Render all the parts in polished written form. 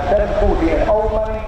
748 Old Money.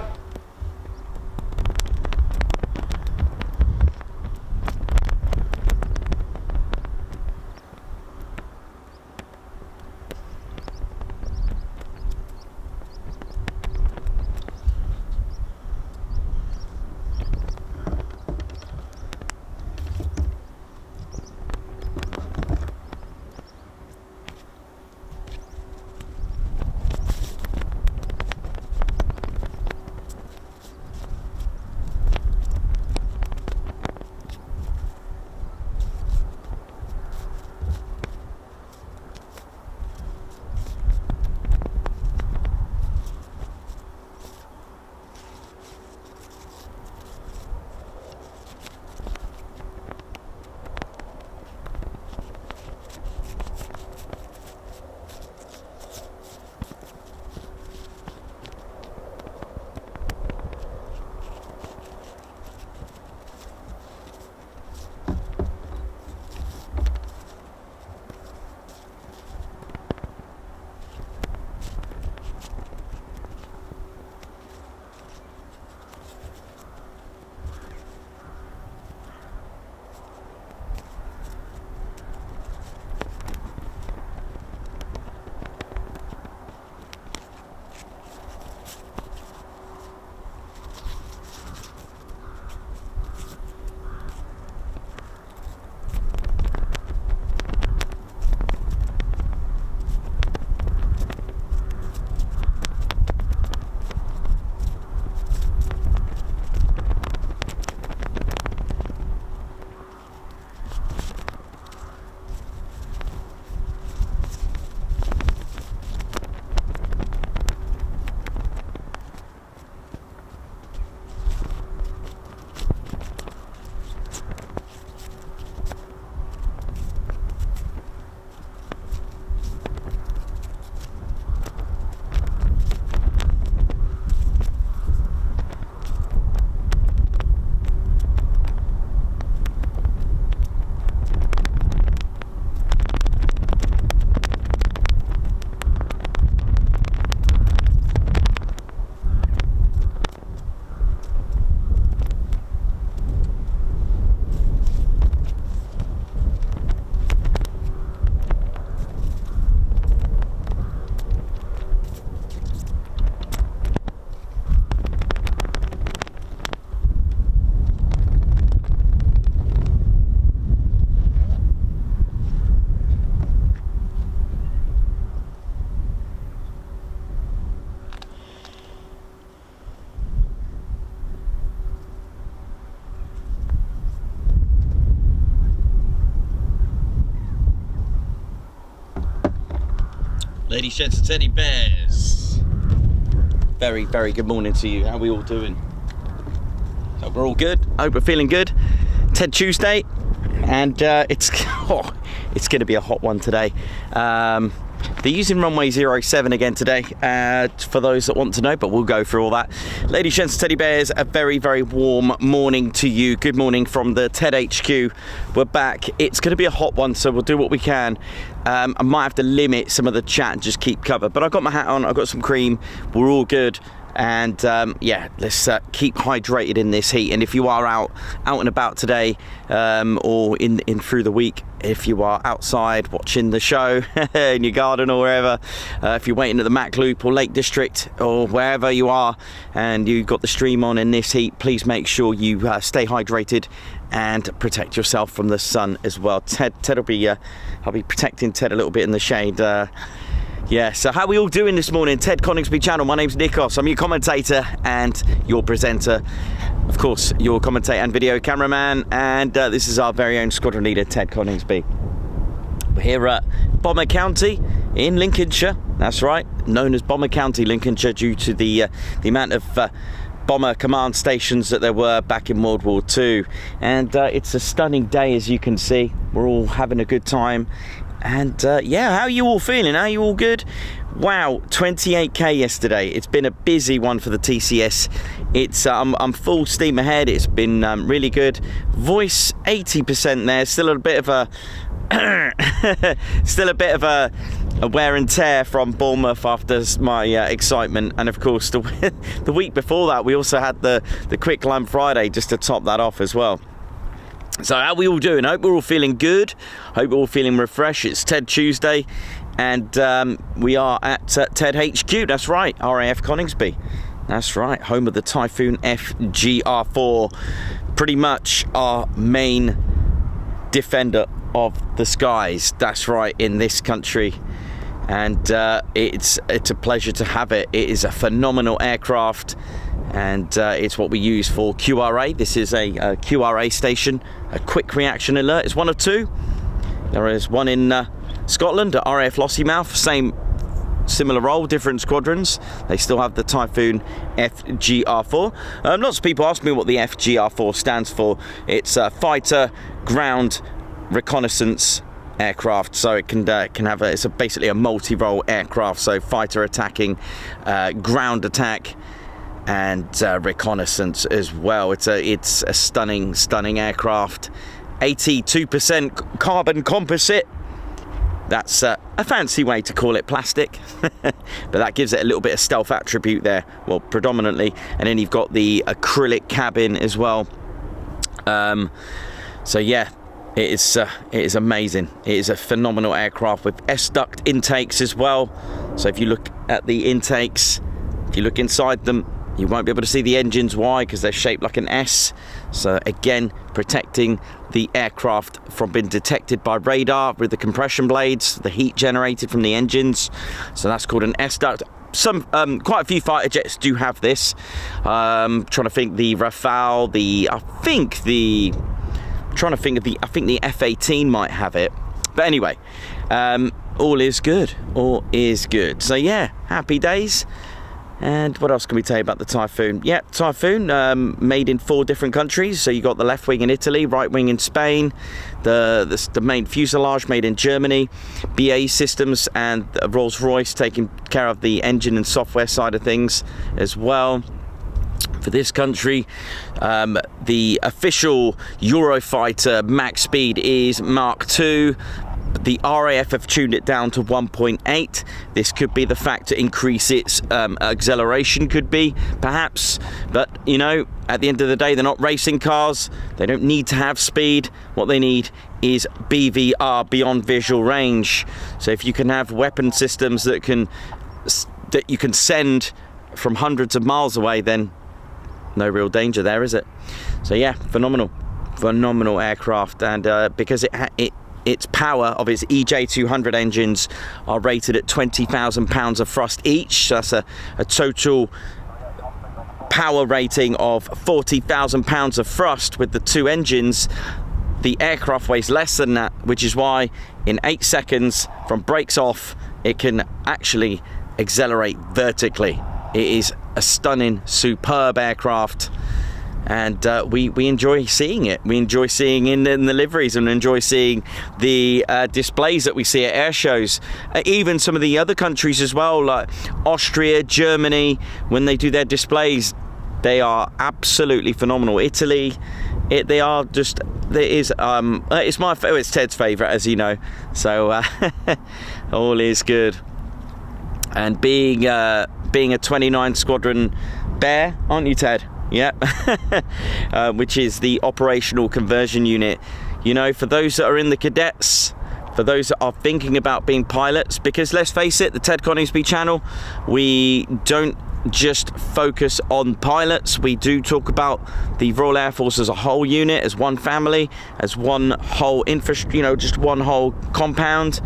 Ladies, gents and teddy bears, very good morning to you. How are we all doing? Hope we're all good. Hope we're feeling good. Ted Tuesday, and it's going to be a hot one today. They're using runway 07 again today, for those that want to know, but we'll go through all that. Ladies, gents, teddy bears, a very warm morning to you. Good morning from the TED HQ. We're back. It's going to be a hot one, so we'll do what we can. I might have to limit some of the chat and just keep cover, but I've got my hat on, I've got some cream, we're all good. And yeah, let's keep hydrated in this heat. And if you are out and about today, or in through the week, if you are outside watching the show in your garden or wherever, if you're waiting at the Mac Loop or Lake District or wherever you are, and you've got the stream on in this heat, please make sure you stay hydrated and protect yourself from the sun as well. Ted will be, I'll be protecting Ted a little bit in the shade. Yeah, so how are we all doing this morning? Ted Coningsby channel, my name's Nikos. I'm your commentator and your presenter. Of course, your commentator and video cameraman. And this is our very own squadron leader, Ted Coningsby. We're here at Bomber County in Lincolnshire. That's right, known as Bomber County, Lincolnshire, due to the amount of bomber command stations that there were back in World War II. And it's a stunning day, as you can see. We're all having a good time. And yeah, how are you all feeling? Are you all good? Wow, 28k yesterday. It's been a busy one for the TCS. It's I'm full steam ahead. It's been really good. Voice 80% there. Still a bit of a a wear and tear from Bournemouth after my excitement, and of course the week before that we also had the Quick Line Friday just to top that off as well. So how are we all doing? I hope we're all feeling good. Hope we're all feeling refreshed. It's TED Tuesday, and we are at TED HQ. That's right, RAF Coningsby. That's right, home of the Typhoon FGR4. Pretty much our main defender of the skies. That's right, in this country. And it's a pleasure to have it. It is a phenomenal aircraft, and it's what we use for QRA. This is a QRA station, a Quick Reaction Alert. It's one of two. There is one in Scotland at RAF Lossiemouth, similar role, different squadrons. They still have the Typhoon FGR4. Lots of people ask me what the FGR4 stands for. It's a fighter ground reconnaissance aircraft, so it can have it's basically a multi-role aircraft, so fighter attacking, ground attack, and reconnaissance as well. It's a stunning aircraft. 82% carbon composite. That's a fancy way to call it plastic, but that gives it a little bit of stealth attribute there, well, predominantly. And then you've got the acrylic cabin as well. So yeah, it is amazing. It is a phenomenal aircraft with S-duct intakes as well. So if you look at the intakes, if you look inside them, you won't be able to see the engines. Why? Because they're shaped like an S. So again, protecting the aircraft from being detected by radar with the compression blades, the heat generated from the engines. So that's called an S-duct. Quite a few fighter jets do have this. Trying to think, the Rafale, I think the F-18 might have it. But anyway, all is good. All is good. So yeah, happy days. And what else can we tell you about the Typhoon? Yeah, Typhoon, made in 4 different countries. So you got the left wing in Italy, right wing in Spain, the main fuselage made in Germany, BAE Systems and Rolls-Royce taking care of the engine and software side of things as well. For this country, the official Eurofighter max speed is Mach 2. The RAF have tuned it down to 1.8. This could be the fact to increase its acceleration, could be, perhaps. But, you know, at the end of the day, they're not racing cars. They don't need to have speed. What they need is BVR, beyond visual range. So if you can have weapon systems that you can send from hundreds of miles away, then no real danger there, is it? So yeah, phenomenal aircraft. And because its power of its EJ200 engines are rated at 20,000 pounds of thrust each. So that's a total power rating of 40,000 pounds of thrust with the 2 engines. The aircraft weighs less than that, which is why in 8 seconds from brakes off, it can actually accelerate vertically. It is a stunning, superb aircraft. And we enjoy seeing it. We enjoy seeing in the liveries, and enjoy seeing the displays that we see at air shows. Even some of the other countries as well, like Austria, Germany, when they do their displays, they are absolutely phenomenal. Italy, it's Ted's favourite, as you know. So all is good. And being a 29 Squadron bear, aren't you, Ted? Yeah, which is the operational conversion unit. You know, for those that are in the cadets, for those that are thinking about being pilots, because let's face it, the Ted Coningsby channel, we don't just focus on pilots. We do talk about the Royal Air Force as a whole unit, as one family, as one whole infrastructure, you know, just one whole compound,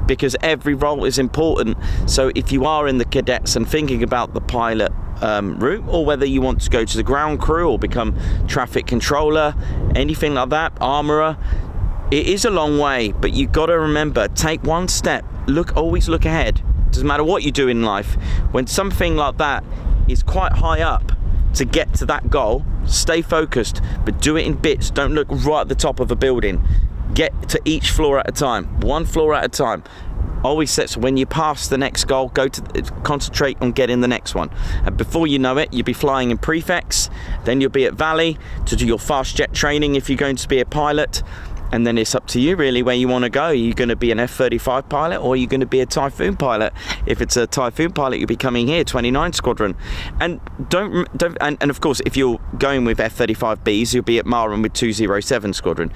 because every role is important. So if you are in the cadets and thinking about the pilot route, or whether you want to go to the ground crew or become traffic controller, anything like that, armourer, it is a long way, but you've got to remember, take one step, always look ahead. Doesn't matter what you do in life, when something like that is quite high up, to get to that goal, stay focused, but do it in bits. Don't look right at the top of a building. Get to each floor at a time, one floor at a time. Always set, so when you pass the next goal, concentrate on getting the next one. And before you know it, you'll be flying in prefects, then you'll be at Valley to do your fast jet training if you're going to be a pilot. And then it's up to you really where you want to go. Are you going to be an F-35 pilot, or are you going to be a Typhoon pilot? If it's a Typhoon pilot, you'll be coming here, 29 Squadron. And and of course, if you're going with F-35Bs, you'll be at Marham with 207 Squadron.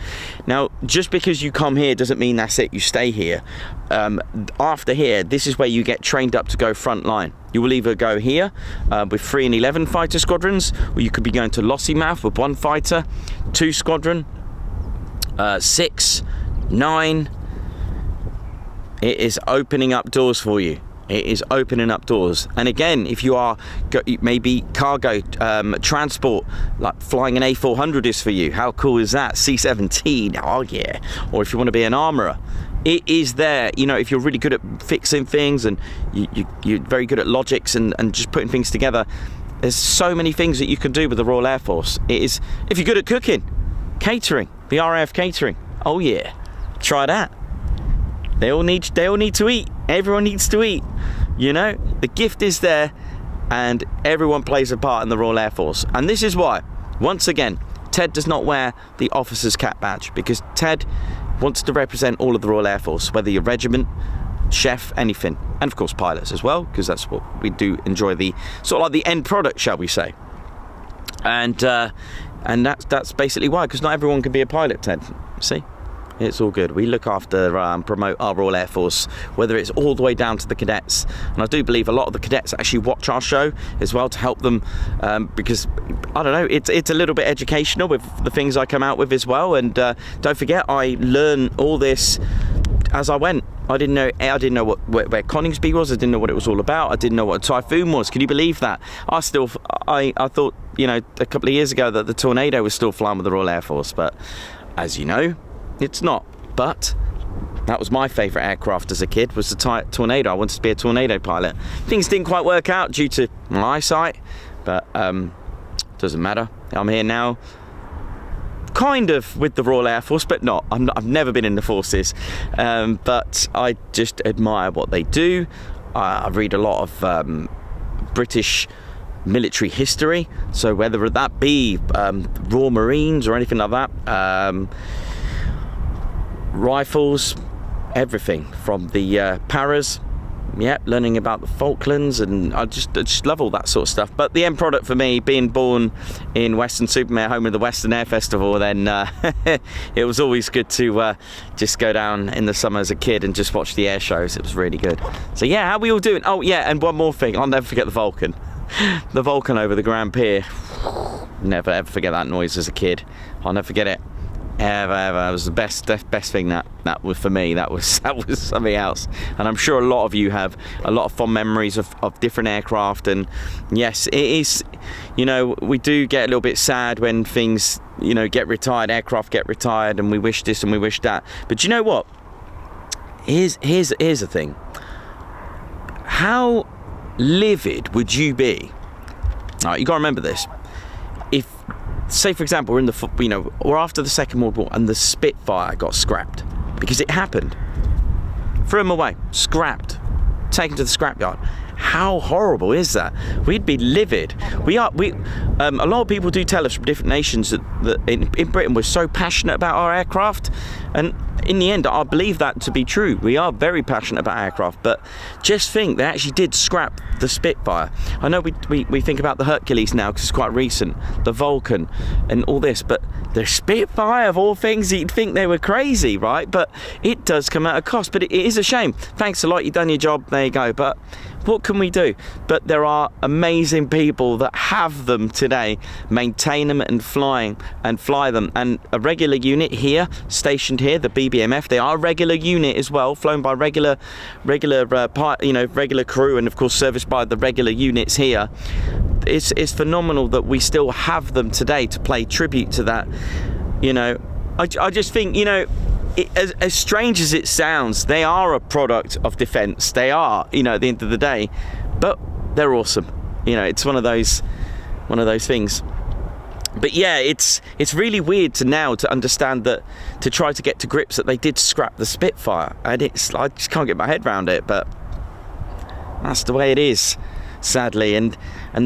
Now, just because you come here doesn't mean that's it, you stay here. After here, this is where you get trained up to go frontline. You will either go here with 3 and 11 fighter squadrons, or you could be going to Lossiemouth with 1 fighter, 2 squadron, 6, 9. It is opening up doors for you. It is opening up doors. And again, if you are maybe cargo transport, like flying an A400 is for you. How cool is that? C-17, oh yeah. Or if you want to be an armourer, it is there. You know, if you're really good at fixing things and you're very good at logics and just putting things together, there's so many things that you can do with the Royal Air Force. It is, if you're good at cooking, catering, the RAF catering, oh yeah, try that. They all need to eat. Everyone needs to eat. You know, the gift is there, and everyone plays a part in the Royal Air Force. And this is why, once again, Ted does not wear the officer's cap badge, because Ted wants to represent all of the Royal Air Force, whether you're regiment, chef, anything, and of course pilots as well, because that's what we do enjoy, the sort of like the end product, shall we say. And that's basically why, because not everyone can be a pilot, Ted. See, it's all good. We look after, promote our Royal Air Force, whether it's all the way down to the cadets. And I do believe a lot of the cadets actually watch our show as well to help them, because I don't know, it's a little bit educational with the things I come out with as well. And don't forget, I learn all this as I went. I didn't know where Coningsby was. I didn't know what it was all about. I didn't know what a Typhoon was. Can you believe that? I thought, you know, a couple of years ago that the Tornado was still flying with the Royal Air Force, but as you know, it's not. But that was my favourite aircraft as a kid, was the Tornado. I wanted to be a Tornado pilot. Things didn't quite work out due to my eyesight, but doesn't matter. I'm here now, kind of with the Royal Air Force, but not. I've never been in the forces, but I just admire what they do. I read a lot of British military history, so whether that be Royal Marines or anything like that, rifles, everything from the paras, learning about the Falklands, and I just love all that sort of stuff. But the end product for me, being born in Weston-super-Mare, home of the Western Air Festival, then it was always good to just go down in the summer as a kid and just watch the air shows. It was really good. So yeah, how we all doing? Oh yeah, and one more thing, I'll never forget the Vulcan. The Vulcan over the Grand Pier. Never ever forget that noise as a kid. I'll never forget it. Ever. It was the best thing that was for me. That was something else. And I'm sure a lot of you have a lot of fond memories of different aircraft. And yes, it is, you know, we do get a little bit sad when things, you know, get retired, aircraft get retired, and we wish this and we wish that. But you know what? Here's the thing. How livid would you be? All right, you gotta remember this. If, say for example, we're in the, you know, or after the Second World War and the Spitfire got scrapped, because it happened. Threw them away, scrapped, taken to the scrapyard. How horrible is that? We'd be livid. A lot of people do tell us from different nations that in Britain we're so passionate about our aircraft, and in the end I believe that to be true. We are very passionate about aircraft, but just think, they actually did scrap the Spitfire. I know we think about the Hercules now because it's quite recent, the Vulcan and all this, but the Spitfire, of all things, you'd think they were crazy, right? But it does come at a cost, but it is a shame. Thanks a lot, you've done your job, there you go. But what can we do? But there are amazing people that have them today, maintain them and fly them. And a regular unit here, stationed here, the BBMF, they are a regular unit as well, flown by regular crew, and of course serviced by the regular units here. It's phenomenal that we still have them today to pay tribute to that. You know, I just think, you know, as strange as it sounds, they are a product of defence. They are, you know, at the end of the day, but they're awesome. You know, it's one of those things. But yeah, it's really weird to understand that, to try to get to grips that they did scrap the Spitfire, and I just can't get my head around it. But that's the way it is, sadly. And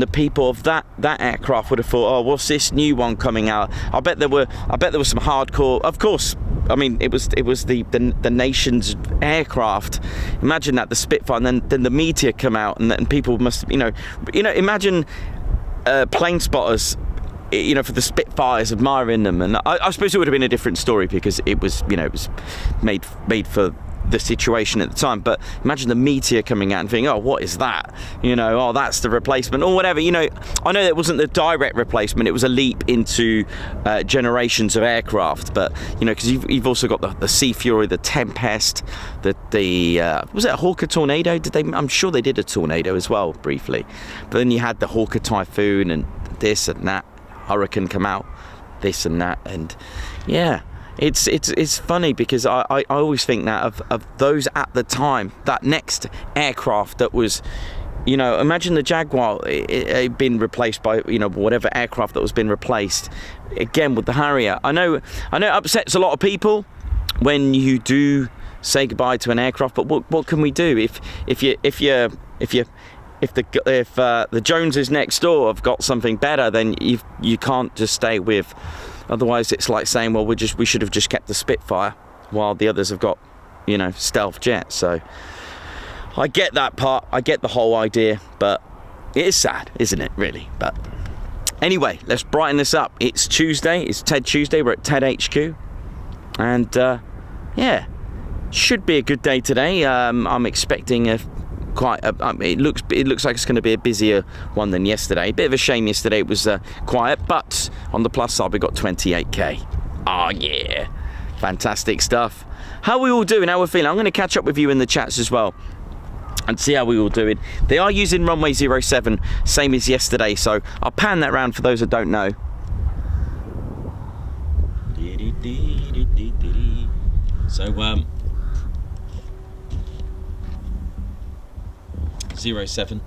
the people of that aircraft would have thought, oh, what's this new one coming out? I bet there were some hardcore, of course, I mean, it was the nation's aircraft. Imagine that, the Spitfire, and then the Meteor come out, and then people must, imagine plane spotters, for the Spitfires, admiring them. And I suppose it would have been a different story because it was, it was made for the situation at the time. But imagine the Meteor coming out and thinking, oh, what is that? Oh, that's the replacement or whatever. I know it wasn't the direct replacement. It was a leap into generations of aircraft. But because you've also got the Sea Fury, the Tempest, was it a Hawker Tornado? I'm sure they did a Tornado as well briefly. But then you had the Hawker Typhoon and this and that. Hurricane come out, this and that, and yeah. It's funny because I always think that of those at the time, that next aircraft that was, imagine the Jaguar it been replaced by, whatever aircraft that was been replaced, again with the Harrier. I know it upsets a lot of people when you do say goodbye to an aircraft, but what can we do if the Joneses next door have got something better, then you can't just stay with. Otherwise, it's like saying, well, we should have just kept the Spitfire while the others have got, stealth jets. So I get that part. I get the whole idea, but it is sad, isn't it, really? But anyway, let's brighten this up. It's Tuesday. It's TED Tuesday. We're at TED HQ. And, yeah, should be a good day today. I'm expecting it looks like it's going to be a busier one than yesterday. A bit of a shame yesterday it was quiet, but on the plus side we got 28k. Oh yeah, fantastic stuff. How are we all doing? How we're feeling? I'm going to catch up with you in the chats as well and see how we all doing. They are using runway 07, same as yesterday, so I'll pan that round for those that don't know. So 07,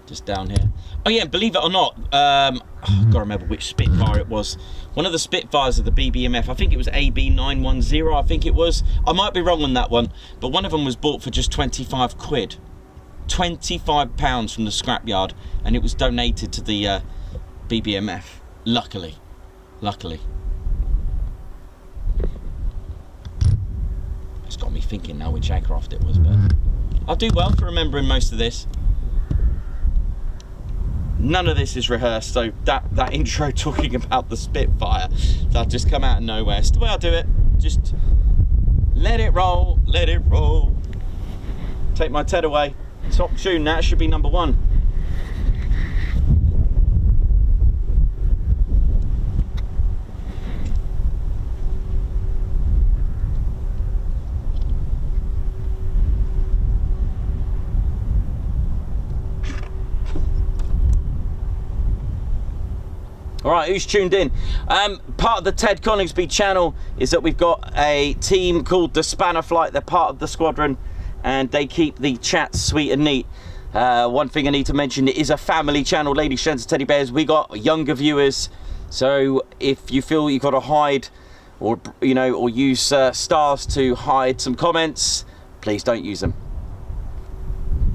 just down here. Oh yeah, believe it or not, I can't remember which Spitfire it was. One of the Spitfires of the BBMF, I think it was AB910, I think it was. I might be wrong on that one, but one of them was bought for just 25 quid. £25 from the scrapyard, and it was donated to the BBMF, luckily. It's got me thinking now which aircraft it was, but I'll do well for remembering most of this. None of this is rehearsed, so that intro talking about the Spitfire, that'll just come out of nowhere. It's the way I do it. Just let it roll, let it roll. Take my TED away. Top tune, that should be number 1. All right, who's tuned in? Part of the Ted Coningsby channel is that we've got a team called the Spanner Flight. They're part of the squadron, and they keep the chats sweet and neat. One thing I need to mention, it is a family channel, ladies, gents, and teddy bears. We got younger viewers, so if you feel you've got to hide or use stars to hide some comments, please don't use them.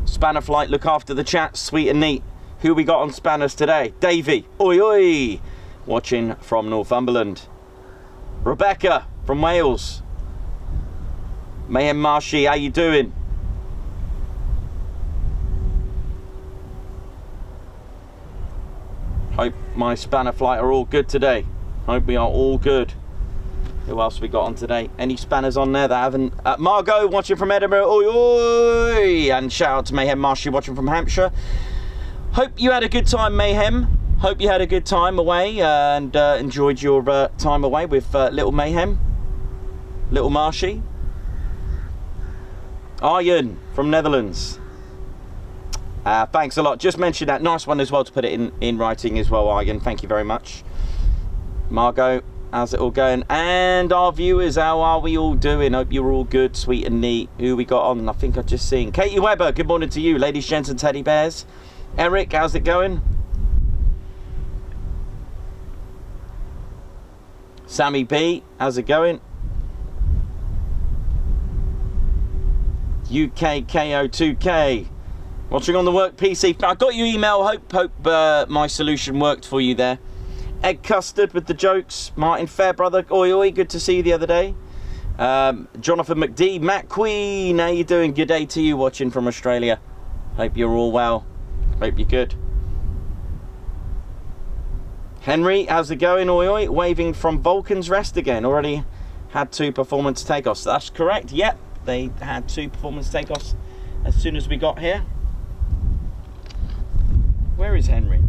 Spanner Flight, look after the chat, sweet and neat. Who we got on spanners today? Davey, oi oi, watching from Northumberland. Rebecca from Wales. Mayhem Marshy, how you doing? Hope my Spanner Flight are all good today. Hope we are all good. Who else we got on today? Any spanners on there that haven't? Margot watching from Edinburgh, oi oi, and shout out to Mayhem Marshy watching from Hampshire. Hope you had a good time, Mayhem. Hope you had a good time away and enjoyed your time away with little Mayhem, little Marshy. Arjen from Netherlands. Thanks a lot. Just mentioned that. Nice one as well to put it in writing as well, Arjen. Thank you very much. Margot, how's it all going? And our viewers, how are we all doing? Hope you're all good, sweet and neat. Who we got on? I think I've just seen Katie Webber. Good morning to you, ladies, gents, and teddy bears. Eric, how's it going? Sammy B, how's it going? UKKO2K, watching on the work PC. I got your email. Hope my solution worked for you there. Egg Custard with the jokes. Martin Fairbrother, oi oi, good to see you the other day. Jonathan McD, Matt Queen, how you doing? Good day to you watching from Australia. Hope you're all well. Hope you're good. Henry, how's it going? Oi oi, waving from Vulcan's Rest again. Already had 2 performance takeoffs. That's correct. Yep, they had 2 performance takeoffs as soon as we got here. Where is Henry?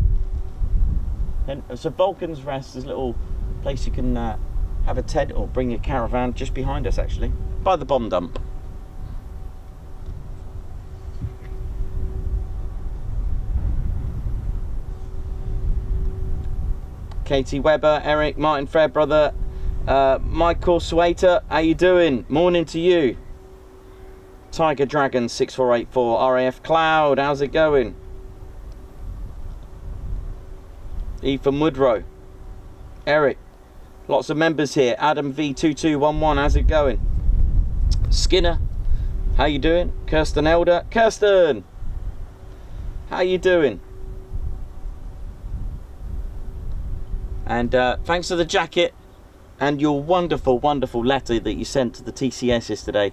So Vulcan's Rest is a little place you can have a TED or bring your caravan just behind us, actually, by the bomb dump. Katie Webber, Eric, Martin Fairbrother, Michael Swaiter, how you doing? Morning to you. Tiger Dragon 6484, RAF Cloud, how's it going? Ethan Woodrow, Eric, lots of members here. Adam V2211, how's it going? Skinner, how you doing? Kirsten Elder, Kirsten, how you doing? And thanks for the jacket and your wonderful, wonderful letter that you sent to the TCS yesterday.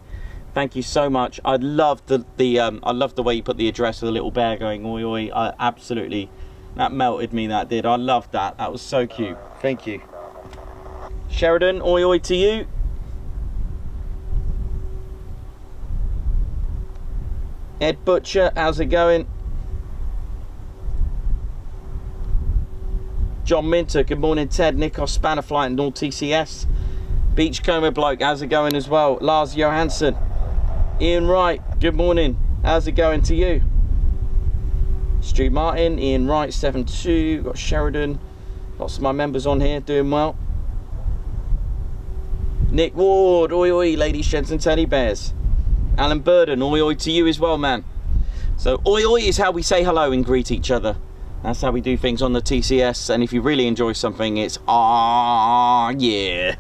Thank you so much. I loved I loved the way you put the address with a little bear going oi oi. Absolutely, that melted me. That did. I loved that. That was so cute. Thank you. Sheridan, oi oi to you. Ed Butcher, how's it going? John Minter, good morning. Ted, Nikos, Spannerflight and all TCS. Beachcomber bloke, how's it going as well? Lars Johansson. Ian Wright, good morning. How's it going to you? Stu Martin, Ian Wright, 7-2. Got Sheridan. Lots of my members on here doing well. Nick Ward, oi oi, ladies, gents and teddy bears. Alan Burden, oi oi to you as well, man. So oi oi is how we say hello and greet each other. That's how we do things on the TCS, and if you really enjoy something, it's ah yeah.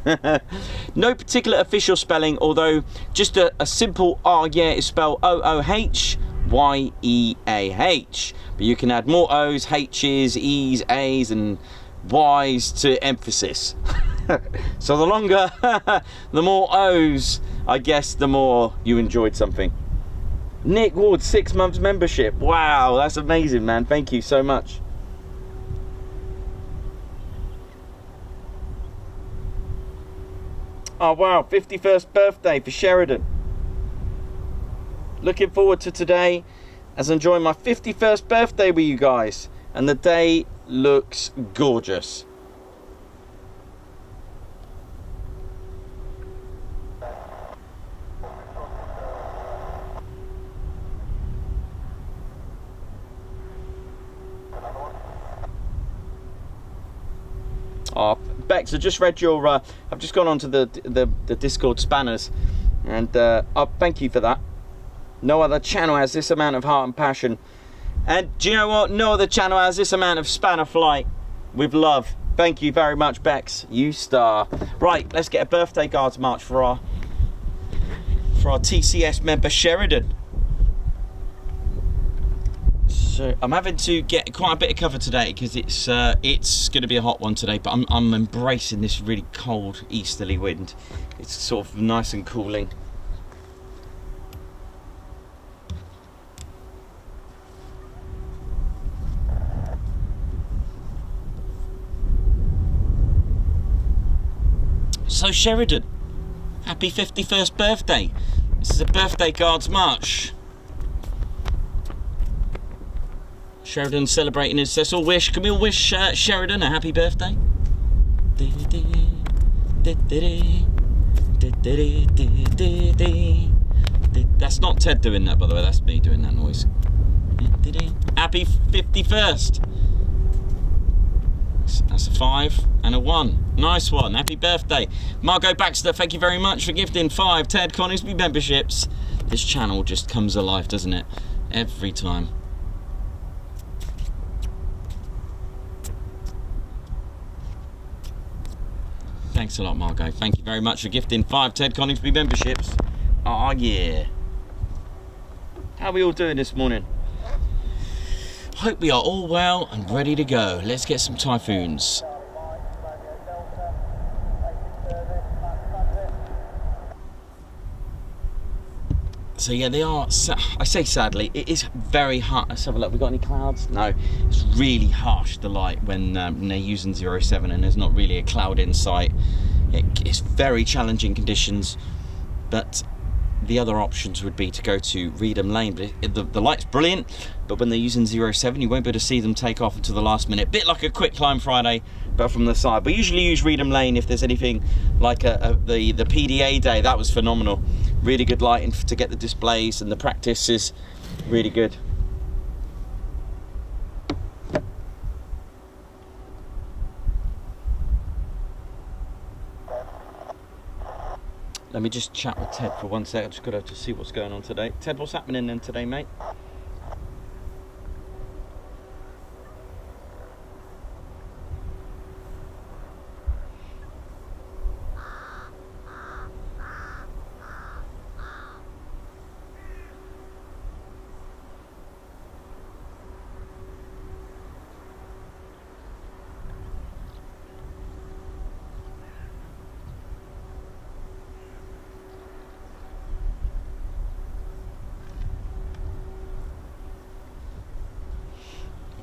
No particular official spelling, although just a simple ah yeah is spelled OOHYEAH. But you can add more O's, H's, E's, A's, and Y's to emphasis. So the longer, the more O's, I guess, the more you enjoyed something. Nick Ward, 6 months membership. Wow, that's amazing, man. Thank you so much. Oh, wow, 51st birthday for Sheridan. Looking forward to today as I enjoy my 51st birthday with you guys. And the day looks gorgeous. Oh, Bex, I just read your. I've just gone onto the Discord spanners, and thank you for that. No other channel has this amount of heart and passion, and do you know what? No other channel has this amount of spanner flight with love. Thank you very much, Bex. You star. Right, let's get a birthday guards march for our TCS member Sheridan. So I'm having to get quite a bit of cover today because it's going to be a hot one today, but I'm embracing this really cold easterly wind. It's sort of nice and cooling. So Sheridan, happy 51st birthday. This is a birthday guards march. Sheridan celebrating his Cecil wish. Can we all wish Sheridan a happy birthday? That's not Ted doing that, by the way. That's me doing that noise. Happy 51st. That's a 5 and a 1. Nice one. Happy birthday. Margot Baxter, thank you very much for gifting 5 Ted Coningsby memberships. This channel just comes alive, doesn't it? Every time. Thanks a lot, Margot. Thank you very much for gifting 5 Ted Coningsby memberships. Oh, yeah. How are we all doing this morning? Hope we are all well and ready to go. Let's get some Typhoons. So yeah, they are, I say sadly, it is very hard. Let's have a look, we got any clouds? No, it's really harsh, the light, when they're using 07 and there's not really a cloud in sight. It's very challenging conditions, but the other options would be to go to Reedham Lane. But the light's brilliant, but when they're using 07, you won't be able to see them take off until the last minute. Bit like a quick climb Friday, but from the side. We usually use Reedham Lane if there's anything like the PDA day. That was phenomenal. Really good lighting to get the displays, and the practice is really good. Let me just chat with Ted for 1 sec. I've just got to see what's going on today. Ted, what's happening then today, mate?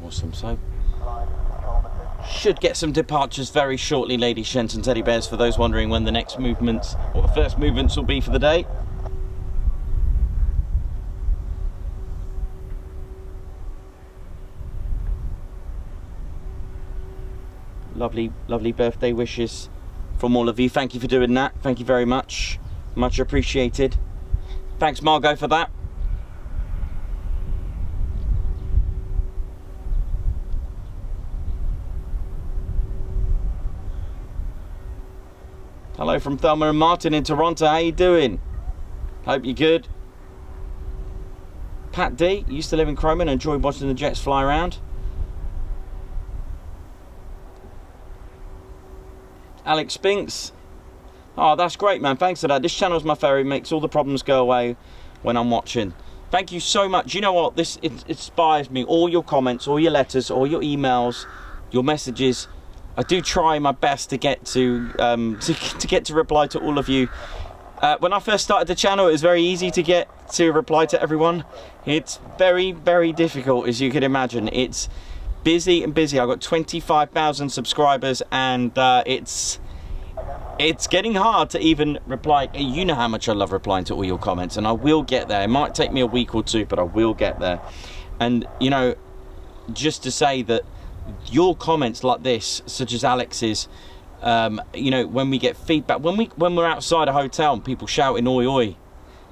Awesome, so should get some departures very shortly, ladies, gents and teddy bears, for those wondering when the next movements, or the first movements, will be for the day. Lovely, lovely birthday wishes from all of you. Thank you for doing that. Thank you very much. Much appreciated. Thanks, Margot, for that. Hello from Thelma and Martin in Toronto. How you doing? Hope you're good. Pat D, used to live in Cromer and enjoyed watching the jets fly around. Alex Spinks. Oh, that's great, man. Thanks for that. This channel's my favourite. Makes all the problems go away when I'm watching. Thank you so much. You know what? It inspires me. All your comments, all your letters, all your emails, your messages. I do try my best to get to reply to all of you. When I first started the channel, it was very easy to get to reply to everyone. It's very, very difficult, as you can imagine. It's busy and busy. I've got 25,000 subscribers, and it's getting hard to even reply. You know how much I love replying to all your comments, and I will get there. It might take me a week or two, but I will get there. And you know, just to say that your comments like this, such as Alex's, you know, when we get feedback, when we're outside a hotel and people shouting oi oi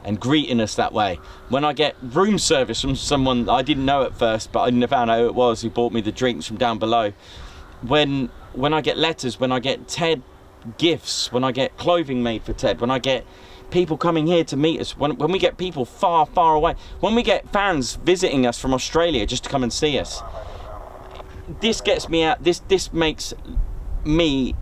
and greeting us that way, when I get room service from someone I didn't know at first, but I didn't found out who it was, who bought me the drinks from down below, when I get letters, when I get Ted gifts, when I get clothing made for Ted, when I get people coming here to meet us, when we get people far, far away, when we get fans visiting us from Australia just to come and see us, this gets me out. This makes me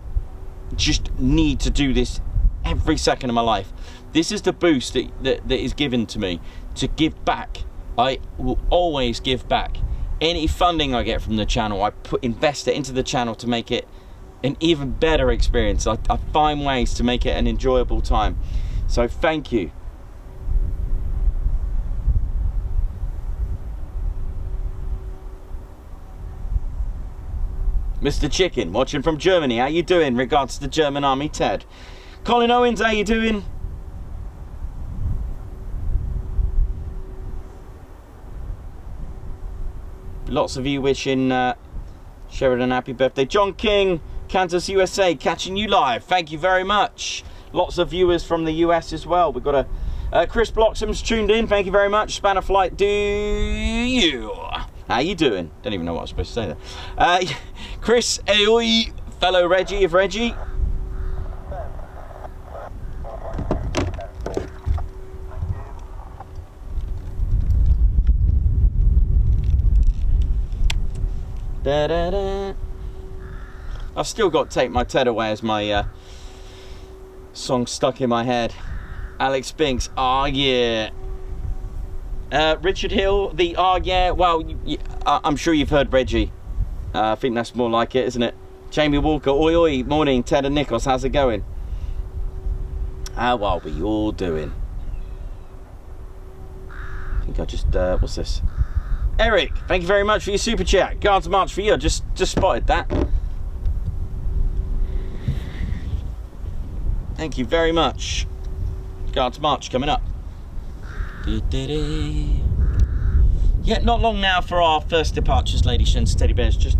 just need to do this every second of my life. This is the boost that is given to me to give back. I will always give back. Any funding I get from the channel, I invest it into the channel to make it an even better experience. I find ways to make it an enjoyable time. So thank you. Mr. Chicken, watching from Germany. How you doing? Regards to the German Army, Ted. Colin Owens, how you doing? Lots of you wishing Sheridan happy birthday. John King, Kansas, USA, catching you live. Thank you very much. Lots of viewers from the US as well. We've got a Chris Bloxham's tuned in. Thank you very much. Spanner Flight, do you? How you doing? Don't even know what I was supposed to say there. Chris, Aoi, fellow Reggie of Reggie. Da, da, da. I've still got Take My Ted Away as my song stuck in my head. Alex Spinks, oh yeah. Richard Hill, the yeah, well, I'm sure you've heard Reggie. I think that's more like it, isn't it? Jamie Walker, oi oi, morning, Ted and Nichols, how's it going? How are we all doing? think I just, what's this? Eric, thank you very much for your super chat. Guards March for you. I just spotted that. Thank you very much. Guards March coming up. Yeah, not long now for our first departures, ladies and teddy bears. Just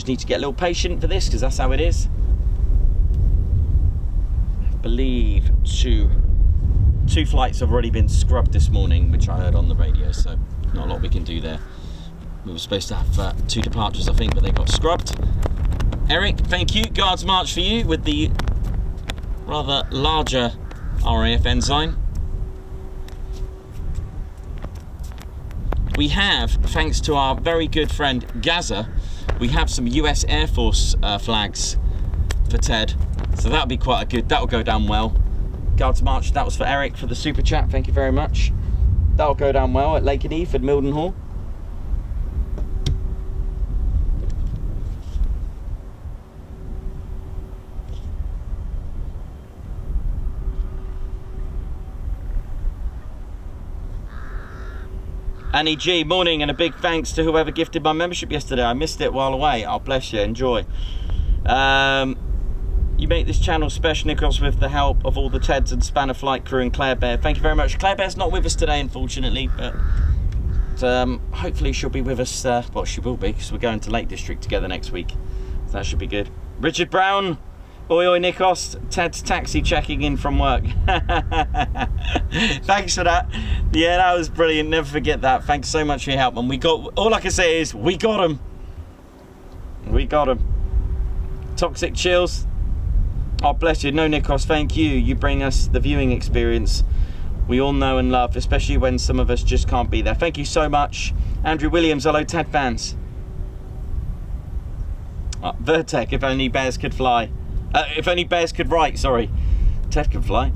need to get a little patient for this, because that's how it is. I believe two flights have already been scrubbed this morning, which I heard on the radio, so not a lot we can do there. We were supposed to have 2 departures, I think, but they got scrubbed. Eric, thank you. Guards March for you with the rather larger RAF ensign. We have, thanks to our very good friend Gaza, we have some US Air Force flags for Ted, so that'll be quite a good, that'll go down well. Guards March, that was for Eric for the super chat, thank you very much. That'll go down well at Lake and Heath and Mildenhall. Annie G, morning, and a big thanks to whoever gifted my membership yesterday. I missed it while away. Oh, bless you, enjoy. You make this channel special, Nicholas, with the help of all the Teds and Spanner flight crew and Claire Bear. Thank you very much. Claire Bear's not with us today, unfortunately, but hopefully she'll be with us. Well, she will be, because we're going to Lake District together next week. So that should be good. Richard Brown, oi oi Nikos, Ted's taxi checking in from work. Thanks for that. Yeah, that was brilliant. Never forget that. Thanks so much for your help. And we got, all I can say is, we got him. We got him. Toxic Chills. Oh, bless you. No, Nikos, thank you. You bring us the viewing experience we all know and love, especially when some of us just can't be there. Thank you so much. Andrew Williams, hello, Ted fans. Vertec, if only bears could fly. If only bears could write, sorry. Ted could fly.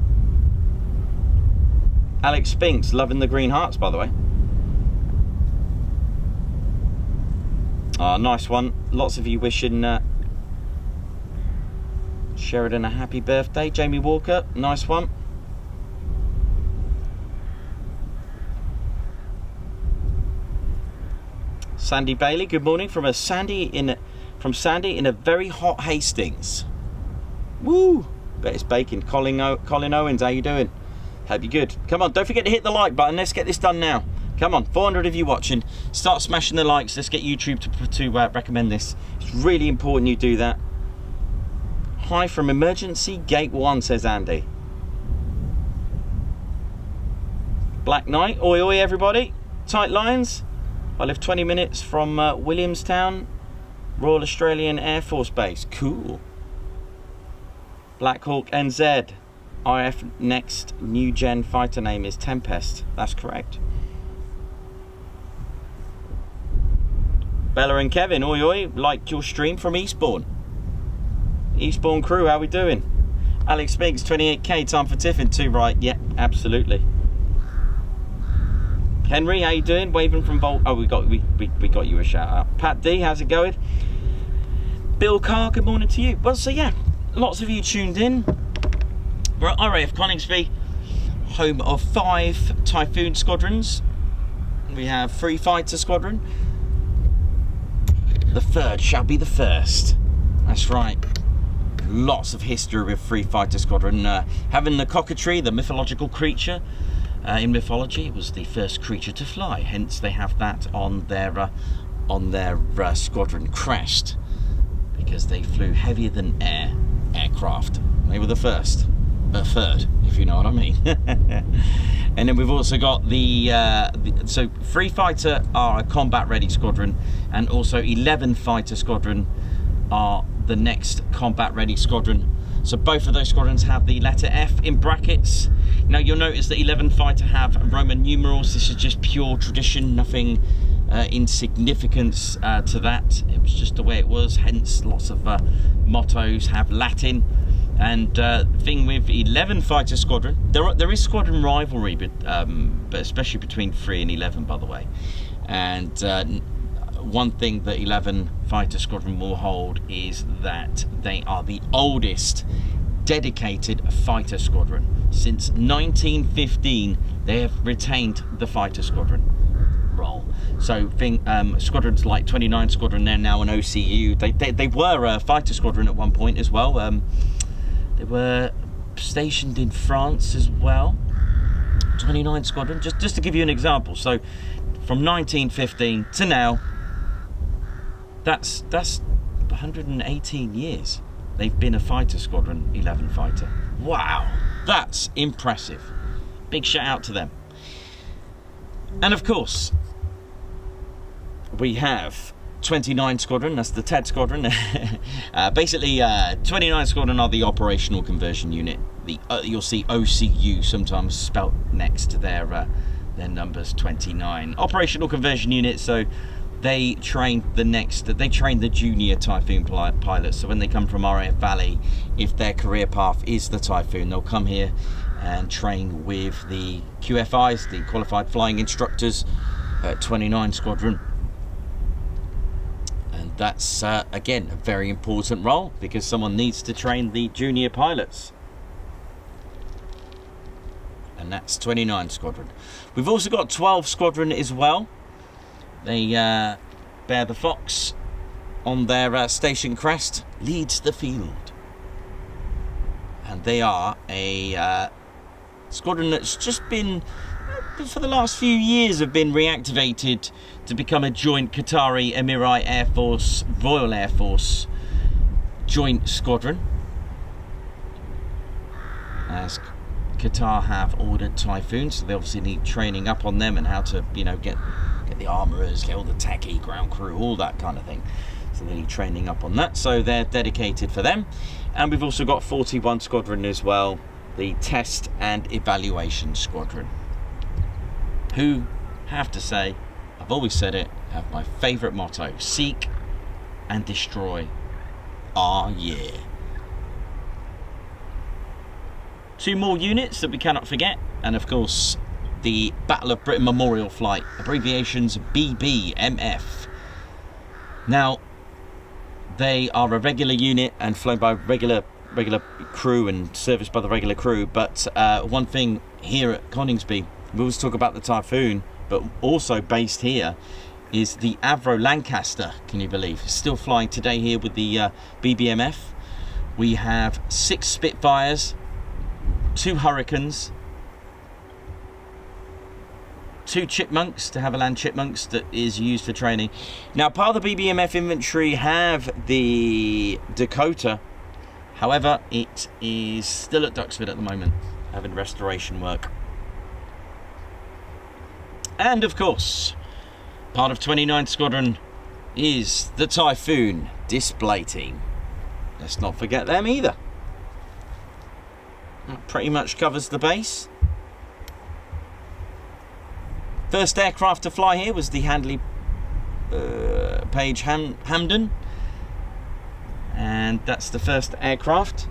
Alex Spinks, loving the green hearts, by the way. Nice one. Lots of you wishing Sheridan a happy birthday. Jamie Walker, nice one. Sandy Bailey, good morning from Sandy in a very hot Hastings. Woo! Bet it's baking. Colin Owens, how you doing? Hope you're good. Come on, don't forget to hit the like button. Let's get this done now. Come on, 400 of you watching. Start smashing the likes. Let's get YouTube to recommend this. It's really important you do that. Hi from Emergency Gate 1, says Andy. Black Knight, oi oi everybody. Tight lines. I live 20 minutes from Williamstown, Royal Australian Air Force Base. Cool. Black Hawk NZ. RF next new gen fighter name is Tempest. That's correct. Bella and Kevin, oi oi, liked your stream from Eastbourne. Eastbourne crew, how we doing? Alex Spinks, 28k, time for Tiffin too, right? Yeah, absolutely. Henry, how you doing? Waving from Volt. Oh, we got you a shout out. Pat D, how's it going? Bill Carr, good morning to you. Well, so yeah, lots of you tuned in. We're at RAF Coningsby, home of 5 Typhoon squadrons. We have 3 fighter squadron. The 3rd shall be the 1st. That's right. Lots of history with 3 fighter squadron. Having the cockatoo, the mythological creature. In mythology, it was the first creature to fly. Hence, they have that on their squadron crest, because they flew heavier than air aircraft. They were the first, but 3rd, if you know what I mean. And then we've also got so 3 fighter are a combat ready squadron, and also 11 fighter squadron are the next combat ready squadron. So both of those squadrons have the letter F in brackets. Now you'll notice that 11 fighter have Roman numerals. This is just pure tradition, nothing in significance to that. It was just the way it was, hence lots of mottos have Latin. And thing with 11 fighter squadron, there is squadron rivalry, but especially between 3 and 11, by the way. And one thing that 11 fighter squadron will hold is that they are the oldest dedicated fighter squadron. Since 1915, they have retained the fighter squadron role. So squadrons like 29 Squadron, they're now an OCU. They were a fighter squadron at one point as well. They were stationed in France as well. 29 Squadron, just to give you an example. So from 1915 to now, that's 118 years they've been a fighter squadron, 11 fighter. Wow, that's impressive. Big shout out to them. And of course, we have 29 Squadron, that's the TED Squadron. Basically, 29 Squadron are the operational conversion unit. You'll see OCU sometimes spelt next to their numbers, 29. Operational conversion unit, so they train the junior Typhoon pilots. So when they come from RAF Valley, if their career path is the Typhoon, they'll come here and train with the QFIs, the Qualified Flying Instructors, at 29 Squadron. And that's, again, a very important role because someone needs to train the junior pilots. And that's 29 Squadron. We've also got 12 Squadron as well. They bear the fox on their station crest, leads the field. And they are a squadron that's just been, for the last few years, have been reactivated to become a joint Qatari Emirati Air Force, Royal Air Force joint squadron. As Qatar have ordered Typhoons, so they obviously need training up on them and how to, get the armourers, get all the techie, ground crew, all that kind of thing. So they need training up on that, so they're dedicated for them. And we've also got 41 Squadron as well, the Test and Evaluation Squadron, who, have to say, I've always said it, have my favourite motto: seek and destroy. Yeah. 2 more units that we cannot forget, and of course the Battle of Britain Memorial Flight, abbreviations BBMF. Now, they are a regular unit and flown by regular crew and serviced by the regular crew, but one thing here at Coningsby, we always talk about the Typhoon, but also based here is the Avro Lancaster. Can you believe? Still flying today here with the BBMF. We have 6 Spitfires, 2 Hurricanes, 2 Chipmunks, de Havilland Chipmunks, that is used for training. Now, part of the BBMF inventory have the Dakota. However, it is still at Duxford at the moment, having restoration work. And of course, part of 29 Squadron is the Typhoon Display Team. Let's not forget them either. That pretty much covers the base. First aircraft to fly here was the Handley Page Hamden, and that's the first aircraft.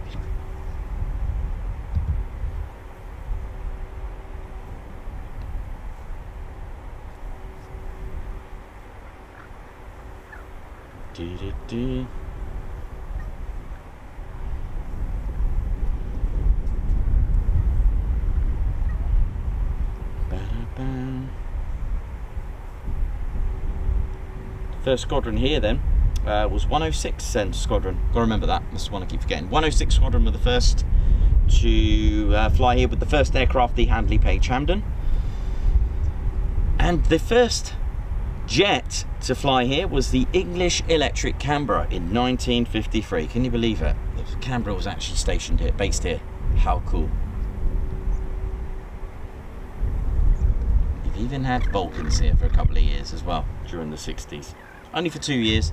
First squadron here then was 106 Squadron. Gotta remember that, that's the one I keep forgetting. 106 Squadron were the first to fly here with the first aircraft, the Handley Page Hamden. And the first jet to fly here was the English Electric Canberra in 1953. Can you believe it? The Canberra was actually stationed here, based here. How cool. You've even had Balkans here for a couple of years as well, during the 60s. Only for 2 years,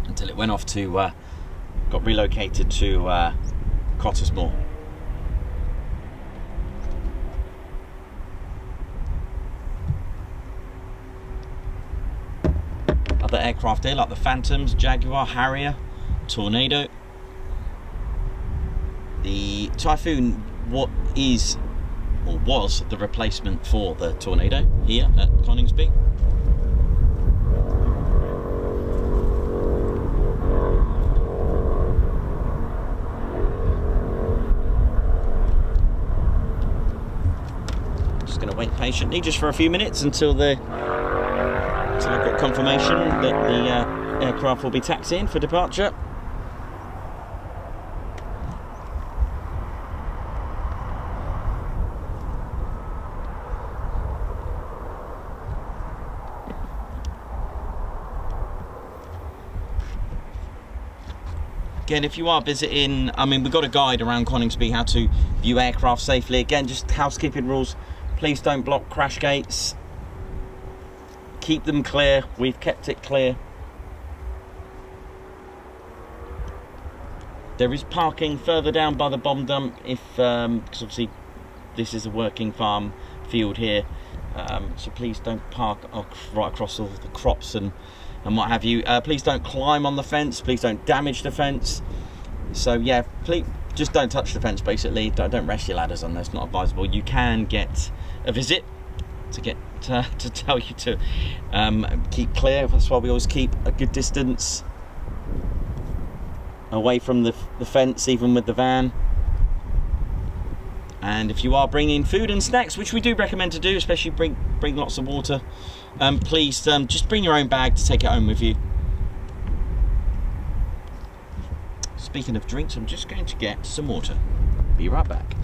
until it went off to, got relocated to Cottesmore. Other aircraft here like the Phantoms, Jaguar, Harrier, Tornado. The Typhoon, what is or was the replacement for the Tornado here at Coningsby. patiently just for a few minutes until I've got confirmation that the aircraft will be taxiing for departure. Again, if you are visiting, I mean, we've got a guide around Coningsby how to view aircraft safely. Again, just housekeeping rules. Please don't block crash gates. Keep them clear. We've kept it clear. There is parking further down by the bomb dump if, because obviously this is a working farm field here. So please don't park right across all the crops and what have you. Please don't climb on the fence. Please don't damage the fence. So yeah, please just don't touch the fence. Basically, don't rest your ladders on there. It's not advisable. You can get a visit to tell you to keep clear. That's why we always keep a good distance away from the fence, even with the van. And if you are bringing food and snacks, which we do recommend to do, especially bring lots of water, please just bring your own bag to take it home with you. Speaking of drinks, I'm just going to get some water. Be right back.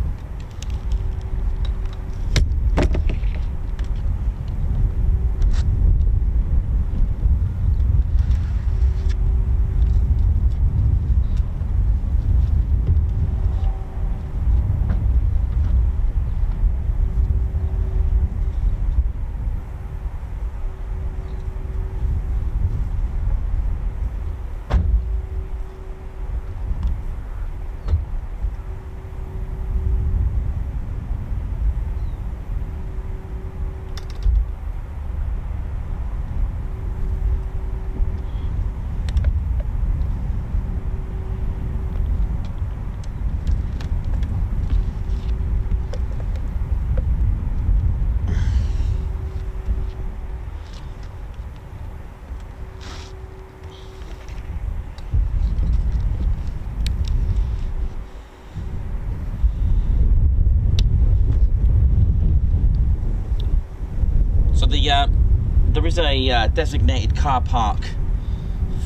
There is a designated car park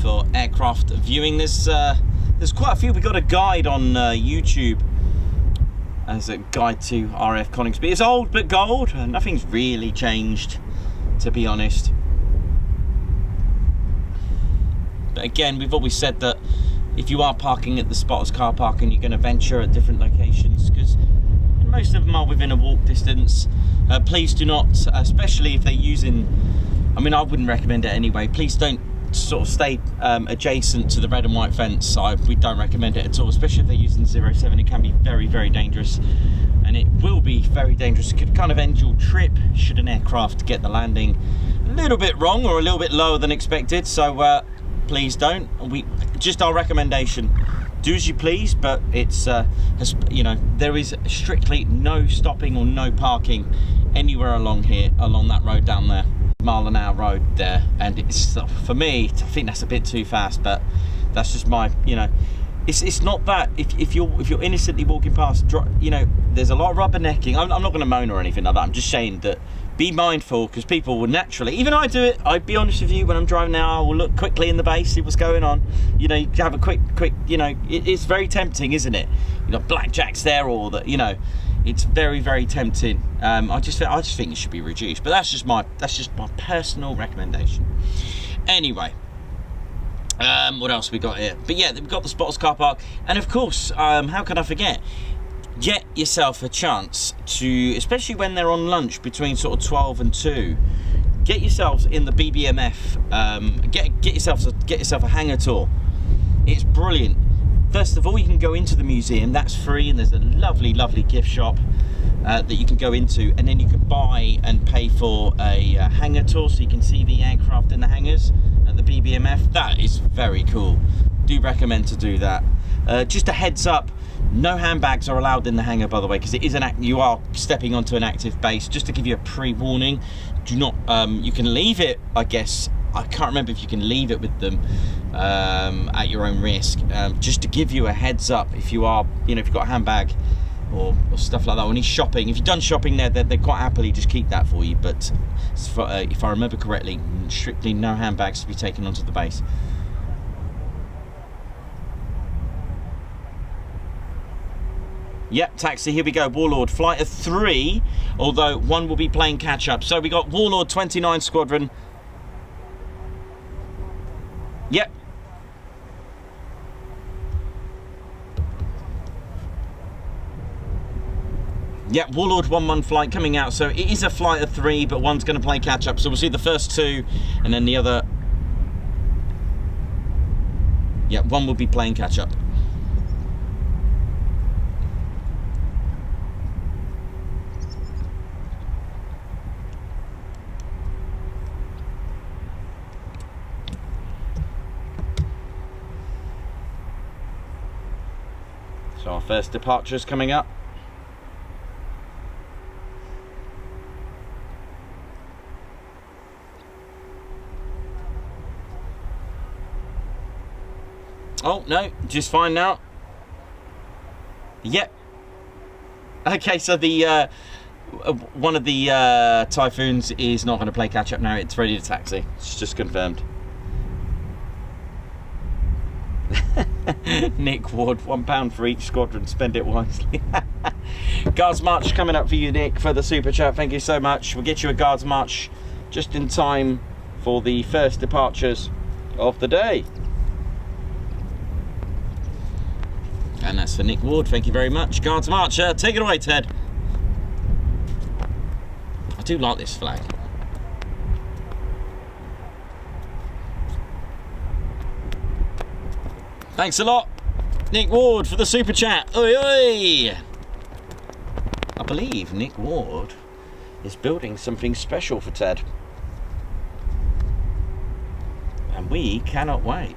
for aircraft viewing. There's quite a few. We got a guide on YouTube as a guide to RAF Coningsby. It's old but gold. Nothing's really changed, to be honest. But again, we've always said that if you are parking at the spotters car park and you're going to venture at different locations, because most of them are within a walk distance, please do not, especially if they're using, I mean, I wouldn't recommend it anyway, please don't sort of stay adjacent to the red and white fence. We don't recommend it at all, especially if they're using 07. It can be very, very dangerous, and it will be very dangerous. It could kind of end your trip should an aircraft get the landing a little bit wrong or a little bit lower than expected. So please don't. Just our recommendation, do as you please, but it's you know, there is strictly no stopping or no parking anywhere along that road down there, mile-an-hour road there. And it's, for me, I think that's a bit too fast, but that's just my, you know, it's not that if you're innocently walking past, you know, there's a lot of rubbernecking. I'm not going to moan or anything like that. I'm just saying that be mindful, because people will naturally, even I do it, I'd be honest with you, when I'm driving now, I will look quickly in the base, see what's going on. You know, you have a quick, you know, it's very tempting, isn't it? You know, blackjacks there, or that, you know, it's very, very tempting. I just think it should be reduced, but that's just my personal recommendation. Anyway, what else we got here? But yeah, we've got the spotters car park, and of course, how can I forget? Get yourself a chance to, especially when they're on lunch between sort of 12 and 2, get yourselves in the BBMF. Get yourself a hangar tour. It's brilliant. First of all, you can go into the museum. That's free, and there's a lovely, lovely gift shop that you can go into, and then you can buy and pay for a hangar tour, so you can see the aircraft in the hangars at the BBMF. That is very cool. Do recommend to do that. Just a heads up, no handbags are allowed in the hangar, by the way, because it is you are stepping onto an active base. Just to give you a pre-warning, do not. You can leave it, I guess. I can't remember if you can leave it with them at your own risk. Just to give you a heads up, if you are, you know, if you've got a handbag or stuff like that. When he's shopping, if you've done shopping there, they quite happily just keep that for you. But if I remember correctly, strictly no handbags to be taken onto the base. Yep, taxi, here we go. Warlord, flight of 3, although 1 will be playing catch-up. So we got Warlord 29 Squadron. Yep. Yep, Warlord 1-1 flight coming out. So it is a flight of 3, but 1's going to play catch-up. So we'll see the first 2, and then the other... Yep, 1 will be playing catch-up. So our first departure is coming up. Oh, no, just fine now. Yep. Okay, so the one of the Typhoons is not going to play catch up now. It's ready to taxi. It's just confirmed. Nick Ward, £1 for each squadron. Spend it wisely. Guards March coming up for you, Nick, for the super chat. Thank you so much. We'll get you a Guards March just in time for the first departures of the day. And that's for Nick Ward. Thank you very much. Guards March. Take it away, Ted. I do like this flag. Thanks a lot, Nick Ward, for the super chat. Oi, oi! I believe Nick Ward is building something special for Ted. And we cannot wait.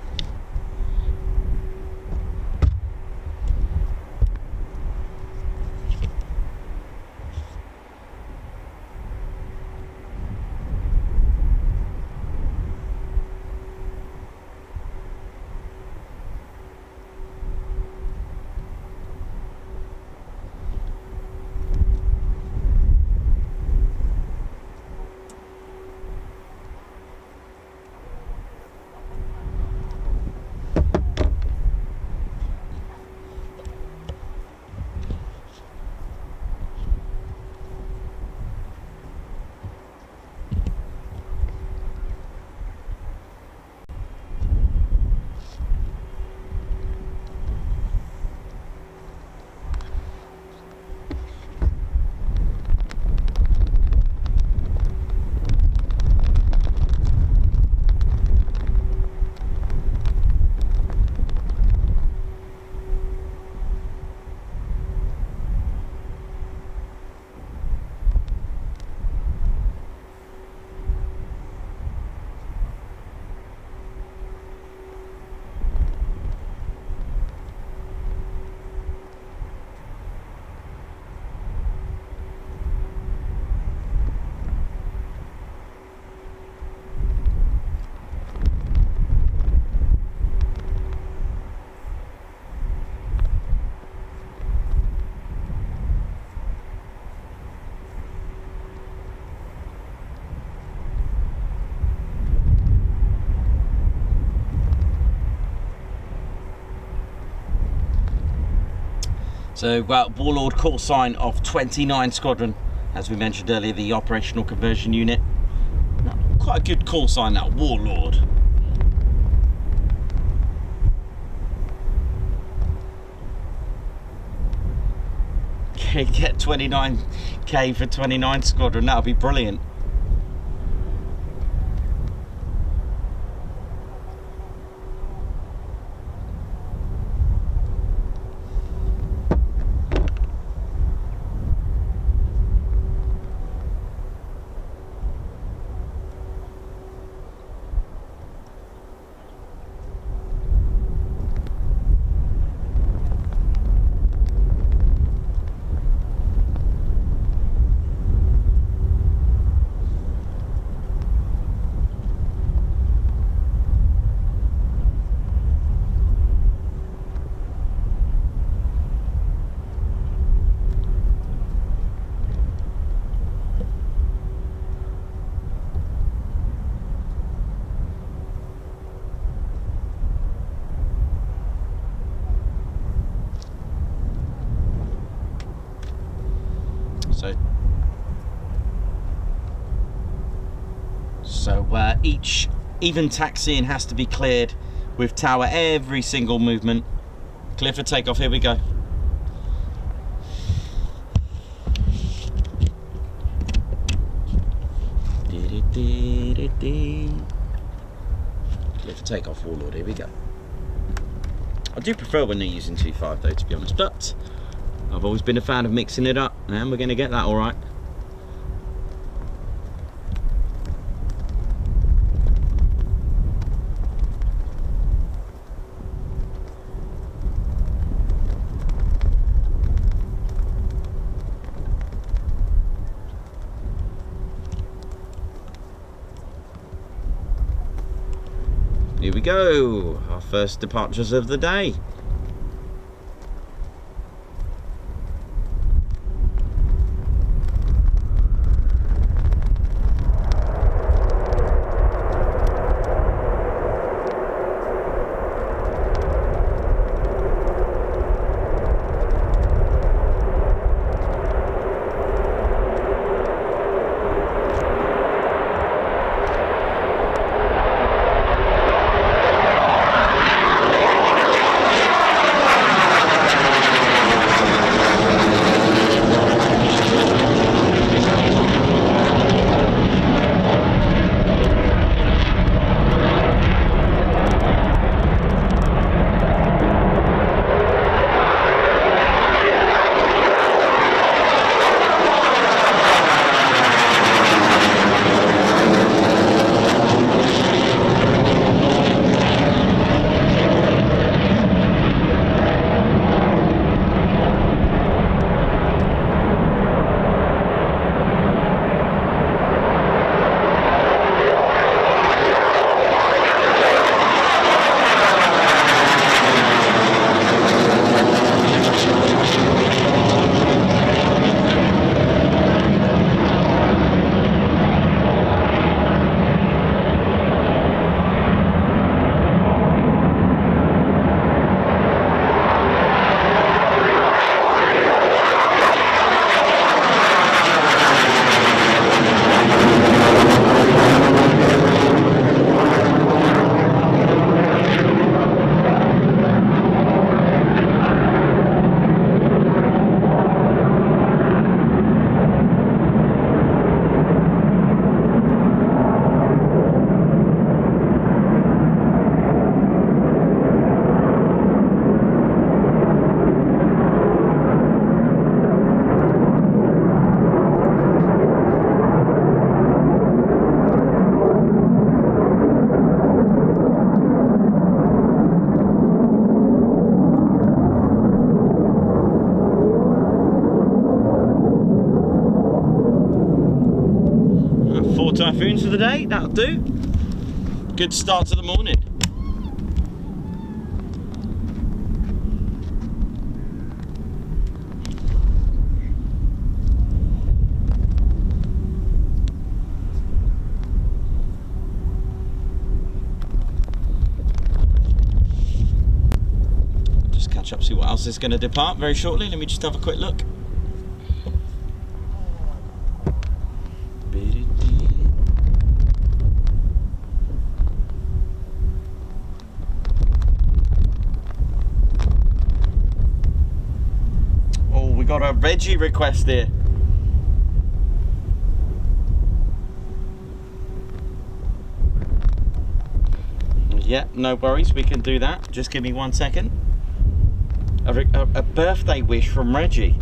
So, Warlord call sign of 29 Squadron, as we mentioned earlier, the operational conversion unit. Quite a good call sign, that Warlord. Okay, get 29k for 29 Squadron, that'll be brilliant. each even taxiing has to be cleared with tower every single movement. Clear for takeoff, here we go. Clear for takeoff, Warlord, here we go. I do prefer when they're using 2.5 though, to be honest, but I've always been a fan of mixing it up, and we're going to get that all right. Here we go, our first departures of the day. Typhoons for the day, that'll do. Good start to the morning. Just catch up, see what else is going to depart very shortly. Let me just have a quick look. Got a Reggie request here. Yeah, no worries, we can do that. Just give me 1 second. A birthday wish from Reggie.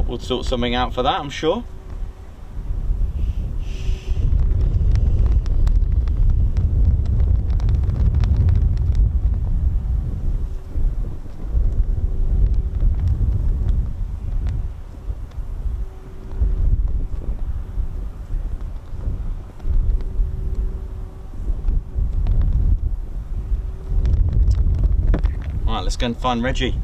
We'll sort something out for that, I'm sure. Alright, let's go and find Reggie.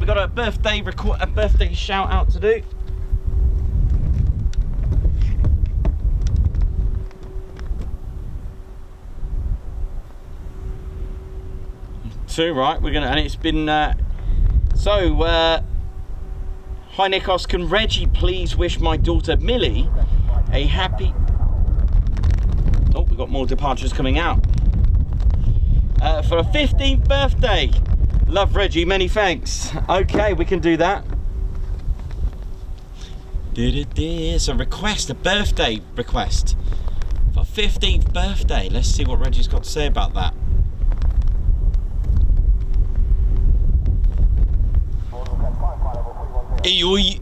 we got a birthday shout out to do. So right, we're gonna, and it's been hi Nikos, can Reggie please wish my daughter Millie a happy, oh, we've got more departures coming out, for a 15th birthday. Love, Reggie, many thanks. Okay, we can do that. It's a request, a birthday request for 15th birthday. Let's see what Reggie's got to say about that. Hey, you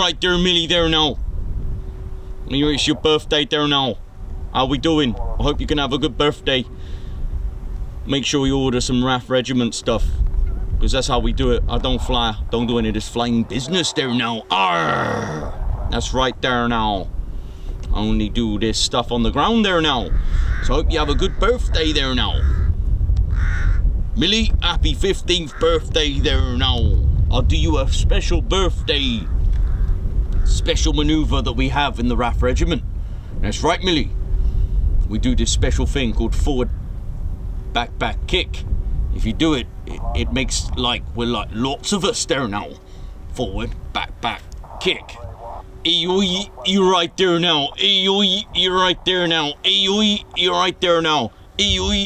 right there, Millie, there now. It's your birthday there now. How we doing? I hope you can have a good birthday. Make sure you order some RAF regiment stuff, because that's how we do it. I don't do any of this flying business there now. Arr! That's right there now. I only do this stuff on the ground there now. So I hope you have a good birthday there now. Millie, happy 15th birthday there now. I'll do you a special birthday special maneuver that we have in the RAF regiment. That's right, Millie. We do this special thing called forward back kick. If you do it, it makes like we're like lots of us there now. Forward back kick. You're right there now. You're right there now. You're right there now. You're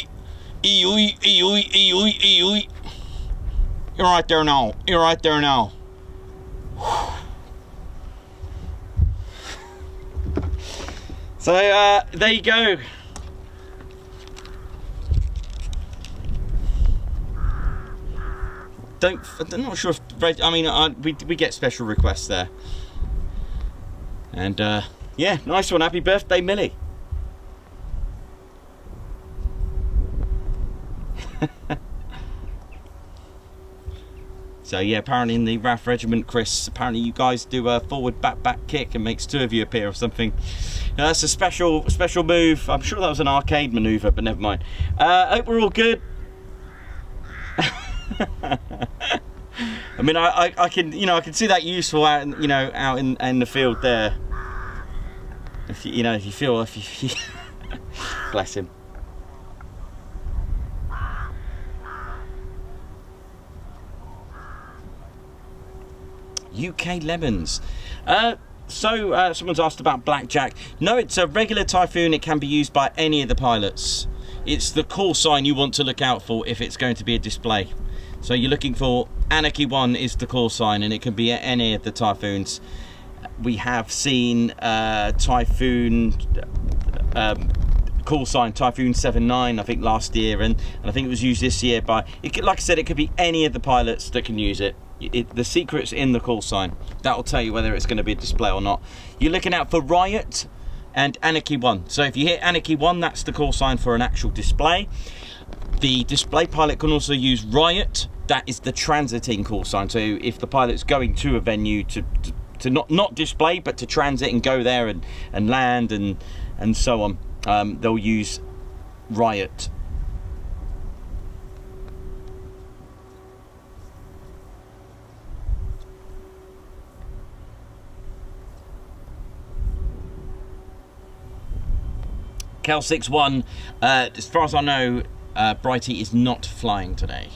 right there now. You're right there now. So there you go. I'm not sure if we get special requests there. And yeah, nice one. Happy birthday, Millie. So yeah, apparently in the RAF regiment, Chris, apparently you guys do a forward back kick and makes two of you appear or something. That's a special move. I'm sure that was an arcade maneuver, but never mind. Hope we're all good. I mean, I can, I can see that useful out in the field there. If you feel bless him. UK lemons. Someone's asked about blackjack. No, it's a regular Typhoon. It can be used by any of the pilots. It's the call sign you want to look out for if it's going to be a display. So you're looking for Anarchy 1 is the call sign, and it can be at any of the Typhoons. We have seen Typhoon call sign Typhoon 79, I think last year, and I think it was used this year by, like I said, it could be any of the pilots that can use it. The secret's in the call sign. That'll tell you whether it's going to be a display or not. You're looking out for Riot and Anarchy 1. So if you hit Anarchy 1, that's the call sign for an actual display. The display pilot can also use Riot. That is the transiting call sign. So if the pilot's going to a venue to not display, but to transit and go there and land and so on, they'll use Riot. Cal61, as far as I know, Brighty is not flying today.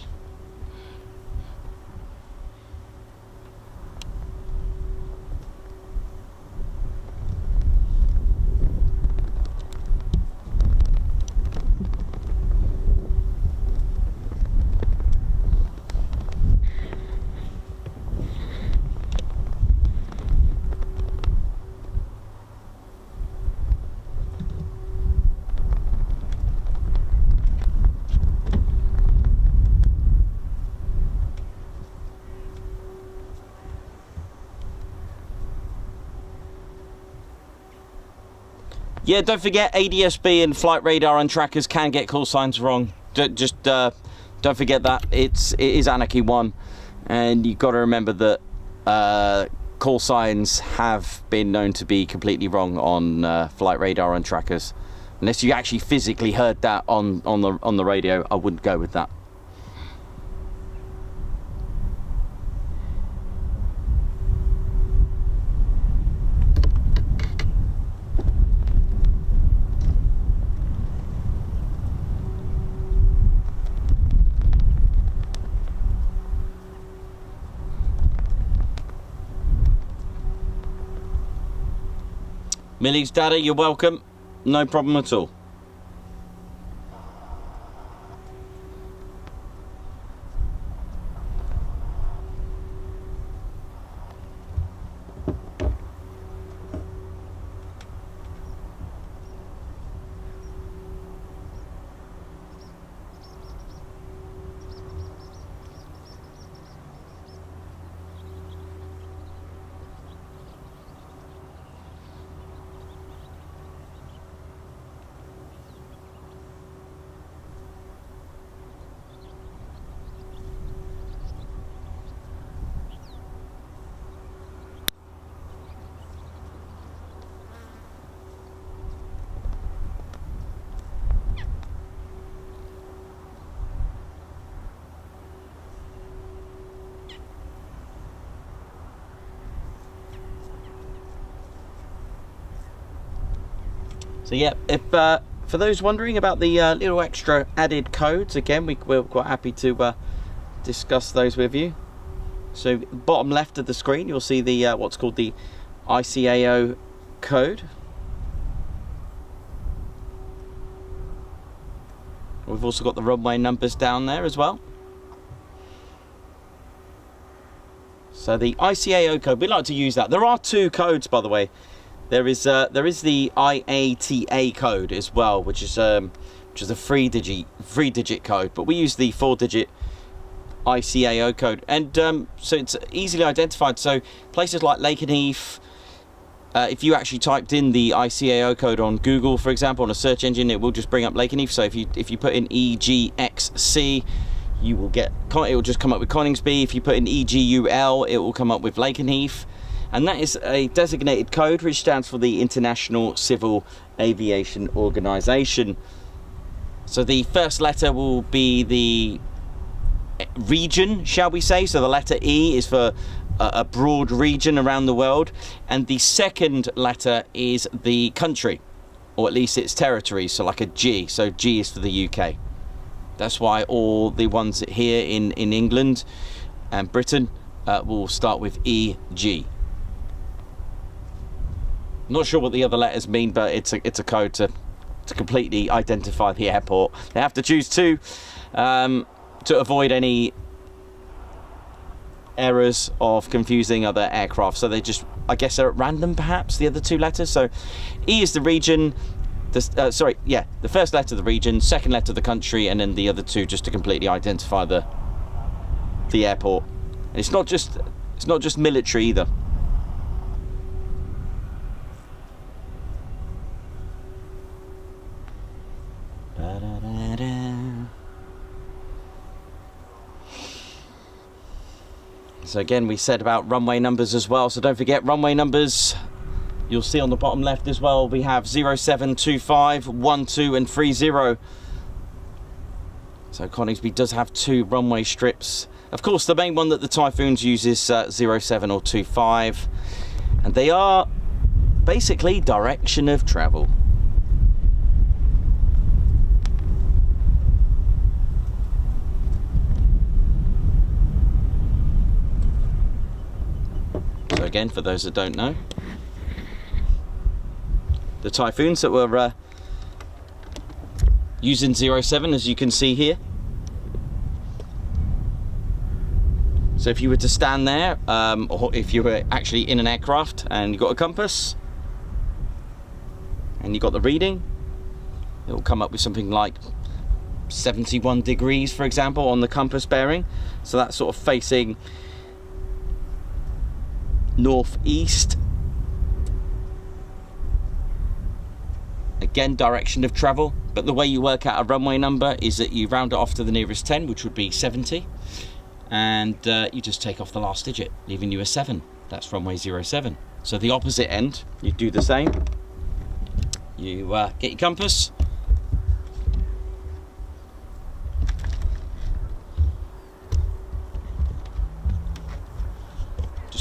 Yeah, don't forget ADSB and flight radar and trackers can get call signs wrong. Don't forget that. It is Anarchy 1, and you've got to remember that call signs have been known to be completely wrong on flight radar and trackers. Unless you actually physically heard that on the radio, I wouldn't go with that. Millie's daddy, you're welcome. No problem at all. So yeah, if for those wondering about the little extra added codes, again, we're quite happy to discuss those with you. So bottom left of the screen, you'll see the what's called the ICAO code. We've also got the runway numbers down there as well. So the ICAO code, we like to use that. There are two codes, by the way. There is the IATA code as well, which is a three-digit code, but we use the 4-digit ICAO code, and so it's easily identified. So places like Lakenheath, if you actually typed in the ICAO code on Google, for example, on a search engine, it will just bring up Lakenheath. So if you put in EGXC, it will just come up with Coningsby. If you put in EGUL, it will come up with Lakenheath. And that is a designated code which stands for the International Civil Aviation Organization. So the first letter will be the region, shall we say. So the letter E is for a broad region around the world. And the second letter is the country, or at least its territory. So like a G. So G is for the UK. That's why all the ones here in England and Britain will start with EG. Not sure what the other letters mean, but it's a code to completely identify the airport. They have to choose two to avoid any errors of confusing other aircraft. So they just, I guess, are at random, perhaps, the other two letters. So E is the region. The first letter of the region, second letter of the country, and then the other two just to completely identify the airport. And it's not just military either. So again, we said about runway numbers as well, so don't forget runway numbers. You'll see on the bottom left as well, we have 0725, 12 and 30. So Coningsby does have two runway strips. Of course, the main one that the Typhoons use is 07 or 25, and they are basically direction of travel. So again, for those that don't know, the Typhoons that were using 07, as you can see here. So if you were to stand there, or if you were actually in an aircraft and you got a compass and you got the reading, it will come up with something like 71 degrees, for example, on the compass bearing. So that's sort of facing northeast. Again, direction of travel, but the way you work out a runway number is that you round it off to the nearest 10, which would be 70, and you just take off the last digit, leaving you a 7. That's runway 07. So the opposite end, you do the same. You get your compass,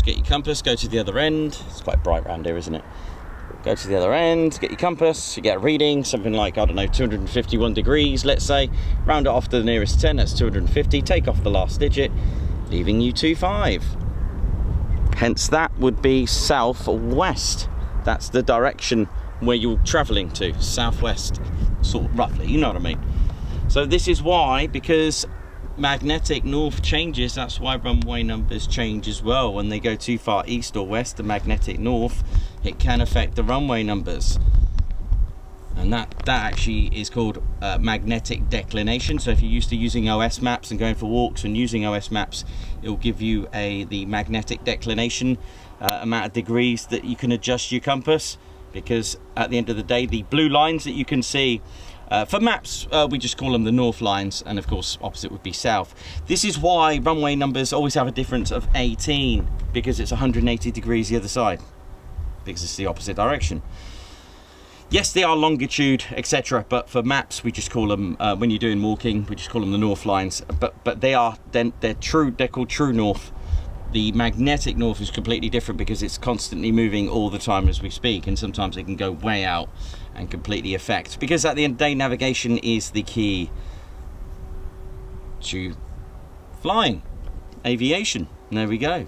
get your compass, go to the other end. It's quite bright around here, isn't it? Go to the other end, get your compass, you get a reading, something like, I don't know, 251 degrees, let's say. Round it off to the nearest 10, that's 250. Take off the last digit, leaving you 25. Hence that would be southwest. That's the direction where you're traveling to, southwest, sort of roughly, you know what I mean. So this is why, because magnetic north changes, that's why runway numbers change as well. When they go too far east or west, the magnetic north, it can affect the runway numbers. And that actually is called magnetic declination. So if you're used to using OS maps and going for walks and using OS maps, it will give you the magnetic declination amount of degrees that you can adjust your compass. Because at the end of the day, the blue lines that you can see, for maps, we just call them the north lines, and of course opposite would be south. This is why runway numbers always have a difference of 18, because it's 180 degrees the other side, because it's the opposite direction. Yes, they are longitude, etc., but for maps we just call them, when you're doing walking, we just call them the north lines. But they're true. They're called true north. The magnetic north is completely different because it's constantly moving all the time as we speak, and sometimes it can go way out and completely affect. Because at the end of the day, navigation is the key to flying, aviation. And there we go.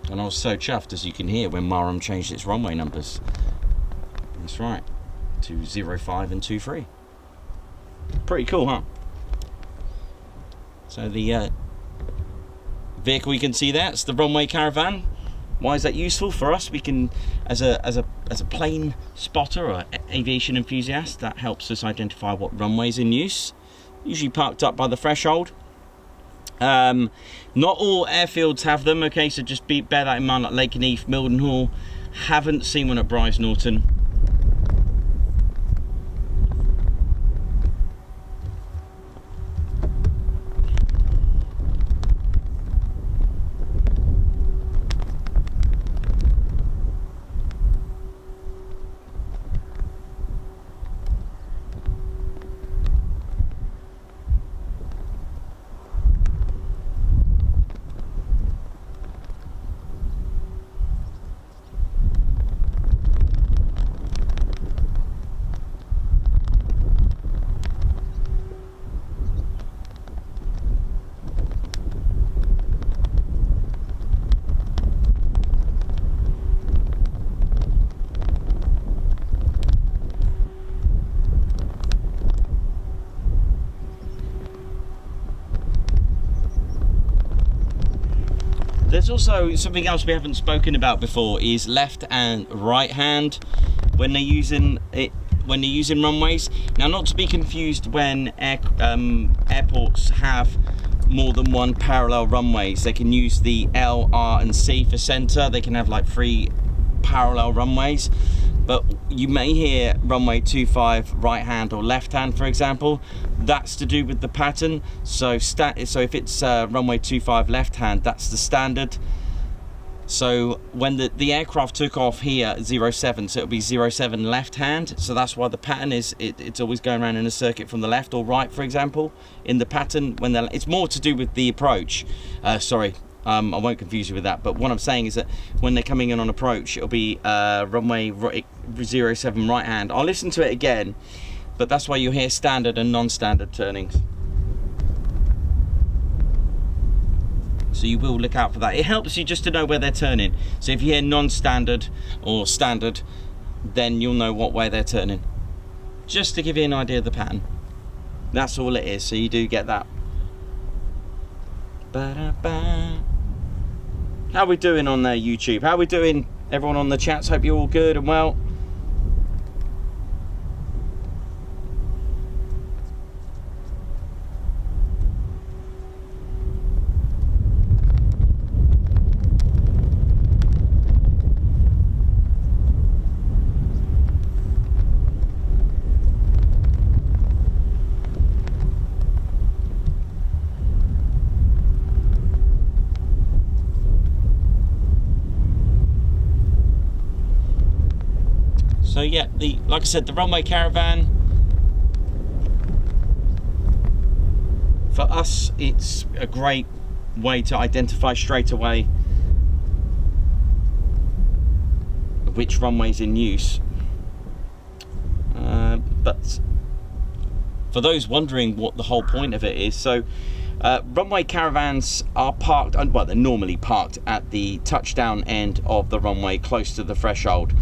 And I was so chuffed, as you can hear, when Marham changed its runway numbers. That's right, to 05 and 23. Pretty cool, huh? So the vehicle you can see there, it's the runway caravan. Why is that useful for us? We can, as a plane spotter or aviation enthusiast, that helps us identify what runways in use. Usually parked up by the threshold. Not all airfields have them, okay, so just bear that in mind, like Lakenheath, Mildenhall. Haven't seen one at Bryce Norton. There's also something else we haven't spoken about before, is left and right hand when they're using it, when they're using runways. Now, not to be confused when airports have more than one parallel runways. They can use the L, R and C for center. They can have like 3 parallel runways, but you may hear runway 25 right hand or left hand, for example. That's to do with the pattern. So if it's runway 25 left hand, that's the standard. So when the aircraft took off here at 07, so it'll be 07 left hand. So that's why the pattern is it's always going around in a circuit from the left or right, for example, in the pattern. When it's more to do with the approach. I won't confuse you with that, but what I'm saying is that when they're coming in on approach, it'll be runway 07 right hand. I'll listen to it again, but that's why you hear standard and non-standard turnings. So you will look out for that. It helps you just to know where they're turning. So if you hear non-standard or standard, then you'll know what way they're turning. Just to give you an idea of the pattern. That's all it is, so you do get that. Ba-da-ba. How are we doing on there, YouTube? How are we doing, everyone on the chats? Hope you're all good and well. So yeah, like I said, the runway caravan, for us, it's a great way to identify straight away which runway's in use. But for those wondering what the whole point of it is, so Runway caravans are parked, well, they're normally parked at the touchdown end of the runway, close to the threshold.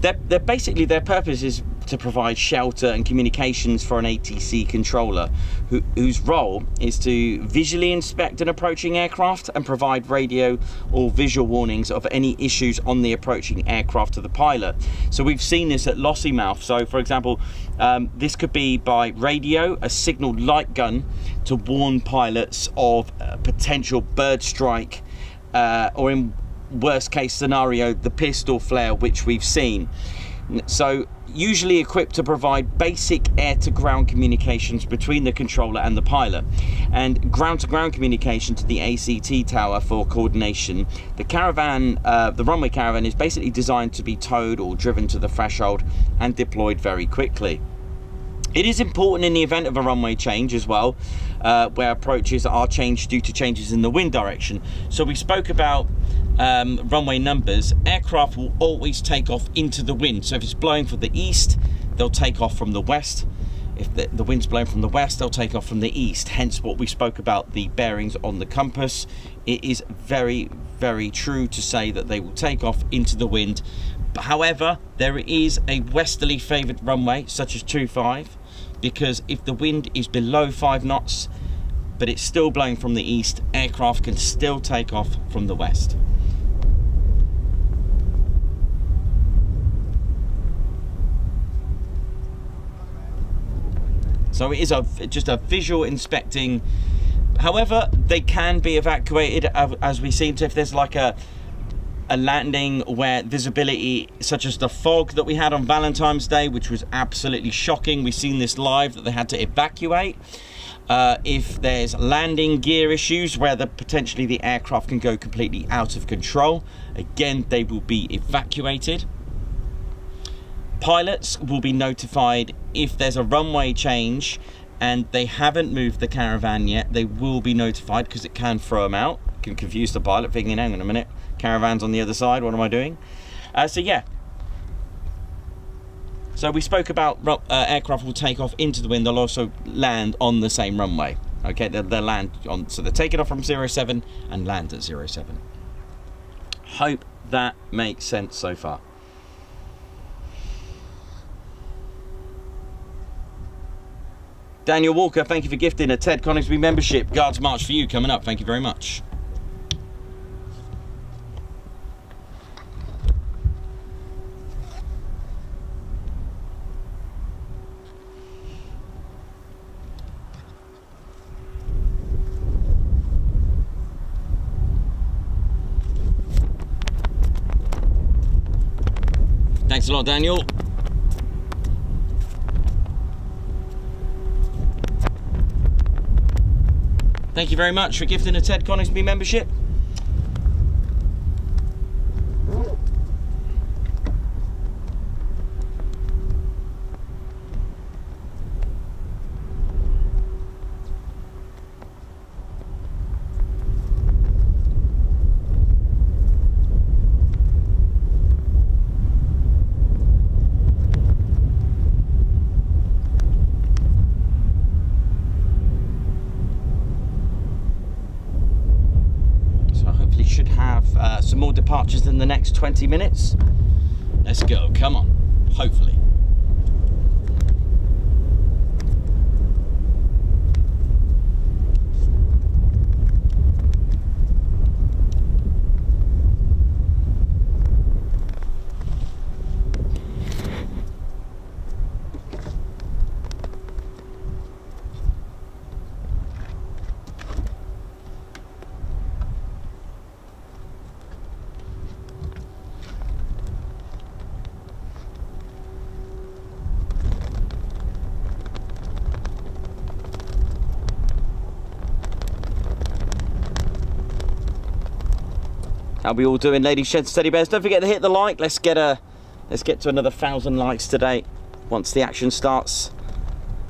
They're basically, their purpose is to provide shelter and communications for an ATC controller, whose role is to visually inspect an approaching aircraft and provide radio or visual warnings of any issues on the approaching aircraft to the pilot. So we've seen this at Lossiemouth. So for example, this could be by radio, a signal light gun to warn pilots of a potential bird strike, or in worst case scenario, the pistol flare, which we've seen. So usually equipped to provide basic air-to-ground communications between the controller and the pilot, and ground-to-ground communication to the ACT tower for coordination. The caravan, the runway caravan, is basically designed to be towed or driven to the threshold and deployed very quickly. It is important in the event of a runway change as well, where approaches are changed due to changes in the wind direction. So we spoke about runway numbers. Aircraft will always take off into the wind. So if it's blowing from the east, they'll take off from the west. If the wind's blowing from the west, they'll take off from the east. Hence what we spoke about, the bearings on the compass. It is very, very true to say that they will take off into the wind. However, there is a westerly favoured runway, such as 25, because if the wind is below 5 knots, but it's still blowing from the east, aircraft can still take off from the west. So it is just a visual inspecting. However, they can be evacuated, as we've seen. So if there's like a landing where visibility, such as the fog that we had on Valentine's Day, which was absolutely shocking. We've seen this live, that they had to evacuate. If there's landing gear issues where potentially the aircraft can go completely out of control, again, they will be evacuated. Pilots will be notified if there's a runway change and they haven't moved the caravan yet. They will be notified, because it can throw them out. It can confuse the pilot, thinking, hang on a minute, caravan's on the other side, what am I doing? So yeah. So we spoke about aircraft will take off into the wind. They'll also land on the same runway. Okay, they'll land on, so they're taking off from 07 and land at 07. Hope that makes sense so far. Daniel Walker, thank you for gifting a Ted Coningsby membership. Guards March for you coming up. Thank you very much. Thanks a lot, Daniel. Thank you very much for gifting a Ted Coningsby membership. Some more departures in the next 20 minutes. Let's go, come on, hopefully. How we all doing, ladies, gents, teddy bears? Don't forget to hit the like. Let's get to another 1,000 likes today once the action starts.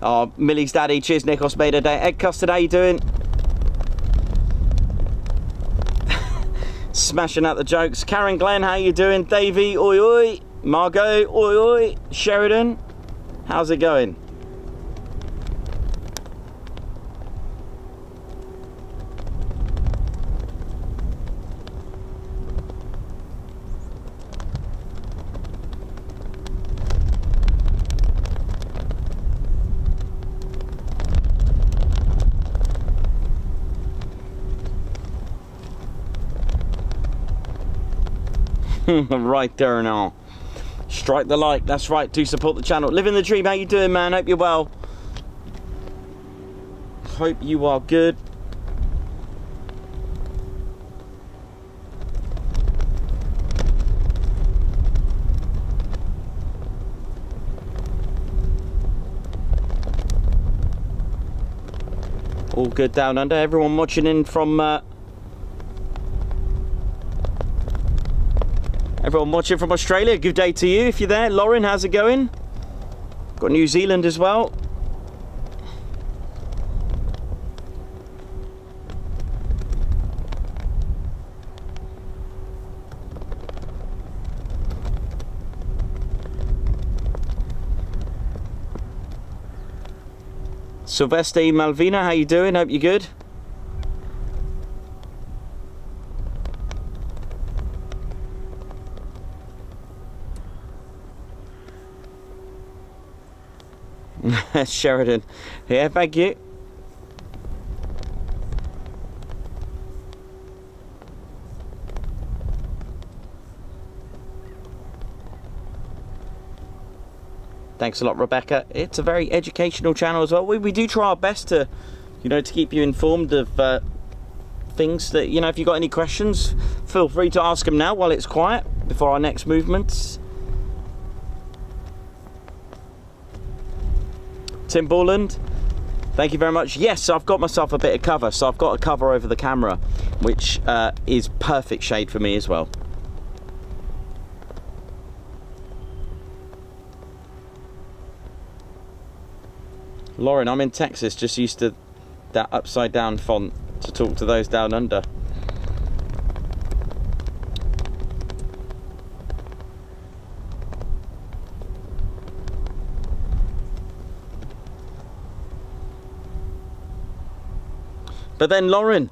Oh, Millie's daddy, cheers, Nikos, made a day. Ed Custard, how you doing? Smashing out the jokes. Karen Glenn, how you doing? Davey, oi oi. Margot, oi oi. Sheridan, how's it going? Right there now. Strike the like, that's right, to support the channel. Living the dream, how you doing, man? Hope you're well. Hope you are good. All good down under. Everyone watching in from everyone watching from Australia, good day to you if you're there. Lauren, how's it going? Got New Zealand as well. Sylvester Malvina, how you doing? Hope you're good. Sheridan, yeah, thank you. Thanks a lot, Rebecca. It's a very educational channel as well. We do try our best to, you know, to keep you informed of things that, you know, if you've got any questions, feel free to ask them now while it's quiet before our next movements. Tim Borland, thank you very much. Yes, I've got myself a bit of cover, so I've got a cover over the camera, which is perfect shade for me as well. Lauren, I'm in Texas, just used to that upside down font to talk to those down under. But then Lauren,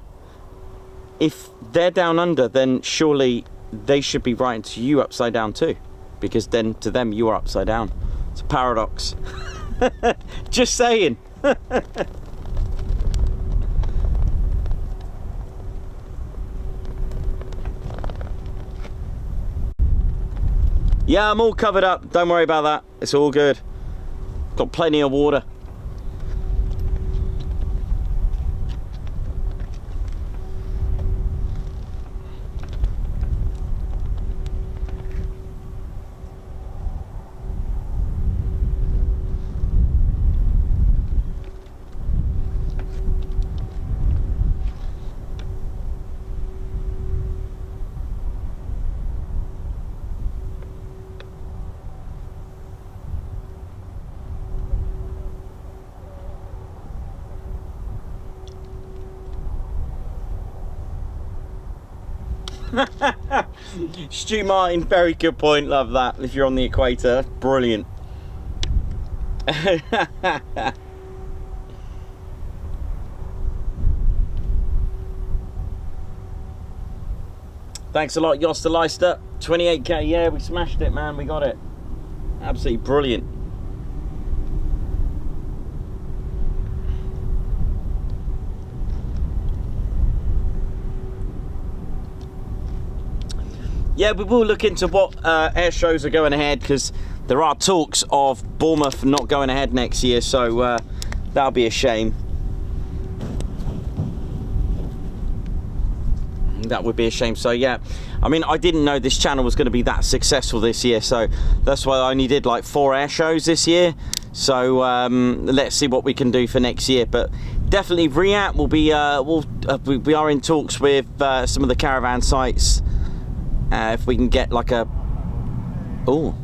if they're down under, then surely they should be writing to you upside down too, because then to them you are upside down. It's a paradox. Just saying. Yeah, I'm all covered up. Don't worry about that. It's all good. Got plenty of water. Stu Martin, very good point, love that. If you're on the equator, brilliant. Thanks a lot, Josta Leister. 28k, yeah, we smashed it, man, we got it. Absolutely brilliant. Yeah, we will look into what air shows are going ahead, because there are talks of Bournemouth not going ahead next year, so that'll be a shame. That would be a shame. So yeah, I mean, I didn't know this channel was going to be that successful this year, so that's why I only did like 4 air shows this year. So let's see what we can do for next year. But definitely RIAT will be we are in talks with some of the caravan sites. If we can get like a... Oh.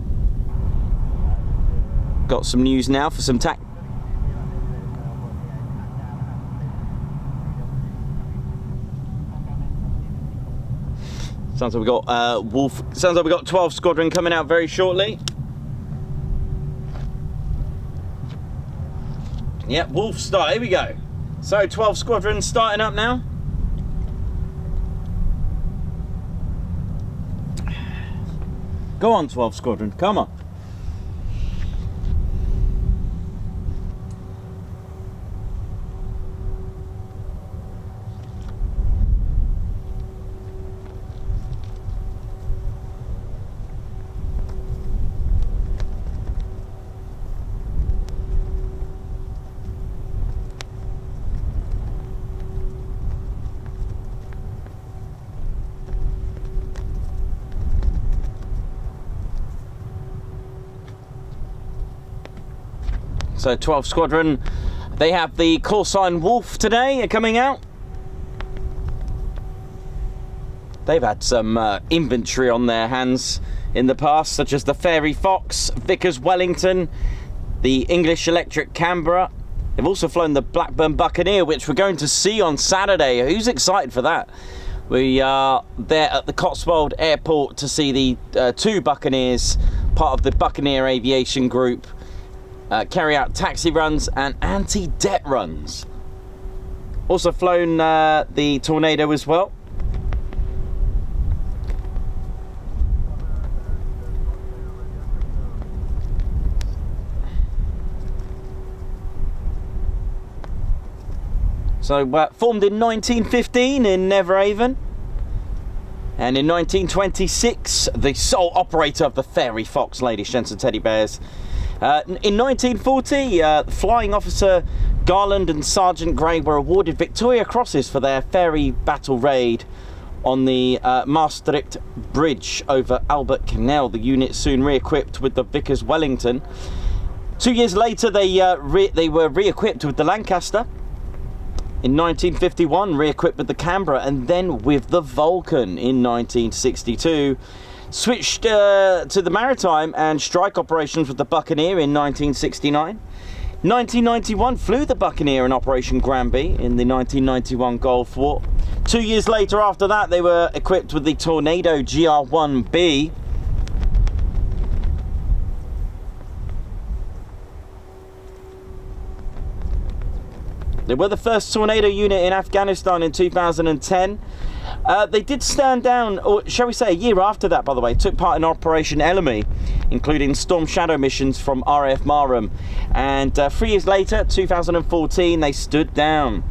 Got some news now for some tac... Sounds like we got Wolf... Sounds like we got 12 Squadron coming out very shortly. Yep, Wolf start. Here we go. So 12 Squadron starting up now. Go on, 12 Squadron, come on. So 12 Squadron, they have the call sign Wolf today coming out. They've had some inventory on their hands in the past, such as the Fairy Fox, Vickers Wellington, the English Electric Canberra. They've also flown the Blackburn Buccaneer, which we're going to see on Saturday. Who's excited for that? We are there at the Cotswold Airport to see the 2 Buccaneers, part of the Buccaneer Aviation Group, carry out taxi runs and anti-det runs. Also flown the Tornado as well. So formed in 1915 in Neverhaven, and in 1926 the sole operator of the Fairy Fox, ladies, gents and teddy bears. In 1940, Flying Officer Garland and Sergeant Gray were awarded Victoria Crosses for their ferry battle raid on the Maastricht Bridge over Albert Canal. The unit soon re-equipped with the Vickers Wellington. 2 years later, they were re-equipped with the Lancaster. In 1951, re-equipped with the Canberra, and then with the Vulcan in 1962. Switched to the maritime and strike operations with the Buccaneer in 1969. 1991, flew the Buccaneer in Operation Granby in the 1991 Gulf War. 2 years later after that, they were equipped with the Tornado GR1B. They were the first Tornado unit in Afghanistan in 2010. They did stand down, or shall we say a year after that, by the way, took part in Operation Elemi, including Storm Shadow missions from RAF Marham. And 3 years later, 2014, they stood down.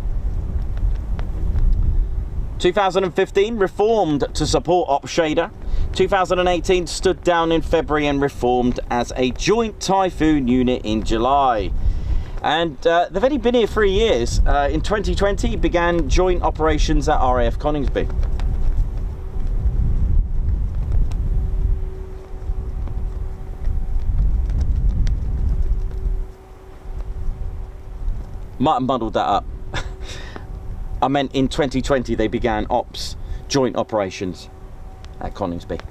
2015, reformed to support Op Shader. 2018, stood down in February and reformed as a joint Typhoon unit in July. And they've only been here 3 years. In 2020, began joint operations at RAF Coningsby. Might have muddled that up. I meant in 2020 they began joint operations at Coningsby.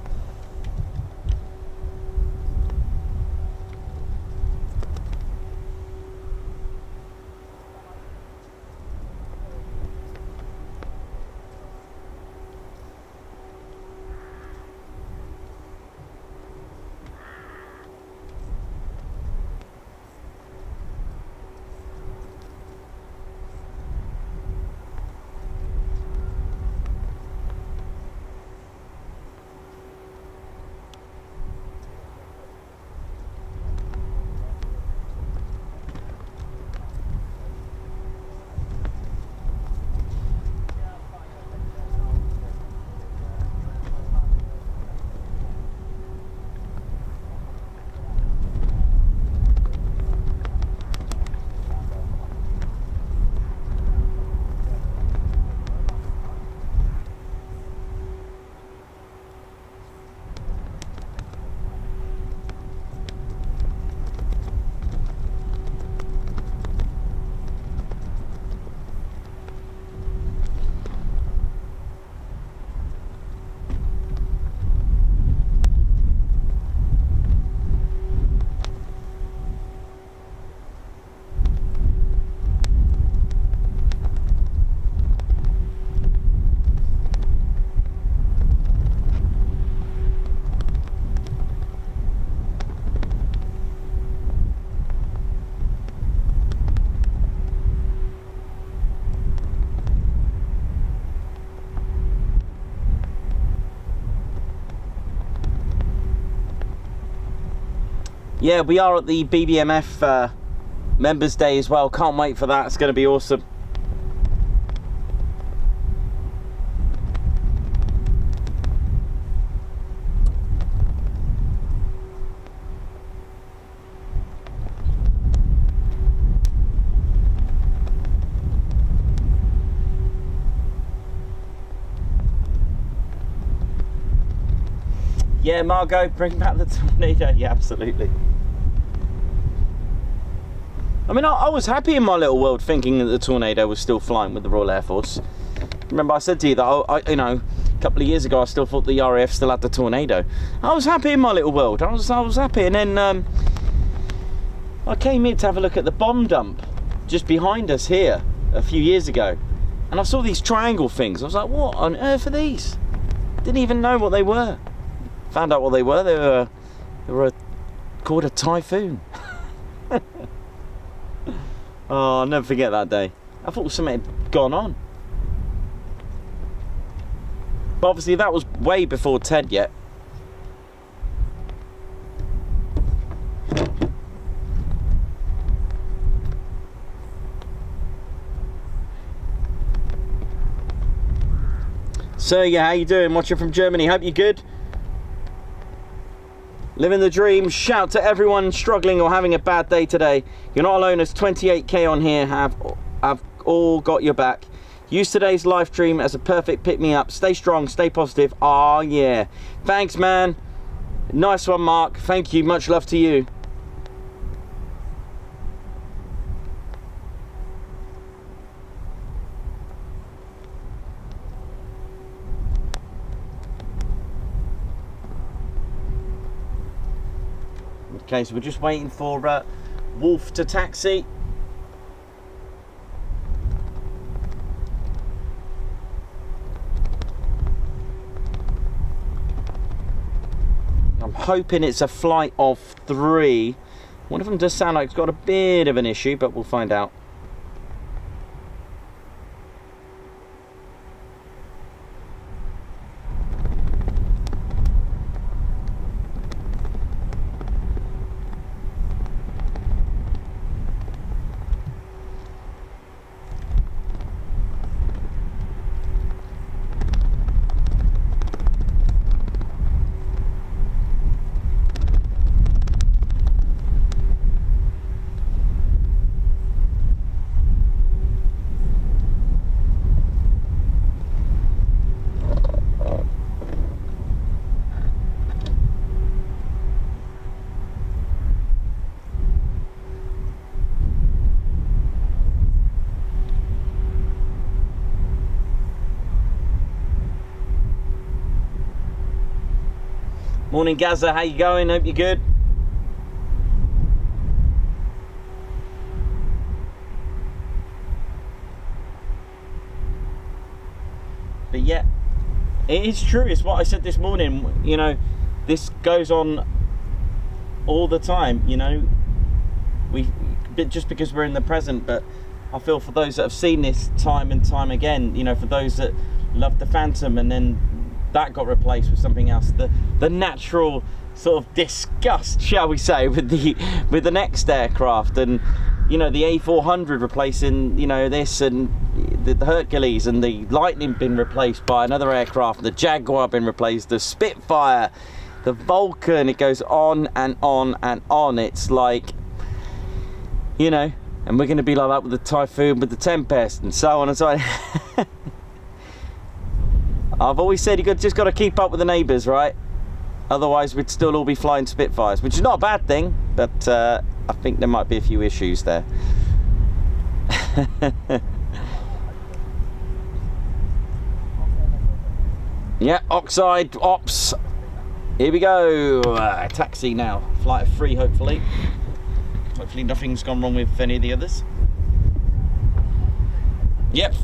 Yeah, we are at the BBMF Members Day as well. Can't wait for that. It's going to be awesome. Yeah, Margot, bring back the Tornado. Yeah, absolutely. I mean, I was happy in my little world thinking that the Tornado was still flying with the Royal Air Force. Remember I said to you that, I you know, a couple of years ago I still thought the RAF still had the Tornado. I was happy in my little world. I was happy, and then I came here to have a look at the bomb dump just behind us here a few years ago, and I saw these triangle things. I was like, what on earth are these? Didn't even know what they were. Found out what they were. They were called a Typhoon. Oh, I'll never forget that day. I thought something had gone on. But obviously that was way before Ted yet. So yeah, how you doing? Watching from Germany. Hope you're good. Living the dream. Shout to everyone struggling or having a bad day today. You're not alone, as 28k on here have all got your back. Use today's live stream as a perfect pick-me-up. Stay strong, stay positive. Oh yeah. Thanks, man. Nice one, Mark. Thank you. Much love to you. Okay, so we're just waiting for Wolf to taxi. I'm hoping it's a flight of 3. One of them does sound like it's got a bit of an issue, but we'll find out. Morning, Gaza. How you going? Hope you're good. But yeah, it is true. It's what I said this morning. You know, this goes on all the time. You know, just because we're in the present. But I feel for those that have seen this time and time again. You know, for those that love the Phantom and then that got replaced with something else. The natural sort of disgust, shall we say, with the next aircraft, and you know, the A400 replacing, you know, this, and the Hercules, and the Lightning been replaced by another aircraft, the Jaguar been replaced, the Spitfire, the Vulcan. It goes on and on and on. It's like, you know, and we're going to be like that with the Typhoon, with the Tempest, and so on and so on. I've always said you just got to keep up with the neighbours, right? Otherwise we'd still all be flying Spitfires, which is not a bad thing, but I think there might be a few issues there. Yeah, Oxide Ops. Here we go. Taxi now. Flight of 3, hopefully. Hopefully nothing's gone wrong with any of the others. Yep.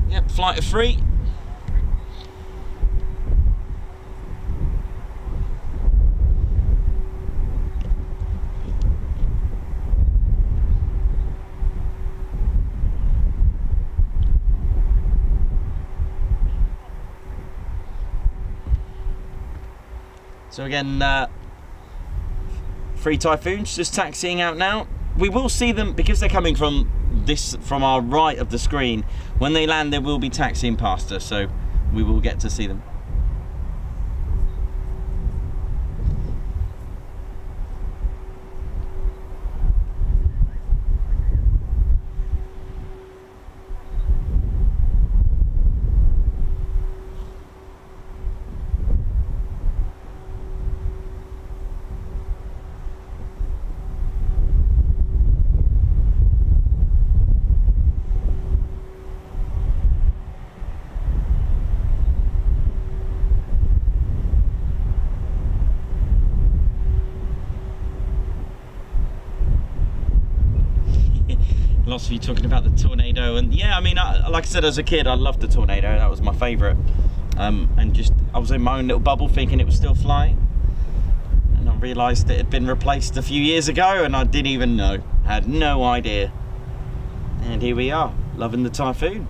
Yep, flight of 3. So again, 3 Typhoons just taxiing out now. We will see them because they're coming from our right of the screen. When they land, they will be taxiing past us, so we will get to see them. lots of you talking about the Tornado, and yeah, I mean, like I said, as a kid, I loved the Tornado. That was my favourite. And just, I was in my own little bubble thinking it was still flying. And I realised it had been replaced a few years ago, and I didn't even know. I had no idea. And here we are, loving the Typhoon.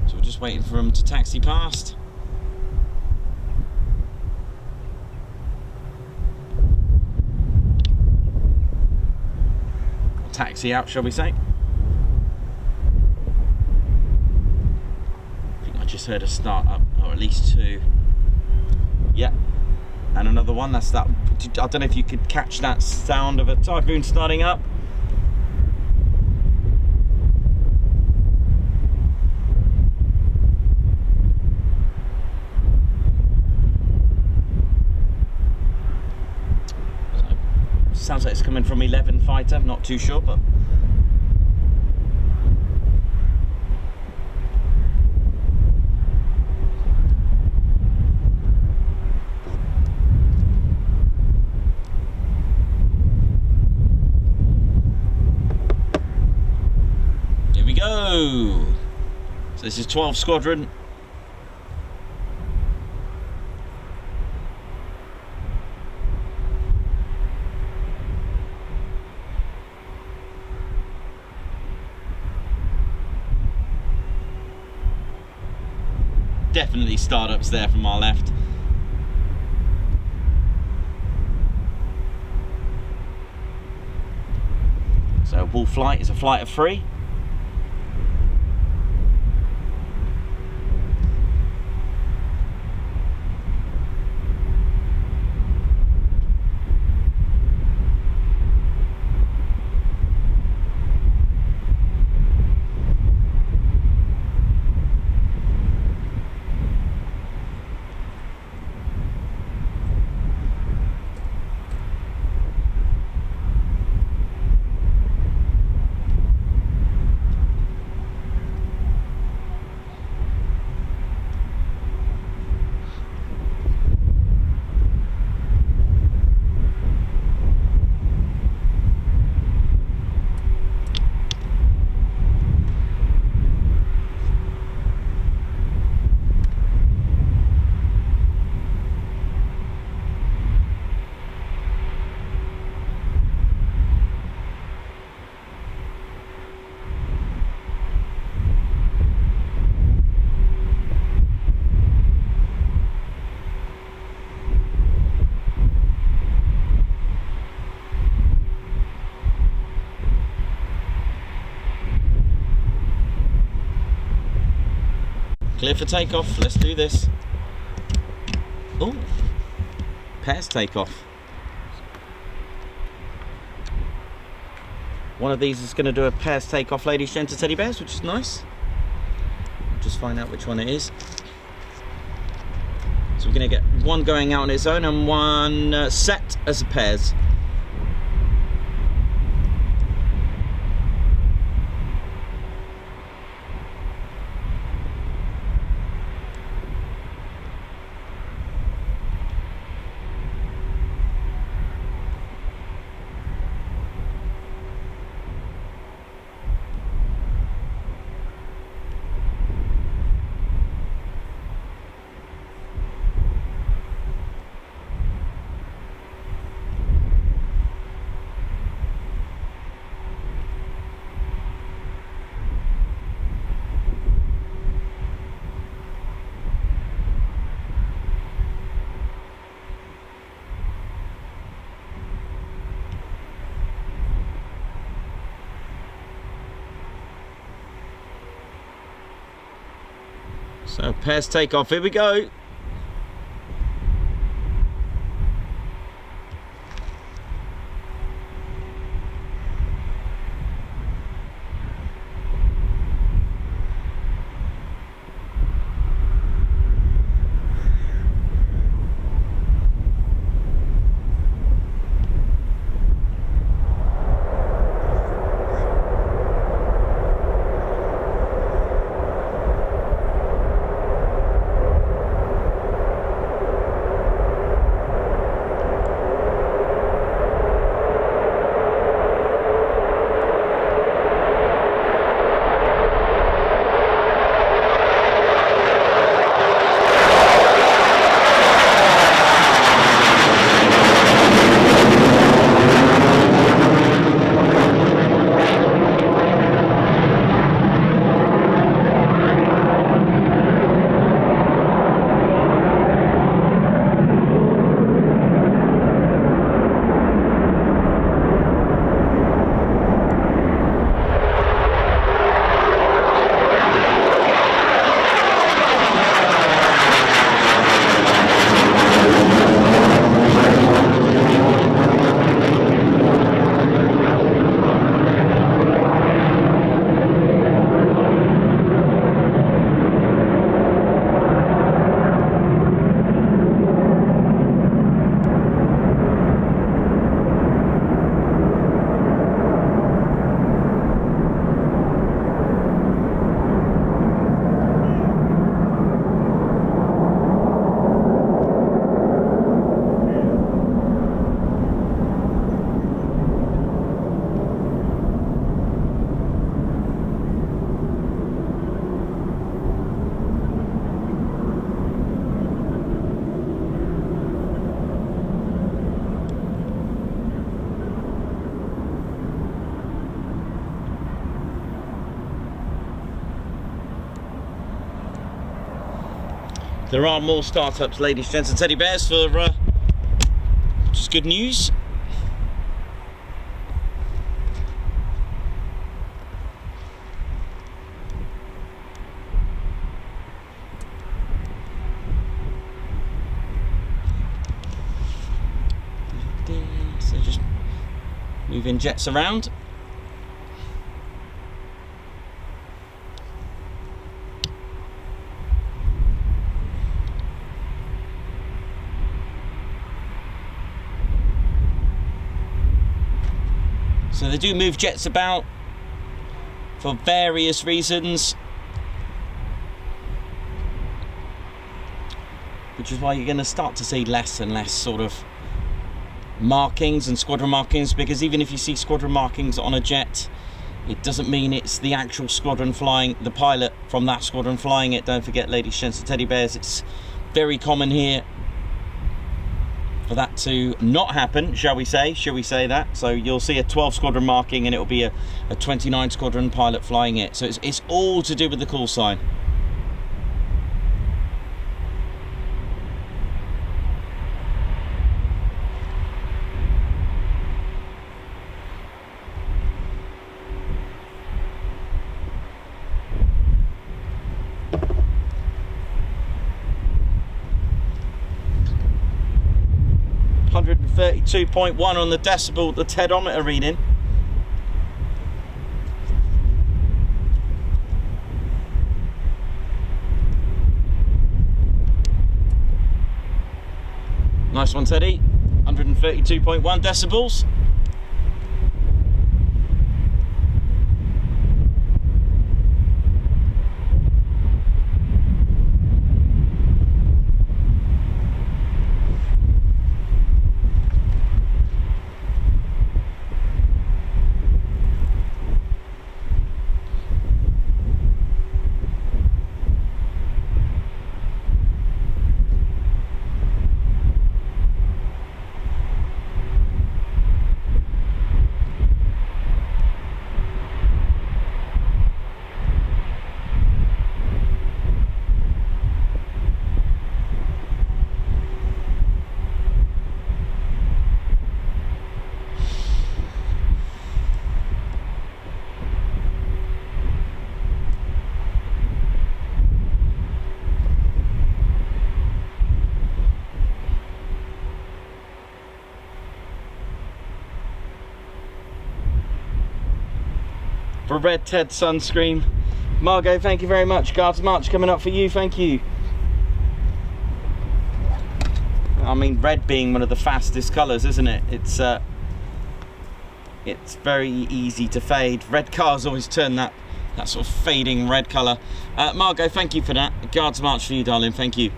So we're just waiting for him to taxi past. Taxi out, shall we say? I think I just heard a start up, or at least two. Yeah, and another one. That's that. I don't know if you could catch that sound of a Typhoon starting up. Sounds like it's coming from 11 fighter, not too sure, but here we go. So this is 12 Squadron. Definitely startups there from our left. So wall flight is a flight of 3. Clear for takeoff, let's do this. Oh, pairs takeoff. One of these is going to do a pairs takeoff, ladies, gents, teddy bears, which is nice. Just find out which one it is. So we're going to get one going out on its own and one set as a pairs. So pairs takeoff, here we go. There are more startups, ladies, gents and teddy bears, for which is good news. So just moving jets around. So they do move jets about for various reasons, which is why you're going to start to see less and less sort of markings and squadron markings, because even if you see squadron markings on a jet, it doesn't mean it's the actual squadron flying, the pilot from that squadron flying it. Don't forget, ladies, gents and teddy bears, it's very common here for that to not happen, shall we say that. So you'll see a 12 squadron marking and it'll be a 29 squadron pilot flying it. So it's all to do with the call sign. .1 on the decibel, the tedometer reading. Nice one, Teddy. 132.1 decibels. For Red Ted Sunscreen. Margot, thank you very much. Guards March coming up for you, thank you. I mean, red being one of the fastest colours, isn't it? It's very easy to fade. Red cars always turn that sort of fading red colour. Margot, thank you for that. Guards March for you, darling, thank you.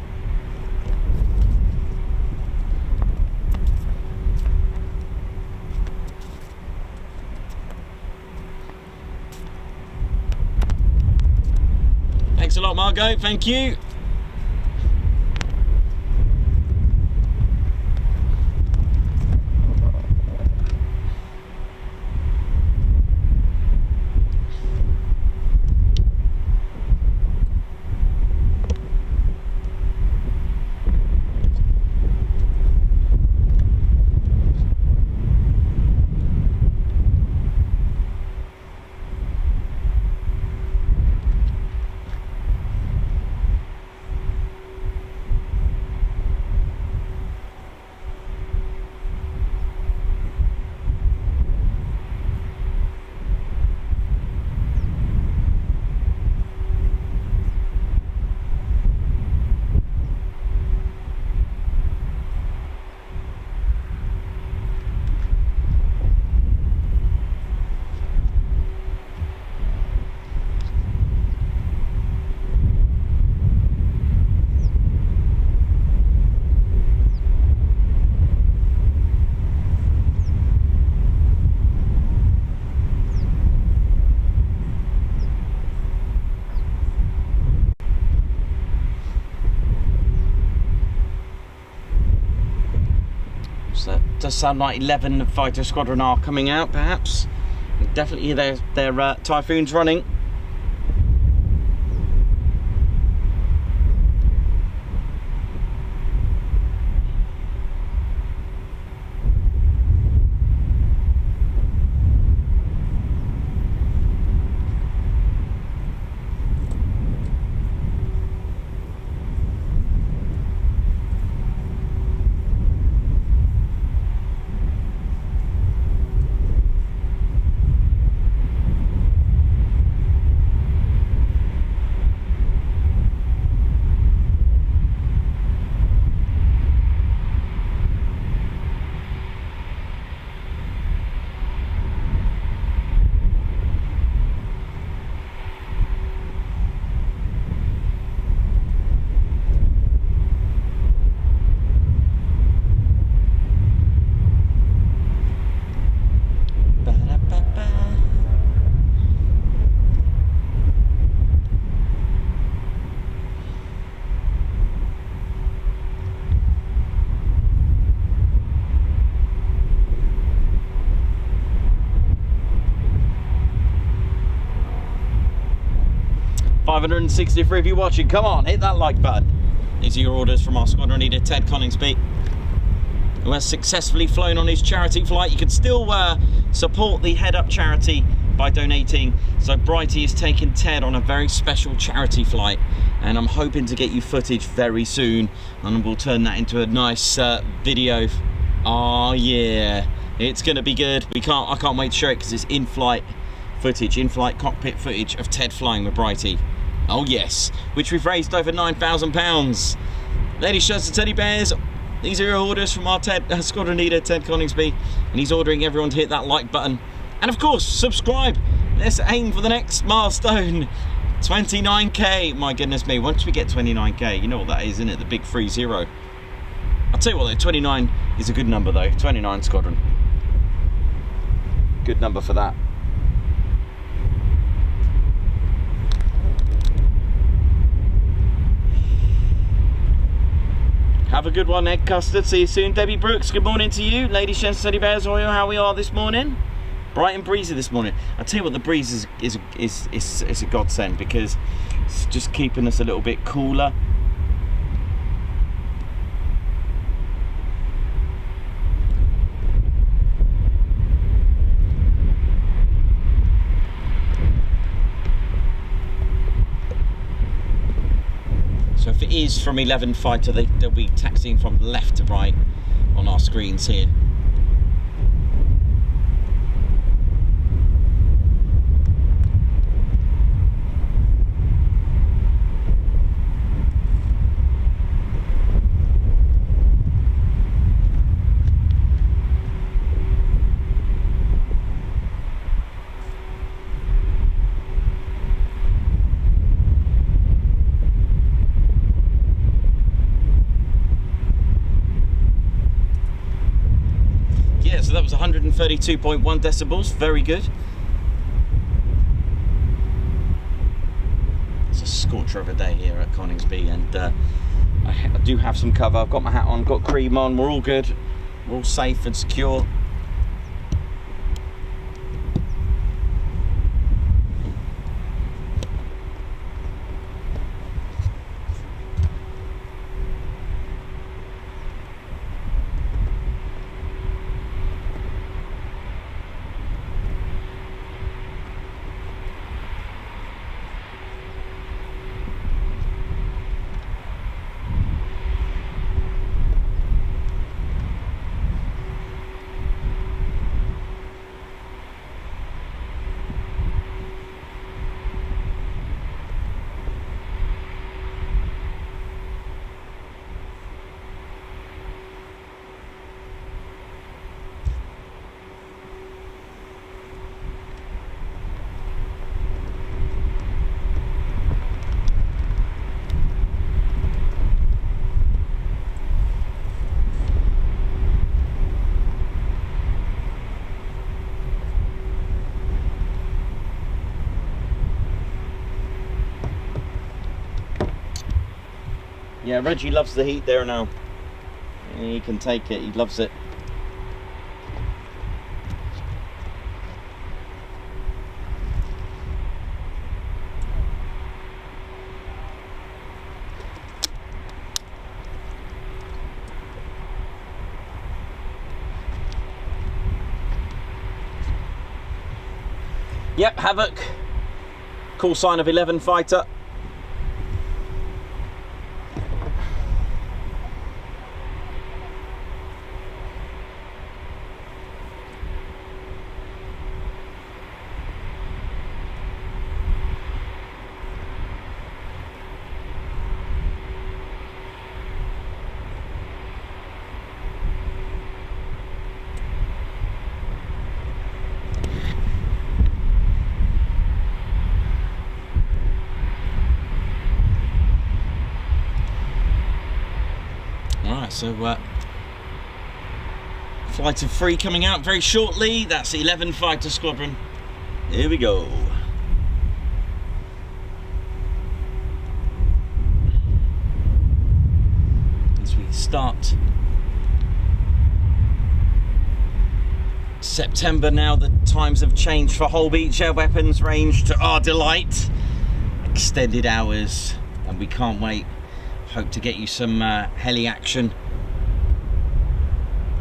Thanks a lot, Margot, thank you. So that does sound like 11 fighter squadron are coming out, perhaps. Definitely their Typhoons running. 563 of you watching. Come on, hit that like button. These are your orders from our squadron leader, Ted Coningsby, who has successfully flown on his charity flight. You can still support the Head Up charity by donating. So Brighty is taking Ted on a very special charity flight, and I'm hoping to get you footage very soon, and we'll turn that into a nice video. Oh yeah, it's gonna be good. I can't wait to show it because it's in-flight footage, in-flight cockpit footage of Ted flying with Brighty. Oh yes, which we've raised over £9,000. Ladies, shirts and teddy bears, these are your orders from our squadron leader, Ted Coningsby, and he's ordering everyone to hit that like button. And of course, subscribe. Let's aim for the next milestone, 29k. My goodness me, once we get 29k, you know what that is, isn't it? The big 30. I'll tell you what though, 29 is a good number though, 29 squadron. Good number for that. Have a good one, Egg Custard. See you soon. Debbie Brooks, good morning to you. Ladies, gents, teddy bears, how we are this morning? Bright and breezy this morning. I tell you what, the breeze is a godsend because it's just keeping us a little bit cooler. So if it is from 11 fighter, they'll be taxiing from left to right on our screens here. So that was 132.1 decibels, very good. It's a scorcher of a day here at Coningsby, and I do have some cover. I've got my hat on, got cream on, we're all good. We're all safe and secure. Yeah, Reggie loves the heat there now. He can take it, he loves it. Yep, Havoc. Call sign of 11 fighter. So flight of 3 coming out very shortly. That's 11 fighter squadron. Here we go. As we start September now, the times have changed for Holbeach Air Weapons Range to our delight. extended hours, and we can't wait. Hope to get you some heli action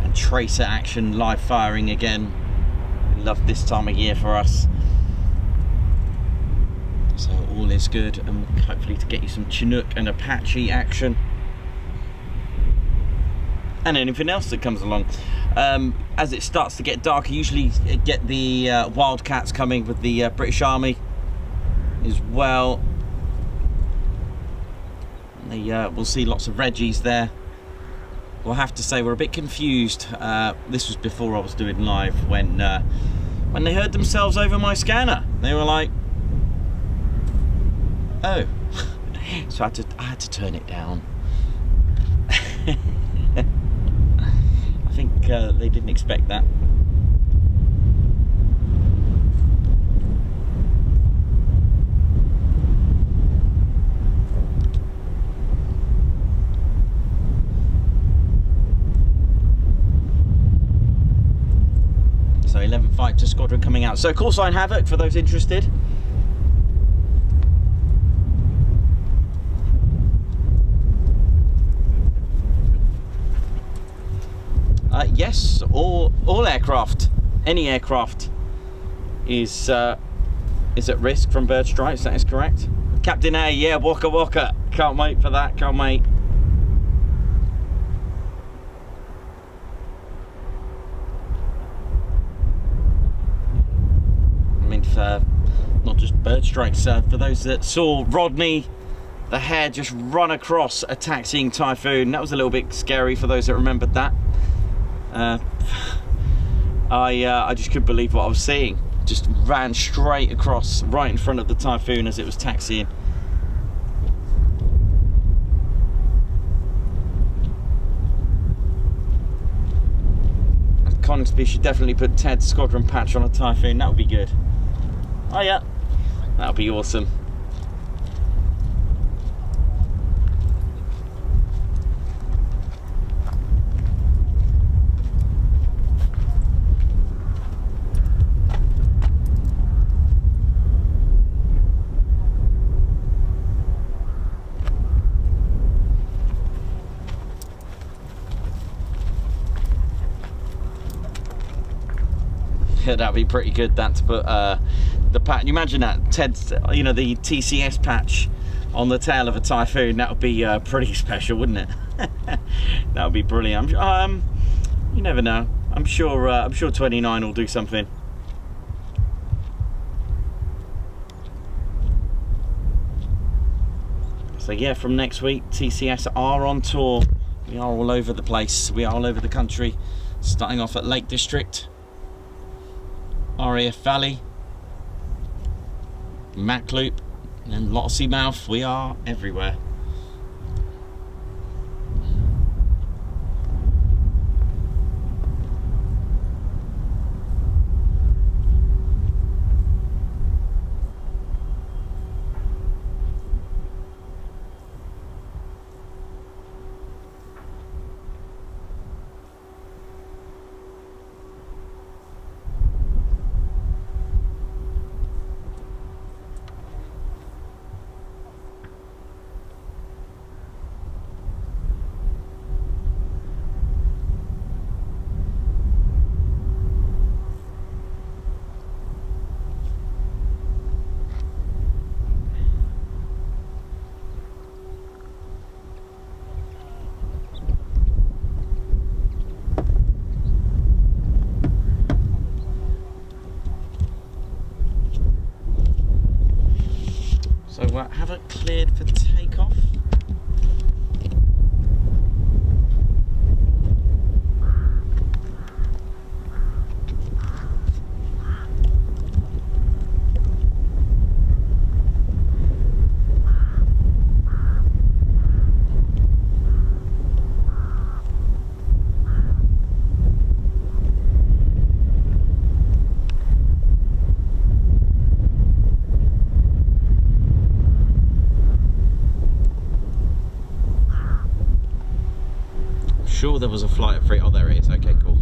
and tracer action, live firing again. Love this time of year for us. So all is good, and hopefully to get you some Chinook and Apache action. And anything else that comes along. As it starts to get dark, I usually get the Wildcats coming with the British Army as well. We'll see lots of Reggies there. We'll have to say we're a bit confused. This was before I was doing live, when they heard themselves over my scanner. They were like, oh. So I had to turn it down. I think they didn't expect that. So 11 Fighter Squadron coming out. So call sign Havoc for those interested. Yes, all aircraft, any aircraft is at risk from bird strikes. That is correct. Captain A, yeah, waka waka. Can't wait for that. Can't wait. I mean, for not just bird strikes. For those that saw Rodney the Hare just run across a taxiing Typhoon, that was a little bit scary for those that remembered that. I just couldn't believe what I was seeing. Just ran straight across, right in front of the Typhoon as it was taxiing. Coningsby should definitely put Ted's squadron patch on a Typhoon. That would be good. Oh yeah, that would be awesome. Yeah, that'd be pretty good. That to put the patch. You imagine that Ted's, the TCS patch on the tail of a Typhoon. That would be pretty special, wouldn't it? That would be brilliant. You never know. I'm sure 29 will do something. So yeah, from next week, TCS are on tour. We are all over the place. We are all over the country. Starting off at Lake District, RAF Valley, Macloop, and Lossiemouth. We are everywhere. So have it cleared for takeoff. Sure there was a flight at 3. Oh, there it is. Okay, cool.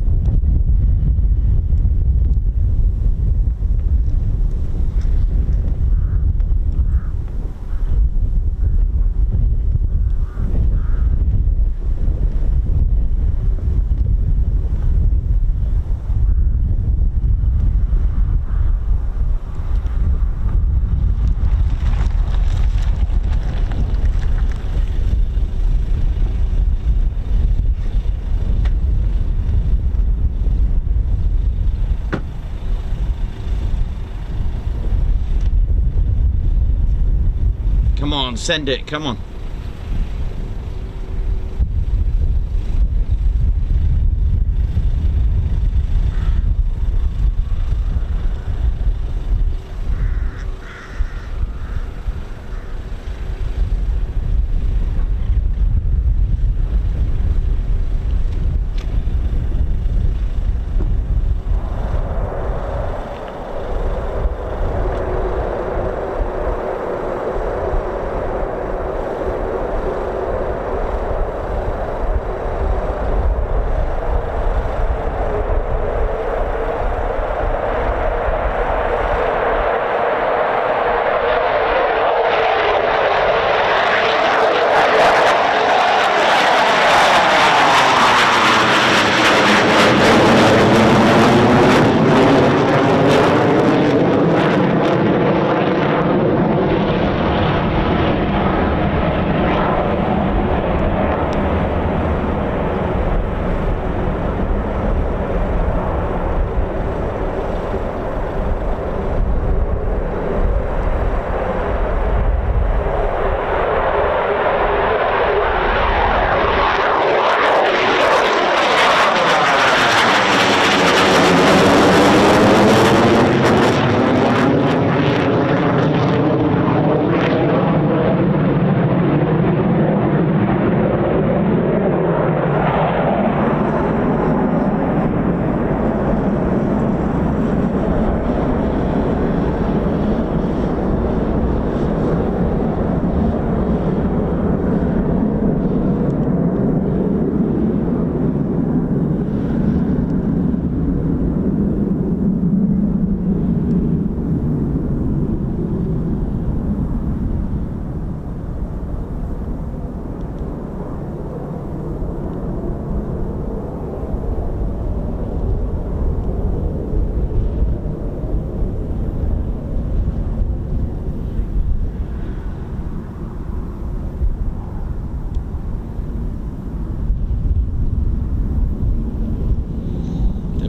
send it, come on.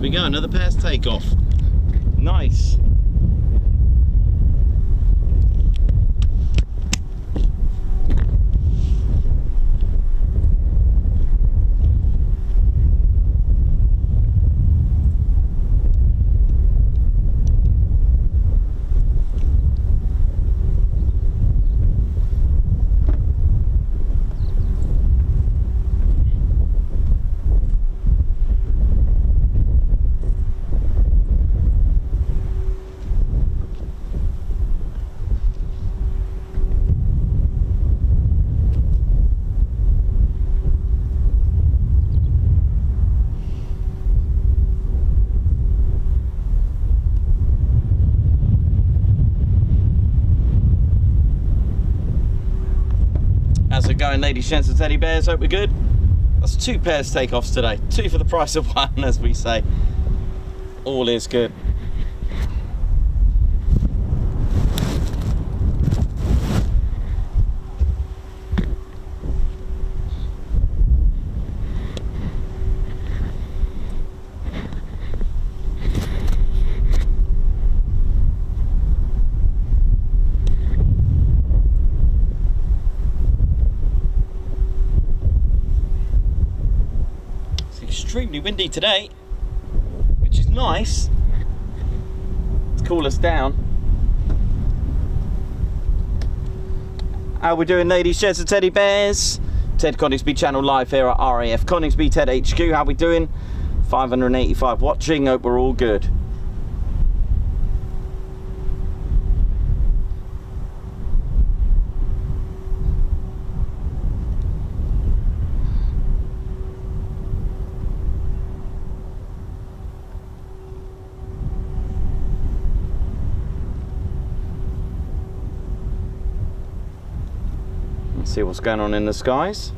we go, another pass takeoff. Nice. How's it going, ladies, gents and teddy bears? Hope we're good. That's 2 pairs takeoffs today. 2 for the price of 1, as we say. All is good. Extremely windy today, which is nice to cool us down. How we doing, ladies, gents and teddy bears? Ted Coningsby channel live here at RAF Coningsby, Ted HQ. How we doing? 585 watching. Hope we're all good. See what's going on in the skies.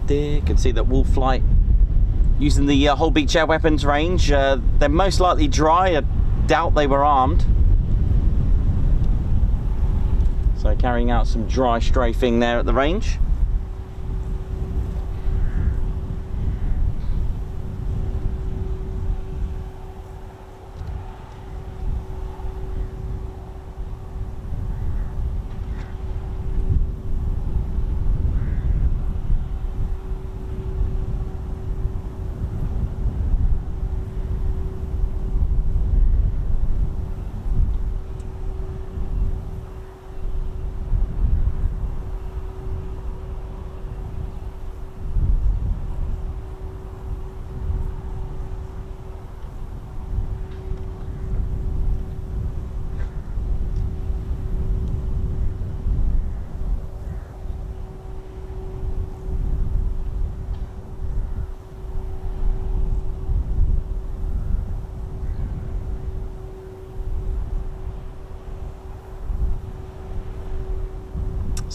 You can see that Wolf Flight using the whole beach air weapons range. They're most likely dry. I doubt they were armed. So carrying out some dry strafing there at the range.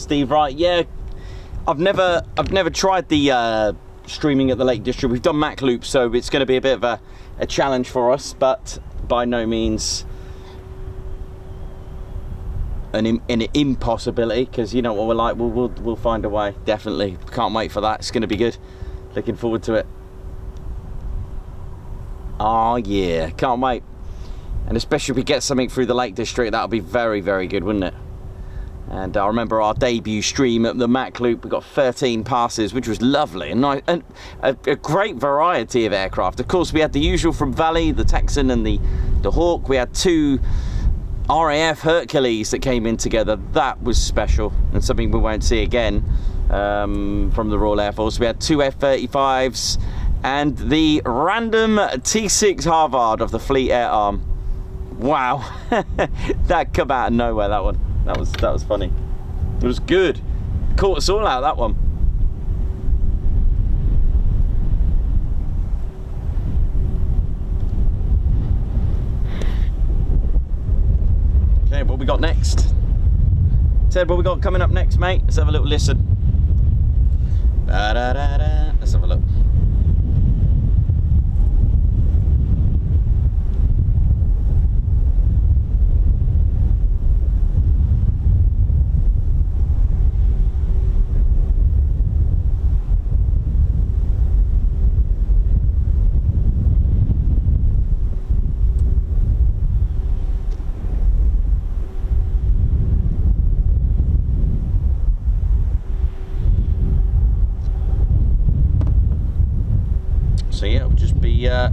Steve Wright. Yeah, I've never tried the streaming at the Lake District. We've done Mac Loop, so it's going to be a bit of a challenge for us, but by no means an impossibility, because you know what we're like. We'll find a way. Definitely can't wait for that. It's going to be good. Looking forward to it. Oh yeah, can't wait. And especially if we get something through the Lake District, that'll be very, very good, wouldn't it? And I remember our debut stream at the Mac Loop, we got 13 passes, which was lovely, and nice, and a great variety of aircraft. Of course, we had the usual from Valley, the Texan and the Hawk. We had 2 RAF Hercules that came in together. That was special, and something we won't see again from the Royal Air Force. We had 2 F-35s and the random T6 Harvard of the Fleet Air Arm. Wow, that come out of nowhere, that one. That was funny. It was good. Caught us all out, that one. Okay, what we got next? Ted, what we got coming up next, mate? Let's have a little listen. Let's have a look. So yeah, we'll just be trying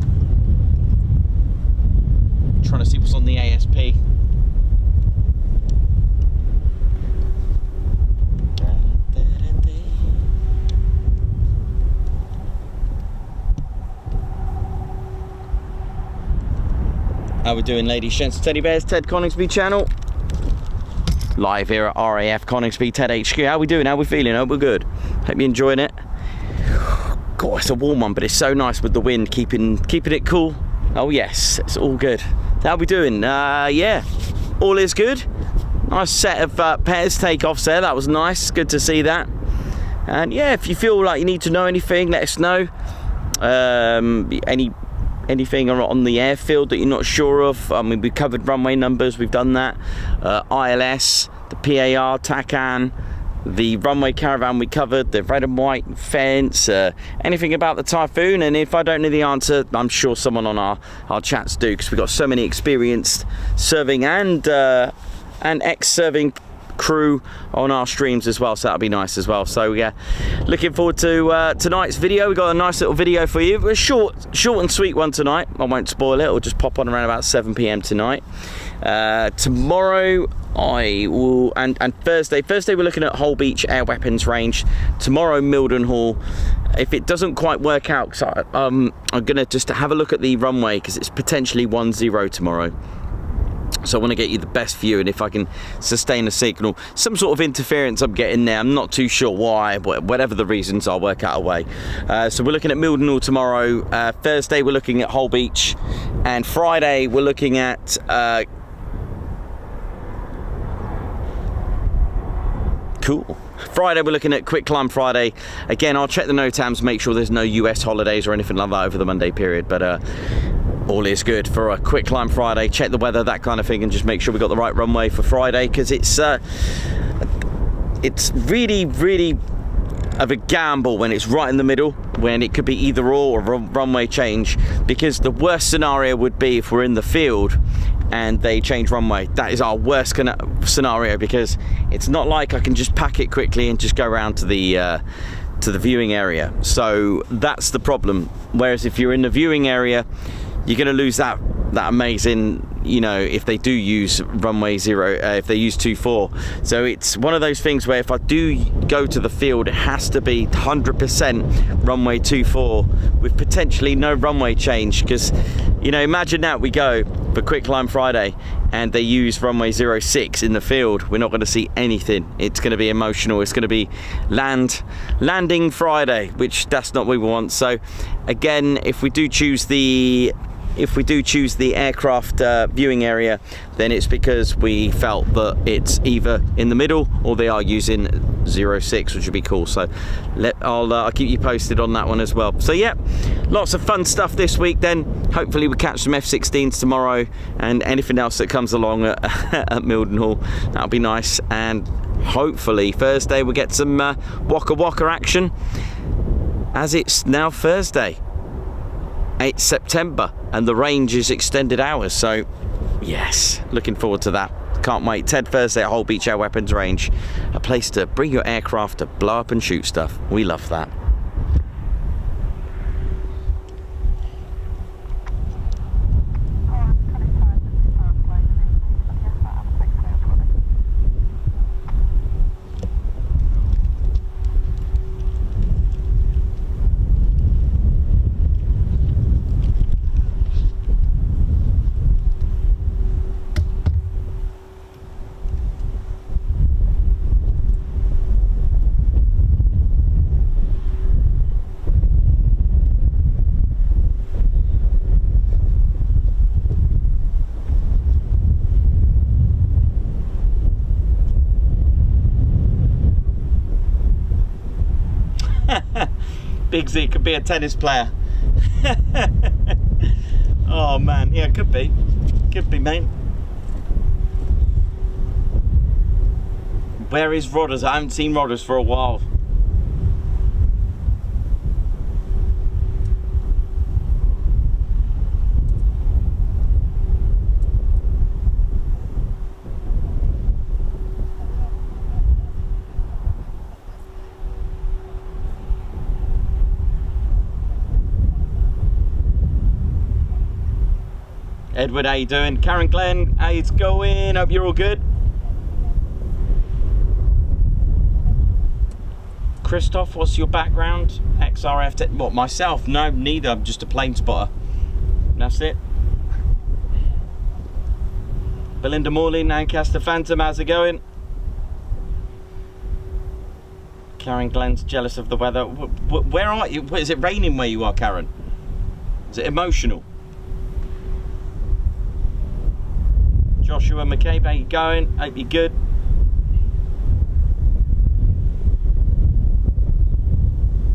to see what's on the ASP. How we doing, ladies, gents, teddy bears? Ted Coningsby channel. Live here at RAF Coningsby, Ted HQ. How we doing? How we feeling? Hope we're good. Hope you're enjoying it. God, it's a warm one, but it's so nice with the wind keeping it cool. Oh yes, it's all good. How we doing? Yeah, all is good. Nice set of pairs takeoffs there. That was nice. Good to see that. And yeah, if you feel like you need to know anything, let us know. Anything on the airfield that you're not sure of. I mean, we covered runway numbers. We've done that. ILS, the PAR, TACAN. The runway caravan we covered, the red and white fence, anything about the Typhoon. And if I don't know the answer, I'm sure someone on our chats do, because we've got so many experienced serving and ex-serving crew on our streams as well, so that'll be nice as well. So yeah, looking forward to tonight's video. We got a nice little video for you. A short and sweet one tonight. I won't spoil it. It'll just pop on around about 7 PM tonight. Tomorrow I will, and Thursday we're looking at Hull Beach Air Weapons Range. Tomorrow Mildenhall. If it doesn't quite work out, because I'm gonna just have a look at the runway, because it's potentially 10 tomorrow. So I want to get you the best view, and if I can sustain a signal. Some sort of interference I'm getting there, I'm not too sure why, but whatever the reasons, I'll work out a way. So we're looking at Mildenhall tomorrow. Thursday we're looking at Hull Beach, and Friday we're looking at cool. Friday we're looking at Quick Climb Friday. Again, I'll check the NOTAMs, make sure there's no US holidays or anything like that over the Monday period, but all is good for a Quick Climb Friday. Check the weather, that kind of thing, and just make sure we got the right runway for Friday, because it's really of a gamble when it's right in the middle, when it could be either or runway change, because the worst scenario would be if we're in the field and they change runway. That is our worst scenario, because it's not like I can just pack it quickly and just go around to the viewing area. So that's the problem. Whereas if you're in the viewing area, you're going to lose that amazing, you know, if they do use runway 0, if they use 24. So it's one of those things where if I do go to the field, it has to be 100% runway 24 with potentially no runway change, because, you know, imagine that we go for Quick Climb Friday and they use runway 06 in the field. We're not going to see anything. It's going to be emotional. It's going to be landing Friday, which that's not what we want. So again, if we do choose the if we do choose the aircraft viewing area, then it's because we felt that it's either in the middle or they are using 06, which would be cool. So I'll keep you posted on that one as well. So yeah, lots of fun stuff this week then. Hopefully we catch some F-16s tomorrow, and anything else that comes along at Mildenhall, that'll be nice. And hopefully Thursday we'll get some Waka Waka action, as it's now Thursday, 8th September, and the range is extended hours. So yes, looking forward to that. Can't wait. Ted Thursday at Hull Beach Air Weapons Range, a place to bring your aircraft to blow up and shoot stuff. We love that. Big Z could be a tennis player. Oh man, yeah, could be, mate. Where is Rodders? I haven't seen Rodders for a while. Edward, how you doing? Karen Glenn, how it's going? Hope you're all good. Christoph, what's your background? XRF, what, myself? No, neither, I'm just a plane spotter. That's it. Belinda Morley, Lancaster Phantom, how's it going? Karen Glenn's jealous of the weather. Where are you? Is it raining where you are, Karen? Is it emotional? Joshua McCabe, how you going? Hope you're good.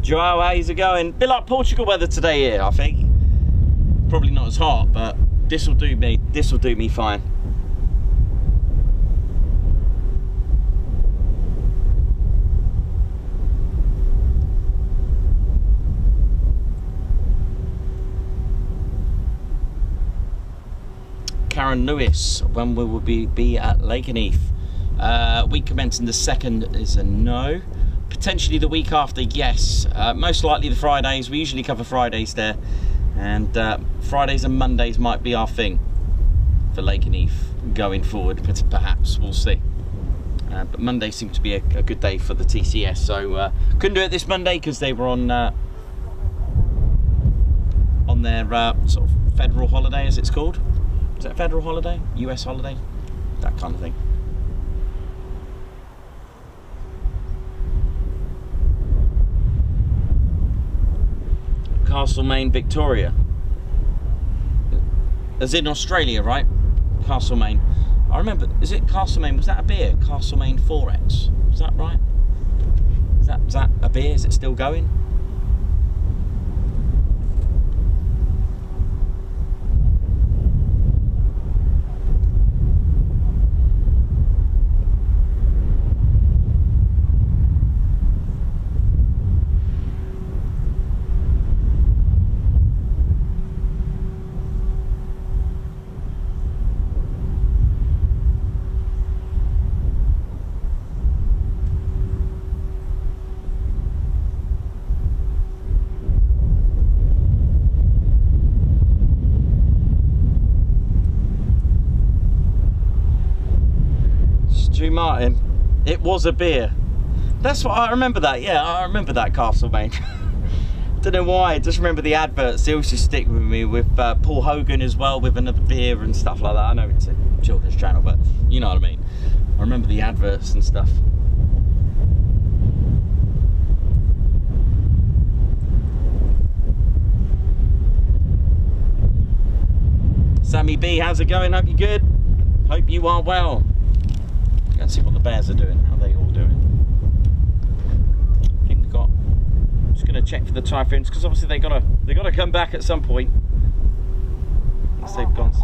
Joao, how's it going? A bit like Portugal weather today here, I think. Probably not as hot, but this will do me. This will do me fine. Karen Lewis, when will we be at Lakenheath? Week commencing the 2nd is a no. Potentially the week after, yes. Most likely the Fridays. We usually cover Fridays there, and Fridays and Mondays might be our thing for Lakenheath going forward. But perhaps we'll see. But Monday seemed to be a good day for the TCS, so couldn't do it this Monday because they were on their sort of federal holiday, as it's called. Is that a federal holiday? US holiday? That kind of thing. Castlemaine, Victoria. As in Australia, right? Castlemaine. I remember, is it Castlemaine? Was that a beer? Castlemaine 4X. Is that right? Is that a beer? Is it still going? Martin, it was a beer. That's what I remember. That, yeah, I remember that, Castlemaine. Don't know why, I just remember the adverts. They also stick with me, with Paul Hogan as well, with another beer and stuff like that. I know it's a children's channel, but you know what I mean. I remember the adverts and stuff. Sammy B, how's it going? Hope you're good. Hope you are well. Let's see what the bears are doing. How are they all doing? I think we've got. I'm just going to check for the Typhoons because obviously they gotta come back at some point. Unless they've gone.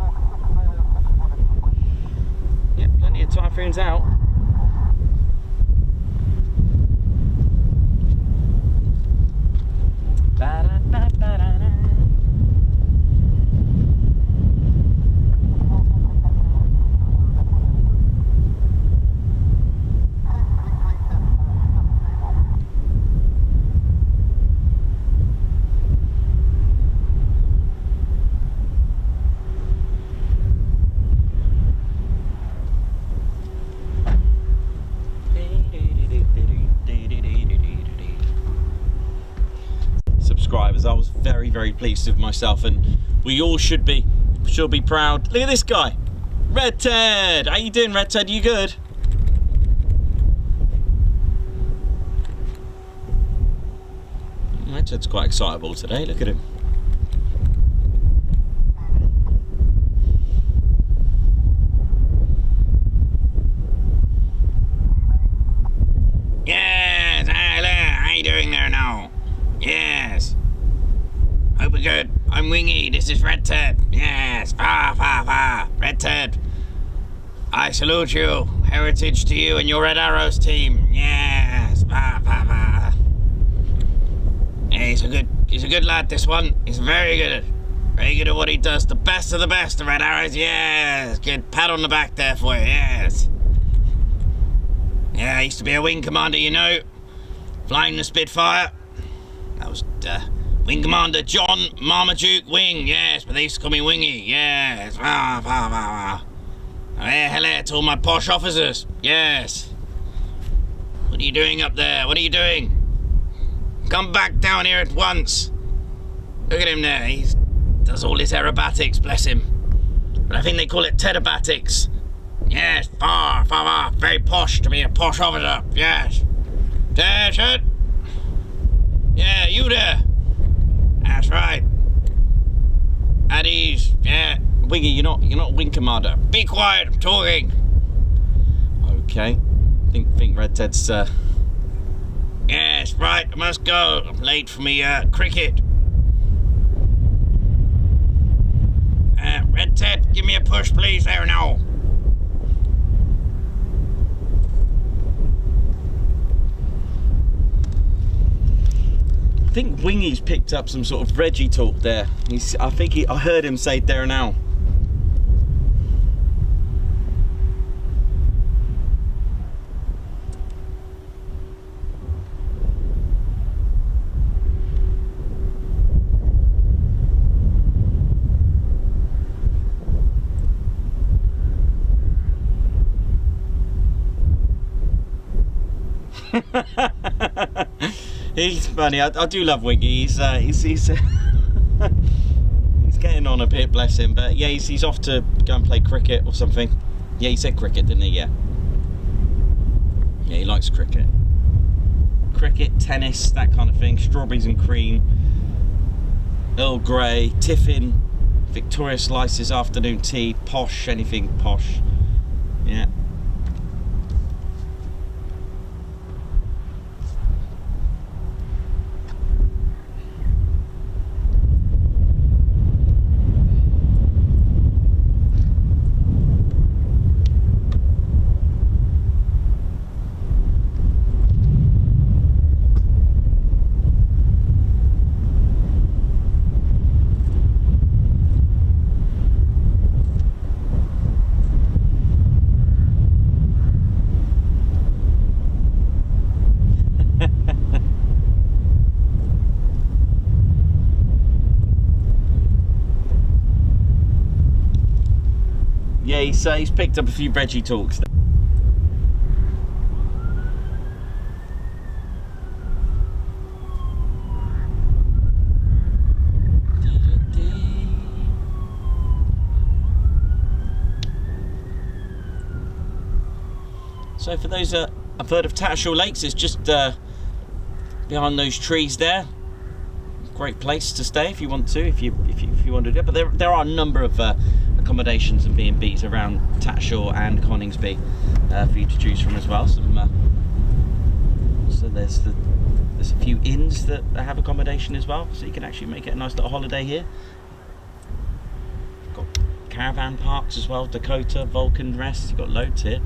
Yeah, plenty of Typhoons out. Subscribers, I was very pleased with myself, and we all should be proud. Look at this guy, Red Ted. How you doing, Red Ted? You good? Red Ted's quite excitable today. Look at him. Yes, hello. How you doing there now? Yes. Hope we're good. I'm Wingy. This is Red Ted. Yes. Red Ted. I salute you. Heritage to you and your Red Arrows team. Yes. Yeah, he's a good lad, this one. He's very good at what he does. The best of the best, the Red Arrows. Yes. Good pat on the back there for you. Yes. Yeah, I used to be a wing commander, you know. Flying the Spitfire. That was Wing Commander John Marmaduke Wing, yes, but they used to call me Wingy, yes. Hello to all my posh officers, yes. What are you doing up there? What are you doing? Come back down here at once. Look at him there, he does all his aerobatics, bless him. But I think they call it tedabatics. Yes, far, very posh to be a posh officer, yes. Attention. Yeah, you there. That's right. At ease. Yeah. Wingy, you're not wing commander. Be quiet, I'm talking. Okay. Think Red Ted's Yes, right, I must go. I'm late for me cricket. Red Ted, give me a push, please. There now. I think Wingy's picked up some sort of Reggie talk there. I heard him say there now. He's funny. I do love Wingy. He's he's getting on a bit, bless him. But yeah, he's off to go and play cricket or something. Yeah, he said cricket, didn't he? Yeah. Yeah, he likes cricket. Cricket, tennis, that kind of thing. Strawberries and cream. Earl Grey, tiffin, Victoria Slices, afternoon tea, posh, anything posh. Yeah. Yeah, he's picked up a few Reggie talks. So for those I've heard of Tattershall Lakes, it's just behind those trees there. Great place to stay if you want to, if you want to do it. But there are a number of accommodations and B&Bs around Tattershall and Coningsby for you to choose from as well. So there's a few inns that have accommodation as well, so you can actually make it a nice little holiday here. Got caravan parks as well, Dakota, Vulcan Rest, you've got loads here.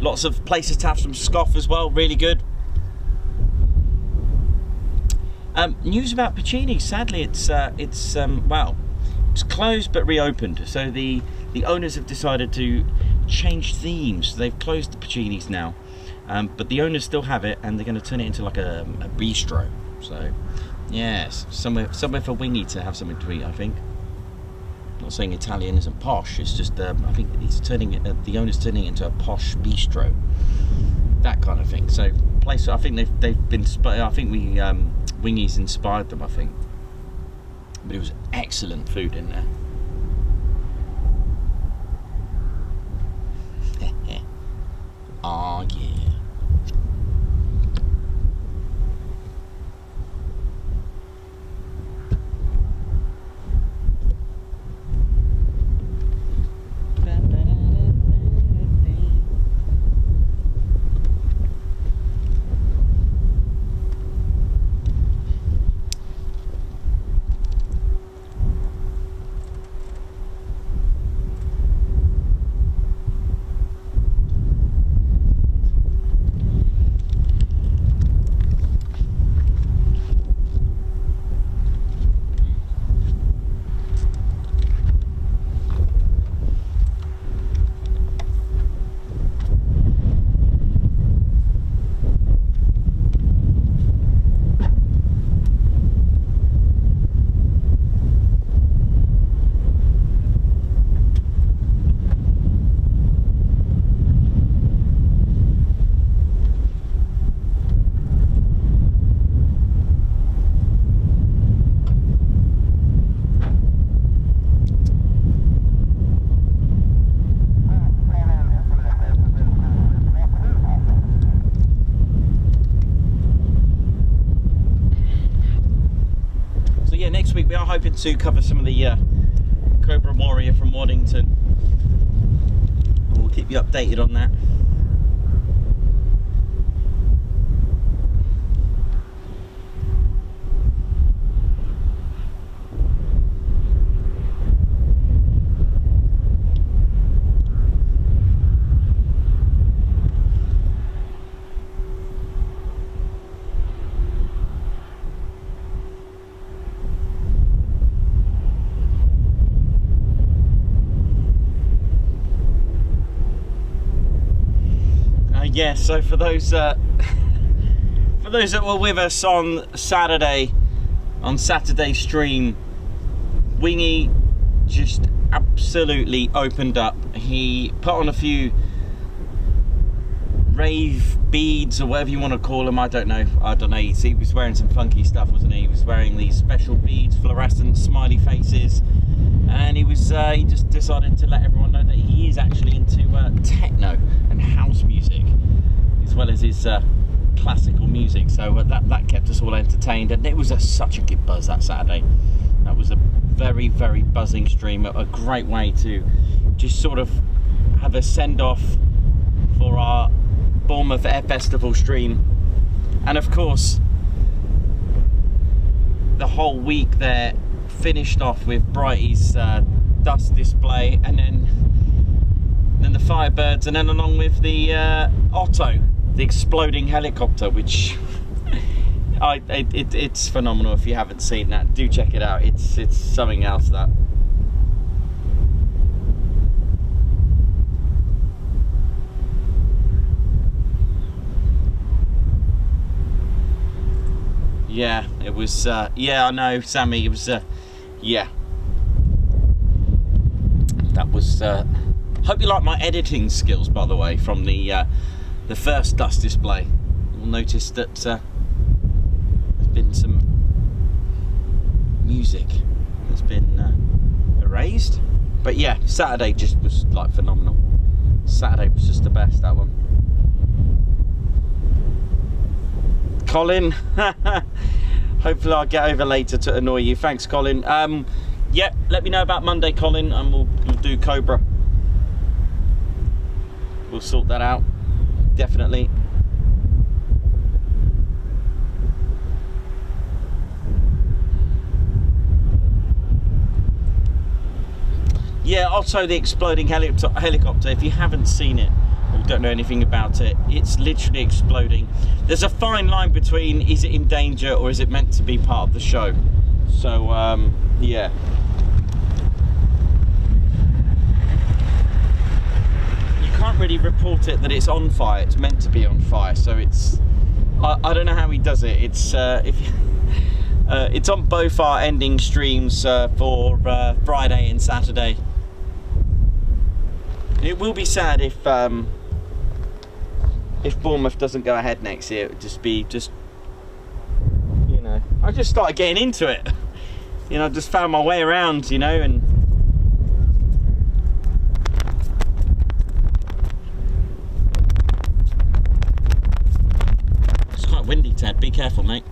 Lots of places to have some scoff as well, really good. News about Puccini, sadly it's well, it's closed but reopened. So the owners have decided to change themes. They've closed the Puccini's now, but the owners still have it, and they're going to turn it into like a bistro. So yes, somewhere for Wingy to have something to eat, I think. I'm not saying Italian isn't posh, it's just I think he's turning it, the owner's turning it into a posh bistro, that kind of thing. So place, I think they've been, I think Wingy's inspired them, I think. But it was excellent food in there. Oh yeah. Next week we are hoping to cover some of the Cobra Warrior from Waddington. We'll keep you updated on that. Yeah, so for those that were with us on Saturday stream, Wingy just absolutely opened up. He put on a few rave beads or whatever you want to call them. I don't know. He was wearing some funky stuff, wasn't he? He was wearing these special beads, fluorescent smiley faces, and he just decided to let everyone know that he is actually into techno and house music, as well as his classical music. So that kept us all entertained, and it was such a good buzz that Saturday. That was a very, very buzzing stream, a great way to just sort of have a send-off for our Bournemouth Air Festival stream. And of course, the whole week there finished off with Brighty's dust display, and then the Firebirds, and then along with the Otto, the exploding helicopter, which it's phenomenal. If you haven't seen that, do check it out. It's something else, that. Yeah, it was, yeah, I know, Sammy, it was, yeah. That was, hope you like my editing skills, by the way, from the first dust display. You'll notice that there's been some music that's been erased. But yeah, Saturday just was, like, phenomenal. Saturday was just the best, that one. Colin, hopefully I'll get over later to annoy you. Thanks, Colin. yeah, let me know about Monday, Colin, and we'll do Cobra. We'll sort that out, definitely. Yeah, also the exploding helicopter, if you haven't seen it or don't know anything about it, it's literally exploding. There's a fine line between, is it in danger or is it meant to be part of the show? So, yeah. You can't really report it that it's on fire, it's meant to be on fire, so it's... I don't know how he does it. It's it's on both our ending streams for Friday and Saturday. It will be sad if Bournemouth doesn't go ahead next year. It would just be, you know, I just started getting into it. You know, I just found my way around, you know, and it's quite windy, Ted. Be careful, mate.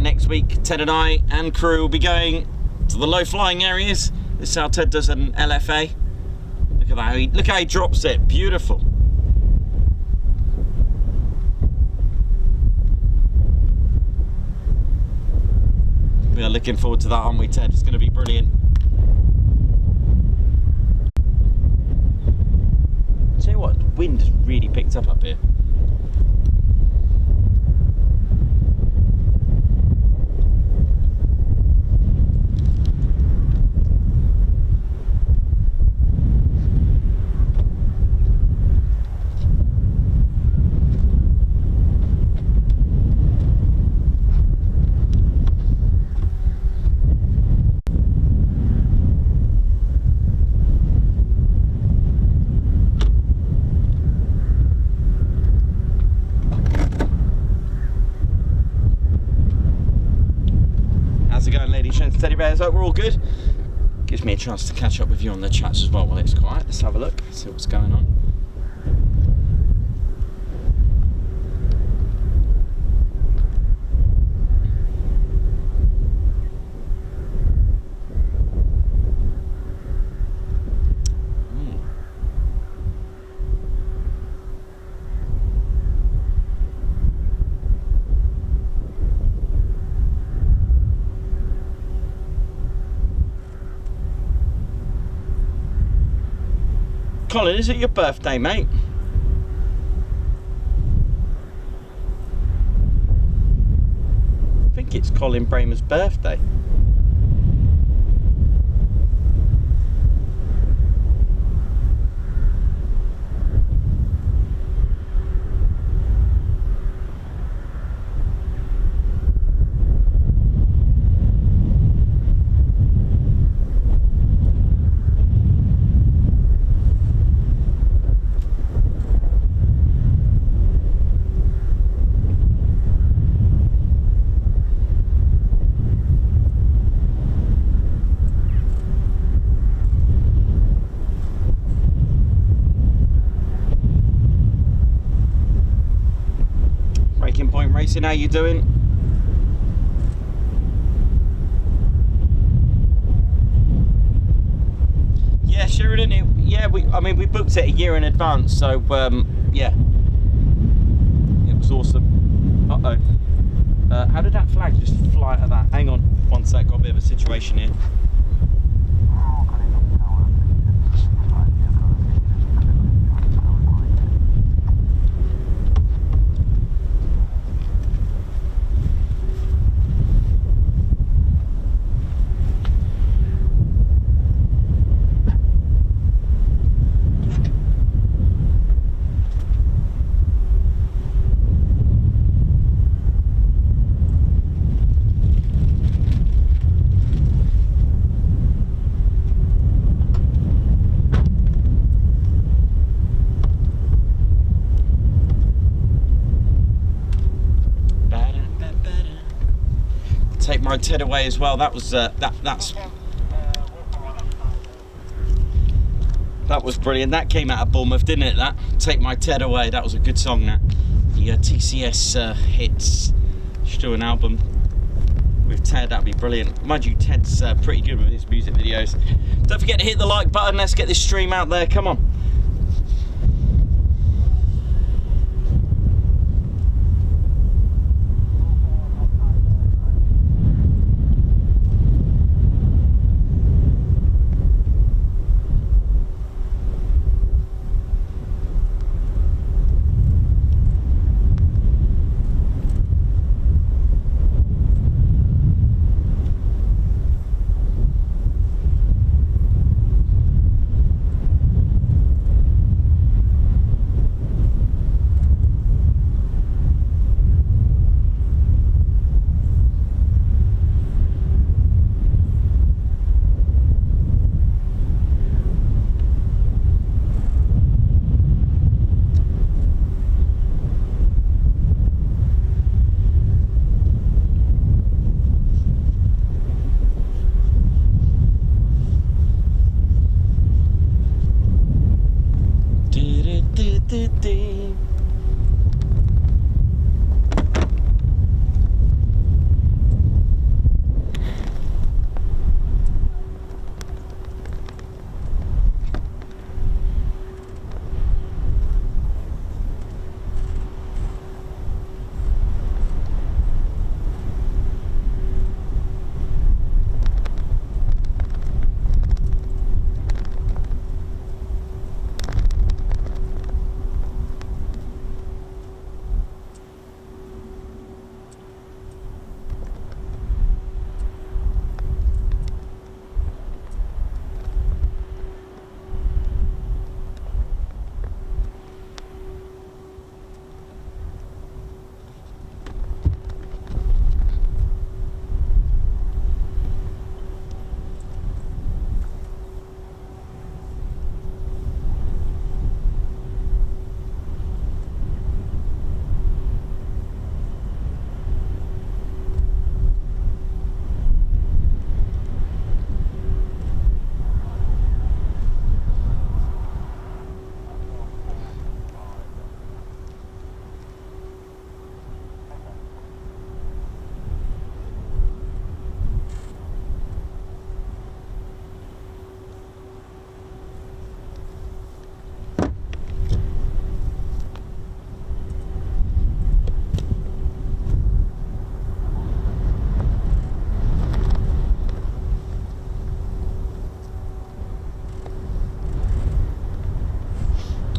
Next week, Ted and I and crew will be going to the low flying areas. This is how Ted does an LFA. Look at that, look how he drops it, beautiful. We are looking forward to that, aren't we, Ted? It's going to be brilliant. Tell you what, the wind has really picked up here. Teddy bears, hope we're all good. Gives me a chance to catch up with you on the chats as well while it's quiet. Let's have a look, see what's going on. Colin, is it your birthday, mate? I think it's Colin Bramer's birthday. Racing, how you doing? Yeah, Sheridan. Yeah, I mean, we booked it a year in advance, so yeah, it was awesome. How did that flag just fly out of that? Hang on, one sec. Got a bit of a situation here. My Ted away as well. That was that was brilliant. That came out of Bournemouth, didn't it? That Take My Ted Away. That was a good song. That the TCS hits. Should do an album with Ted. That'd be brilliant. Mind you, Ted's pretty good with his music videos. Don't forget to hit the like button. Let's get this stream out there. Come on.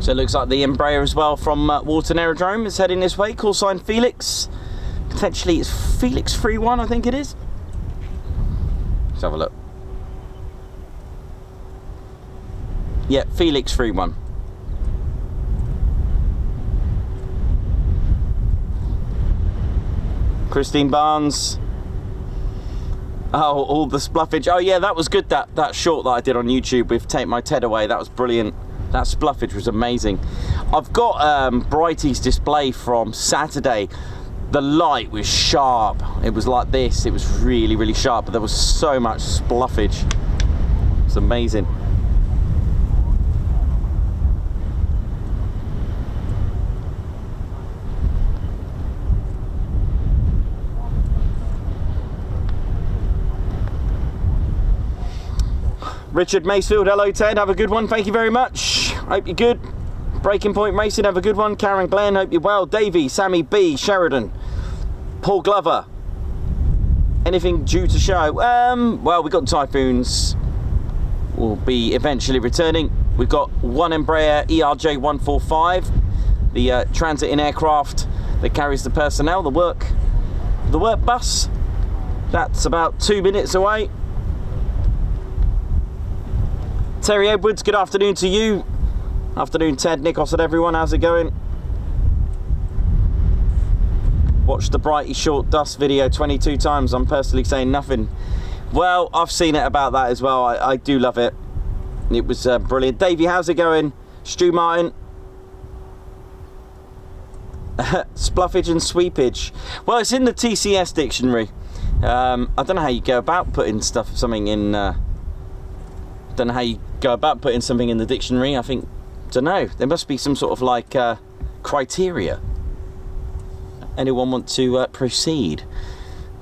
So it looks like the Embraer as well from Walton Aerodrome is heading this way. Call sign Felix. Potentially it's Felix 31, I think it is. Let's have a look. Yeah, Felix 31. Christine Barnes. Oh, all the spluffage. Oh yeah, that was good, that short that I did on YouTube with Take My Ted Away. That was brilliant. That spluffage was amazing. I've got Brighty's display from Saturday. The light was sharp. It was like this. It was really, really sharp, but there was so much spluffage. It's amazing. Richard Macefield, hello Ted, have a good one, thank you very much. Hope you're good. Breaking Point Racing, have a good one. Karen Glenn, hope you're well. Davey, Sammy B, Sheridan, Paul Glover. Anything due to show? Well, we've got Typhoons. Will be eventually returning. We've got one Embraer ERJ145, the transit in aircraft that carries the personnel, the work bus. That's about 2 minutes away. Terry Edwards, good afternoon to you. Afternoon, Ted, Nikos and everyone, how's it going? Watched the Brighty Short Dust video 22 times. I'm personally saying nothing. Well, I've seen it about that as well. I do love it. It was brilliant. Davey, how's it going? Stu Martin. Spluffage and sweepage. Well, it's in the TCS dictionary. I don't know how you go about putting something in. Don't know how you go about putting something in the dictionary. I think, don't know. There must be some sort of like criteria. Anyone want to proceed?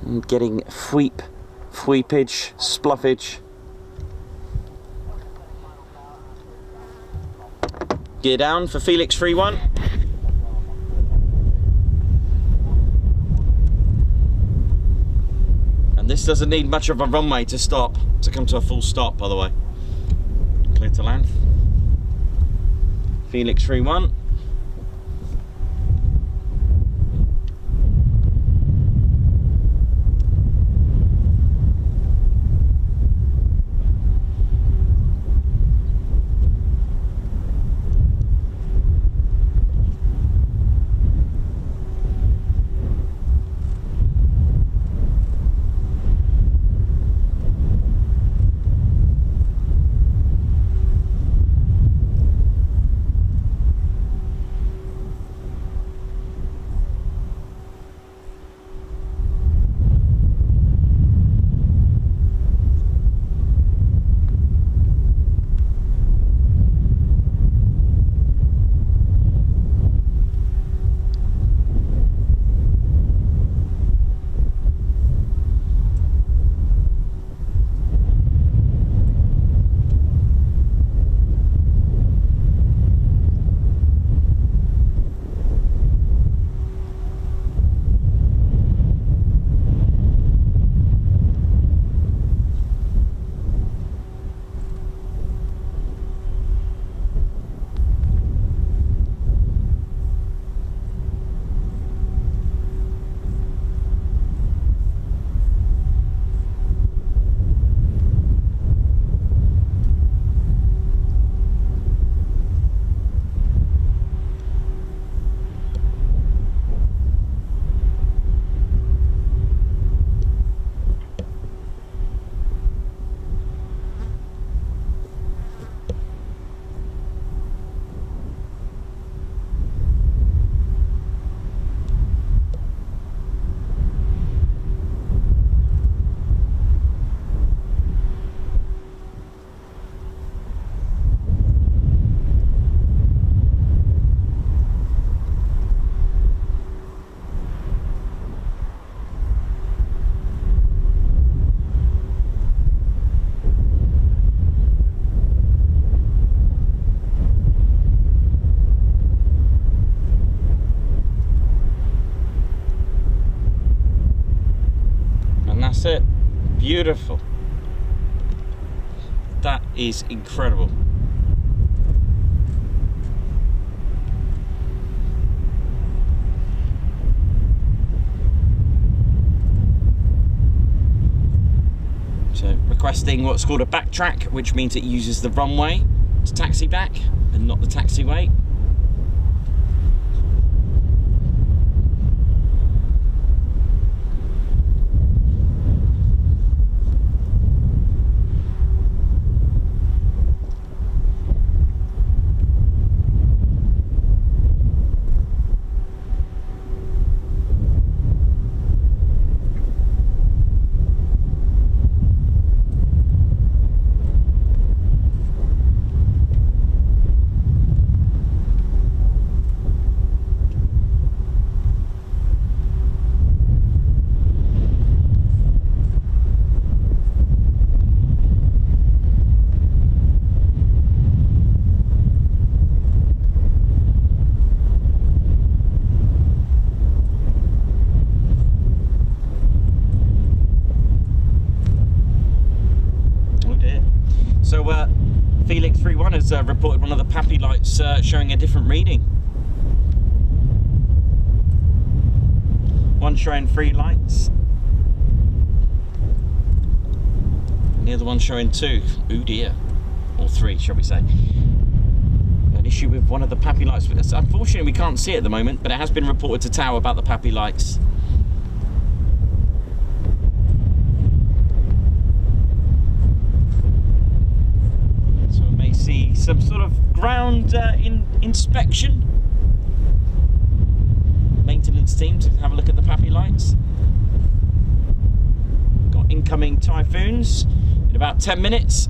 I'm getting fweepage, spluffage. Gear down for Felix 3-1. And this doesn't need much of a runway to come to a full stop, by the way. Clear to land. Felix 3-1. That's it. Beautiful. That is incredible. So requesting what's called a backtrack, which means it uses the runway to taxi back and not the taxiway. So Felix 3-1 has reported one of the PAPI lights showing a different reading. One showing 3 lights, and the other one showing 2. Ooh dear. Or 3, shall we say. An issue with one of the PAPI lights. Unfortunately we can't see it at the moment, but it has been reported to Tower about the PAPI lights. Some sort of ground inspection. Maintenance team to have a look at the PAPI lights. incoming Typhoons in about 10 minutes.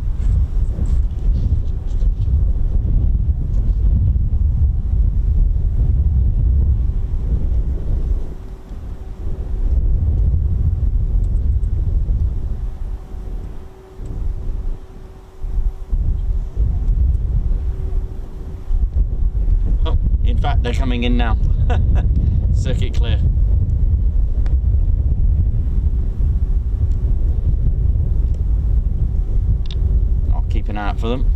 Oh, in fact, they're coming in now. Circuit clear. I'll keep an eye out for them.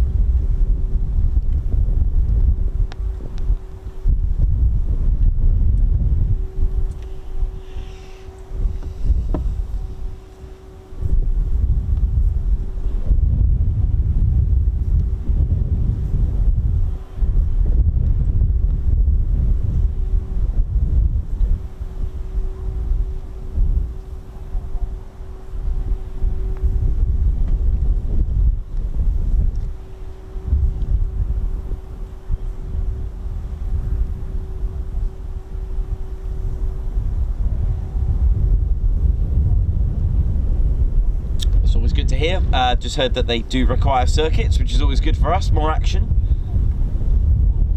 Always good to hear. Just heard that they do require circuits, which is always good for us, more action.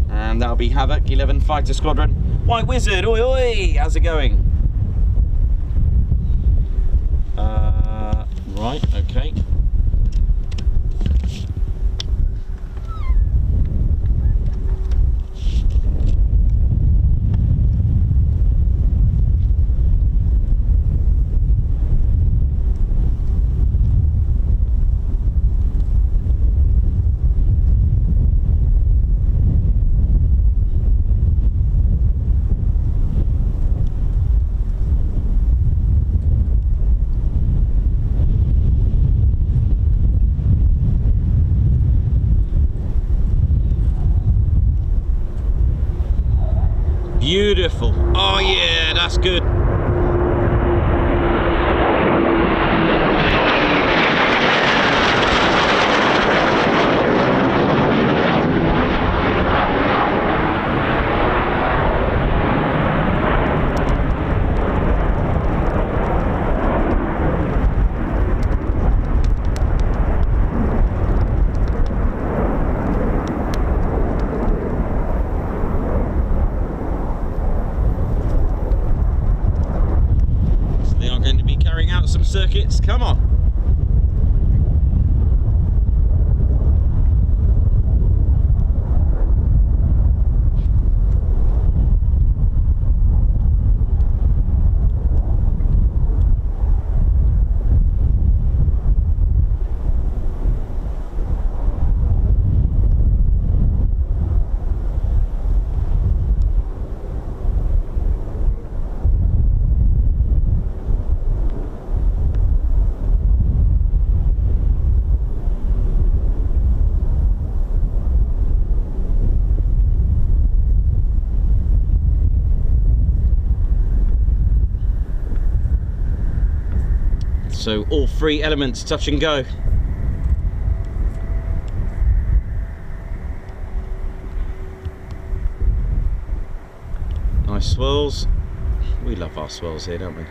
And that'll be Havoc 11 Fighter Squadron. White Wizard, oi oi, how's it going? Right, okay. Beautiful. Oh yeah, that's good. Some circuits, come on. So all three elements touch and go. Nice swirls. We love our swirls here, don't we?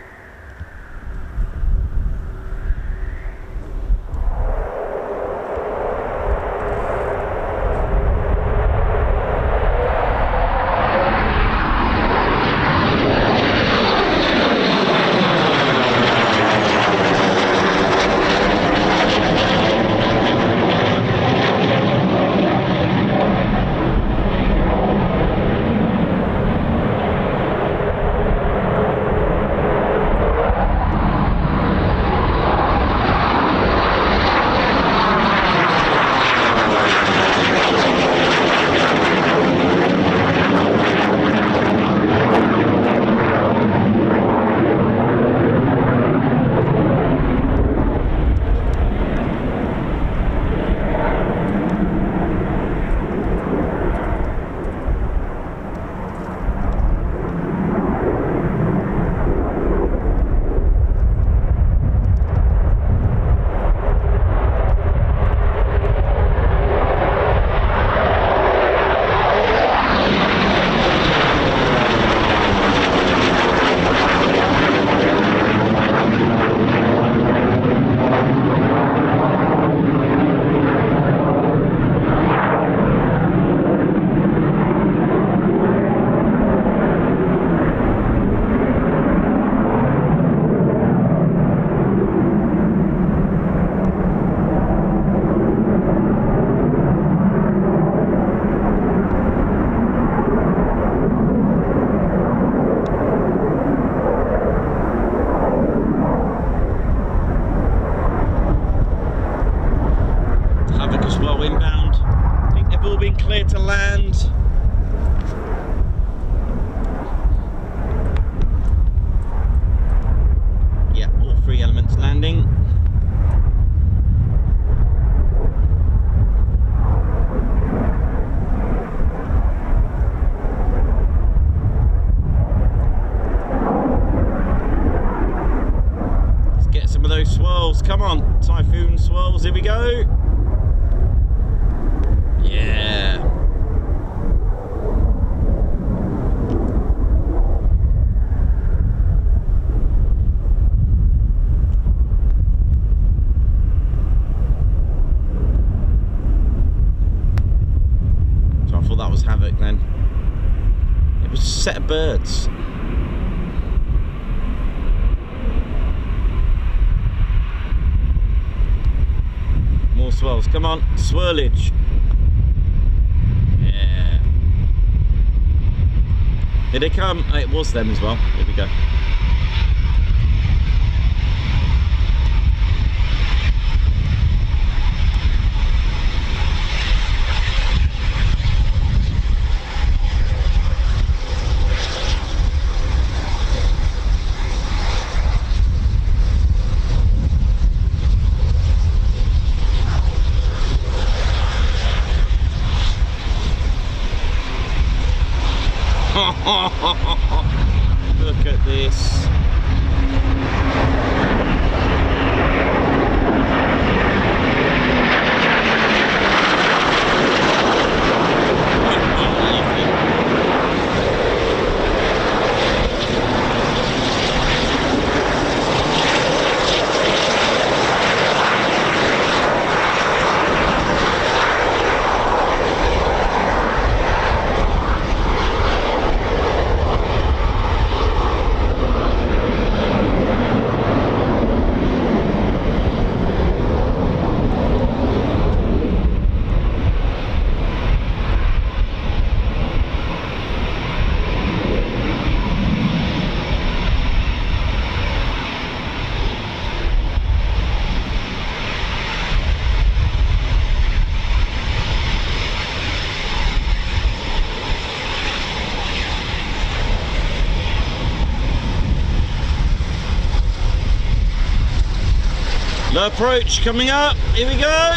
on, Typhoon swirls, here we go. Yeah. So I thought that was Havoc then. It was a set of birds. More swirls, come on, swirlage. Yeah. Here they come. Oh, it was them as well. Here we go. Look at this. The approach coming up, here we go.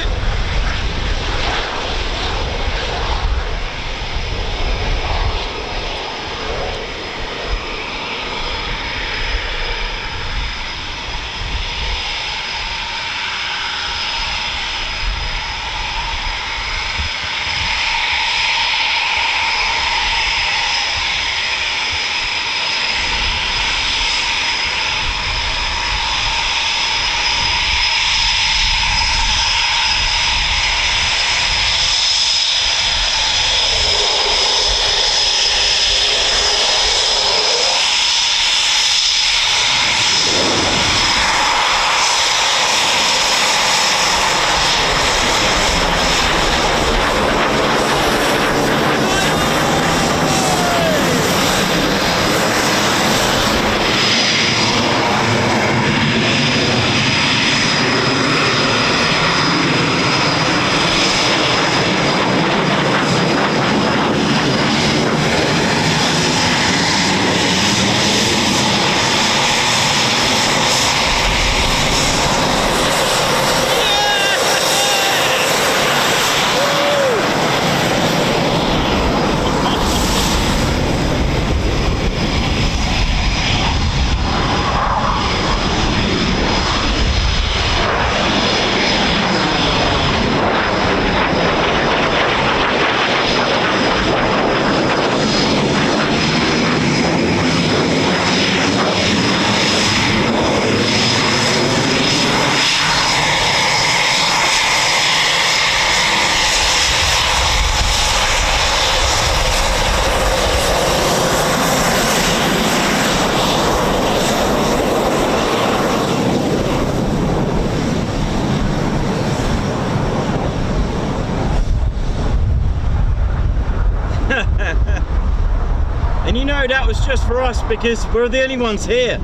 And you know that was just for us because we're the only ones here.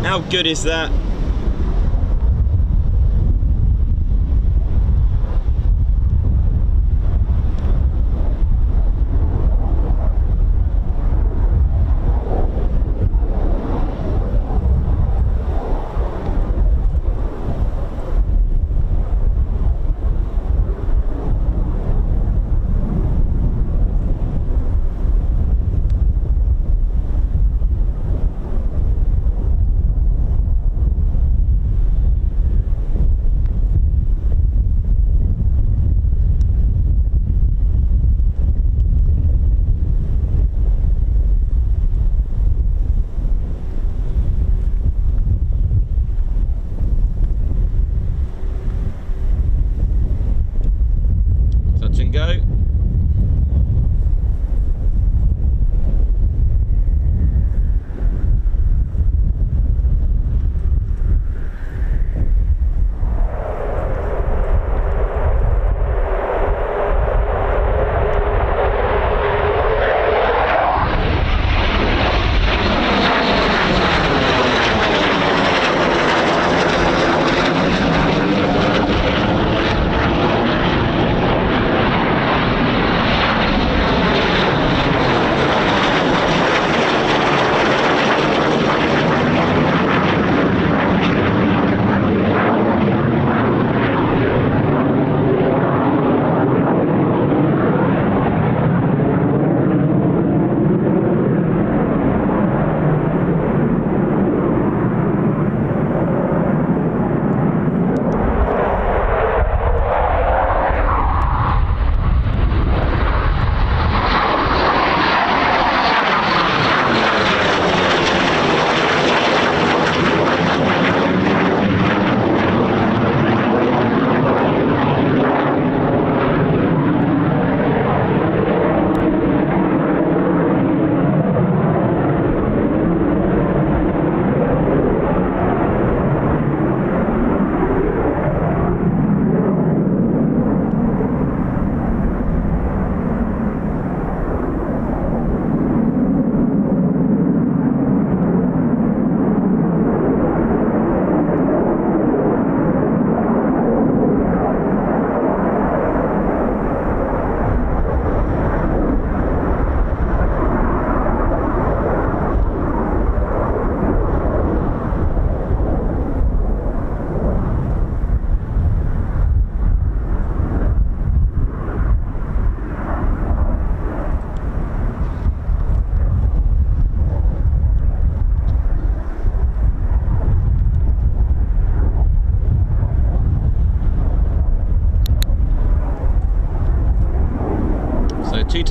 How good is that?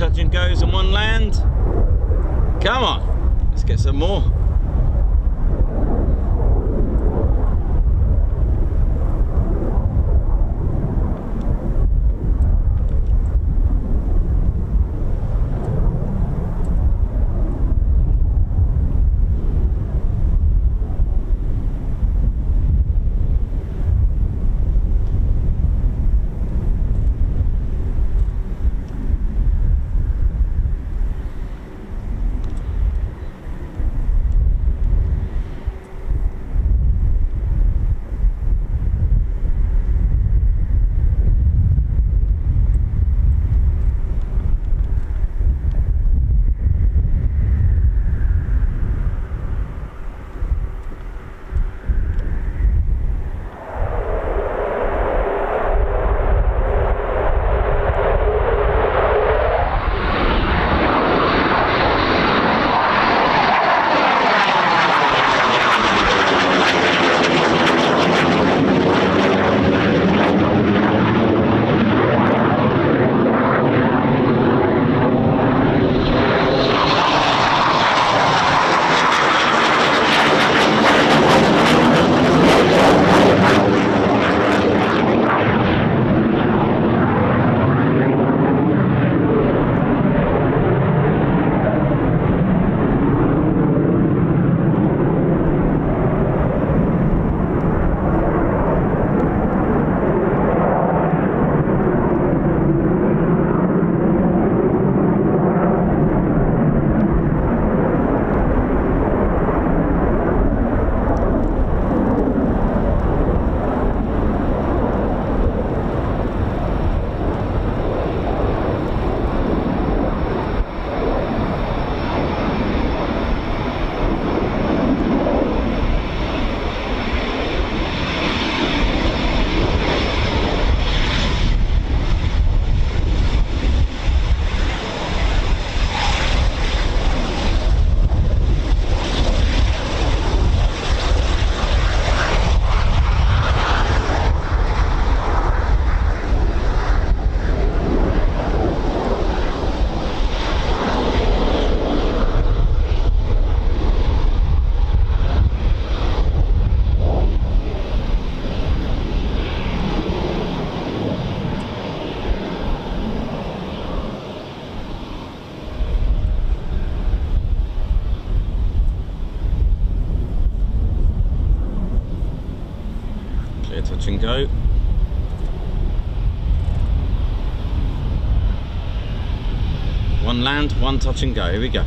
touch and goes and 1 land. Come on, let's get some more. Touch and go. One land, 1 touch and go. Here we go.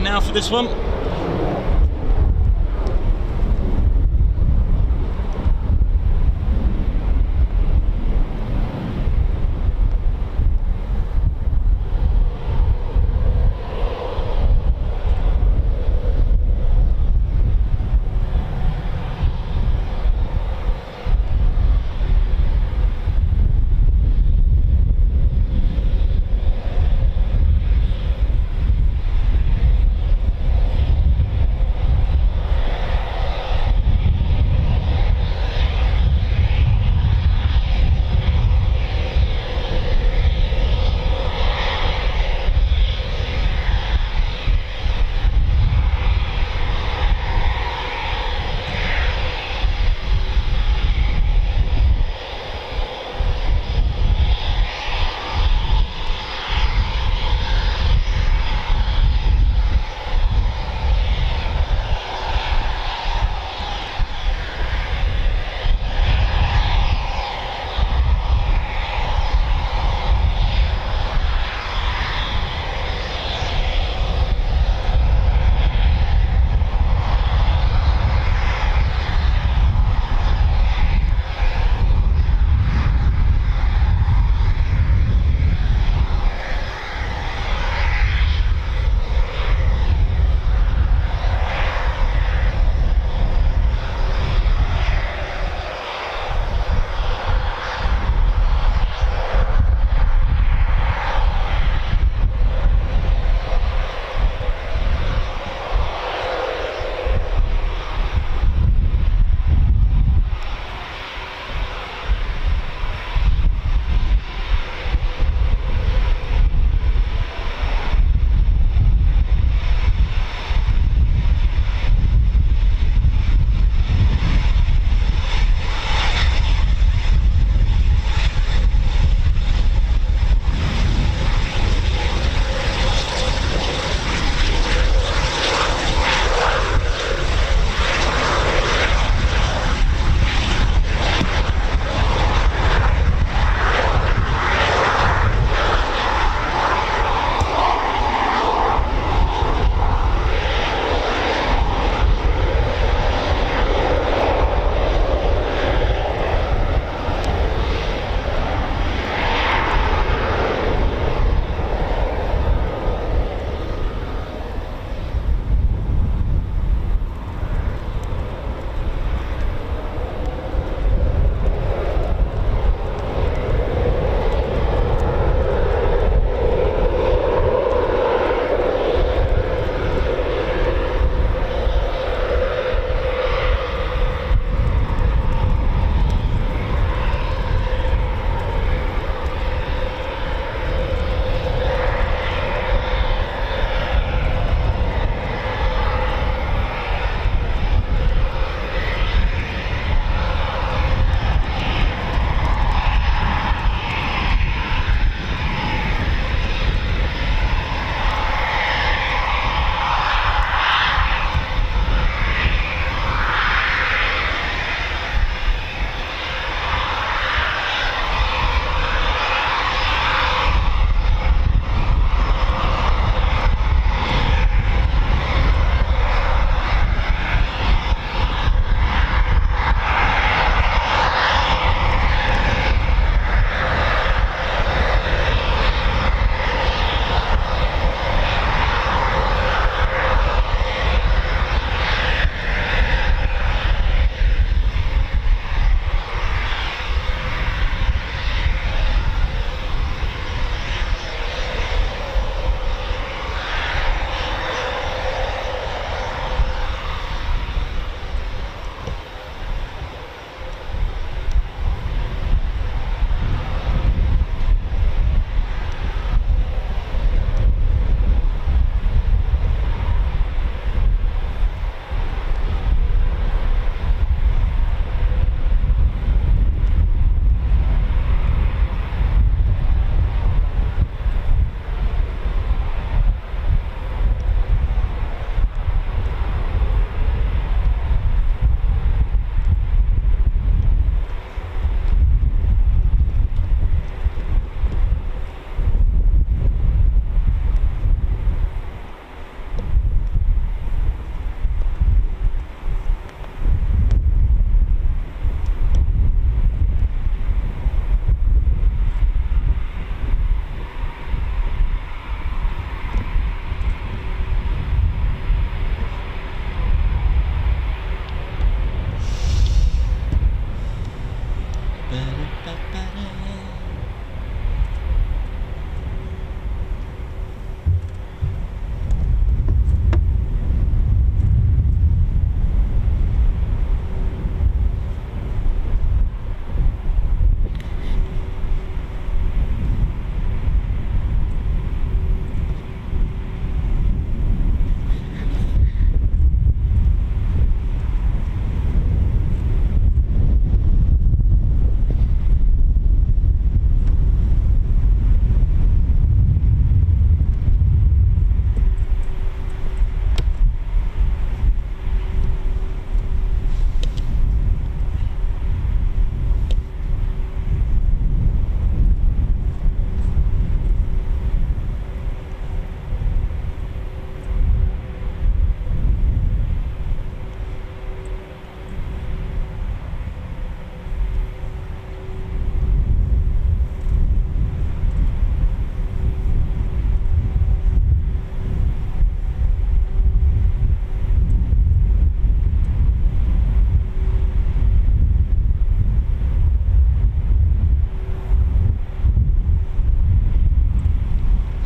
in now for this one.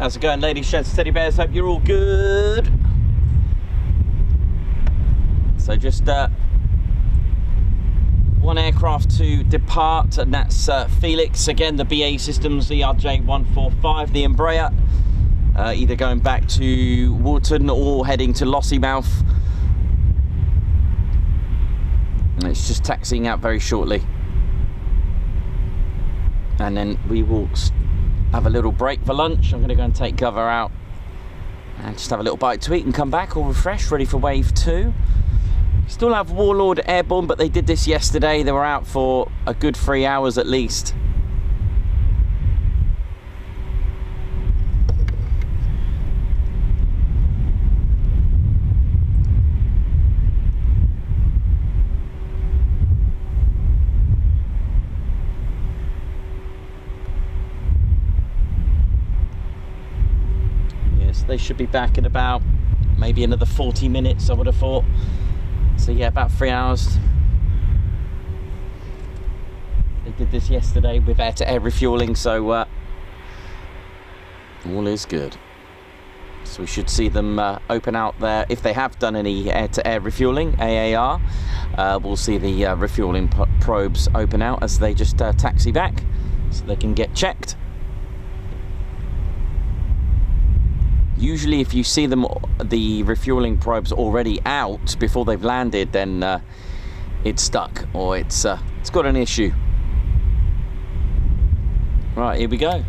How's it going, ladies, gents, teddy bears? Hope you're all good. So just one aircraft to depart, and that's Felix. Again, the BA Systems ERJ145, the Embraer, either going back to Wharton or heading to Lossiemouth. And it's just taxiing out very shortly. And then we will have a little break for lunch. I'm going to go and take cover out and just have a little bite to eat and come back all refreshed, ready for wave 2. Still have Warlord airborne, but they did this yesterday. They were out for a good 3 hours at least. They should be back in about maybe another 40 minutes, I would have thought. So yeah, about 3 hours. They did this yesterday with air-to-air refueling, so all is good. So we should see them open out there. If they have done any air-to-air refueling, AAR, we'll see the refueling probes open out as they just taxi back, so they can get checked. Usually if you see them, the refueling probes already out before they've landed, then it's stuck or it's got an issue. Right, here we go.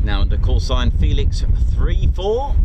Now under call sign Felix 34.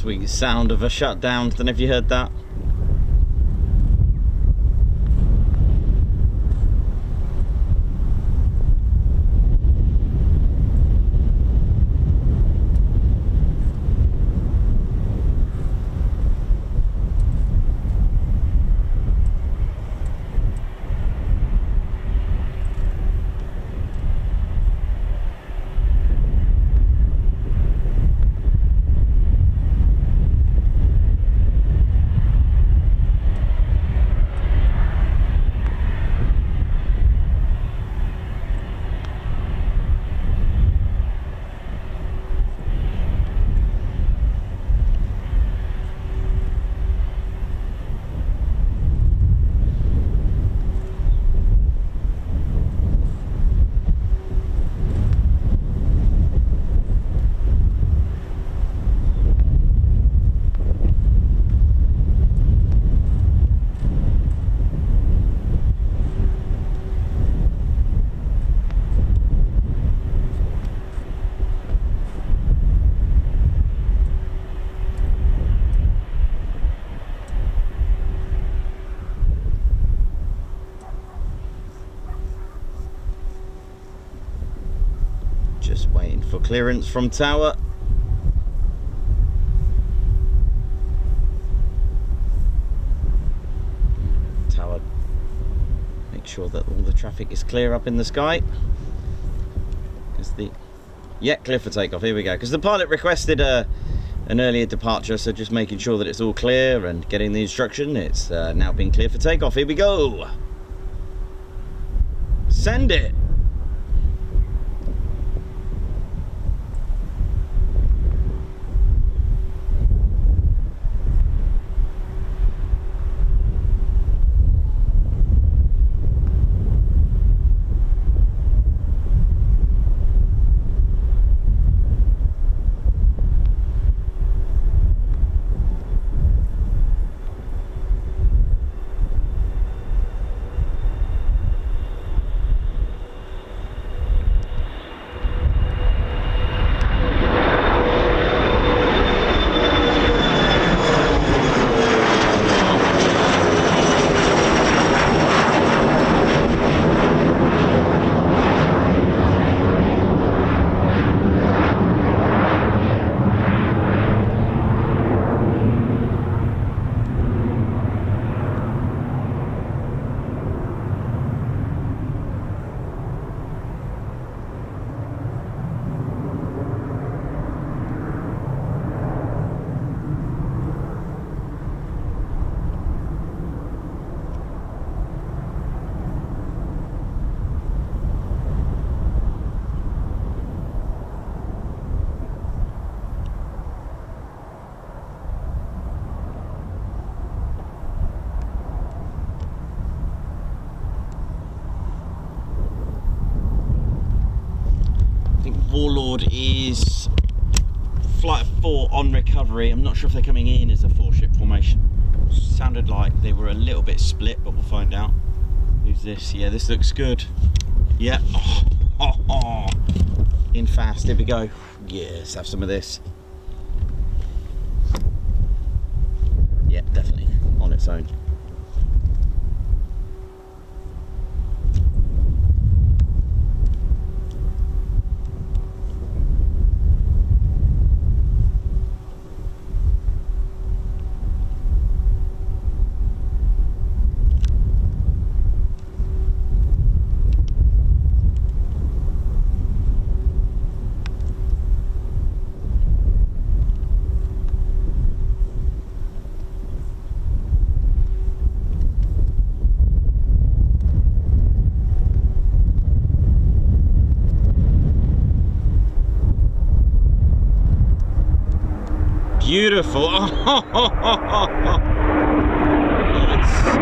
Sweet sound of a shutdown. Don't know if you heard that. Just waiting for clearance from tower. Tower, make sure that all the traffic is clear up in the sky. Yeah, clear for takeoff. Here we go. Because the pilot requested an earlier departure, so just making sure that it's all clear and getting the instruction. It's now been clear for takeoff. Here we go. Send it. Warlord is flight 4 on recovery. I'm not sure if they're coming in as a 4-ship formation. Sounded like they were a little bit split, but we'll find out. Who's this? Yeah, this looks good. Yeah. In fast. Here we go. Yes, have some of this. Yeah, definitely on its own. Beautiful. Nice.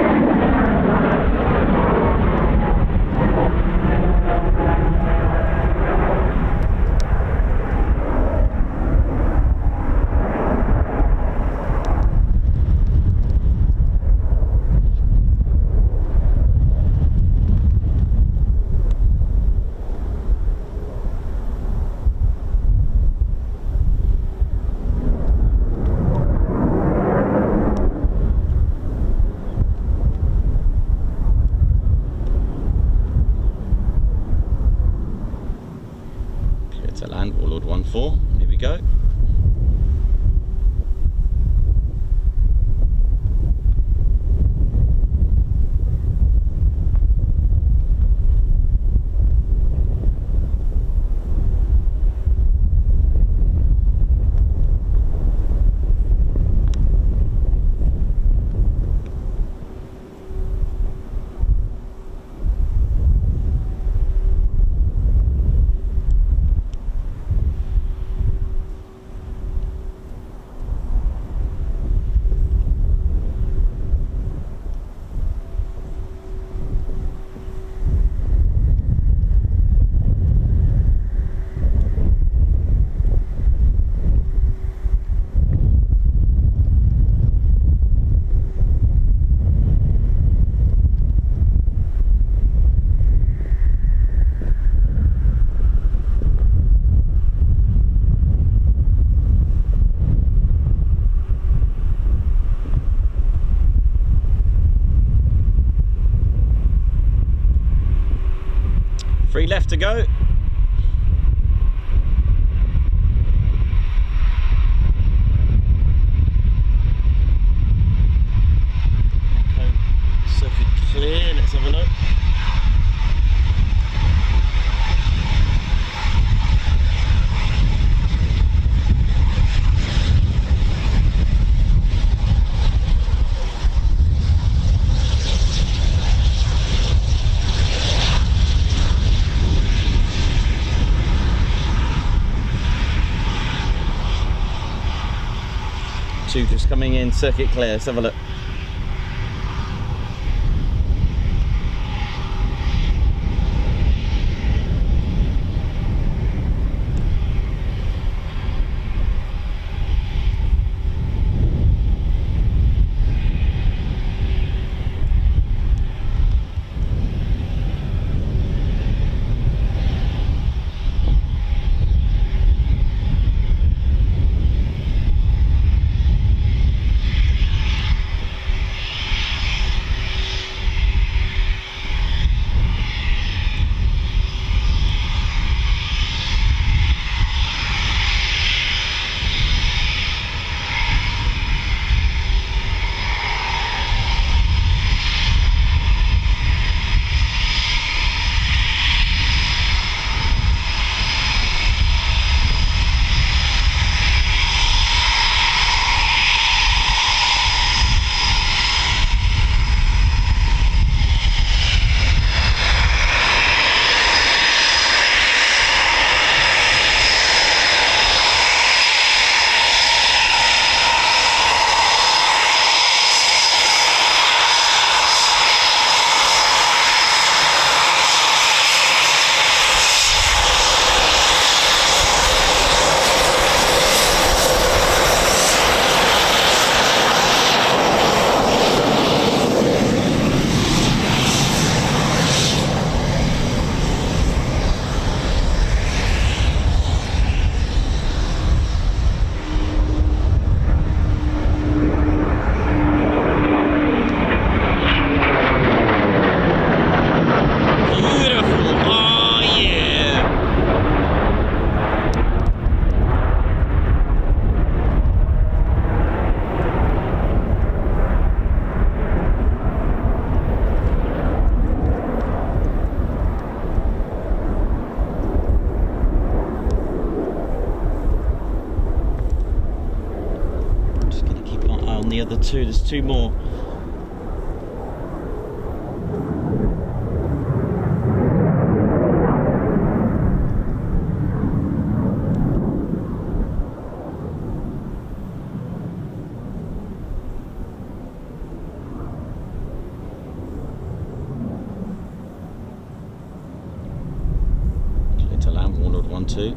3 left to go. Circuit clear, let's have a look. Two just coming in, circuit clear, let's have a look. The other two, there's 2 more. To land 1 or 1, 2.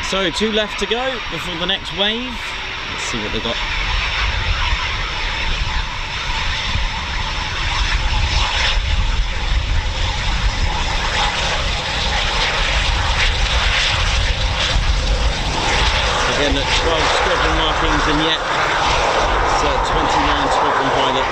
So 2 left to go before the next wave. Let's see what they got. Again at 12 squadron markings and yet it's 29 squadron pilot.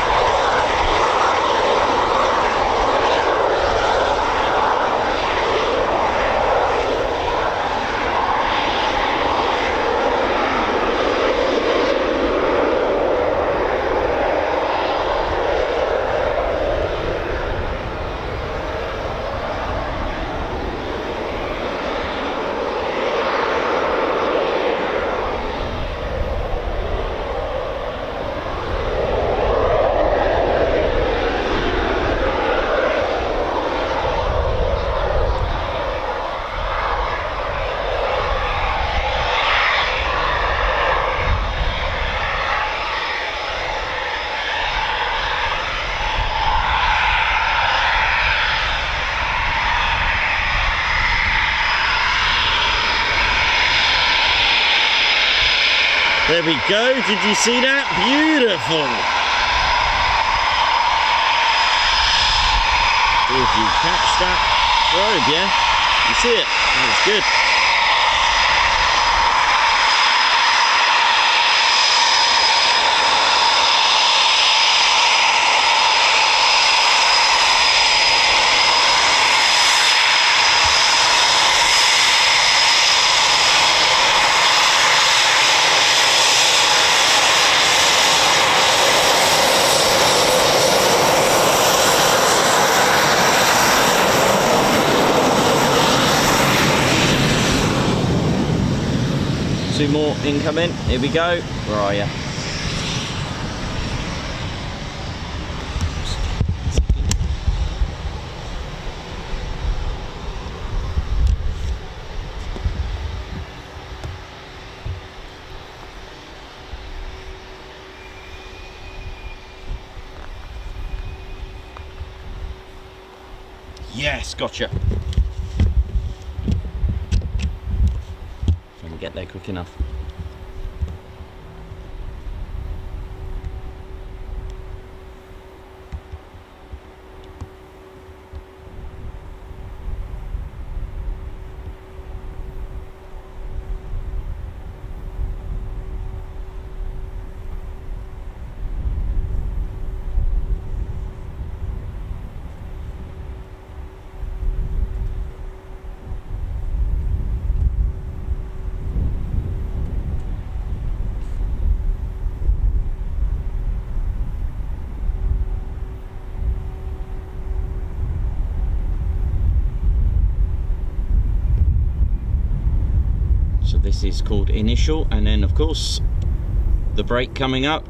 There we go. Did you see that? Beautiful. Did you catch that probe? Yeah. You see it? That was good. Two more incoming. Here we go. Where are you? Yes, gotcha. Get there quick enough. This is called initial, and then of course the brake coming up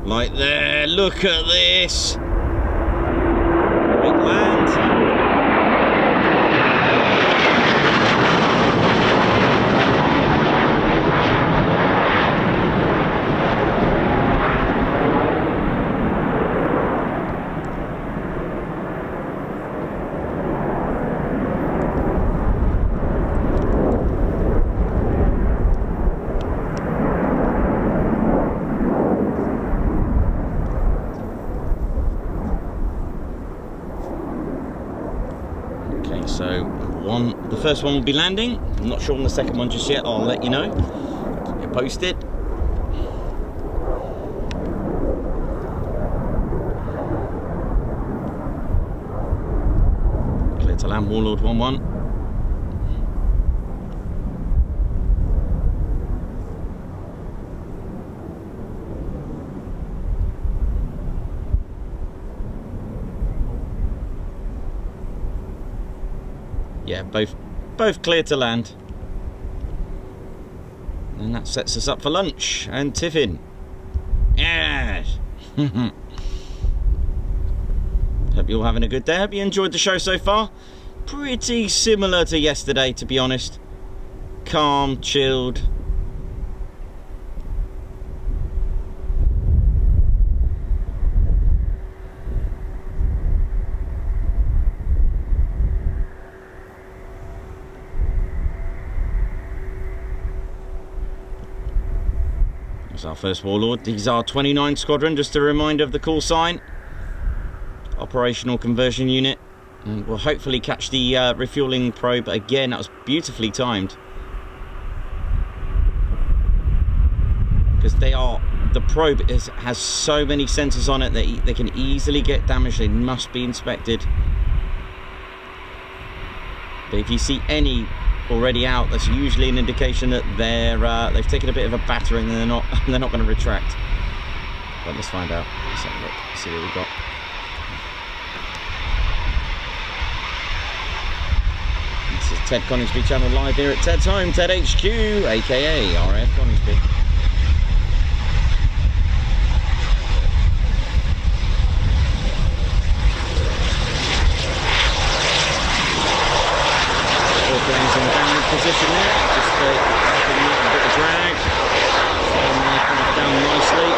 like there. Look at this. Brake land. So the first one will be landing. I'm not sure on the second one just yet. I'll let you know. Keep you posted. Clear to land, Warlord 1-1. Yeah, both clear to land. And that sets us up for lunch and tiffin. Yes. Hope you're all having a good day. Hope you enjoyed the show so far. Pretty similar to yesterday, to be honest. Calm, chilled. Our first Warlord. These are 29 Squadron, just a reminder of the call sign. Operational conversion unit. And we'll hopefully catch the refueling probe again. That was beautifully timed. Because the probe has so many sensors on it that they can easily get damaged. They must be inspected. But if you see any already out, that's usually an indication that they've taken a bit of a battering and they're not going to retract. But let's find out. Let's have a look, see what we've got. This is Ted Coningsby channel live here at Ted's home, Ted HQ, aka RAF Coningsby. Position there, just giving it a bit of drag, coming down nicely.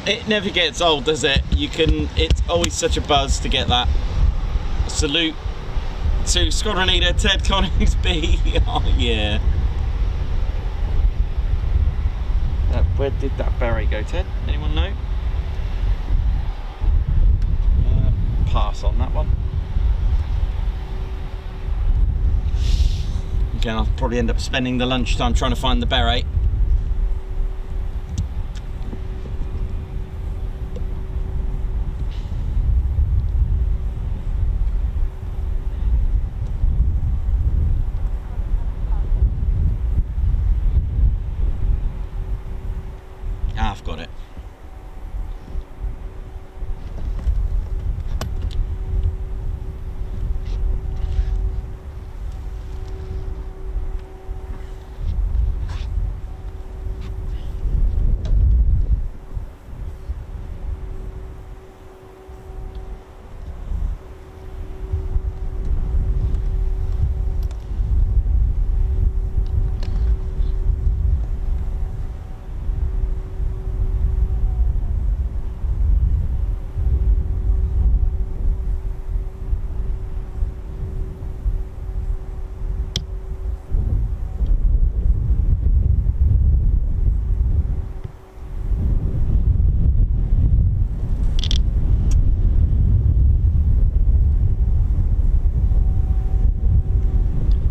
It never gets old, does it? It's always such a buzz to get that. Salute to Squadron Leader Ted Coningsby. Oh yeah. Where did that berry go, Ted? Anyone know? Pass on that one. Again, I'll probably end up spending the lunchtime trying to find the beret. Ah, I've got it.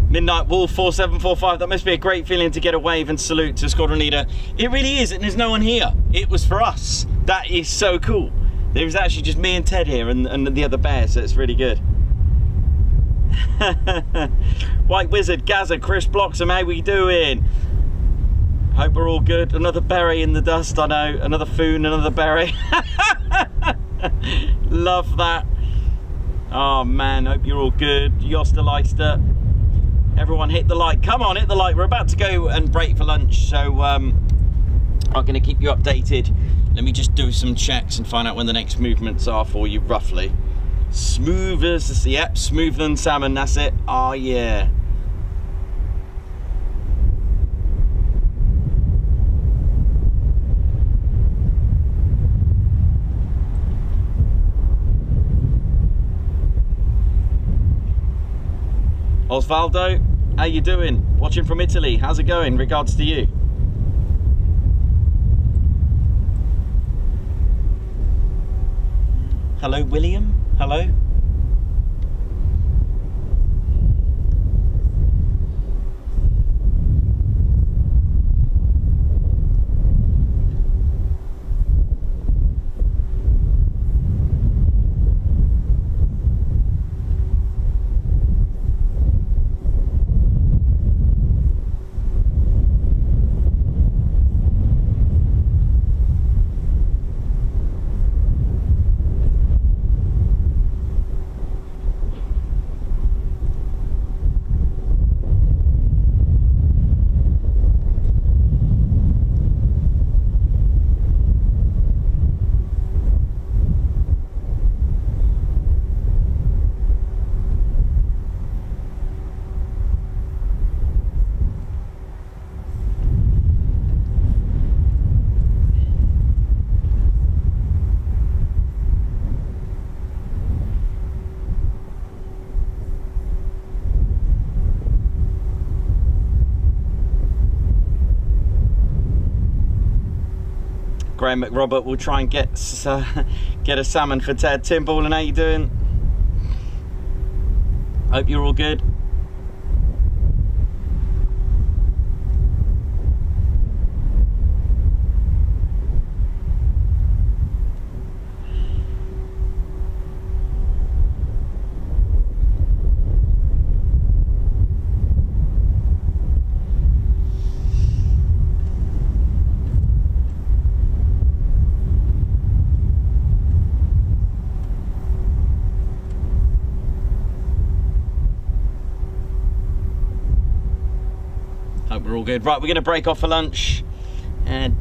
Midnight Wolf 4745, that must be a great feeling to get a wave and salute to Squadron Leader. It really is, and there's no one here. It was for us. That is so cool. There was actually just me and Ted here and the other bear, so it's really good. White Wizard, Gaza, Chris Bloxham, how we doing? Hope we're all good. Another beret in the dust, I know. Another foon, another beret. Love that. Oh man, hope you're all good. Yoster Leister. Everyone hit the like. Come on, hit the like. We're about to go and break for lunch, so I'm going to keep you updated. Let me just do some checks and find out when the next movements are for you, roughly. Smooth as, yep, smoother than salmon, that's it. Oh yeah. Osvaldo, how you doing? Watching from Italy, how's it going? Regards to you. Hello, William. Hello. Graham McRobert will try and get a salmon for Ted. Tim Ballin, how you doing? Hope you're all good. We're all good. Right, we're going to break off for lunch and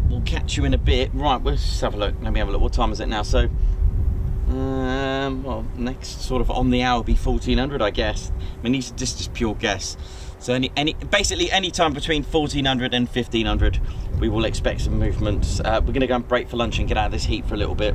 we'll catch you in a bit. Right, let's just have a look. Let me have a look. What time is it now? So, well, next sort of on the hour be 1400, I guess. I mean, this is just pure guess. So basically any time between 1400 and 1500, we will expect some movements. We're going to go and break for lunch and get out of this heat for a little bit.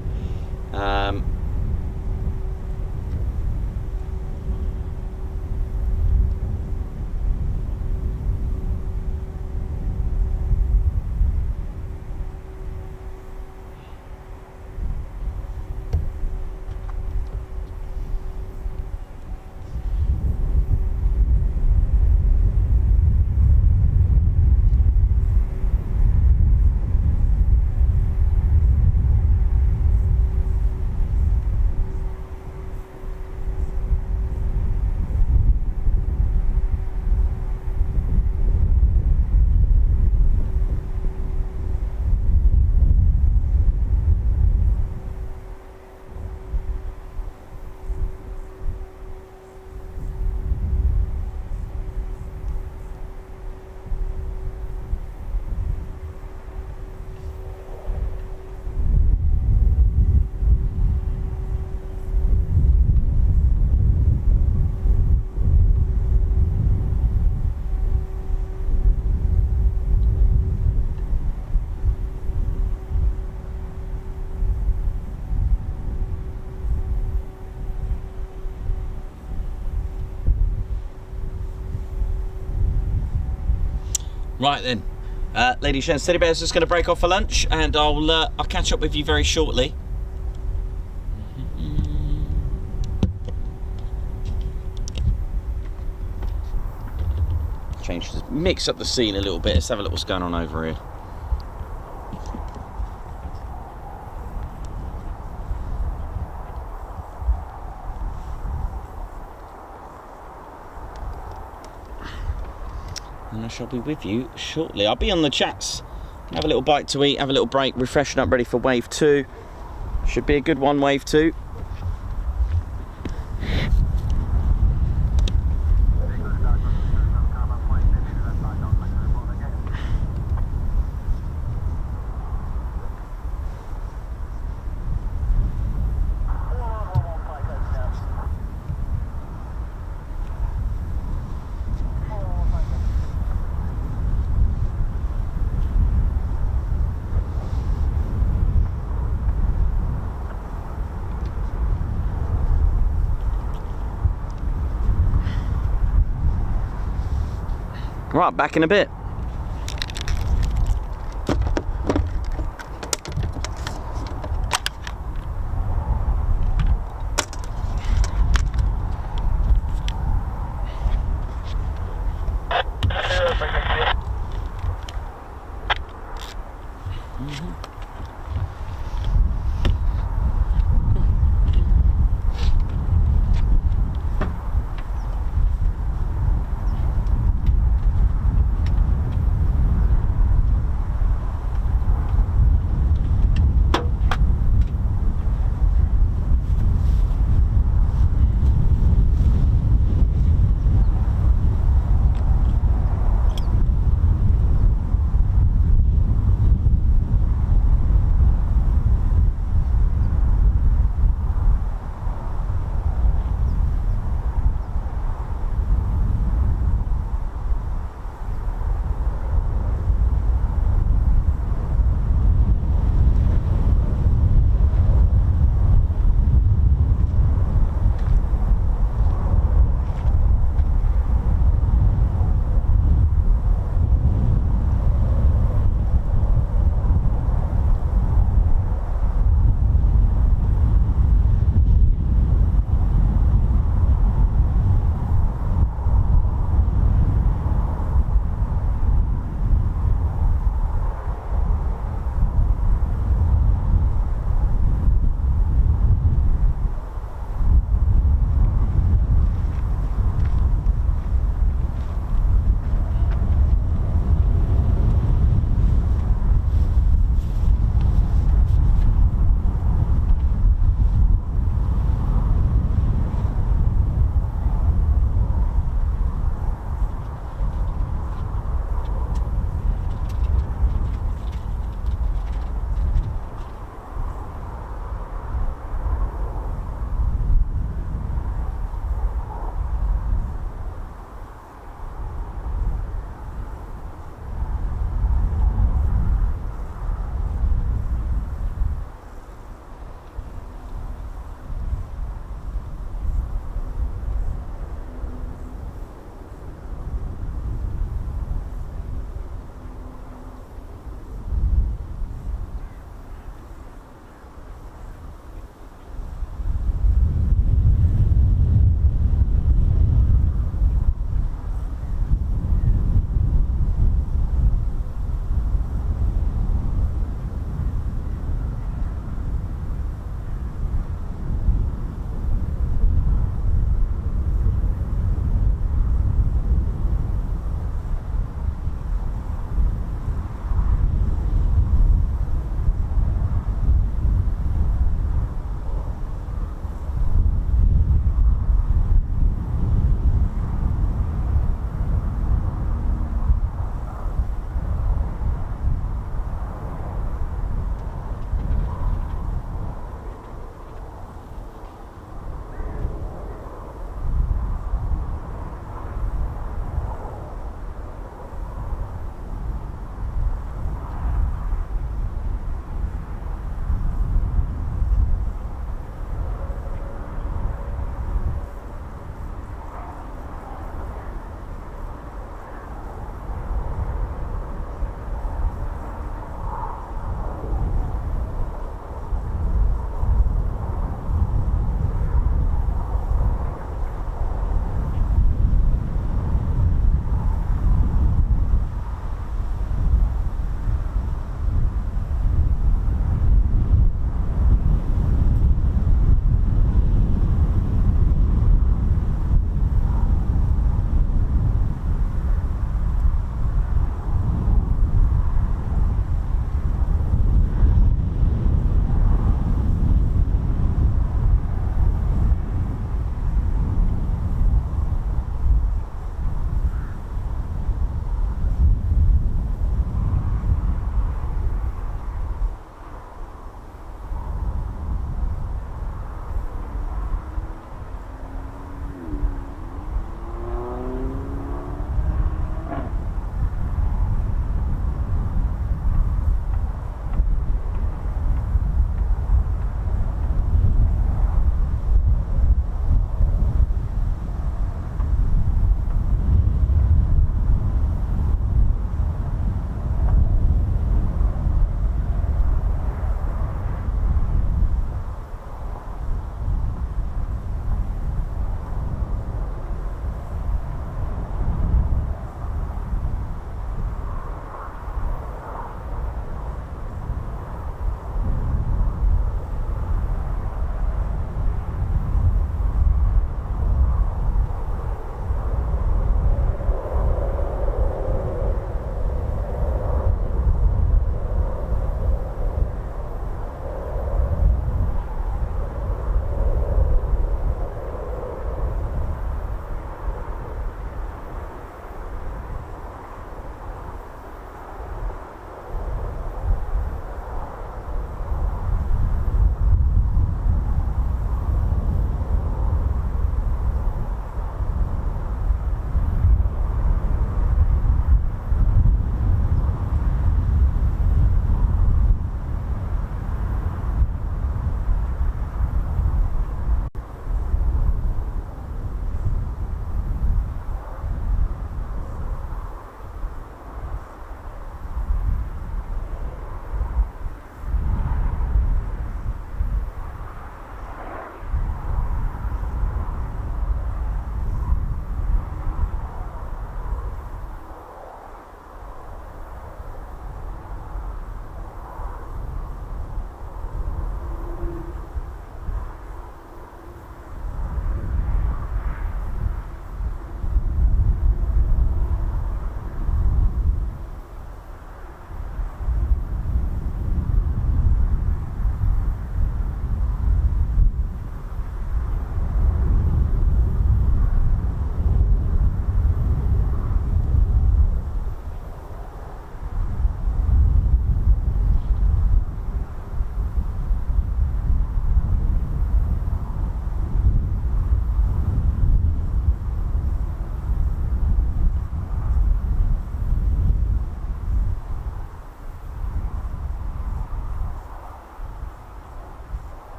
Right then, ladies and teddy bears, just going to break off for lunch, and I'll catch up with you very shortly. Just mix up the scene a little bit. Let's have a look what's going on over here. And I shall be with you shortly. I'll be on the chats, have a little bite to eat, have a little break, refreshen up, ready for wave 2. Should be a good one, wave 2. Right, back in a bit.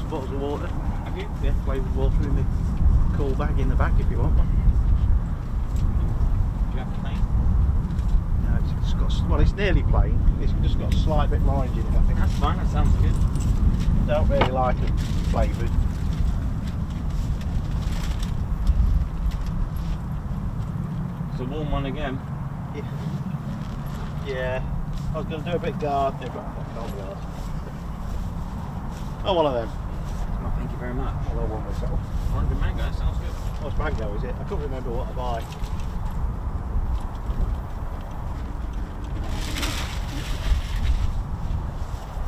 bottles of water. Have you? Yeah, flavoured water in the cool bag in the back if you want one. Do you have a plane? No, it's got, well, it's nearly plain. It's just got a slight bit of orange in it, I think. That's fine, that sounds good. Don't really like it flavoured. It's a warm one again. Yeah. I was going to do a bit of gardening, but I can't be arsed. Oh, one of them. Oh, thank you very much. I'll have one myself. Orange and mango, that sounds good. What's mango, is it? I can't remember what I buy.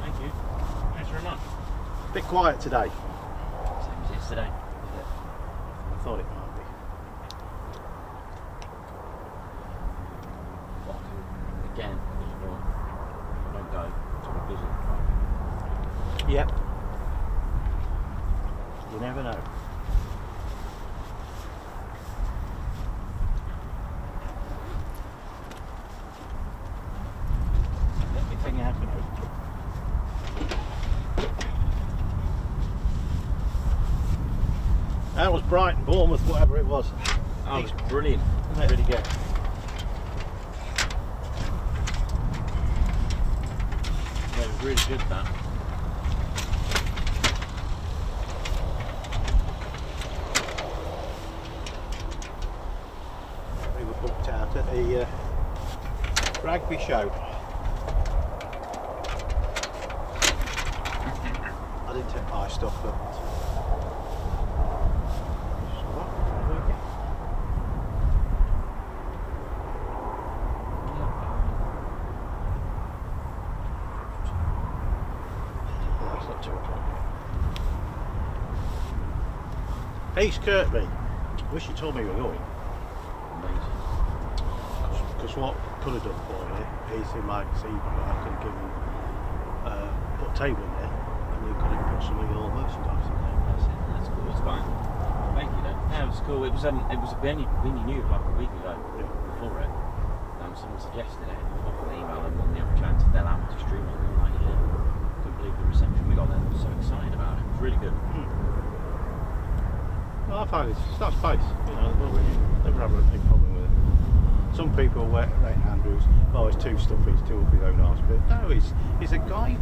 Thank you. Thanks very much. Bit quiet today. Same as yesterday. I thought it might be. Again, don't go to a busy. Yep. You never know. Let me think happen. That was Brighton, Bournemouth, whatever it was. Oh, it's brilliant. Isn't it? Really good. Yeah, it was really good, that. We were booked out at the rugby show. I didn't take my stuff, but that's not too much. East Kirkby. Wish you told me you were going. Amazing. Because what I could have done for you is in my seat, I could have given put a table in there and you could have put some of your merchandise in there. That's it. That's cool. It's fine. Thank you, though. Yeah, it was cool. It was we only knew like a week ago before it. Someone suggested it. I got an email and on the other chance they'll have to stream it. And like, yeah, couldn't believe the reception we got there. I was so excited about it. It was really good. Well, I find it's a nice place. You know, never have a big problem with it. Some people rate Andrews, oh, it's too stuffy, it's too ugly, though nice. But no, he's a guy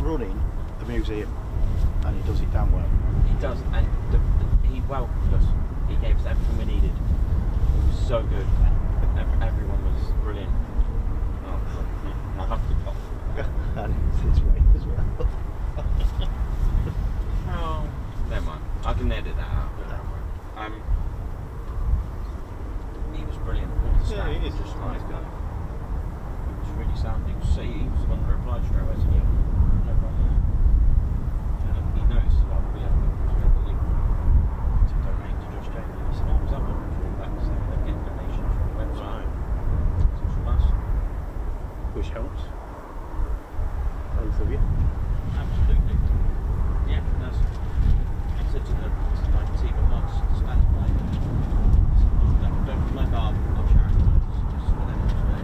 running a museum, and he does it damn well. He does, and he welcomed us. He gave us everything we needed. It was so good. Everyone was brilliant. Oh, yeah, I have to pop. And it's rain as well. Oh, never mind. I can edit that out. He was brilliant. Yeah, he is. Just nice guy. He was really sound. He was the one that replied straight away to me. No problem. And he noticed a lot. We had the link to donate to Josh Jamie. He said, "Oh, was that one?" That's they're getting donations from the website. So from us. Which helps. Both of you. Absolutely. Yeah, it does. I said to my team at once, stand by. Don't plug our charity. Just for them to do.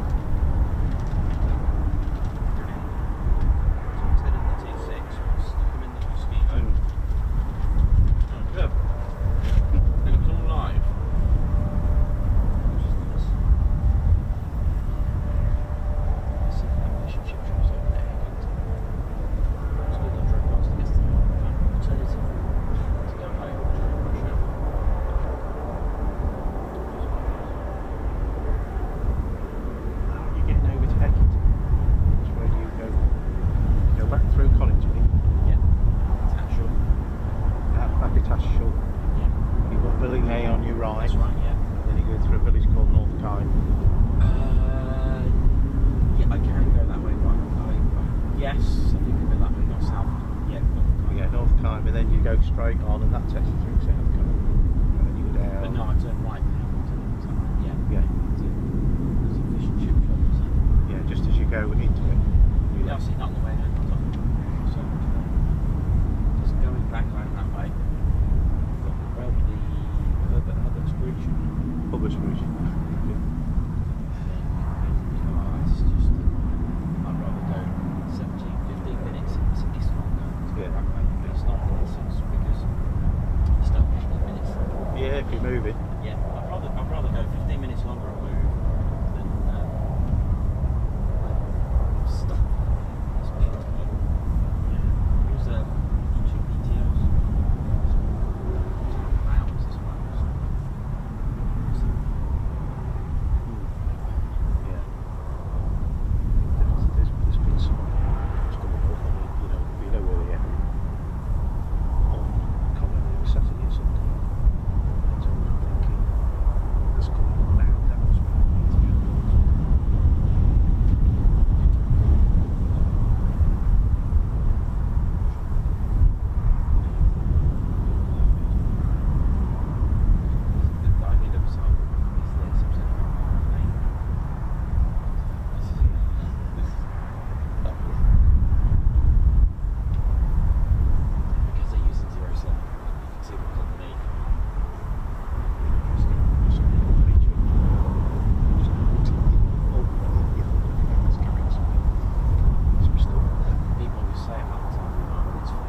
Brilliant. So we said in the T6, stick them in the Mosquito. Oh, good. And it's all live. Which is nice. See the aviation ship shows over there. It's good that drove past it yesterday. Alternative to go home during rush hour. You're getting over to Beckett. That's where you go back through Coningsby. Yeah. Actual. Back at Ashall. Yeah. You've got Billing A on your right. That's right, yeah. Then you go through a village called North Tyne. Yeah, I can go that way, but yes, I think I go that way, not south. Yeah, You get North Tyne, and then you go straight on, and that takes you through South Tyne. And then you go down. but no, I turn right now. Yeah. Yeah. There's a fish and chip shop, is that? Yeah, just as you go into it. Yeah, I've seen that on the way home. I thought, so much fun. Just going back around that way. Well, the Herbert's Bridge. Hubbard's Bridge. It's just, I'd rather go 17, 15 minutes. It's longer. Yeah. keep moving. Yeah, I'd rather go 15 minutes longer and move than stuck. Especially use two PTOs. Hours as well. Yeah. There's been some it's coming up. I mean, you know where they are. On Common Saturday or something. So I'm thinking there's coming up now. That was what I need to get. Because they're using 07, you can see what's underneath. People always say about the time it's for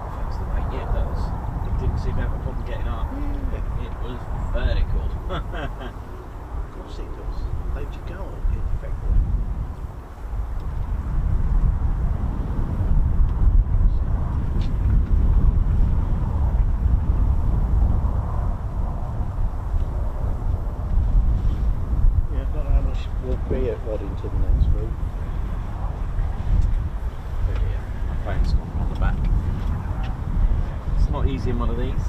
affects the weight. Yeah, it does. It didn't seem to have a problem getting up. It was vertical. Of course it does. How'd you go in February? Yeah, I don't know how much we'll be at Waddington next week. My phone's gone on the back. It's not easy in one of these.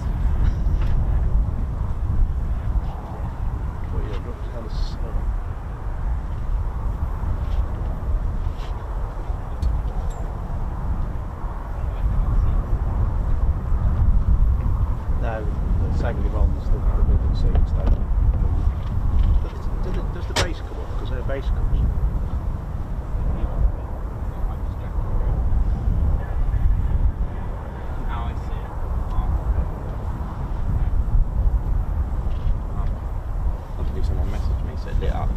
But yeah, got to tell us. No, the second one's the middle seats. Does the base come up? Because their base comes up. How I see it. Luckily someone messaged me, said lit up.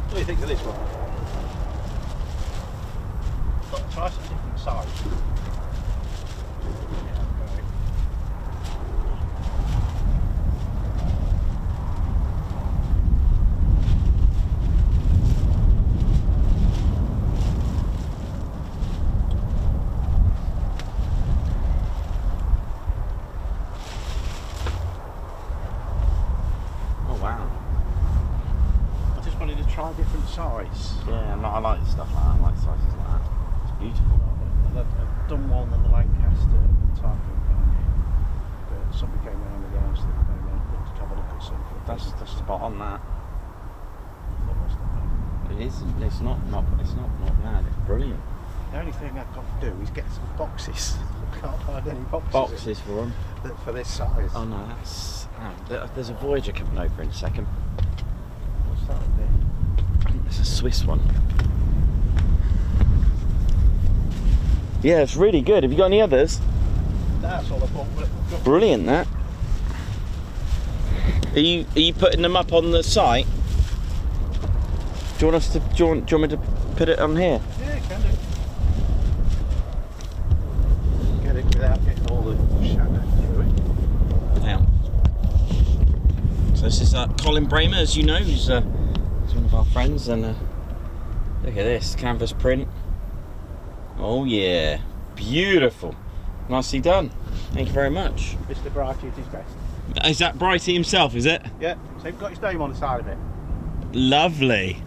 What do you think of this one? Try some different size. Oh wow. I just wanted to try different size. Yeah, no, I like stuff like that. I like sizes like that. It's beautiful. I've done one on the Lancaster Typhoon but somebody came around with the house that they wanted to have a look at something. That's spot on that. That was not bad. It is. It's not bad. It's brilliant. The only thing I've got to do is get some boxes. I can't find any boxes. Boxes for them. For this size. Oh no, that's. There's a Voyager coming over in a second. What's that up there? I think it's a Swiss one. Yeah, it's really good. Have you got any others? That's all I've got. Brilliant, that. Are you putting them up on the site? Do you want us to? Do you want me to put it on here? Yeah, can do. Get it without getting all the shadow through it. Yeah. So this is Colin Bramer, as you know, who's one of our friends, and look at this canvas print. Oh yeah, beautiful, nicely done. Thank you very much. Mr. Brighty at his best. Is that Brighty himself? Is it? Yeah, so you've got his name on the side of it. Lovely.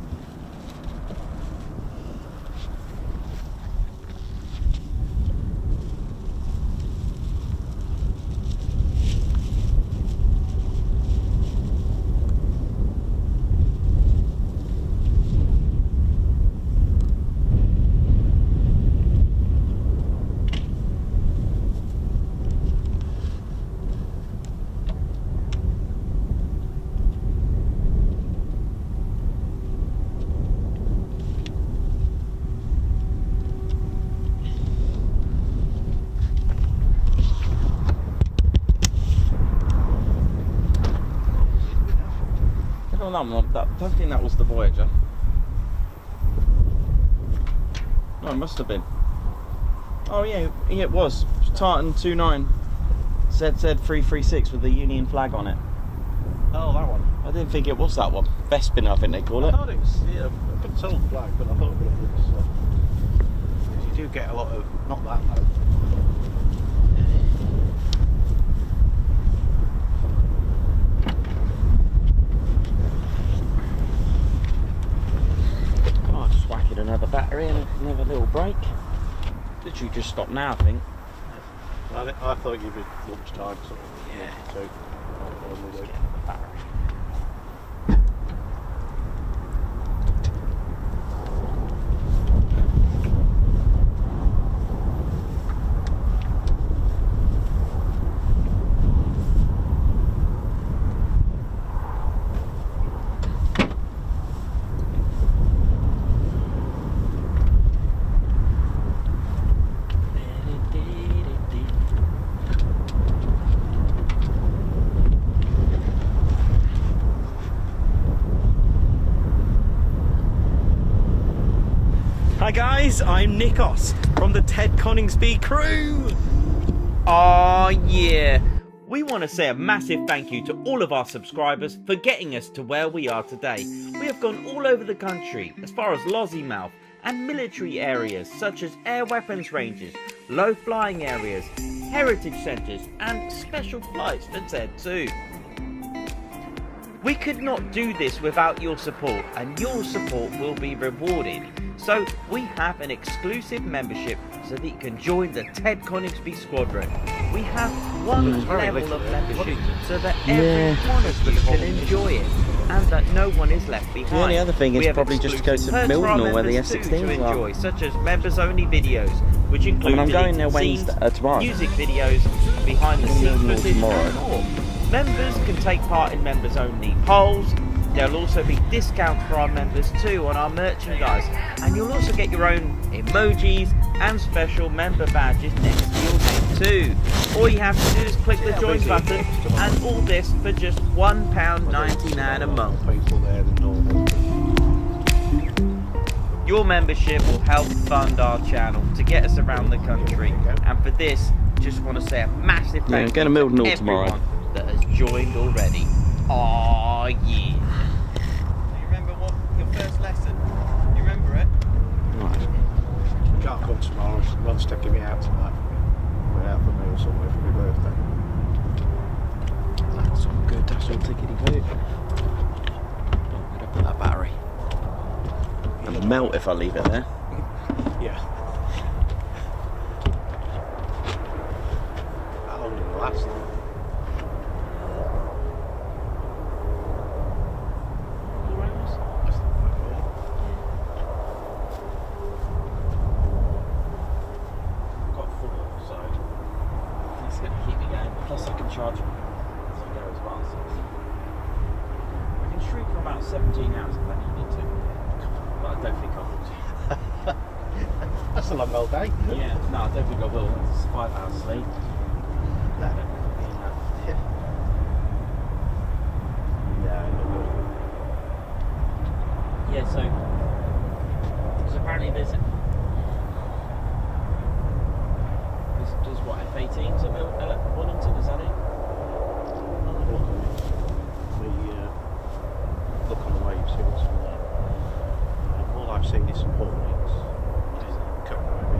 I don't think that was the Voyager. No, it must have been. Oh yeah, it was. Tartan 29. ZZ336 with the Union flag on it. Oh, that one. I didn't think it was that one. Vespin, I think they call I it. thought it was, yeah, I couldn't tell the flag, but I thought it was. You do get a lot of, not that though. Oh, just whacking another battery and another little break. Literally just stopped now, I think. I thought you'd be lunchtime, sort of. Yeah. So, Just getting the battery. Hi guys, I'm Nikos from the Ted Coningsby crew. Oh yeah. We want to say a massive thank you to all of our subscribers for getting us to where we are today. We have gone all over the country, as far as Lossiemouth, and military areas such as air weapons ranges, low flying areas, heritage centres and special flights for Z2. We could not do this without your support, and your support will be rewarded. So we have an exclusive membership so that you can join the Ted Coningsby Squadron. We have one level of membership so that every one of you can enjoy it and that no one is left behind. The only other thing is We have probably just to go to exclusive perks for our Mildenhall where the members too F-16s to are. enjoy, such as members only videos, which include I'm going there deleted scenes, tomorrow. music videos, behind the scenes Mildenhall footage tomorrow. and more. Members can take part in members only polls. There'll also be discounts for our members too on our merchandise, and you'll also get your own emojis and special member badges next to your name too. All you have to do is click the join button, and all this for just £1.99 a month. People there than normal. Your membership will help fund our channel to get us around the country, and for this, just want to say a massive Yeah, thank go to you to Mildenhall everyone tomorrow. that has joined already. Oh yeah. You remember what your first lesson? You remember it? Can't come tomorrow, Ron's taking me out tonight. We're out for a meal somewhere for my birthday. That's all good, that's all tickety-boo. I'm gonna put that battery. It'll melt if I leave it there. Yeah. How long will it last? It's going to keep me going. Plus I can charge as I go as well. So I can shoot for about 17 hours if I needed to. But I don't think I will. That's a long old day. Yeah, no, I don't think I will. It's 5 hours sleep. No. Yeah, so because apparently there's what, F-18s at Wellington, is that it? Look on the waves, see what's on there. All I've seen is some Hornets. Couldn't be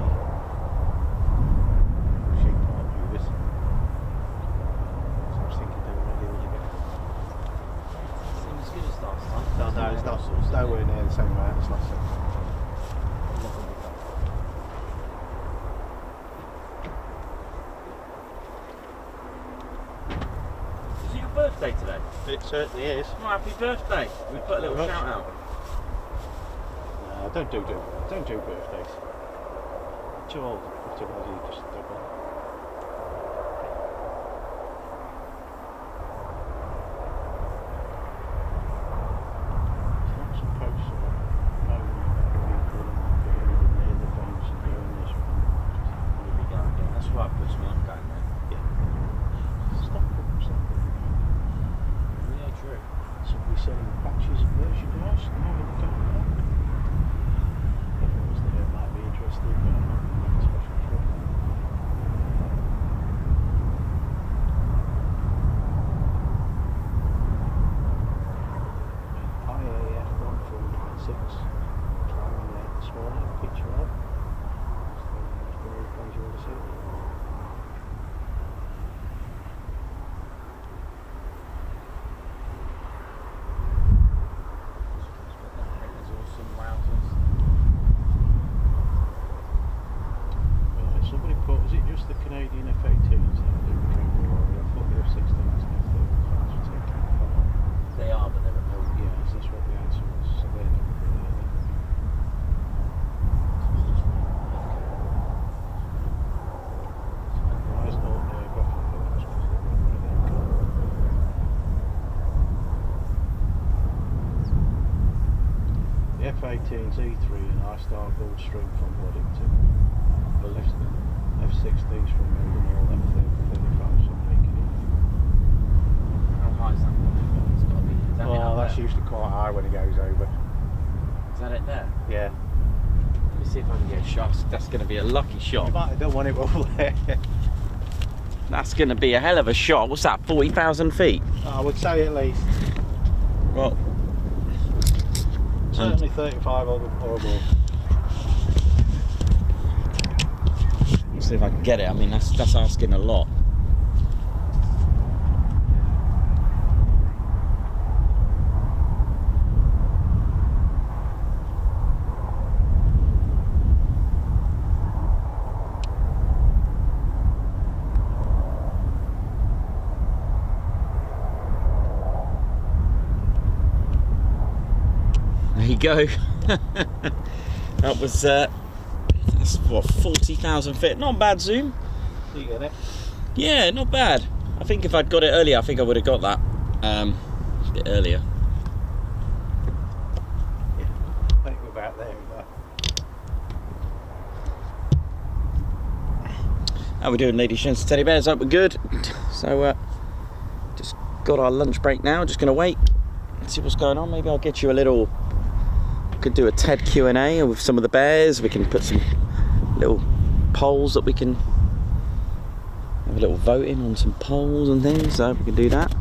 sheep or movers. So I was thinking they're ready when you get there. Seems as good as last time. No, it's not. It's nowhere near the same amount as last time. Is it your birthday today? It certainly is. Oh, happy birthday. We put a little Very much. shout out. No, don't do birthdays. Too old. Too old. You just don't want. Lots of posts about moaning about people and getting near the bombs and doing this. Here we go again. That's why I puts me on going there. Stop. Yeah, true. Somebody selling batches of merchandise. No, I don't know. If it was there, it might be interesting, but I'm not special sure. picture of. Just the aeroplanes you want to see. Somebody put, is it just the Canadian F-18s that became war? I thought the F-16s and F-35s were taken apart. They are, but they're remote. Yes, that's what the answer was. So they're not going to be there then. Why is not Gosport for those? Because they're one of them cars. The F-18's E3 and I-Star Goldstream from Waddington. The F-16's from Melbourne, F-35's from Lincolnshire. How high is that one? It's got to be. Is that it Well, up that's there? usually quite high when it goes over. Is that it there? Yeah. Let me see if I can get a shot. That's going to be a lucky You shot. might have done one it all there. That's going to be a hell of a shot. What's that, 40,000 feet? I would say at least. Well, Certainly 35 or above. see if I can get it. I mean, that's asking a lot. There you go. That was that's what, 40,000 feet. Not a bad zoom. You get it? Yeah, not bad. I think if I'd got it earlier, I think I would have got that a bit earlier. Yeah. I think we're about there with that. How we doing, ladies, gents, teddy bears? Hope we're good. So just got our lunch break now. Just gonna wait and see what's going on. Maybe I'll get you a little. Could do a TED Q&A with some of the bears. We can put some little polls that we can have a little voting on some polls and things. So we can do that.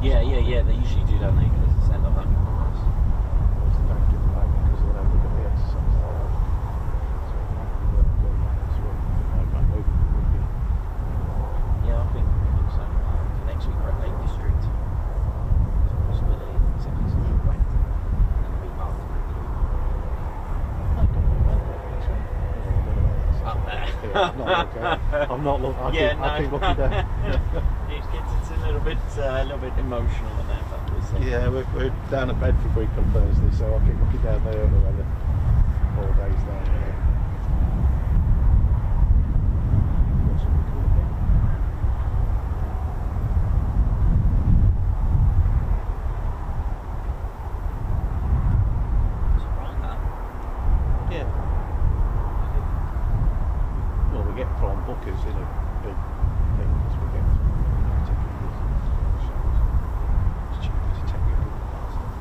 Yeah, they usually do, don't they? Because it's end up having cars. What's the danger of that? Because then I look at the exercise they have. So it might be worth going down this way. It might over would be. Yeah, I think so. So next week we're at Lake District. It's a possibility. It's absolutely wet. And then the week after maybe. I don't know about that next week. Up there. Yeah, not okay. I'm not looking. I keep looking down. It's a little bit emotional in there, but we'll see. Yeah, we're down at Bedford Week on Thursday, so I'll keep looking down there at the weather all days down there. What's it called again? It's alright, that. Yeah. Well, we get prawn bookers in a big thing because we get particularly shows. It's cheaper to take your own past them.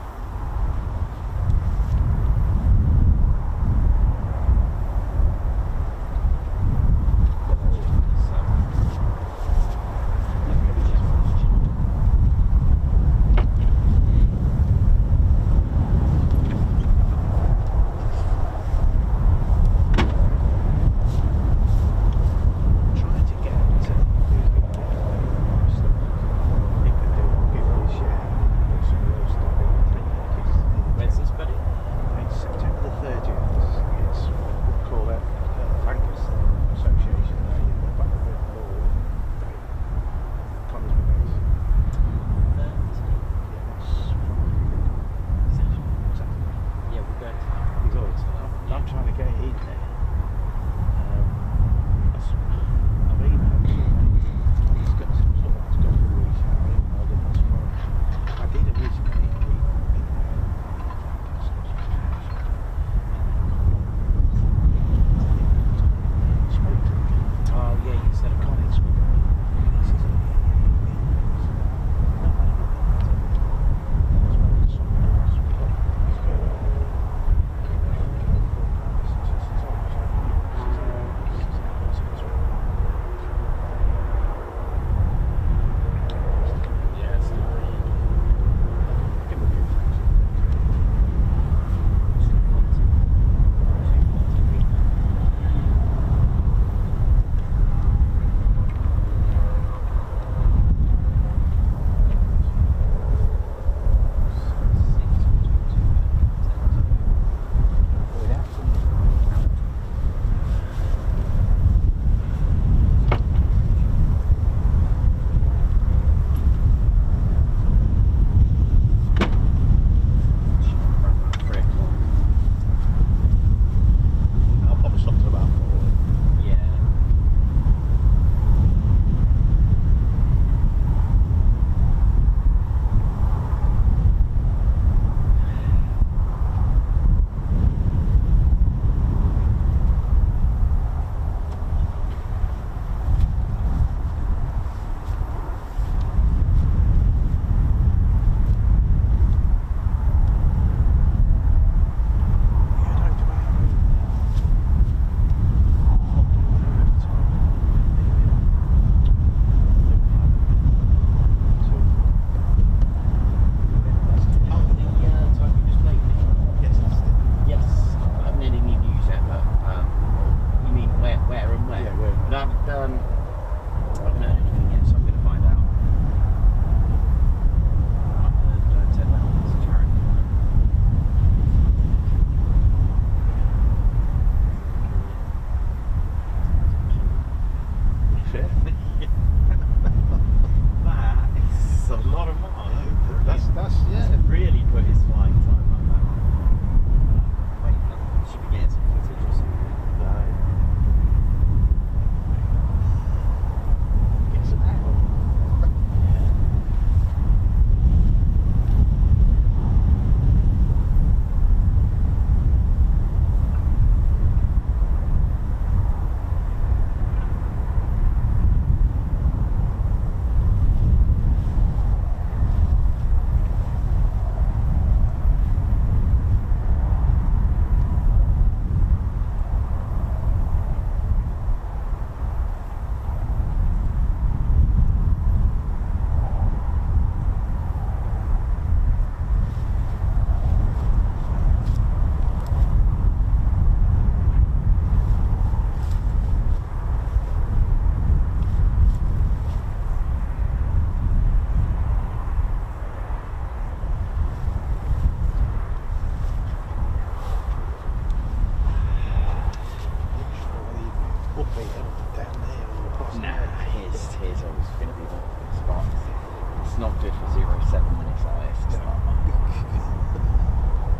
for 07 when it's like this. It's like,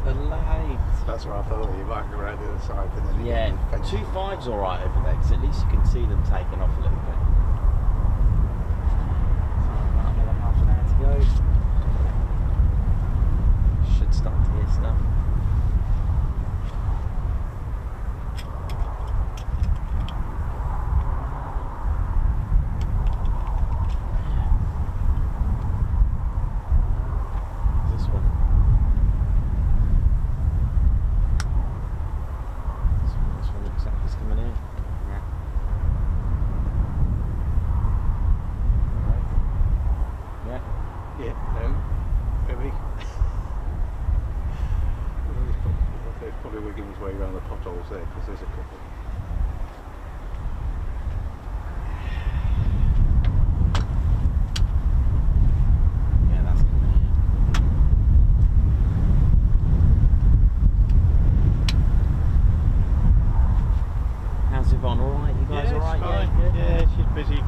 the lights. That's what I thought. You might go around the other side, and then Yeah, 2.5's alright over there, because at least you can see them taking off a little bit. About another half an hour to go. Should start to hear stuff. This one. This one looks like it's coming in. Yeah. Yeah. Yeah, no, maybe. He's probably wigging his way around the potholes there, because there's a couple. Yeah, that's coming in. How's Yvonne? Alright? You guys alright? Yeah, Yeah, she's busy.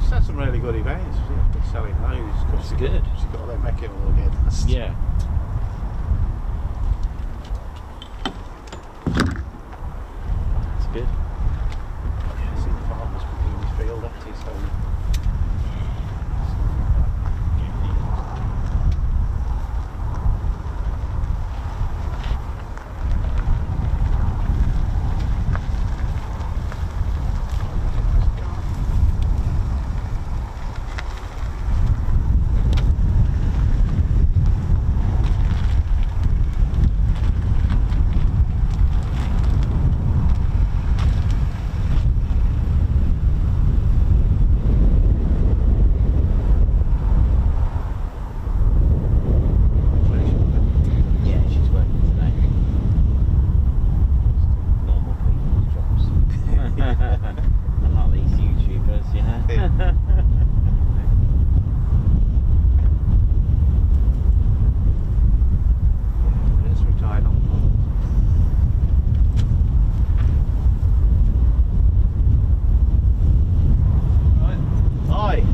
She's had some really good events. She's been selling those. That's good. She's got them making all again. Yeah. That's good. Yeah, I see the farmers putting his field at it, so. Yeah, she's working today. Normal people's jobs. Not these YouTubers, you know. It's retired on. Hi. This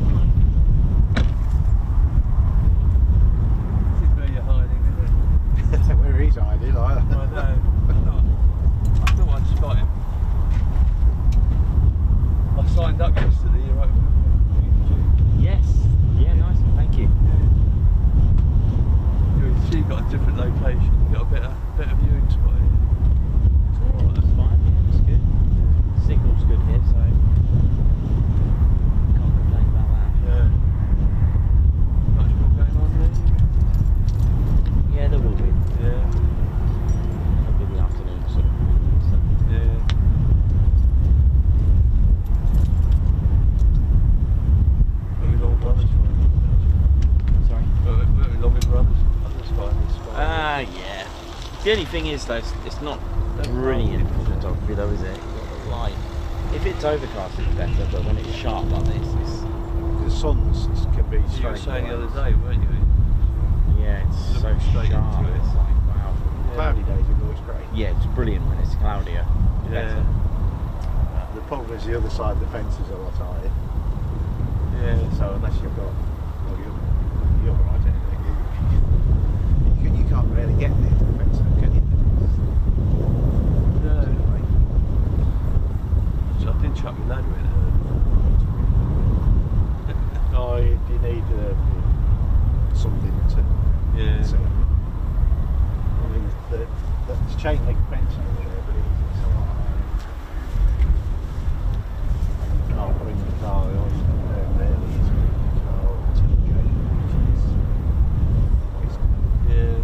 is where you're hiding, isn't it? Where he's hiding, I I know. I thought I'd spot him. I signed up yesterday, you're right. Yes. Yeah, nice. Thank you. She got a different location. You got a better viewing spot here. Yeah, that's fine. Yeah, that's good. Signal's good here, so can't complain about that. Yeah. Much more going on there. Yeah, there will be. Yeah. It'll be the afternoon sort of. So. Yeah. Very long brothers fine. Sorry. Very long with brothers. Others fine. It's fine. Ah, yeah. The only thing is, though, it's not brilliant photography, though, is it? Light. If it's overcast, it's better, but when it's sharp like this, it's The suns can be You were strange. saying the other day, weren't you? yeah, it's so Looking straight sharp. into it. It's like wow. Cloudy days are always great. Yeah, it's brilliant when it's cloudier. Yeah. The problem is the other side of the fence is a lot higher. Yeah. So unless you've got, well, you're right, you can't really get near to the fence, can you? No. So I did chuck my ladder in No, you need something to Yeah. see. I mean, the chain link fence over there, but it's a lot higher. You can't bring the car on really easily. Oh, it's okay. Yeah.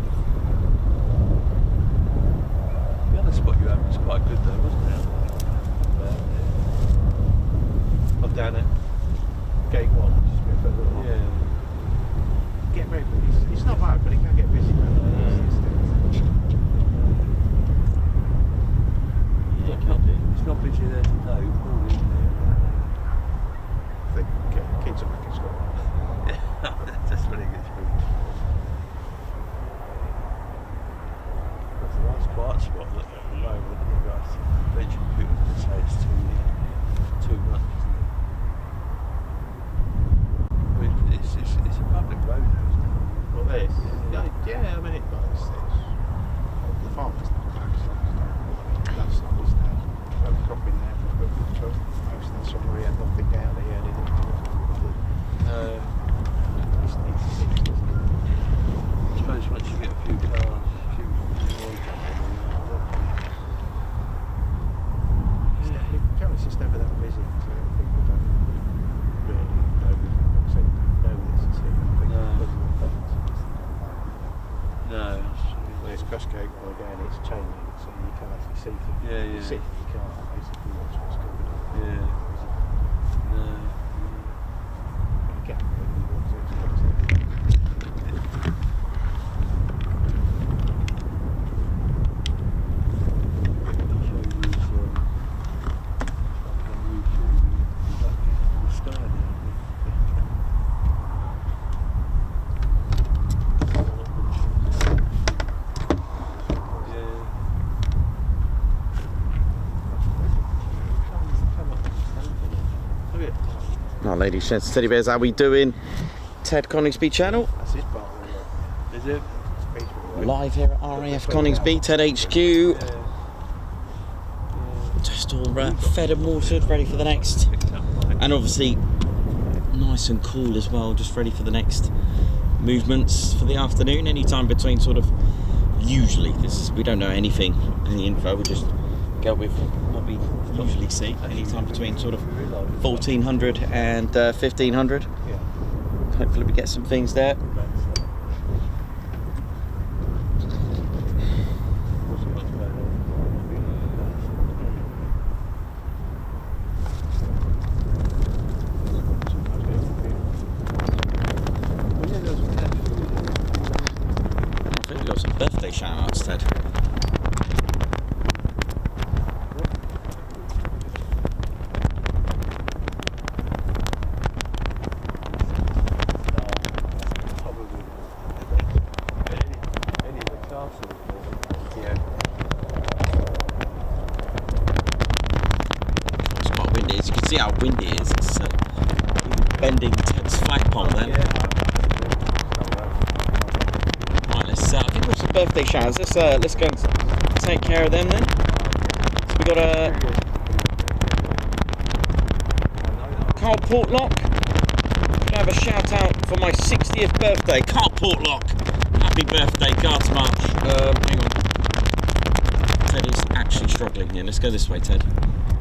The other spot you had was quite good though, wasn't it? I'm down at gate 1, just a bit further along. Yeah. Get very it's not bad, but it can get busy. you sit, you can't basically watch what's going on. Yeah. No. You get really what to expect. Oh, ladies, gents, teddy bears, how we doing? Ted Coningsby channel, That's his part of the Is it? live here at RAF Coningsby, Ted HQ. Just all fed and watered, ready for the next. And obviously, nice and cool as well, just ready for the next movements for the afternoon. Anytime between sort of, usually, we don't know anything, any info, we just go with what we usually see. Anytime between sort of 1400 and 1500. Yeah. Hopefully we get some things there. I think we got some birthday shout outs, Ted. It's quite windy. As you can see how windy it is, it's even bending Ted's flagpole then. Right, let's I think we've some birthday showers. Let's go and take care of them then. So we got a Carl Portlock. Gonna have a shout out for my 60th birthday. Carl Portlock. Happy birthday, Guards March. Hang on. Ted is actually struggling here. Let's go this way, Ted.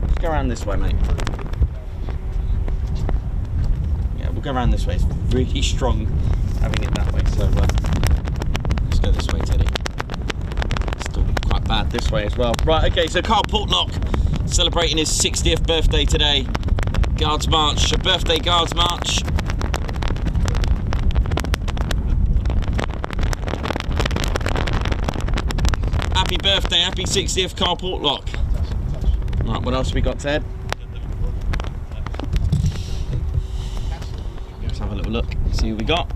Let's go around this way, mate. Yeah, we'll go around this way. It's really strong having it that way, so let's go this way, Teddy. It's still quite bad this way as well. Right, okay, so Carl Portlock celebrating his 60th birthday today. Guards March, a birthday Guards March. Happy birthday, happy 60th, Carl Portlock. Right, what else we got, Ted? Let's have a little look, see who we got.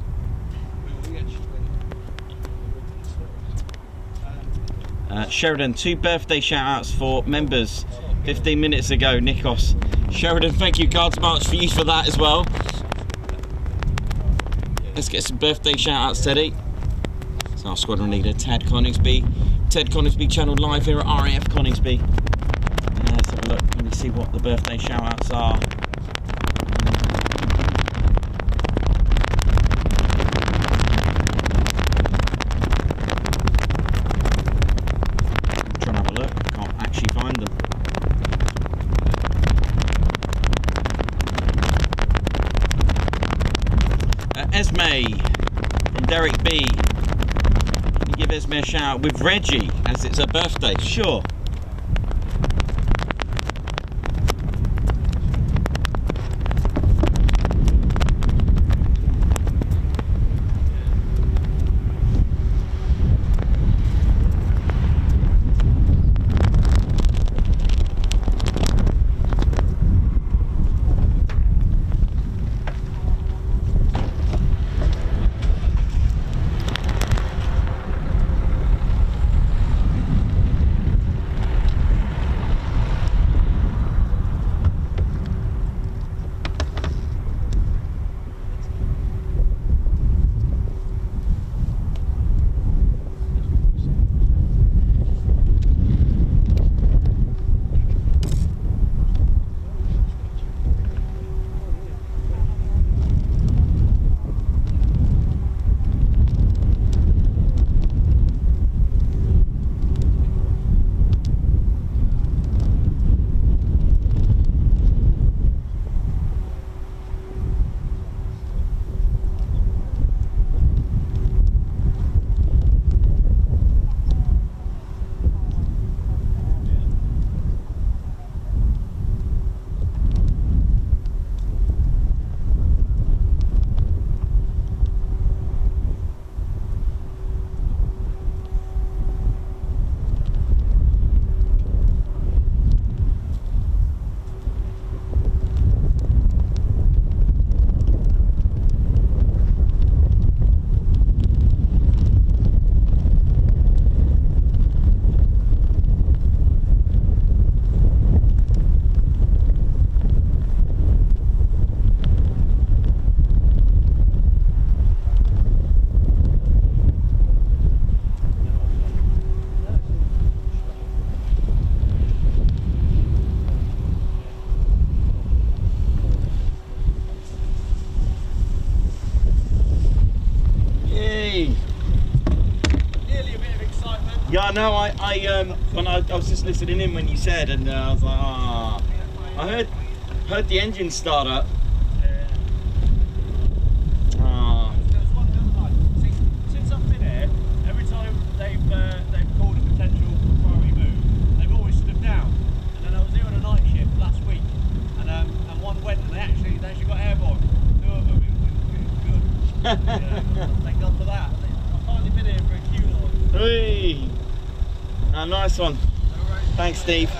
Sheridan, 2 birthday shout outs for members 15 minutes ago, Nikos. Sheridan, thank you, Guards March, for you for that as well. Let's get some birthday shout outs, Teddy. It's our squadron leader, Ted Coningsby. Ted Coningsby channel live here at RAF Coningsby. Let's have a look. Can we see what the birthday shout outs are? I'm trying to have a look. I can't actually find them. Esme from Derek B. Give Esme a shout out with Reggie as it's her birthday. Sure. Yeah, no, when I was just listening in when you said, and I was like, ah, I heard the engine start up. Ah. Since I've been here, every time they've called a potential priority move, they've always stood down. And then I was here on a night shift last week, and one went, and they actually got airborne. 2 of them. It was good. Yeah, thank God for that. I've finally been here for a queue line. Hey. Ah, nice one. Thanks, Steve.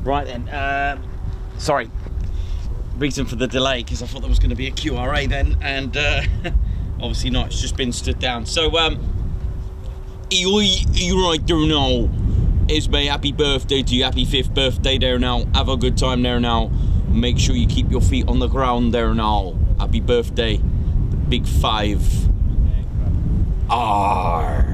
Right then, sorry, reason for the delay, because I thought there was going to be a QRA then, and obviously not, it's just been stood down. So, you right there now, it's my happy birthday to you, happy 5th birthday there now, have a good time there now, make sure you keep your feet on the ground there now, happy birthday, the big 5. R.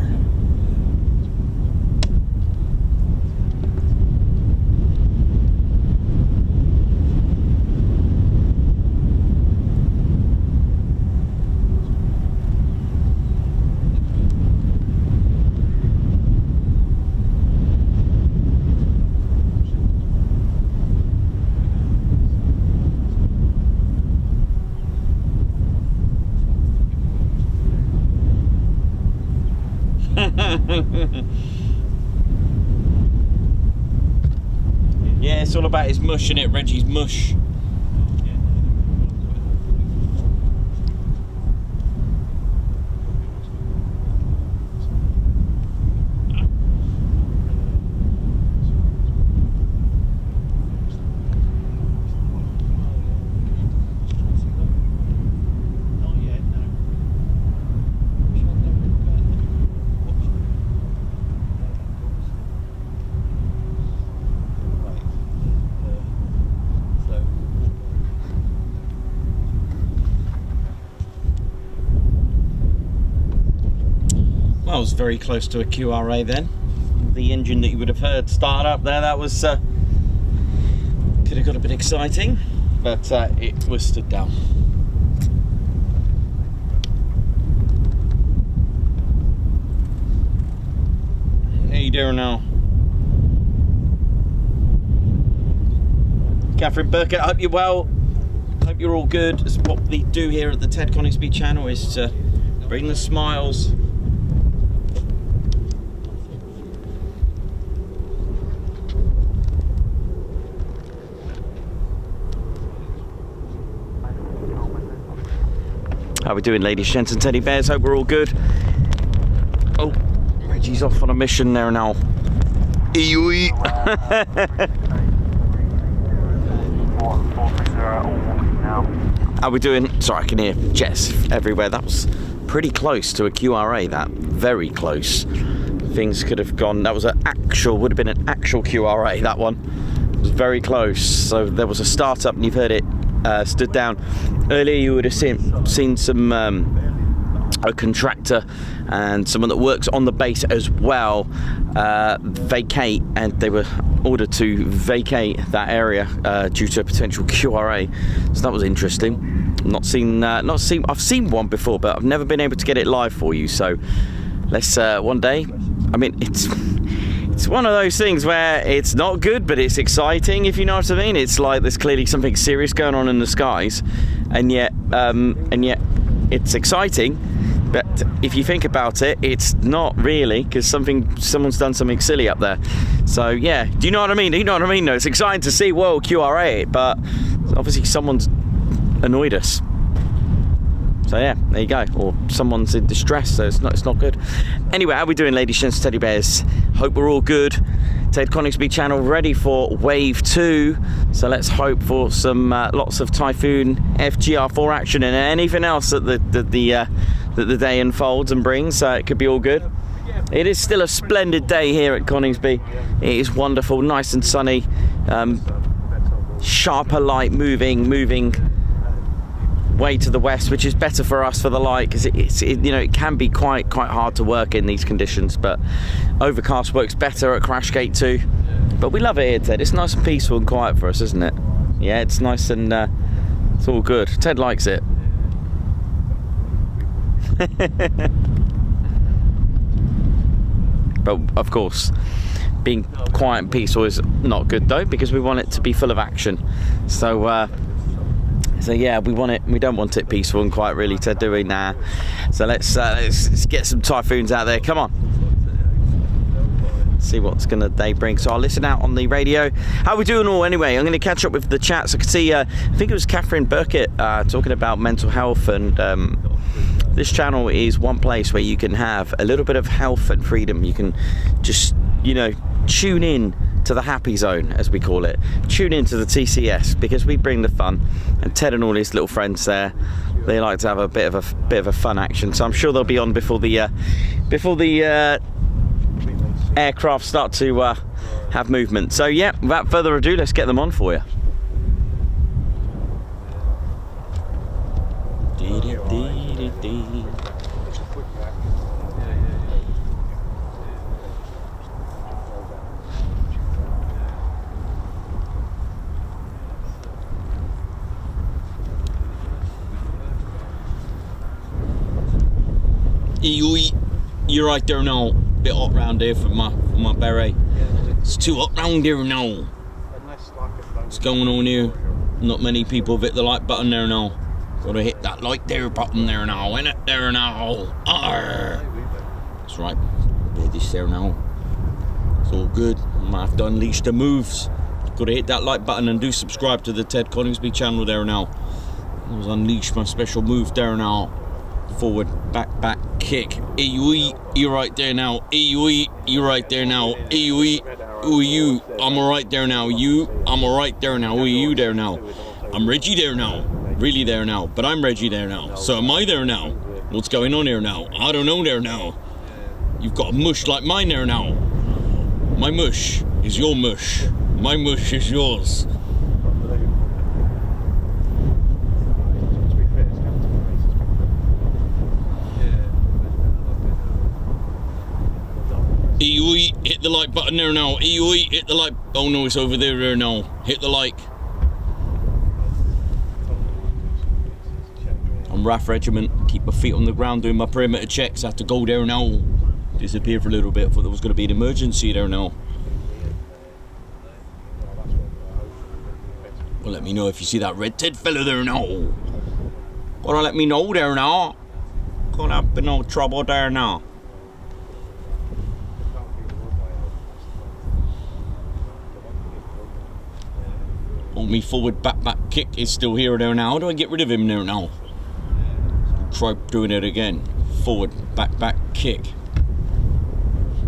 Yeah, it's all about his mush, innit? Reggie's mush. Well, I was very close to a QRA then. The engine that you would have heard start up there, that was could have got a bit exciting, but it was stood down. How you doing now? Catherine Burkett, I hope you're well. Hope you're all good. That's what we do here at the Ted Coningsby channel, is to bring the smiles. How we doing, ladies, gents and teddy bears? Hope we're all good. Oh, Reggie's off on a mission there now. Eey. How we doing? Sorry, I can hear jets everywhere. That was pretty close to a QRA, that. Very close. Things could have gone, that was an actual, would have been an actual QRA, that one. It was very close. So there was a start up and you've heard it stood down. Earlier you would have seen some a contractor and someone that works on the base as well vacate, and they were ordered to vacate that area due to a potential QRA. So that was interesting. I've seen one before, but I've never been able to get it live for you. So let's one day. I mean, it's one of those things where it's not good, but it's exciting, if you know what I mean. It's like there's clearly something serious going on in the skies, and yet it's exciting. But if you think about it, it's not really, because someone's done something silly up there. So yeah, do you know what I mean? Do you know what I mean? No, it's exciting to see, whoa, QRA, but obviously someone's annoyed us. So yeah, there you go. Or someone's in distress, so it's not good. Anyway, how are we doing, ladies, gents, teddy bears? Hope we're all good. Ted Coningsby channel ready for wave 2. So let's hope for some lots of Typhoon FGR4 action and anything else that the day unfolds and brings. So it could be all good. It is still a splendid day here at Coningsby. It is wonderful, nice and sunny. Sharper light moving way to the west, which is better for us for the light, because it can be quite hard to work in these conditions, but overcast works better at Crashgate 2. But we love it here, Ted. It's nice and peaceful and quiet for us, isn't it? Yeah, it's nice and it's all good. Ted likes it. But of course, being quiet and peaceful is not good though, because we want it to be full of action. So yeah, we don't want it peaceful and quiet really, Ted, do we? Nah. So let's get some Typhoons out there. Come on. See what's gonna they bring. So I'll listen out on the radio. How are we doing all anyway? I'm gonna catch up with the chats. I could see I think it was Catherine Burkett talking about mental health, and this channel is one place where you can have a little bit of health and freedom. You can just, tune in to the happy zone, as we call it. Tune in to the TCS, because we bring the fun, and Ted and all his little friends there, they like to have a bit of a fun action. So I'm sure they'll be on before the aircraft start to have movement. So yeah, without further ado, let's get them on for you. You're right there now. Bit hot round here for my beret. It's too hot round here now. What's going on here? Not many people have hit the like button there now. Gotta hit that like there button there now, innit? There now. Arr. That's right. There this there now. It's all good. I might have to unleash the moves. Gotta hit that like button and do subscribe to the Ted Coningsby channel there now. I'll unleash my special move there now. Forward, back, kick. You're right there now. You're right there now. You. I'm alright there now. I'm alright there now. You there now. I'm Reggie there now. Really there now. But I'm Reggie there now. So am I there now? What's going on here now? I don't know there now. You've got a mush like mine there now. My mush is your mush. My mush is yours. Hit the like button there now. Hit the like. Oh no, it's over there now. Hit the like. I'm RAF Regiment. Keep my feet on the ground doing my perimeter checks. I have to go there now. Disappear for a little bit. I thought there was going to be an emergency there now. Well, let me know if you see that red Ted fella there now. Gotta let me know there now. Gonna be no trouble there now. On me forward, back kick is still here there now. How do I get rid of him there now? Try doing it again. Forward, back kick.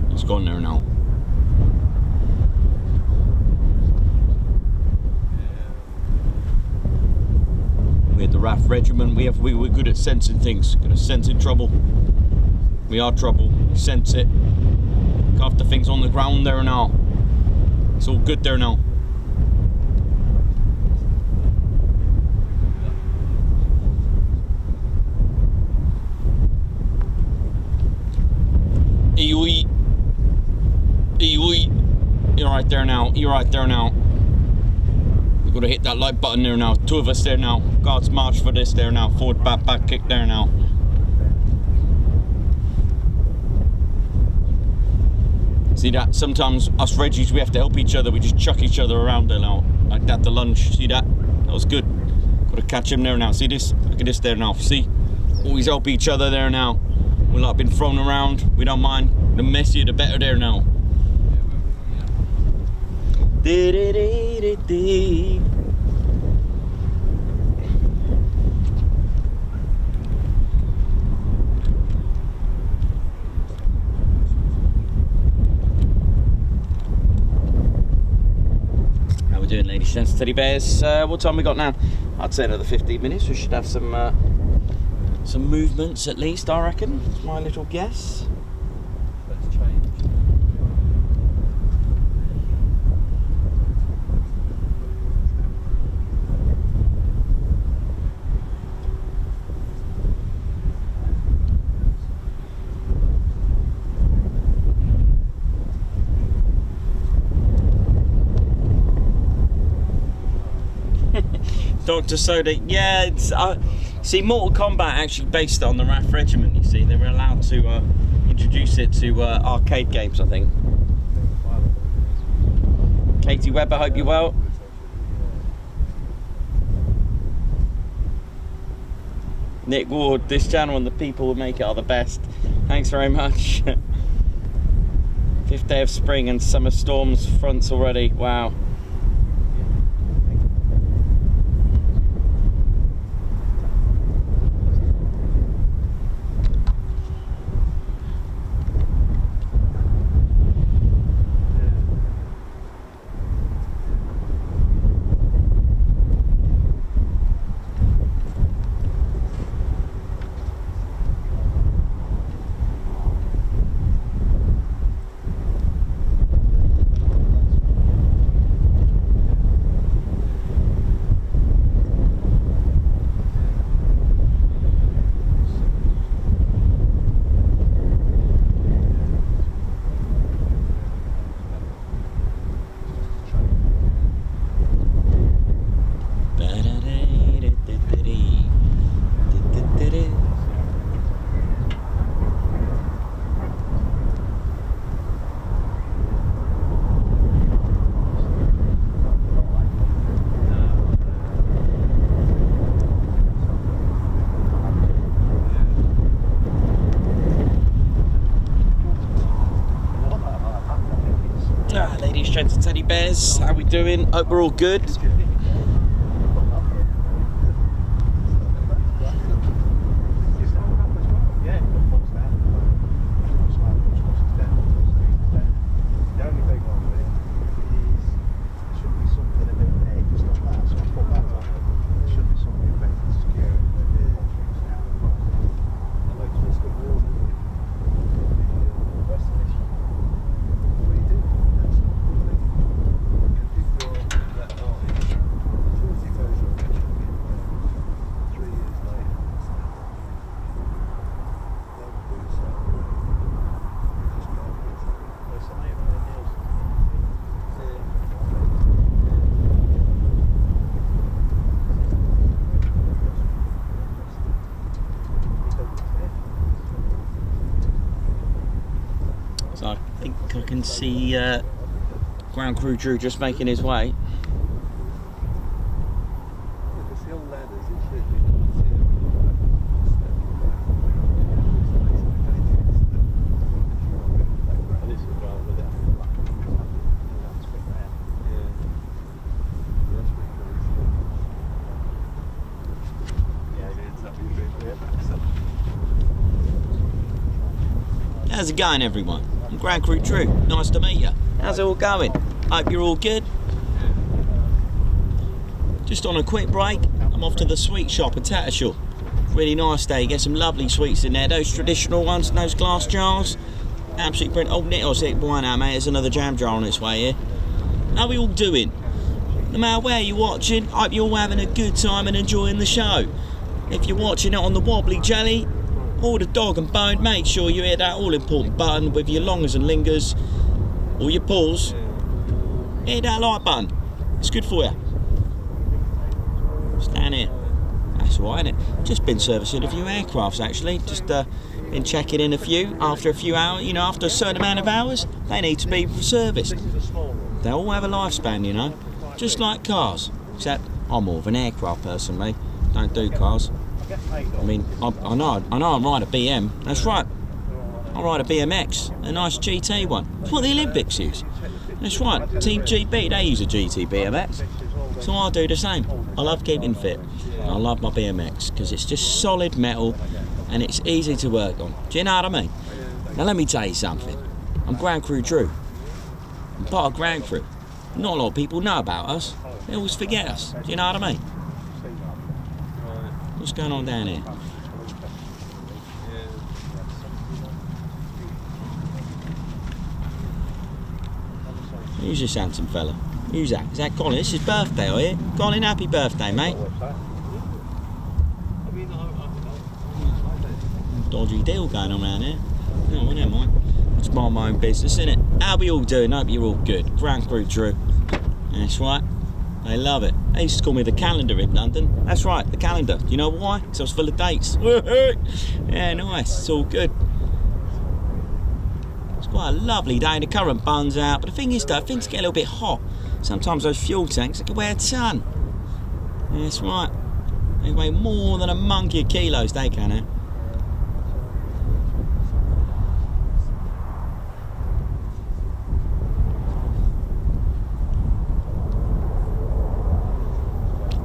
He's gone there now. We had the RAF Regiment. We're good at sensing things. Good at sensing trouble. We are trouble. We sense it. Look after things on the ground there now. It's all good there now. You're right there now. You're right there now. We've got to hit that like button there now. Two of us there now. God's march for this there now. Forward, back kick there now. See that? Sometimes us Reggies, we have to help each other. We just chuck each other around there now. Like that, the lunge. See that? That was good. Got to catch him there now. See this? Look at this there now. See? Always help each other there now. We're not been thrown around. We don't mind. The messier, the better there now. teddy bears. What time we got now? I'd say another 15 minutes. We should have some movements at least, I reckon. That's my little guess. Let's change. Dr. Soda, yeah, it's, see, Mortal Kombat actually based on the RAF Regiment, you see. They were allowed to introduce it to arcade games, I think. Katie Webber, hope you're well. Nick Ward, this channel and the people who make it are the best. Thanks very much. 5th day of spring and summer storms fronts already, wow. Ladies, gents and teddy bears, how we doing? Hope we're all good. So I think I can see ground crew Drew just making his way. How's it going, everyone? I'm Ground Crew Drew. Nice to meet you. How's it all going? Hope you're all good. Just on a quick break, I'm off to the sweet shop in Tattershall. Really nice day. Get some lovely sweets in there. Those traditional ones in those glass jars. Absolutely brilliant. Oh, Nick, I'll say why now, mate? There's another jam jar on its way here. How are we all doing? No matter where you're watching, hope you're all having a good time and enjoying the show. If you're watching it on the wobbly jelly or the dog and bone, make sure you hit that all important button with your longers and lingers or your paws. Hit that like button. It's good for you. Stand here. That's all right, isn't it? Just been servicing a few aircrafts actually. Just been checking in a few after a few hours. You know, after a certain amount of hours, they need to be serviced. They all have a lifespan, you know, just like cars. Except I'm more of an aircraft person, mate. Don't do cars. I mean, I know I ride a BM. That's right. I ride a BMX, a nice GT one. That's what the Olympics use. That's right. Team GB, they use a GT BMX. So I do the same. I love keeping fit. I love my BMX because it's just solid metal and it's easy to work on. Do you know what I mean? Now let me tell you something. I'm Ground Crew Drew. I'm part of Ground Crew. Not a lot of people know about us. They always forget us. Do you know what I mean? Right. What's going on down here? Yeah. Who's this handsome fella? Who's that? Is that Colin? It's his birthday, are you? Colin, happy birthday, mate. I mean, Dodgy deal going on around here. No, well, never mind. It's my own business, innit? How we all doing? Hope you're all good. Ground crew Drew. That's right. They love it. They used to call me the calendar in London. That's right, the calendar. Do you know why? Because I was full of dates. Yeah, nice. It's all good. It's quite a lovely day. The current bun's out. But the thing is, though, things get a little bit hot. Sometimes those fuel tanks, they can weigh a ton. Yeah, that's right. They weigh more than a monkey of kilos, they can, eh?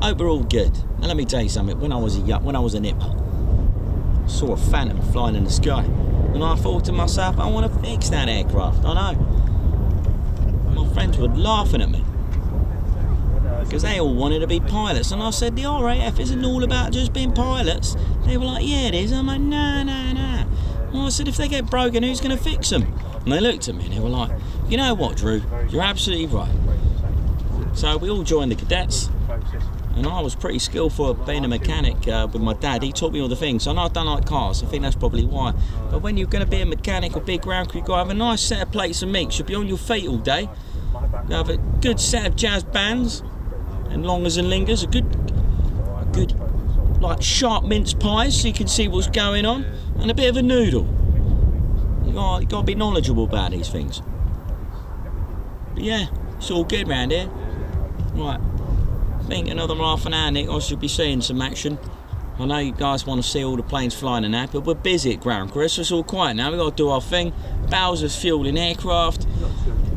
Hope we're all good. Now let me tell you something. When I was a nipper, I saw a phantom flying in the sky, and I thought to myself, I want to fix that aircraft. I know. My friends were laughing at me because they all wanted to be pilots, and I said the RAF isn't all about just being pilots. They were like, yeah, it is. I'm like, no. Well, I said, if they get broken, who's going to fix them? And they looked at me and they were like, you know what, Drew? You're absolutely right. So we all joined the cadets. And I was pretty skillful at being a mechanic with my dad. He taught me all the things. I know I don't like cars. I think that's probably why. But when you're going to be a mechanic or be a ground crew, you've got to have a nice set of plates and meats. You'll be on your feet all day. You have a good set of jazz bands and longers and lingers. A good like sharp mince pies so you can see what's going on. And a bit of a noodle. You got to be knowledgeable about these things. But yeah, it's all good round here. Right. I think another half an hour, Nick, I should be seeing some action. I know you guys want to see all the planes flying and that, but we're busy at ground crew, so it's all quiet now. We've got to do our thing. Bowser's fueling aircraft,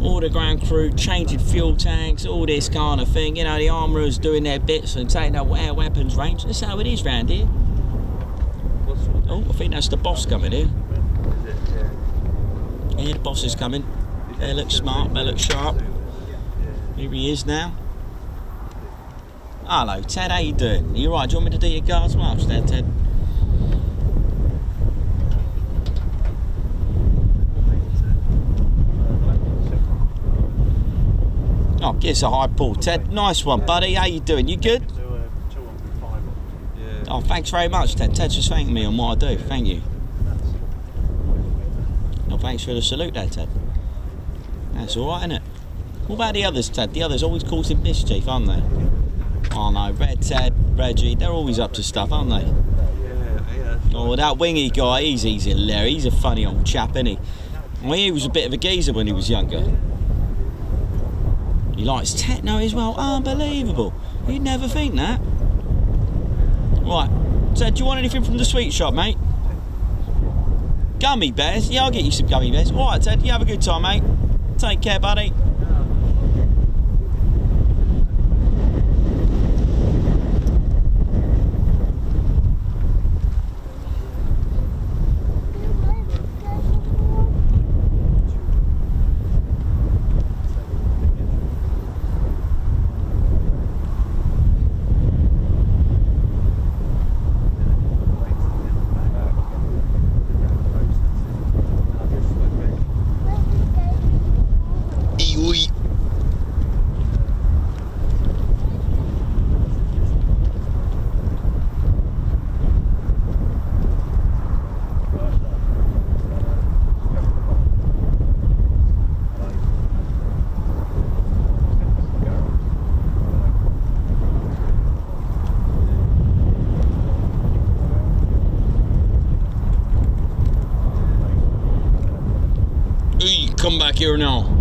all the ground crew changing fuel tanks, all this kind of thing. You know, the armourers doing their bits and taking out air weapons range. That's how it is round here. Oh, I think that's the boss coming here. Yeah, the boss is coming. They look smart, they look sharp. Here he is now. Hello, Ted, how you doing? Are you right? Do you want me to do your guards march there, Ted? Oh, give us a high pull, Ted. Nice one, buddy. How you doing? You good? Oh, thanks very much, Ted. Ted's just thanking me on what I do. Thank you. No, thanks for the salute there, Ted. That's all right, isn't it? What about the others, Ted? The others always causing mischief, aren't they? Oh no, Red Ted, Reggie, they're always up to stuff, aren't they? Yeah. Oh, that wingy guy, he's hilarious. He's a funny old chap, isn't he? Well, he was a bit of a geezer when he was younger. He likes techno as well. Unbelievable. You'd never think that. Right, Ted, do you want anything from the sweet shop, mate? Gummy bears? Yeah, I'll get you some gummy bears. All right, Ted, you have a good time, mate. Take care, buddy. Come back here now.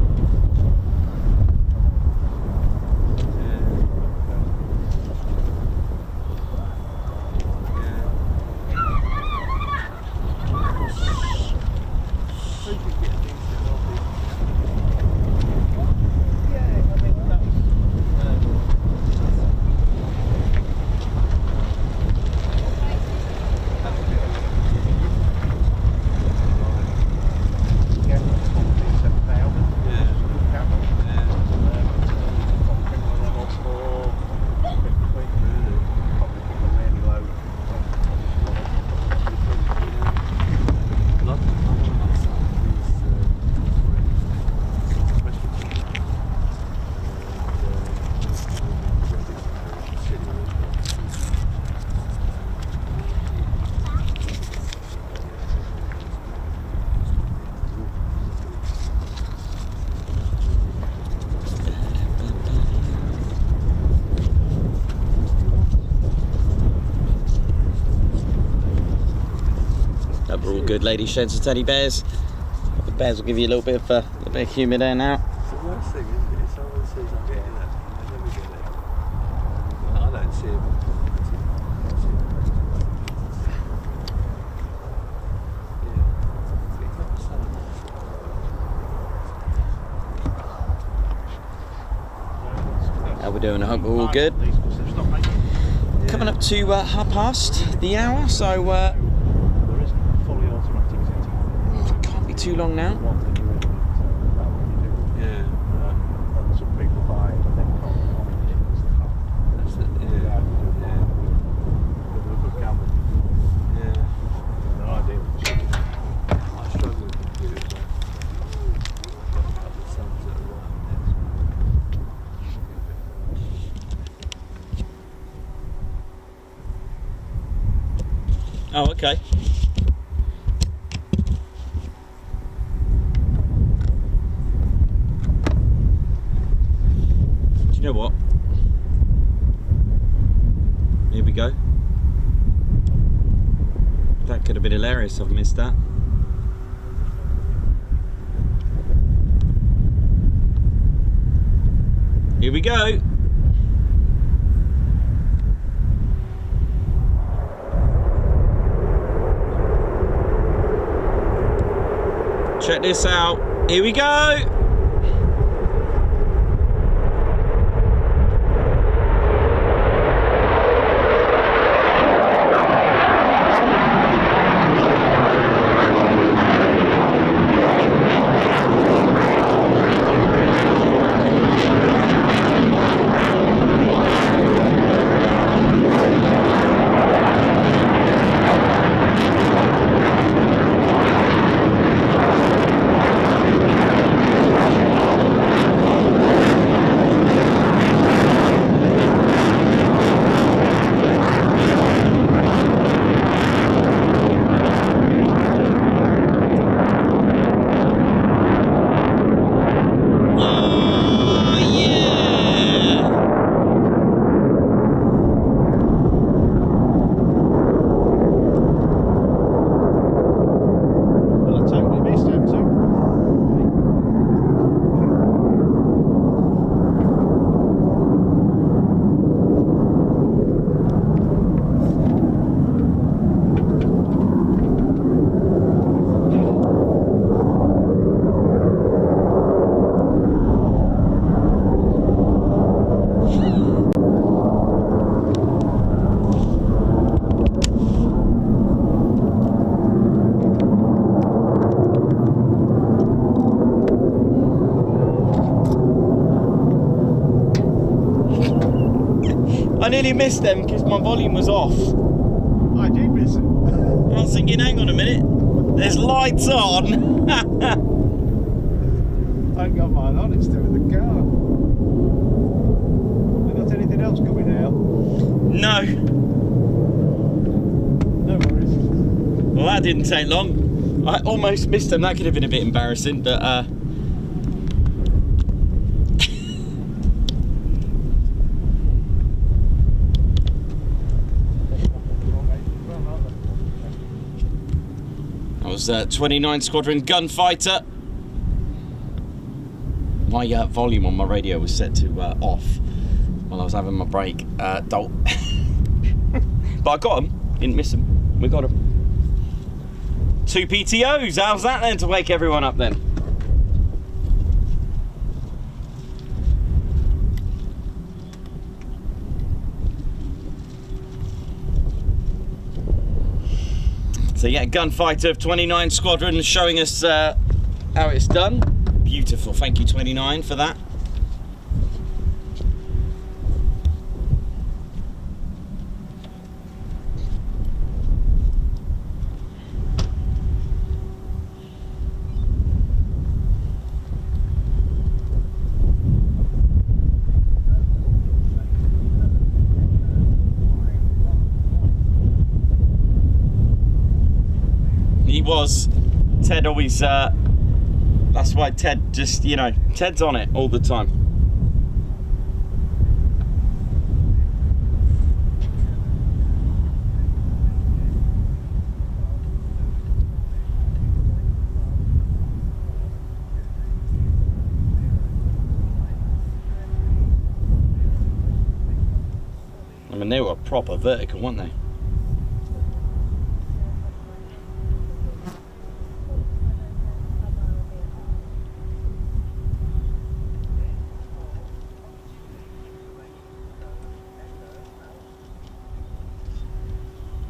good, ladies, gents, and teddy bears. The bears will give you a little bit of humour there now. It's the worst thing, isn't it? Someone says I'm getting it, and they never get it. I don't see him. How we doing? I hope we're all good. Coming up to 1/2 the hour, so There isn't fully automatic setting. can't be too long now. One thing you really need to know about what you do. And some people buy it and then call it on it. It's tough. That's it, Yeah, with a good camera. yeah. No idea what the shit is. I struggle with computers. I've got a couple of sons that are right on this. Oh, okay. Do you know what? Here we go. That could have been hilarious. I've missed that. Here we go. Check this out. Here we go. I nearly missed them because my volume was off. I did miss it. I was thinking, hang on a minute, there's lights on. I ain't got mine on, it's still in the car. Have you got anything else coming out? No. No worries. Well, that didn't take long. I almost missed them. That could have been a bit embarrassing, but I was 29 Squadron Gunfighter. My volume on my radio was set to off while I was having my break. Dolt. But I got them. Didn't miss them. We got them. 2 PTOs. How's that then to wake everyone up then? So yeah, Gunfighter of 29 Squadron showing us how it's done. Beautiful, thank you 29 for that. He was. Ted always, that's why Ted just, you know, Ted's on it all the time. mean, they were proper vertical, weren't they?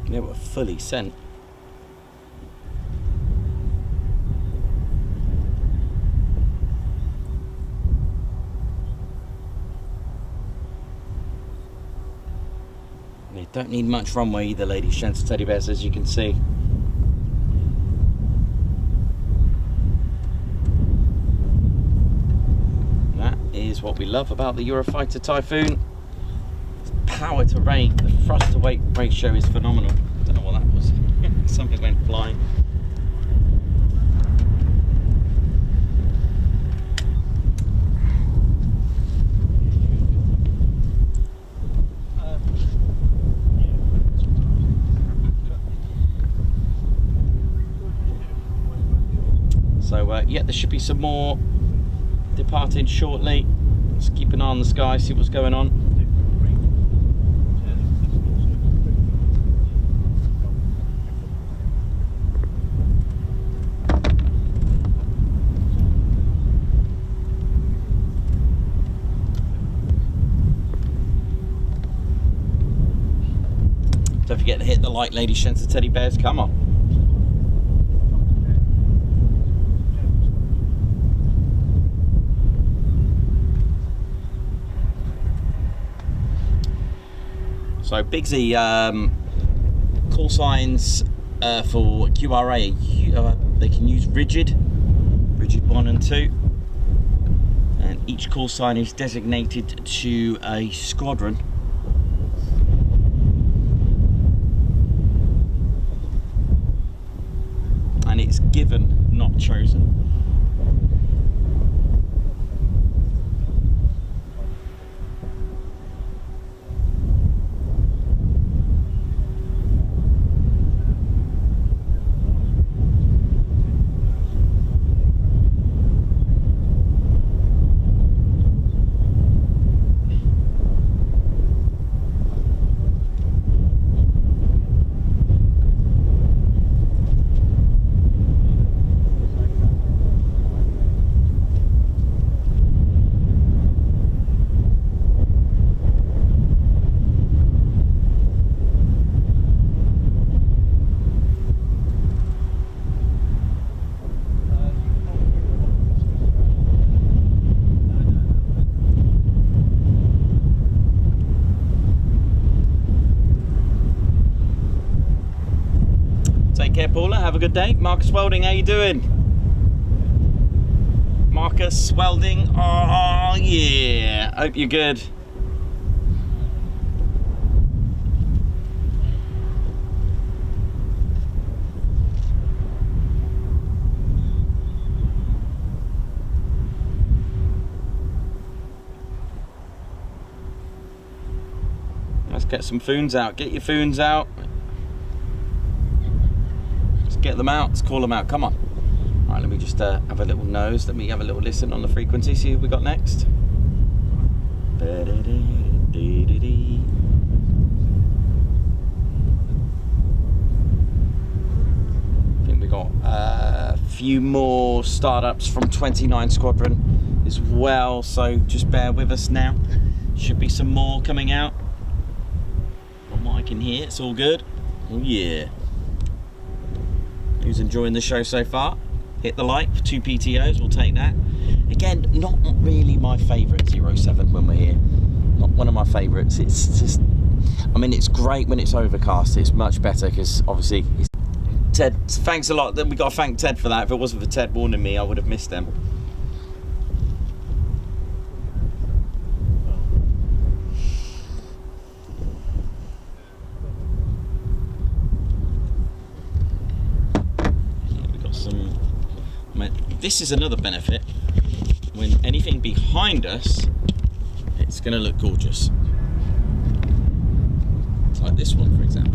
They were fully sent. They don't need much runway either, ladies, gents, teddy bears, as you can see. That is what we love about the Eurofighter Typhoon. Power to weight, the thrust to weight ratio is phenomenal. Don't know what that was. Something went flying. So yeah, there should be some more departing shortly. Let's keep an eye on the sky, see what's going on. Don't forget to hit the like, ladies, gents, and teddy bears. Come on. So Bigsy, call signs for QRA, they can use rigid 1 and 2, and each call sign is designated to a squadron. And it's given, not chosen. Take care, Paula. Have a good day. Marcus Welding, how you doing? Marcus Welding, oh yeah. Hope you're good. Let's get some foons out. Get your foons out. Get them out, let's call them out, come on. Alright, let me just have a little nose, let me have a little listen on the frequency, see who we got next. I think we got a few more startups from 29 Squadron as well, so just bear with us now. Should be some more coming out. From what I can hear, it's all good. Oh yeah. Who's enjoying the show so far? Hit the like for 2 PTOs, we'll take that. Again, not really my favourite 07 when we're here. Not one of my favourites. It's just, I mean, it's great when it's overcast. It's much better because obviously, Ted, thanks a lot. We got to thank Ted for that. If it wasn't for Ted warning me, I would have missed them. This is another benefit. When anything behind us, it's going to look gorgeous. Like this one, for example.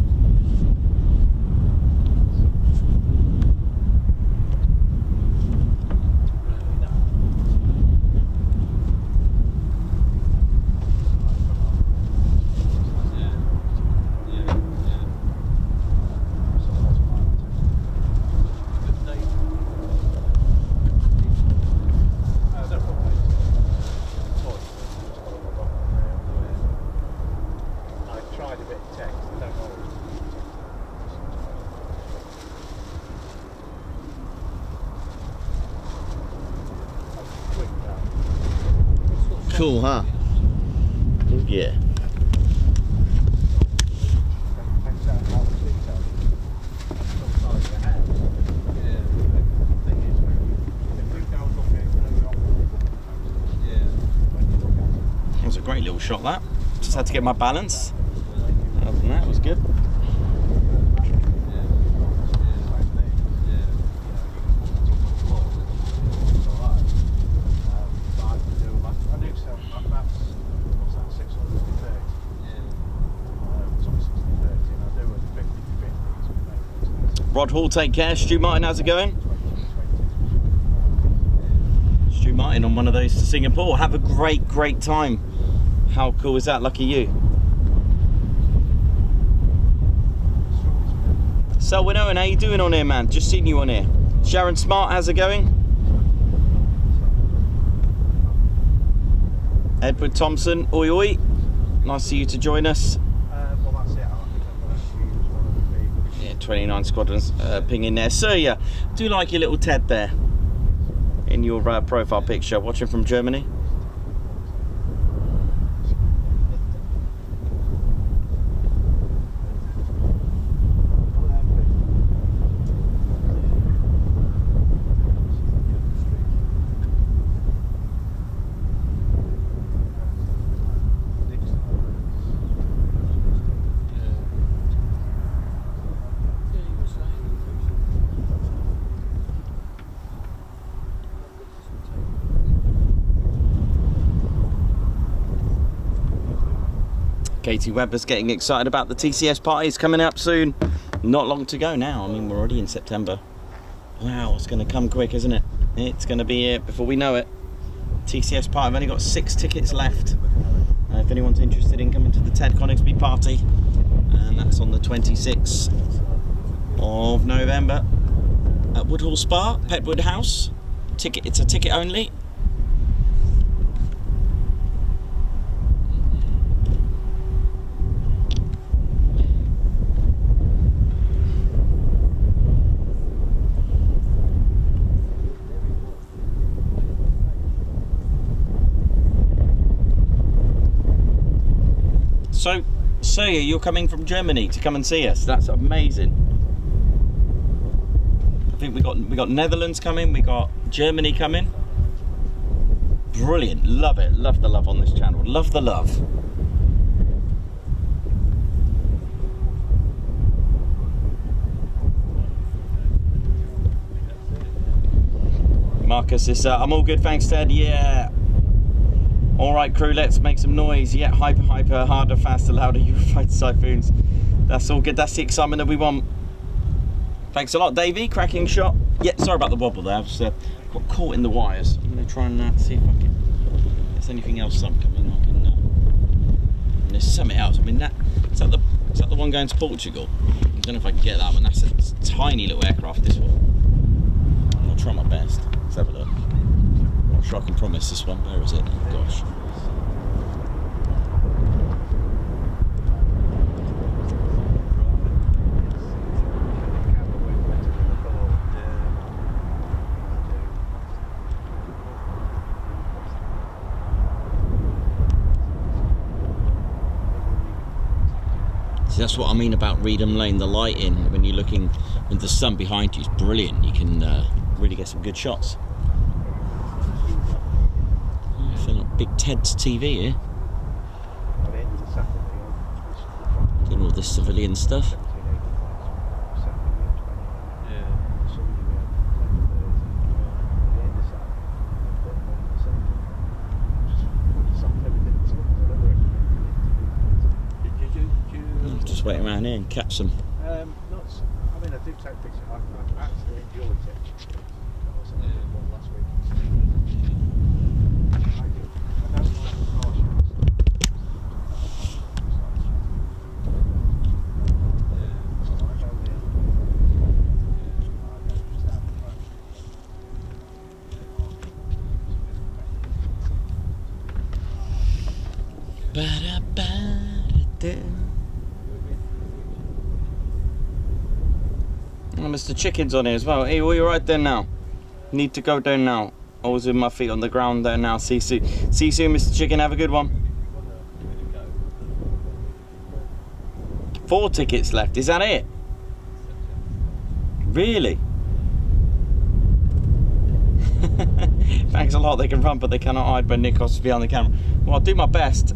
text. They don't always. Quick now. Cool, huh? Oh, yeah. Thanks out how the detail sometimes the house. Yeah. The thing is, when you go and look at it, you know you're off. Yeah. When you look at it. It was a great little shot, that. Just had to get my balance. Other than that, it was good. Rod Hall, take care. Stu Martin, how's it going? Stu Martin on one of those to Singapore. Have a great, great time. How cool is that? Lucky you. Selwyn Owen, how you doing on here, man? Just seen you on here. Sharon Smart, how's it going? Edward Thompson, oi oi. Nice of you to join us. Well, that's it. I think I'm going to use one of the big. Yeah, 29 squadrons pinging there. So yeah, do like your little Ted there in your profile picture, watching from Germany. Katie Webber's getting excited about the TCS parties coming up soon. Not long to go now. I mean, we're already in September. Wow, it's going to come quick, isn't it? It's going to be here before we know it. TCS party, I've only got 6 tickets left. If anyone's interested in coming to the Ted Coningsby party, and that's on the 26th of November at Woodhall Spa, Petwood House. It's a ticket only. So you're coming from Germany to come and see us. That's amazing. I think we got Netherlands coming, we got Germany coming. Brilliant, love it. Love the love on this channel. Love the love. Marcus is I'm all good, thanks Ted. Yeah. Alright crew, let's make some noise. Yeah, hyper, harder, faster, louder, Eurofighter Typhoons. That's all good, that's the excitement that we want. Thanks a lot, Davey, cracking shot. Yeah, sorry about the wobble there, I was got caught in the wires. I'm going to try and see if I can, if there's anything else upcoming I can, there's something else. I mean, is that the one going to Portugal? I don't know if I can get that one, that's a tiny little aircraft, this one. I'll try my best, let's have a look. I'm sure I can promise this one. Where is it? Oh gosh. See, that's what I mean about Reedham Lane, the lighting. When you're looking with the sun behind you, it's brilliant. You can really get some good shots. I feel like Big Ted's TV here. Doing all this civilian stuff. Just waiting around here and catch them. I mean, I do take pictures. I actually enjoyed it. I was one last week. Mr. Chicken's on here as well. Hey, are you right there now? Need to go down now. I was with my feet on the ground there now. See you soon. See you soon, Mr. Chicken. Have a good one. 4 tickets left. Is that it? Really? Thanks a lot. They can run, but they cannot hide when Nikos is behind the camera. Well, I'll do my best.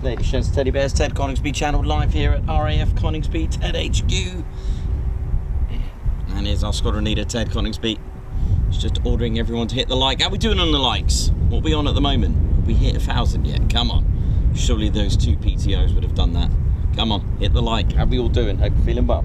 Ladies, gents, teddy bears, Ted Coningsby channel live here at RAF Coningsby, Ted HQ. And here's our squadron leader, Ted Coningsby. He's just ordering everyone to hit the like. How are we doing on the likes? What are we on at the moment? Have we hit 1,000 yet? Come on. Surely those 2 PTOs would have done that. Come on, hit the like. How are we all doing? Hope you're feeling well.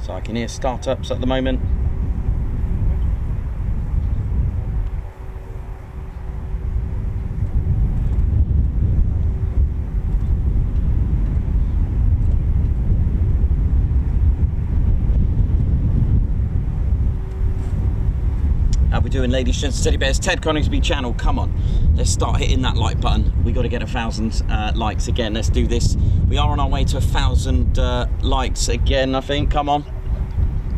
So I can hear startups at the moment. How we doing, ladies, gents, teddy bears, Ted Coningsby channel? Come on, let's start hitting that like button. We got to get 1,000 likes again. Let's do this. We are on our way to 1,000 likes again, I think. Come on.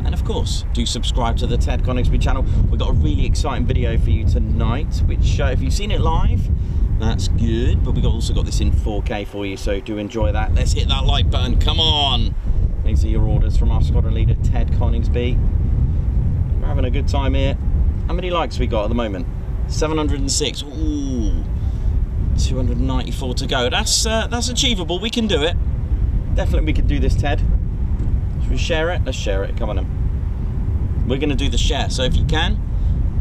And of course, do subscribe to the Ted Coningsby channel. We've got a really exciting video for you tonight, which if you've seen it live, that's good. But we've also got this in 4K for you, so do enjoy that. Let's hit that like button. Come on. These are your orders from our squadron leader, Ted Coningsby. We're having a good time here. How many likes we got at the moment? 706. Ooh, 294 to go. That's achievable. We can do it. Definitely, we can do this, Ted. Should we share it? Let's share it. Come on, then. We're going to do the share. So if you can,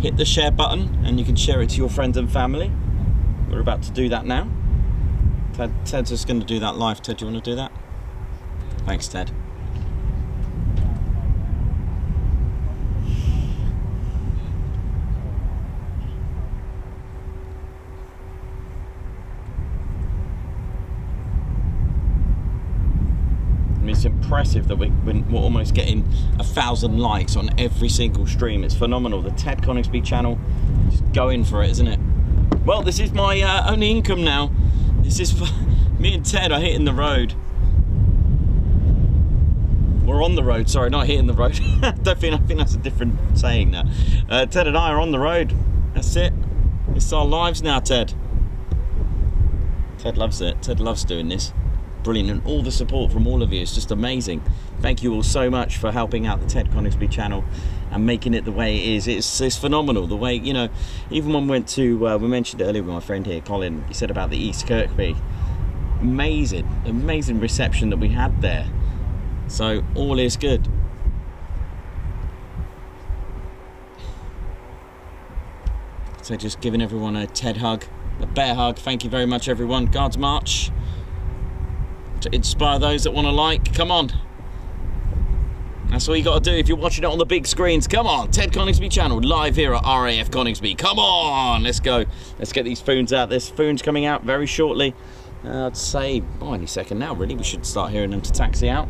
hit the share button, and you can share it to your friends and family. We're about to do that now. Ted's just going to do that live. Ted, do you want to do that? Thanks, Ted. It's impressive that we're almost getting 1,000 likes on every single stream. It's phenomenal. The Ted Coningsby channel is going for it, isn't it? Well, this is my only income now. This is for me and Ted are hitting the road. We're on the road, sorry, not hitting the road. I think that's a different saying now. Ted and I are on the road. That's it. It's our lives now, Ted. Ted loves it. Ted loves doing this. Brilliant, and all the support from all of you is just amazing. Thank you all so much for helping out the Ted Coningsby channel and making it the way it is. It's phenomenal the way, you know, even when we went to we mentioned it earlier with my friend here, Colin. He said about the East Kirkby. Amazing reception that we had there. So all is good. So just giving everyone a Ted hug, a bear hug. Thank you very much, everyone. Guards march. To inspire those that want to like. Come on. That's all you got to do if you're watching it on the big screens. Come on, Ted Coningsby channel live here at RAF Coningsby. Come on, let's go. Let's get these phones out. There's phones coming out very shortly. I'd say, any second now, really. We should start hearing them to taxi out.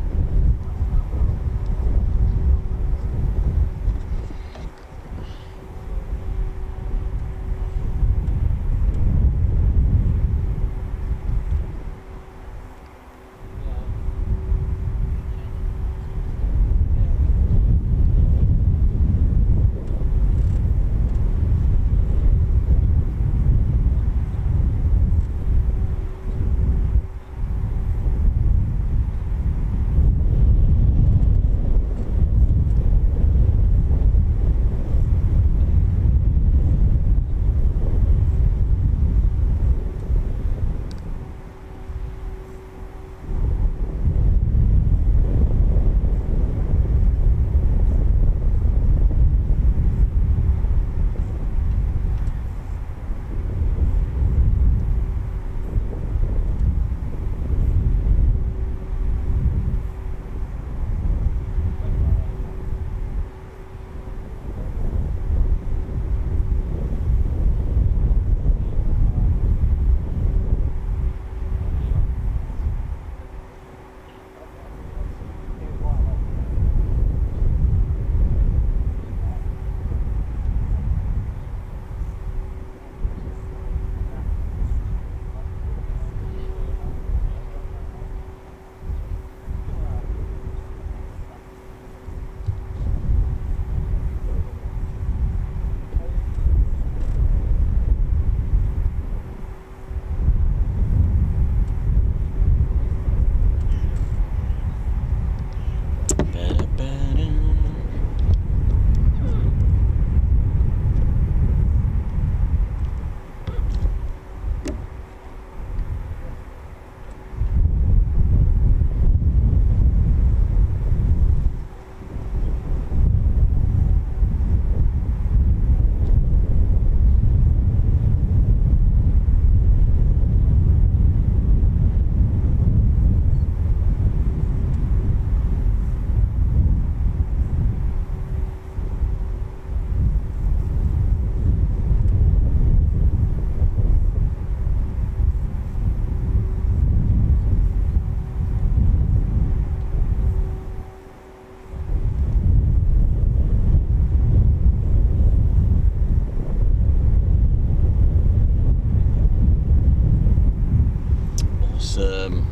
Awesome.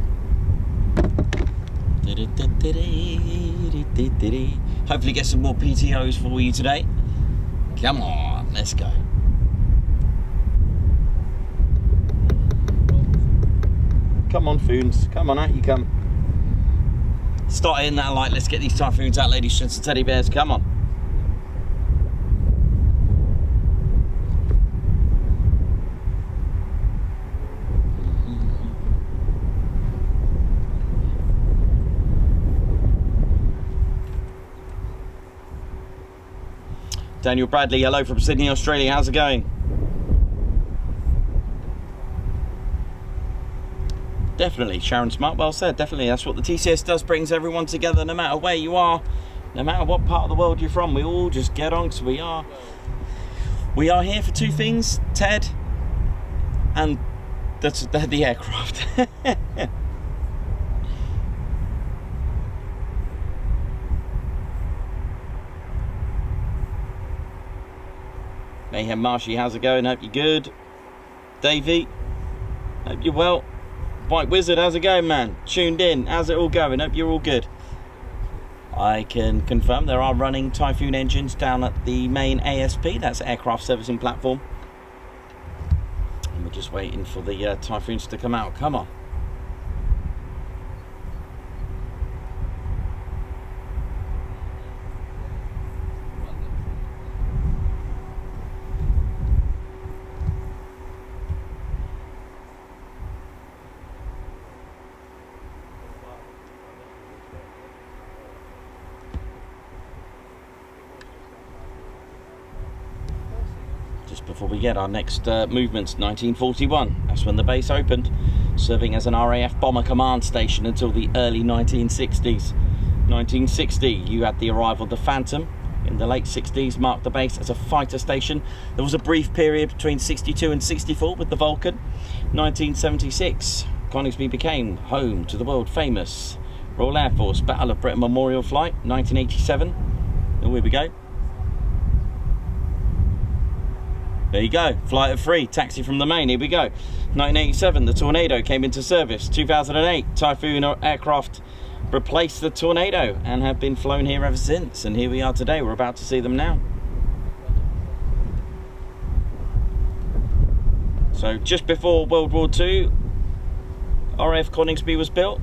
Hopefully get some more PTOs for you today. Come on, let's go. Come on, Foons. Come on, out you come. Start hitting that light. Let's get these Typhoons out, ladies and teddy bears. Come on. Daniel Bradley, hello from Sydney, Australia. How's it going? Definitely, Sharon Smart, well said. Definitely, that's what the TCS does, brings everyone together, no matter where you are, no matter what part of the world you're from. We all just get on, because we are here for two things: Ted and the aircraft. Mayhem Marshy, how's it going? Hope you're good. Davey, hope you're well. White Wizard, how's it going, man? Tuned in, how's it all going? Hope you're all good. I can confirm there are running Typhoon engines down at the main ASP, that's Aircraft Servicing Platform. And we're just waiting for the Typhoons to come out. Come on. Just before we get our next movements, 1941, that's when the base opened, serving as an RAF bomber command station until the early 1960s. 1960, you had the arrival of the Phantom. In the late 60s, marked the base as a fighter station. There was a brief period between 62 and 64 with the Vulcan. 1976, Coningsby became home to the world famous Royal Air Force Battle of Britain Memorial Flight. 1987, here we go. There you go, flight of 3, taxi from the main, here we go. 1987, the Tornado came into service. 2008, Typhoon aircraft replaced the Tornado and have been flown here ever since. And here we are today, we're about to see them now. So just before World War II, RAF Coningsby was built.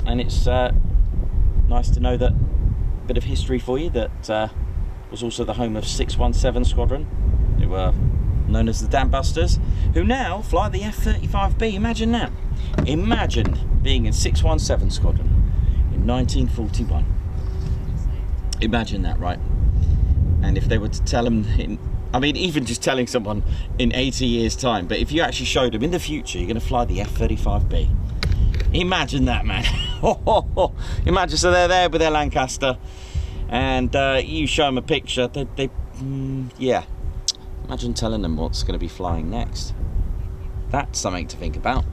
And it's nice to know that, a bit of history for you, that was also the home of 617 Squadron. They were known as the Dam Busters, who now fly the F-35B. Imagine that. Imagine being in 617 Squadron in 1941. Imagine that, right? And if they were to tell them, I mean, even just telling someone in 80 years' time, but if you actually showed them in the future, you're going to fly the F-35B. Imagine that, man. Imagine, so they're there with their Lancaster, and you show them a picture, yeah. Imagine telling them what's going to be flying next. That's something to think about.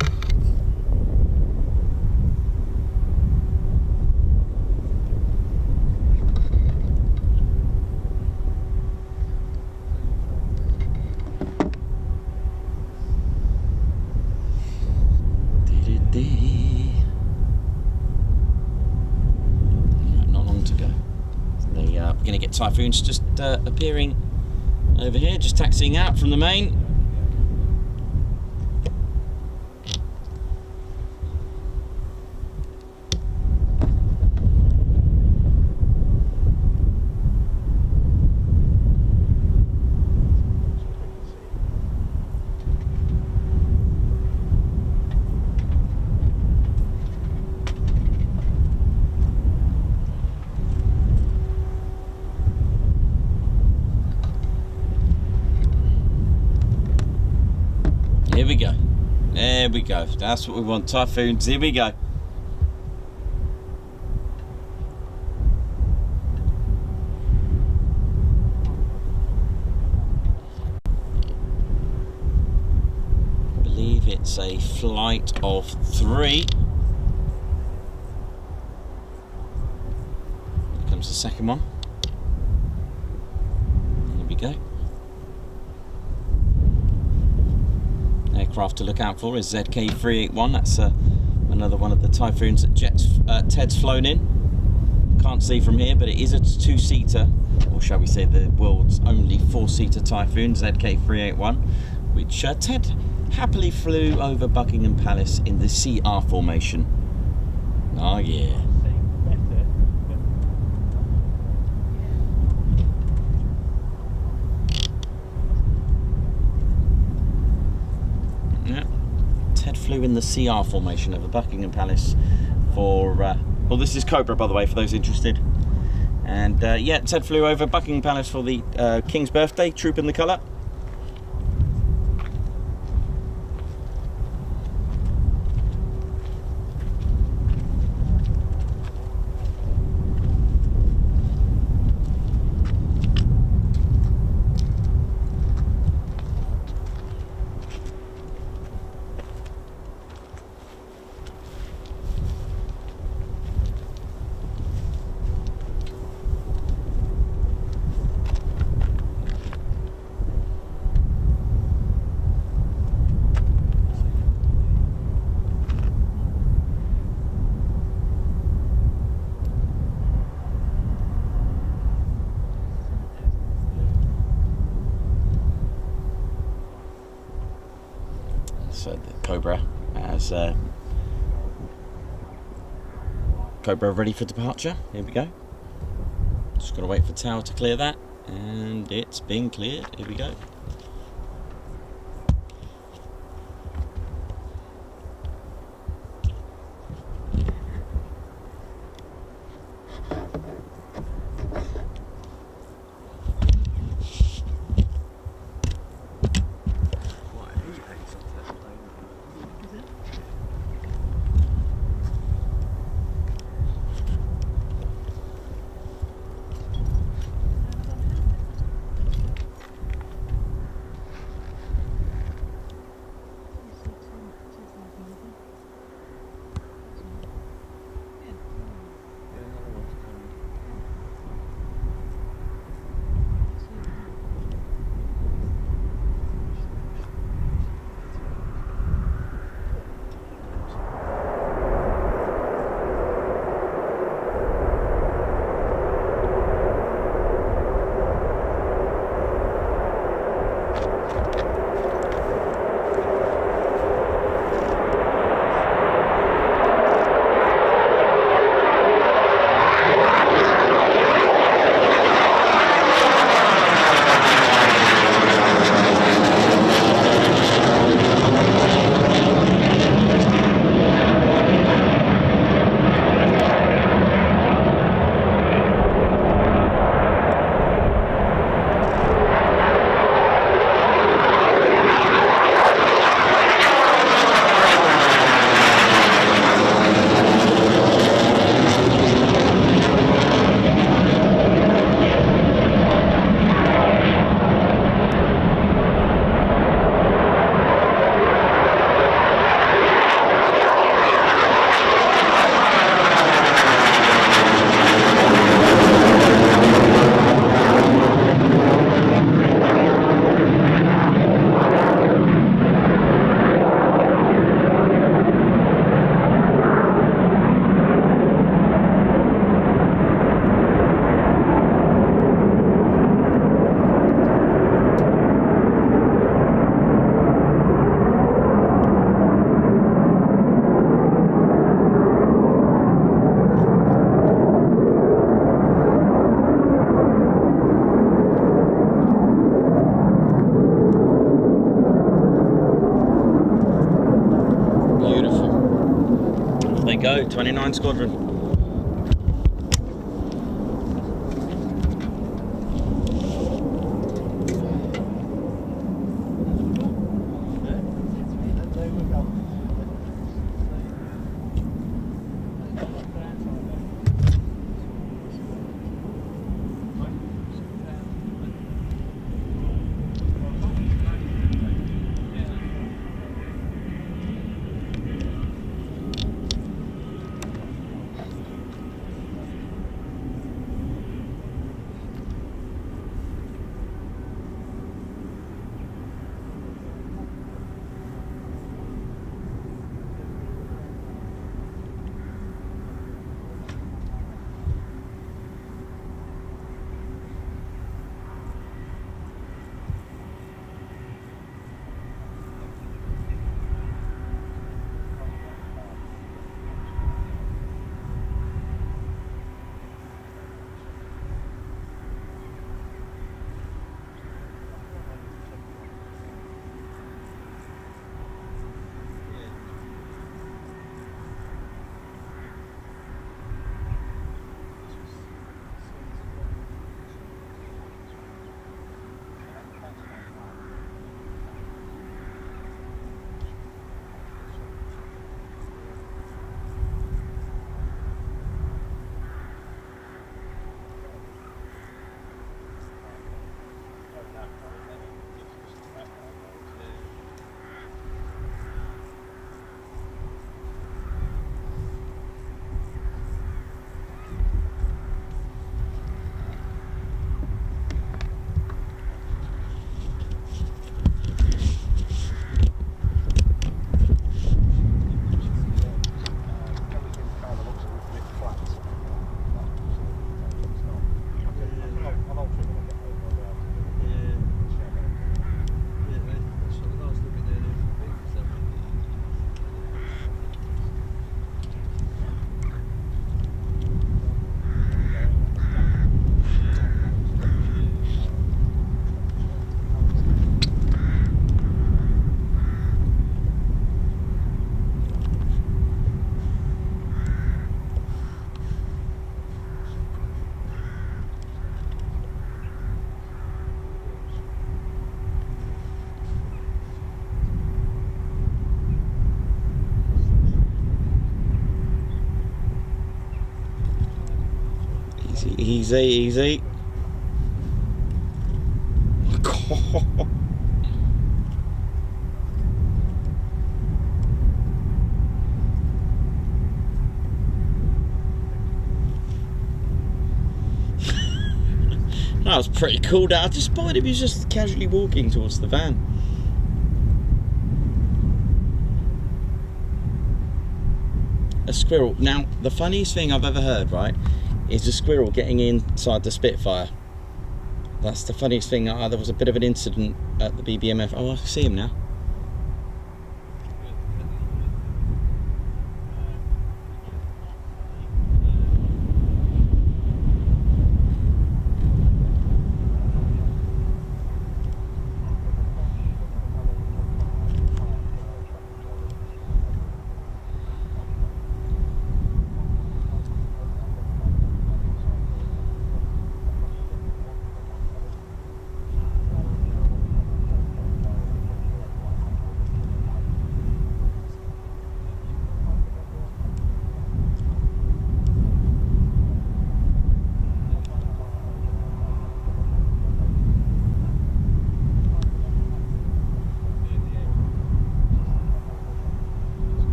Not long to go. We're going to get Typhoons just appearing over here, just taxiing out from the main. Here we go. There we go. That's what we want. Typhoons. Here we go. I believe it's a flight of 3. Here comes the second one. Here we go. Aircraft to look out for is ZK381. That's a Another one of the Typhoons that Ted's flown in. Can't see from here, but it is a two-seater, or shall we say the world's only four-seater Typhoon, ZK381, which Ted happily flew over Buckingham Palace in the CR formation. Oh yeah. Ted flew in the CR formation over Buckingham Palace for, well, this is Cobra, by the way, for those interested. And yeah, Ted flew over Buckingham Palace for the King's birthday, troop in the colour. So the Cobra as Cobra ready for departure. Here we go. Just gotta wait for Tower to clear that, and it's been cleared. Here we go. Go, 29 Squadron. Easy, easy. That was pretty cool. I just spotted him. He was just casually walking towards the van. A squirrel. Now, the funniest thing I've ever heard, right, is a squirrel getting inside the Spitfire. That's the funniest thing. There was a bit of an incident at the BBMF. Oh, I can see him now.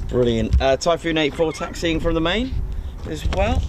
Brilliant. Typhoon 84 taxiing from the main as well.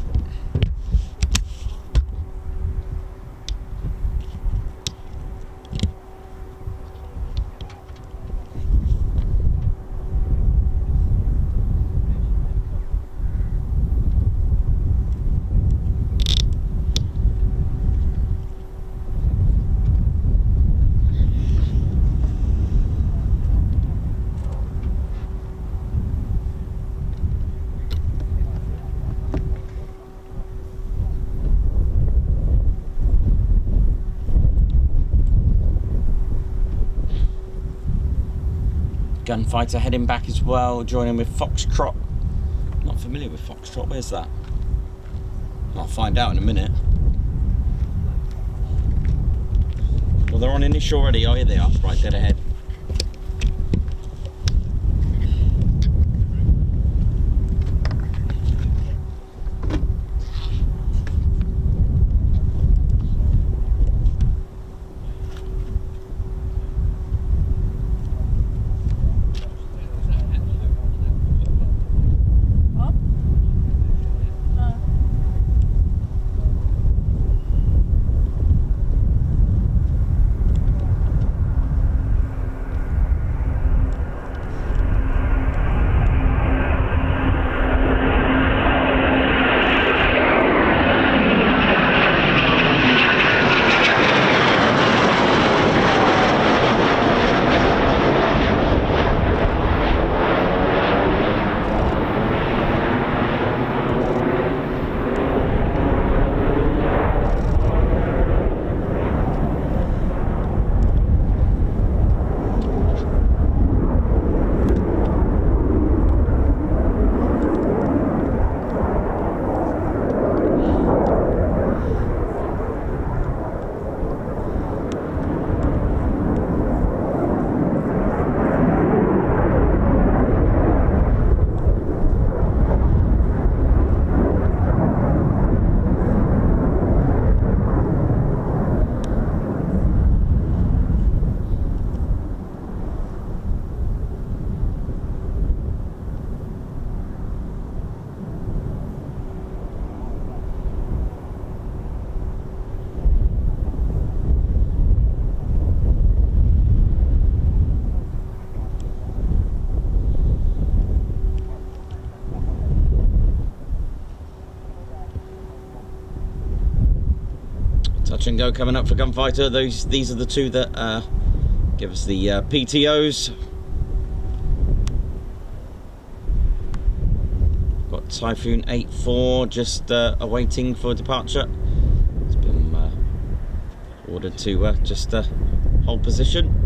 Gunfighter heading back as well, joining with Foxtrot. Not familiar with Foxtrot, where's that? I'll find out in a minute. Well, they're on initial already. Oh, here they are, right dead ahead. touch and go coming up for Gunfighter. These are the two that give us the PTOs. Got Typhoon 8-4 just awaiting for departure. It's been ordered to just hold position.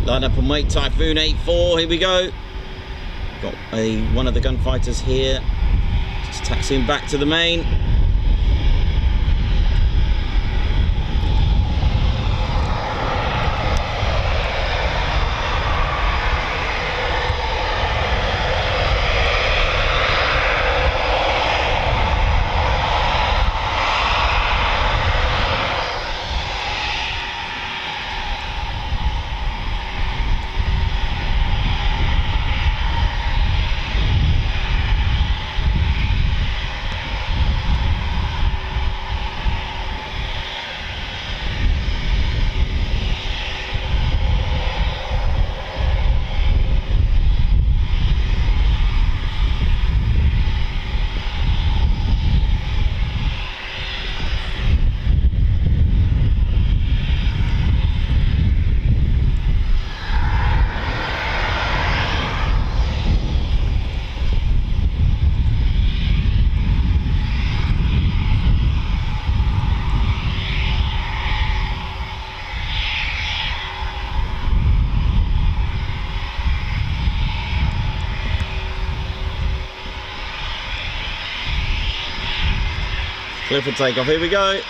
Line up and wait, Typhoon 8-4, here we go. Got one of the gunfighters here, just taxiing back to the main. Clear for takeoff, here we go.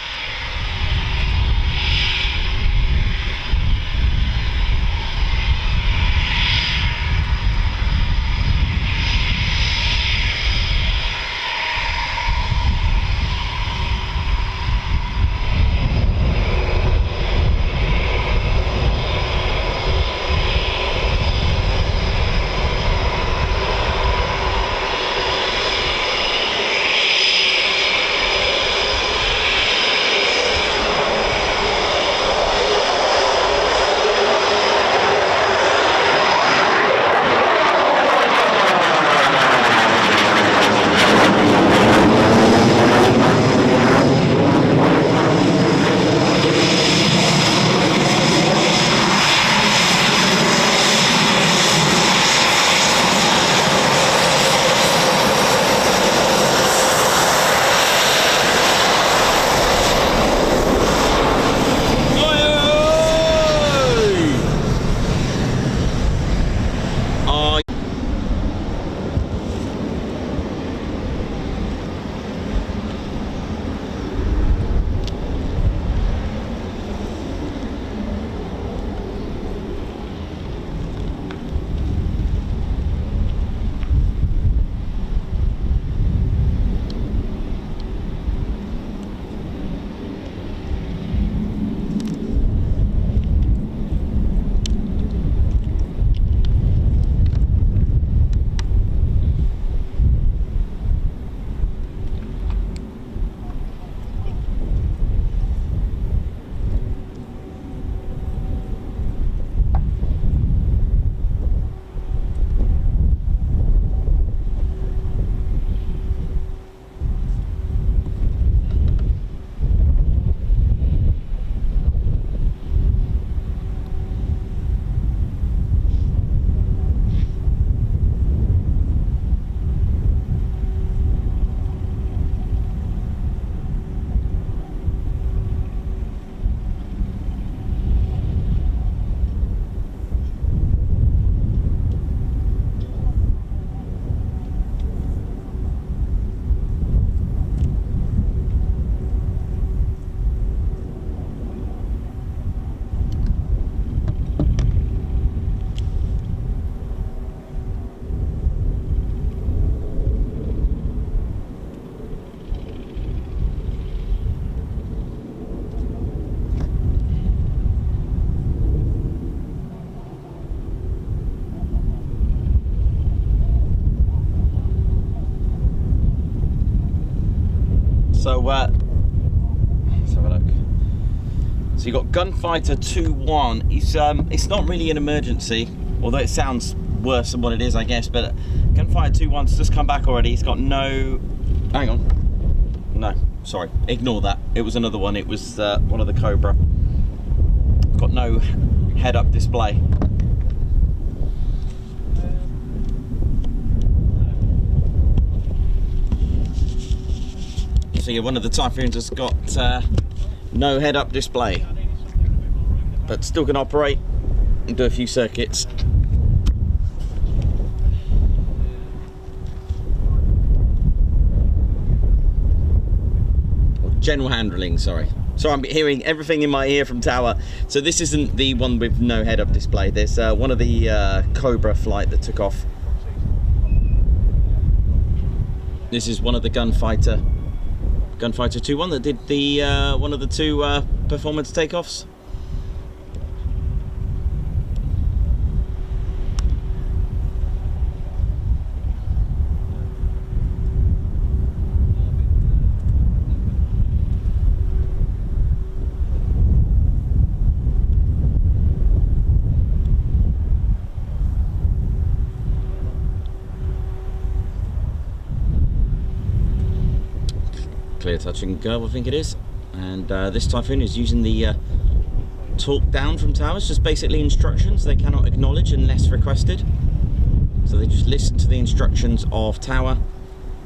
So let's have a look. So you got Gunfighter 2-1. It's not really an emergency, although it sounds worse than what it is, I guess. But Gunfighter 2-1's just come back already. He's got no. Hang on. No, sorry. Ignore that. It was another one. It was one of the Cobra. Got no head-up display. So yeah, one of the Typhoons has got no head-up display, but still can operate and do a few circuits. General handling, sorry. So I'm hearing everything in my ear from tower. So this isn't the one with no head-up display. There's one of the Cobra flight that took off. This is one of the Gunfighter 2-1 that did the one of the two performance takeoffs. Clear touch and go, I think it is. And this Typhoon is using the talk down from towers, just basically instructions they cannot acknowledge unless requested. So they just listen to the instructions of tower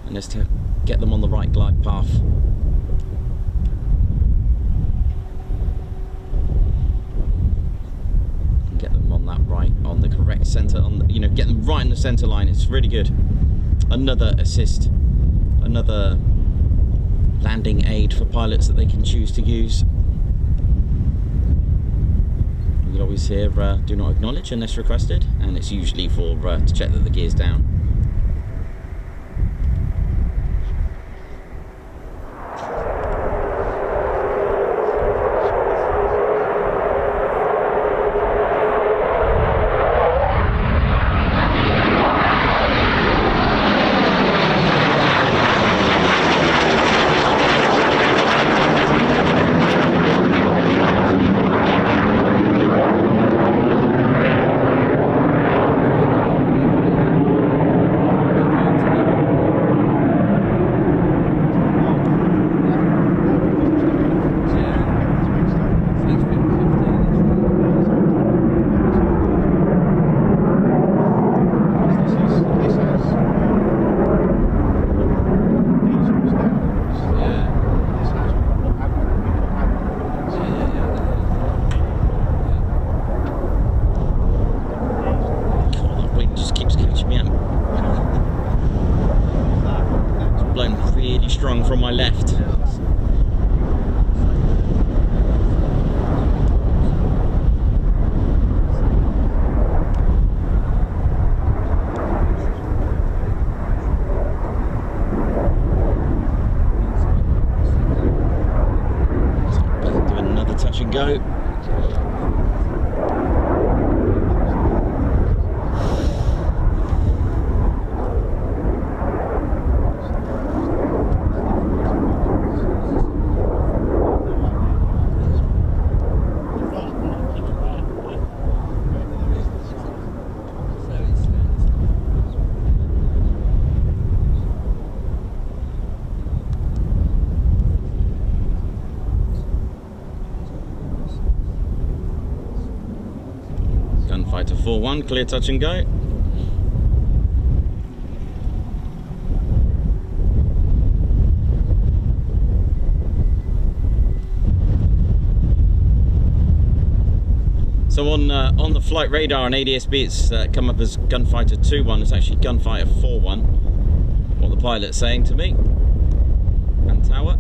and just to get them on the right glide path. Get them on that right, on the correct centre, you know, get them right in the centre line. It's really good. Another assist, another landing aid for pilots that they can choose to use. You'll always hear do not acknowledge unless requested, and it's usually for to check that the gear's down. Strong from my left. Do another touch and go. Gunfighter 4-1, clear touch and go. So on the flight radar on ADSB, it's come up as Gunfighter 2-1. It's actually Gunfighter 4-1. What the pilot's saying to me. And tower.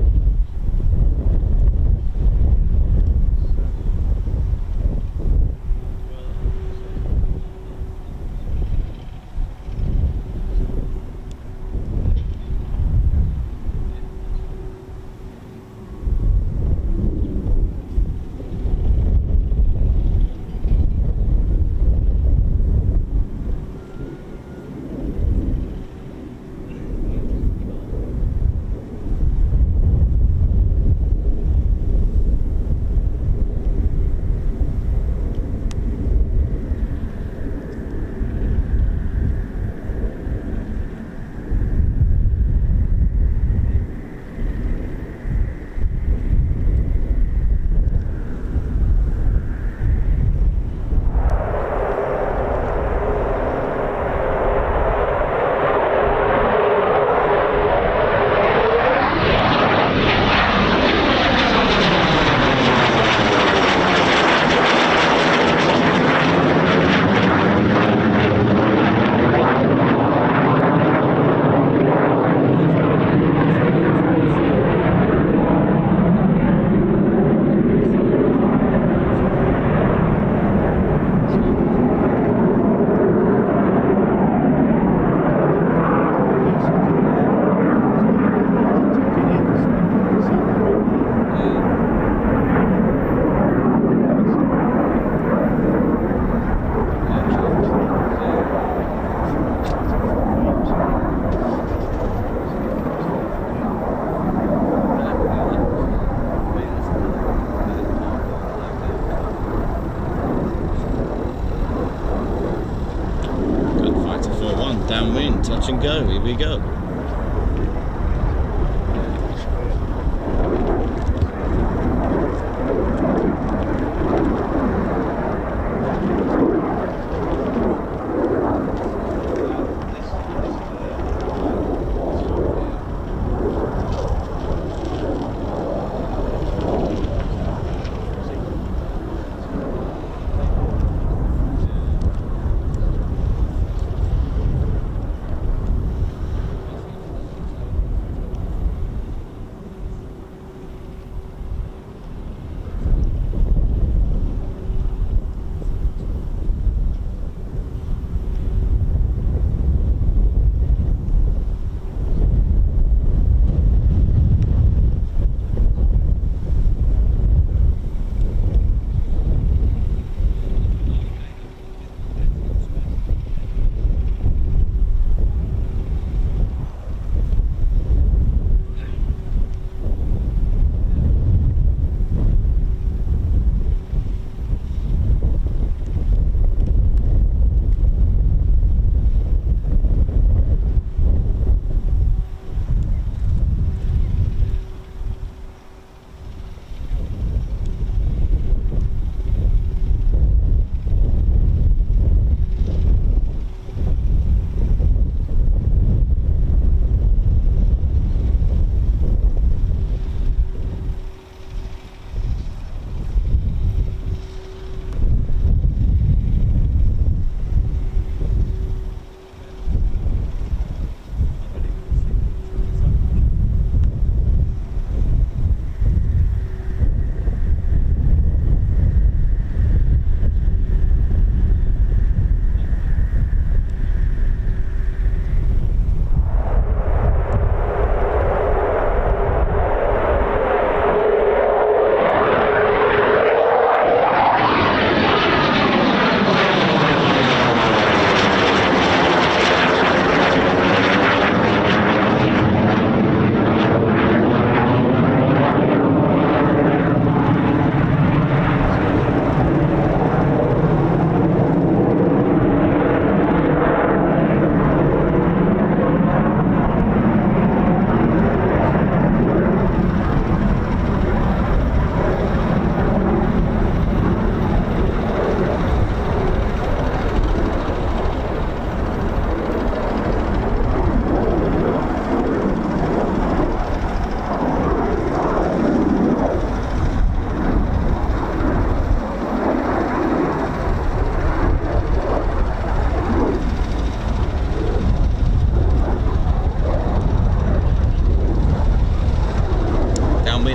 Touch and go, here we go.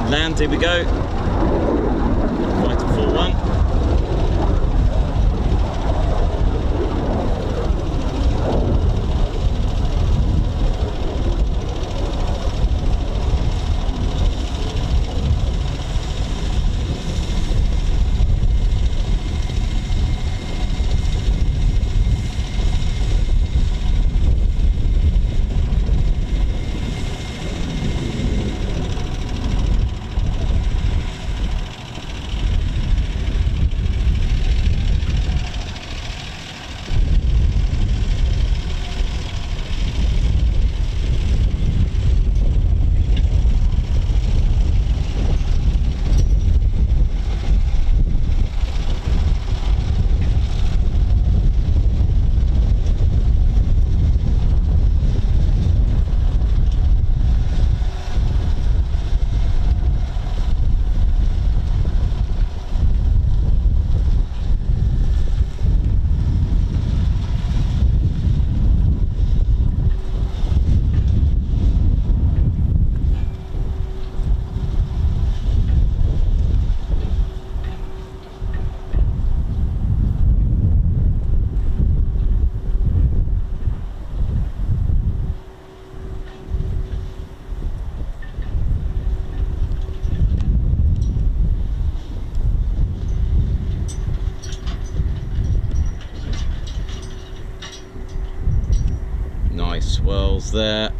Land, here we go. Fighter 4-1. Nice swirls there.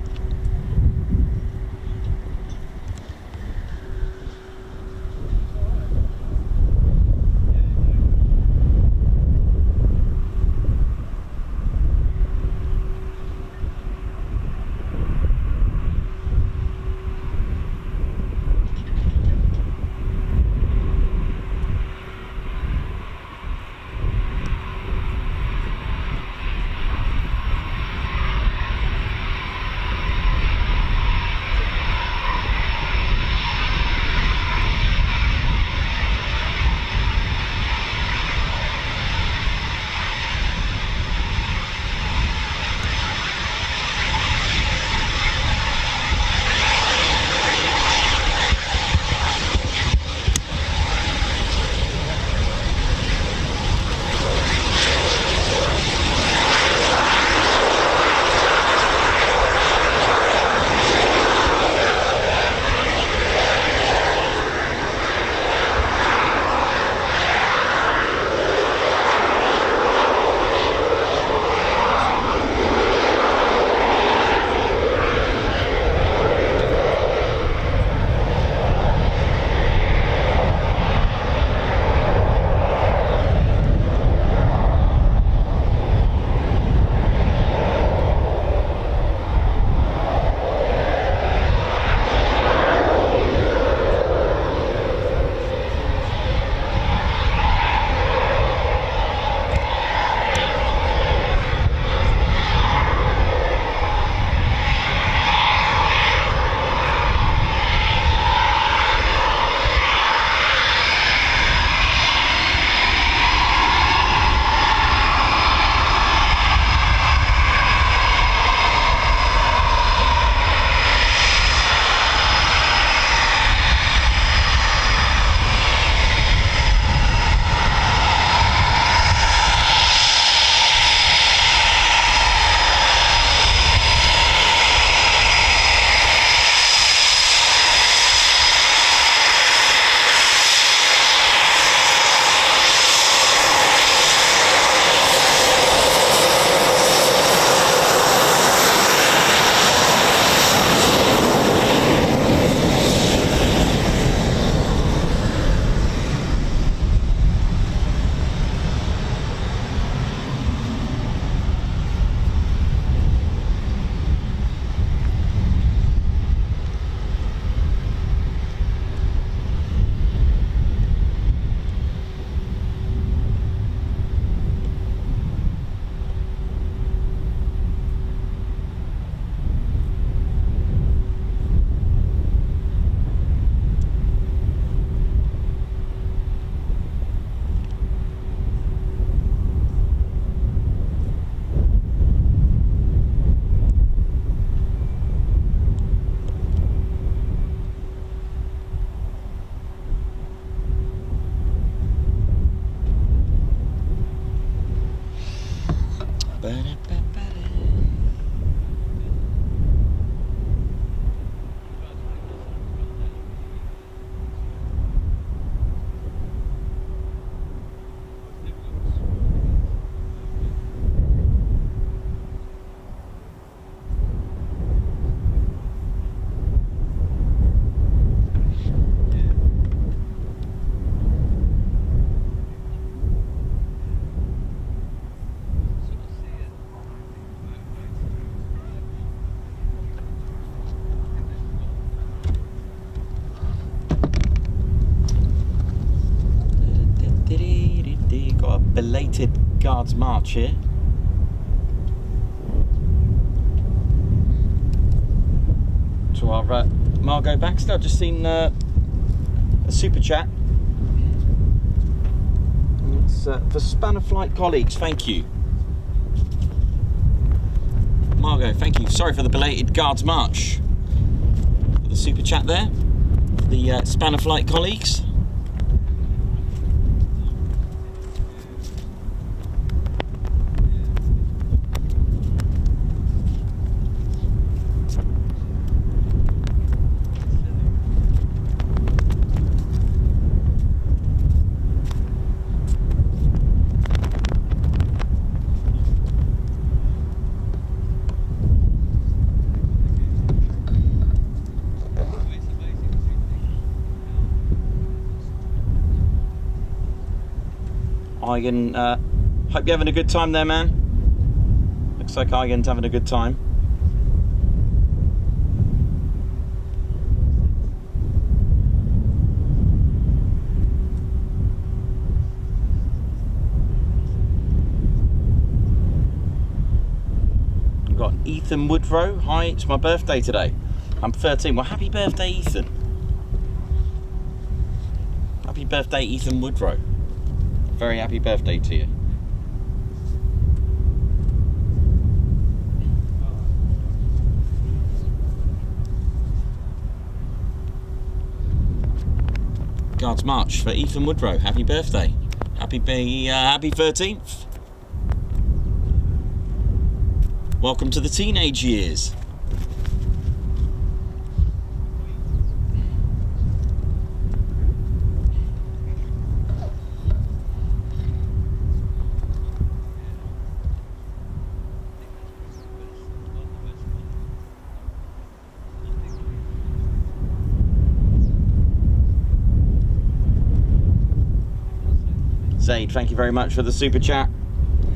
Got a belated Guards March here. To our Margot Baxter. I've just seen a super chat. It's for Spanner Flight colleagues. Thank you, Margot. Thank you. Sorry for the belated Guards March. For the super chat there. For the Spanner Flight colleagues. Eigen, hope you're having a good time there, man. Looks like Eigen's having a good time. We've got Ethan Woodrow. Hi, it's my birthday today. I'm 13. Well, happy birthday, Ethan. Happy birthday, Ethan Woodrow. Very happy birthday to you. Guards March for Ethan Woodrow. Happy birthday. Happy 13th. Welcome to the teenage years. Zaid, thank you very much for the super chat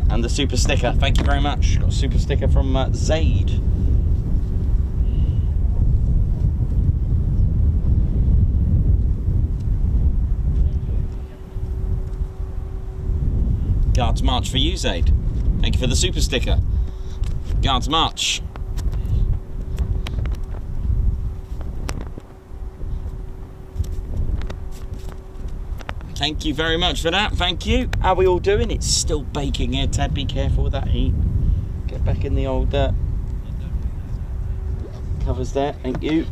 and the super sticker. Thank you very much. Got a super sticker from Zaid. Guards March for you, Zaid. Thank you for the super sticker. Guards March. Thank you very much for that. Thank you. How are we all doing? It's still baking here, Ted. Be careful with that heat. Get back in the old covers there. Thank you.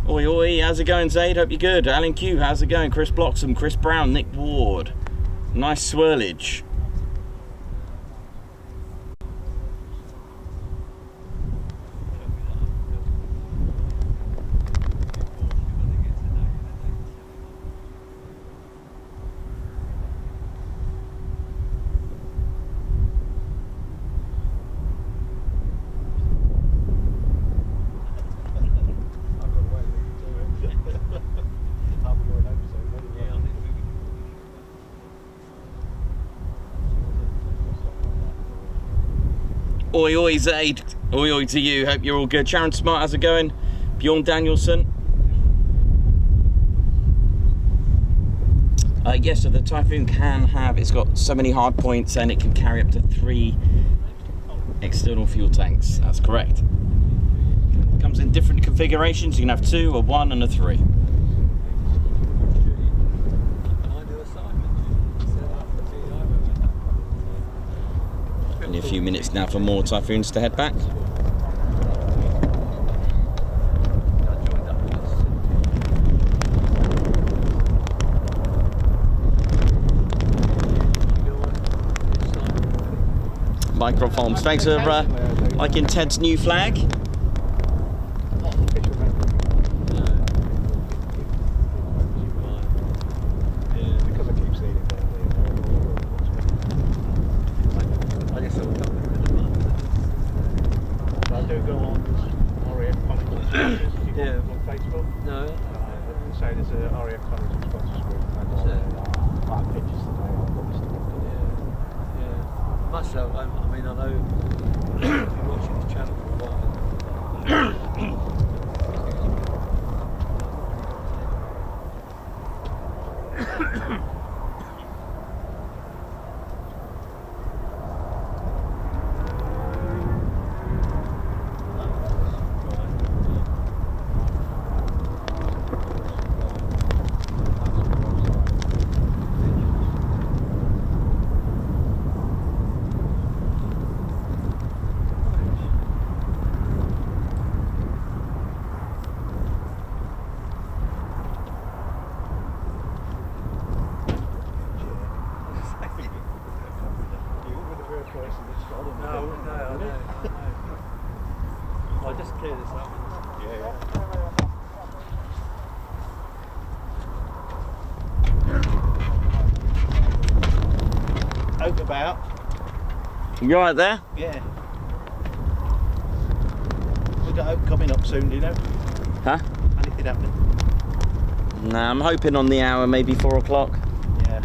Oi, oi. How's it going, Zaid? Hope you're good. Alan Q, how's it going? Chris Bloxham, Chris Brown, Nick Ward. Nice swirlage. Oi, oi, Zaid. Oi, oi to you. Hope you're all good. Sharon Smart, how's it going? Bjorn Danielson. Yes, so the Typhoon can have, it's got so many hard points and it can carry up to 3 external fuel tanks. That's correct. Comes in different configurations. You can have 2, a 1 and a 3. Only a few minutes now for more Typhoons to head back. microphones. Thanks for liking Ted's new flag. Because I keep seeing it down there. I guess I'll come with I do go on RAF Coningsby Yeah. on Facebook. No. So there's a RAF Coningsby sponsors group, and like pictures today. I've got this stuff. Yeah. Much so. I mean, I know you've been watching this channel for a while. I'll just clear this up. Yeah. Oak about. You alright there? Yeah. We got Oak coming up soon, do you know? Huh? Anything happening? Nah, I'm hoping on the hour, maybe 4 o'clock. Yeah.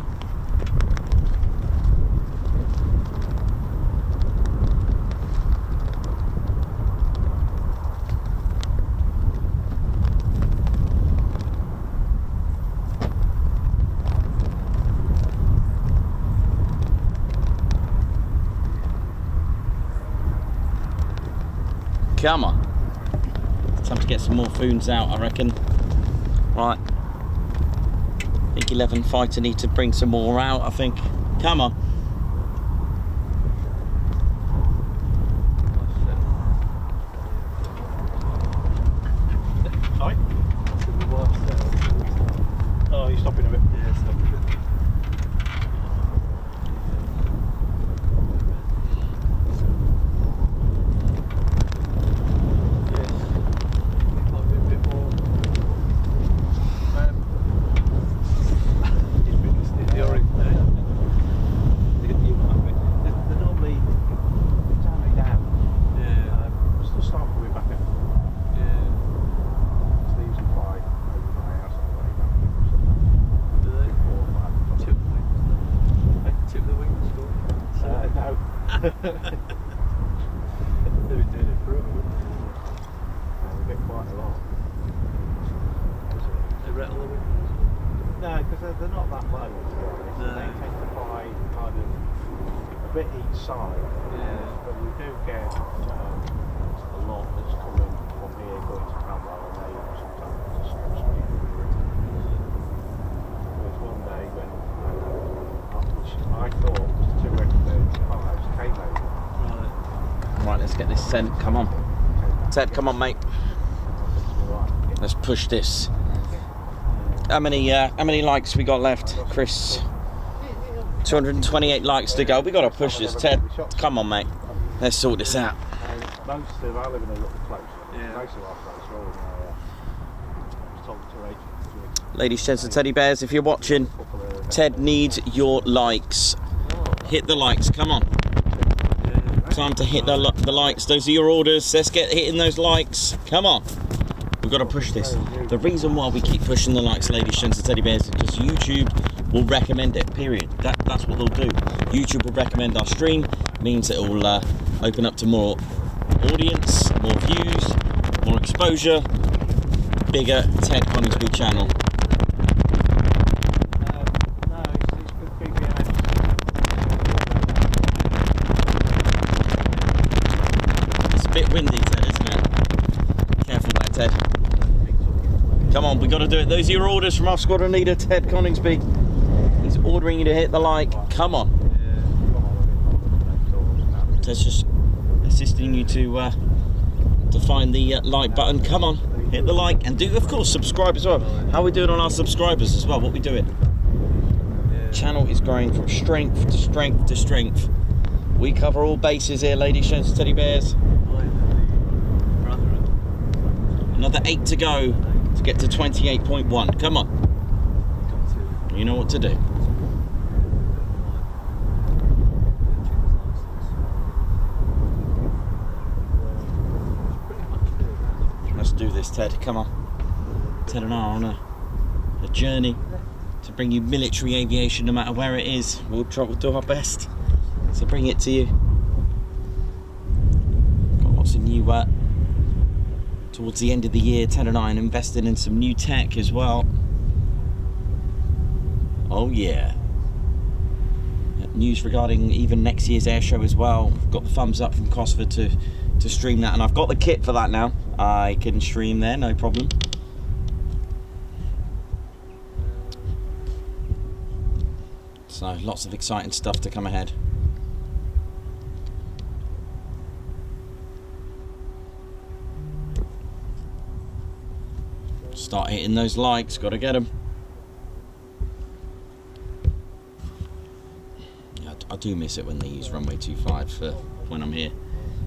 Come on. Time to get some more foons out, I reckon. Right. I think 11 fighter need to bring some more out, I think. Come on. Sorry? Oh, you're stopping a bit. Yeah, stop a bit. No, because they're not that low. No. They tend to fly kind of a bit each side. Yeah. But we do get a lot that's coming from here going to Cranwell and they sometimes just go straight through. There was one day when which I thought was 235s came over. Right, let's get this sent. Come on. Ted, come on, mate. Let's push this. How many likes we got left, Chris? 228 likes to go. We got to push this, Ted. Come on, mate. Let's sort this out. Most of I live in a little place. Yeah. Most of our place are all in told to agents. Ladies, gents and teddy bears, if you're watching, Ted needs your likes. Hit the likes, come on. Time to hit the likes. Those are your orders. Let's get hitting those likes. Come on. We've got to push this. The reason why we keep pushing the likes, ladies, gents and teddy bears, is because YouTube will recommend it, period. That's what they'll do. YouTube will recommend our stream. Means it will open up to more audience, more views, more exposure, bigger Ted Coningsby channel. No, it's good BBMF. It's a bit windy, Ted, isn't it? Careful there, Ted. Come on, we got to do it. Those are your orders from our squadron leader, Ted Coningsby. He's ordering you to hit the like. Come on. Ted's just assisting you to find the like button. Come on, hit the like and do, of course, subscribe as well. How are we doing on our subscribers as well? What we doing? Channel is growing from strength to strength to strength. We cover all bases here, ladies, gents, teddy bears. Another 8 to go to get to 28.1. Come on. You know what to do. Let's do this, Ted. Come on. Ted and I are on a journey to bring you military aviation no matter where it is. We'll do our best to bring it to you. Got lots of new towards the end of the year, Ted and I are investing in some new tech as well. Oh yeah. News regarding even next year's air show as well. Got the thumbs up from Cosford to stream that, and I've got the kit for that now. I can stream there, no problem. So lots of exciting stuff to come ahead. Start hitting those likes, gotta get them. Yeah, I do miss it when they use runway 25 for when I'm here,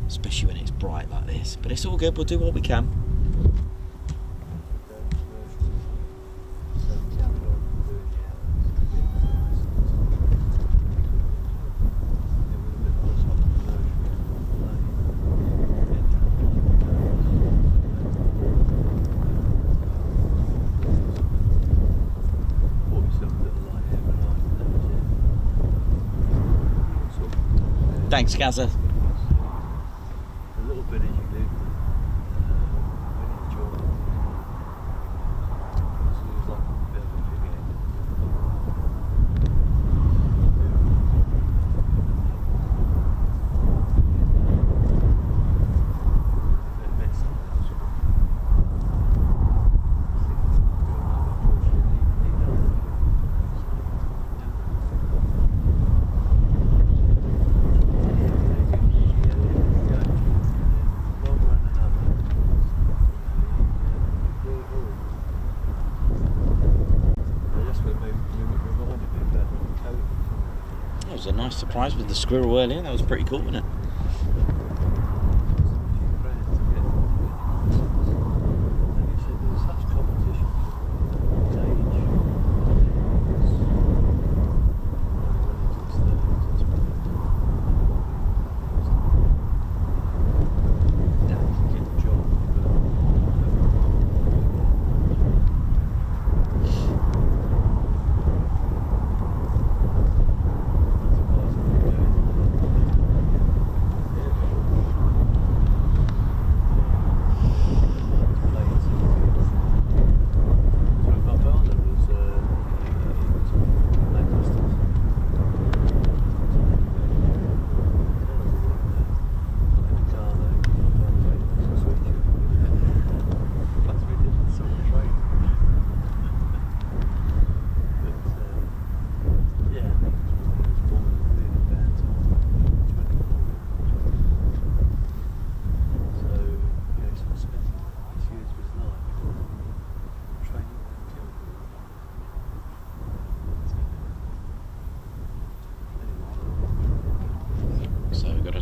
especially when it's bright like this, but it's all good, we'll do what we can. Thanks, Gaza. A little bit as you live, when you enjoy it. It was like a bit of a figure. It meant something else. That was a nice surprise with the squirrel earlier. That was pretty cool, wasn't it?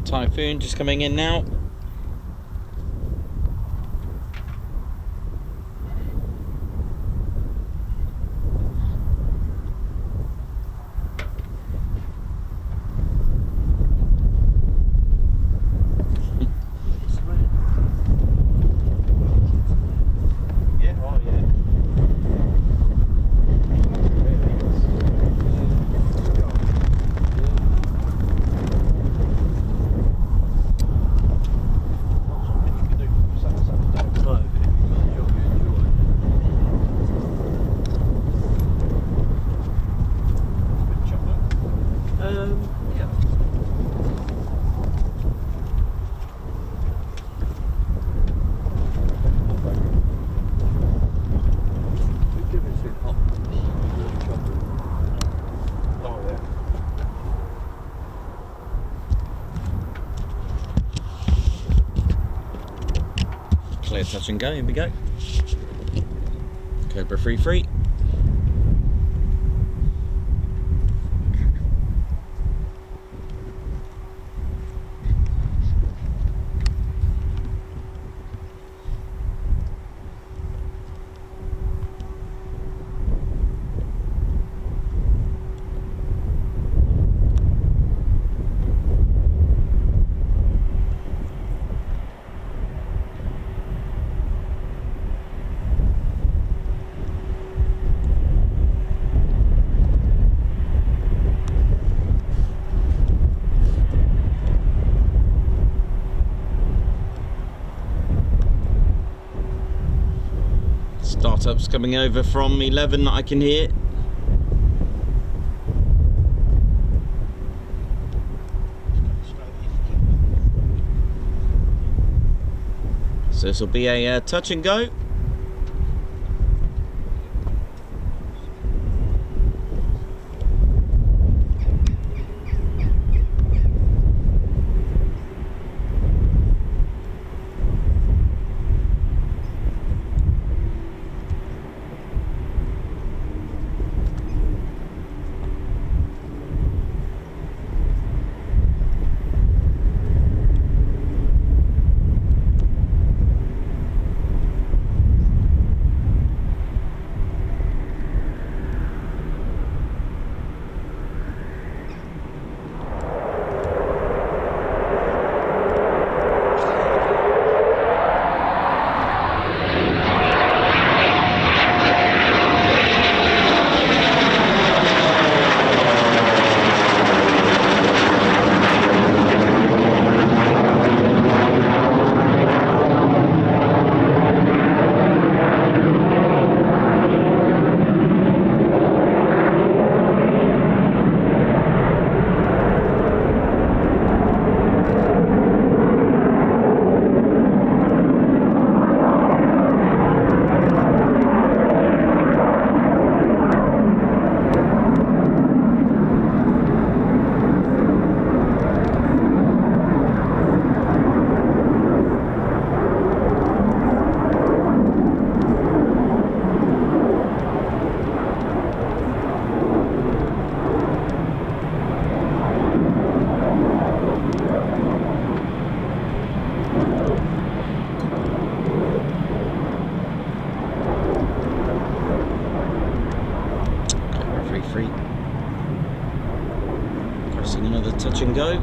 Typhoon just coming in now. Clear, touch and go, here we go. Cobra 3-3. footsteps coming over from 11 that I can hear. So this will be a touch and go. Pressing another touch and go.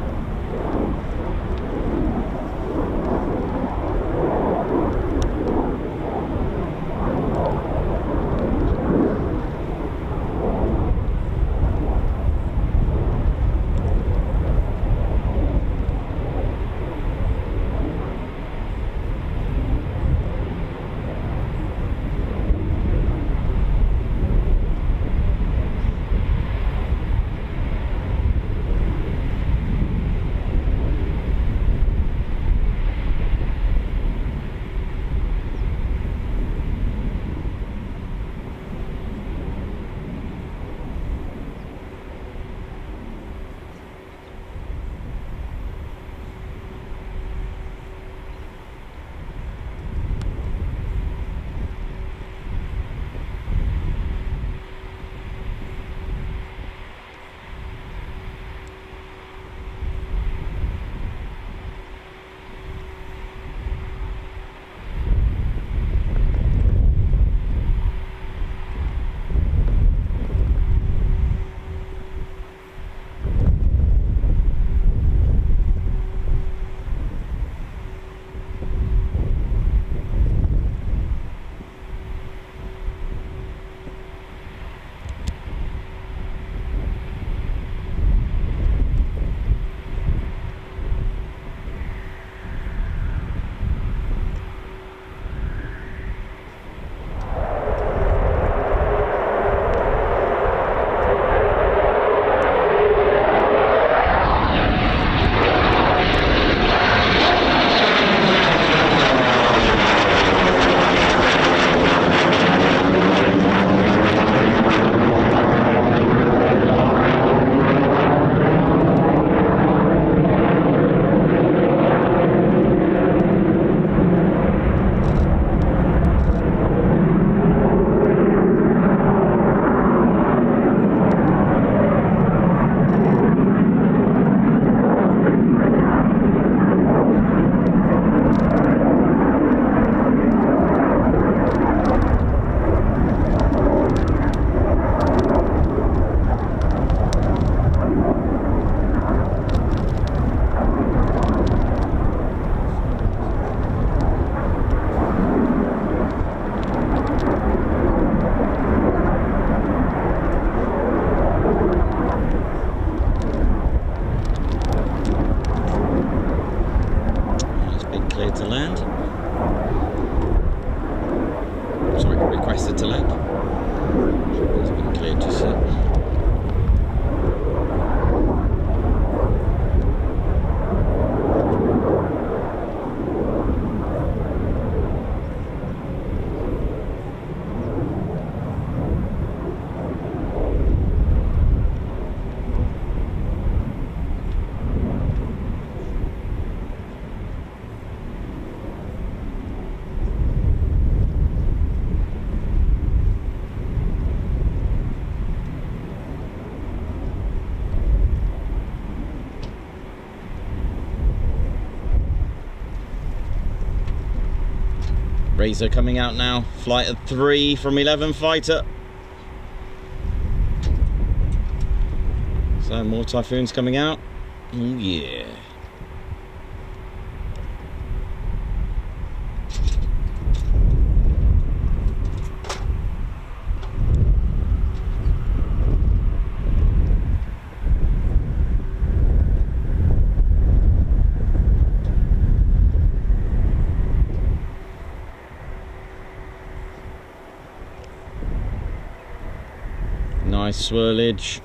Razor coming out now. Flight of 3 from 11 fighter. So more Typhoons coming out. Oh yeah. Nice swirlage.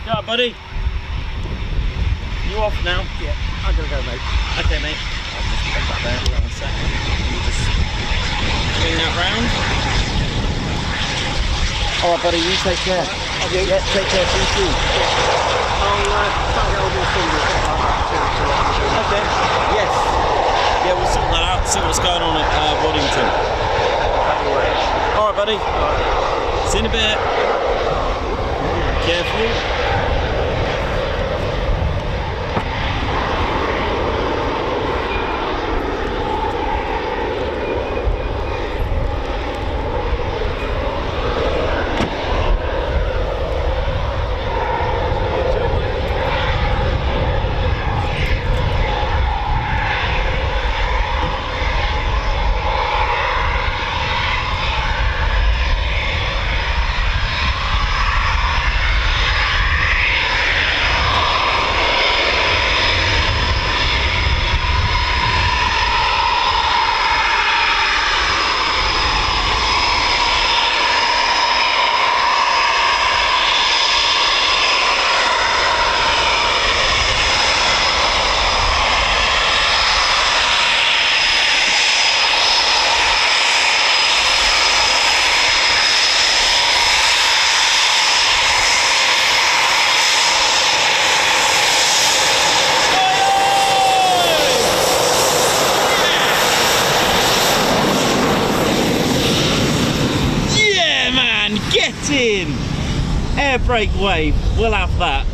Yeah, buddy. You off now? Yeah, I'm gonna go, mate. Okay, mate. I'll just put that there for a second. You just swing that round. All right, buddy. You take care. Yeah, take care. See you soon. I'll try and get all your fingers. Okay. Yes. Yeah, we'll sort that out. See what's going on at Waddington. All right, buddy. See you in a bit. Careful. Get in! Air brake wave, we'll have that.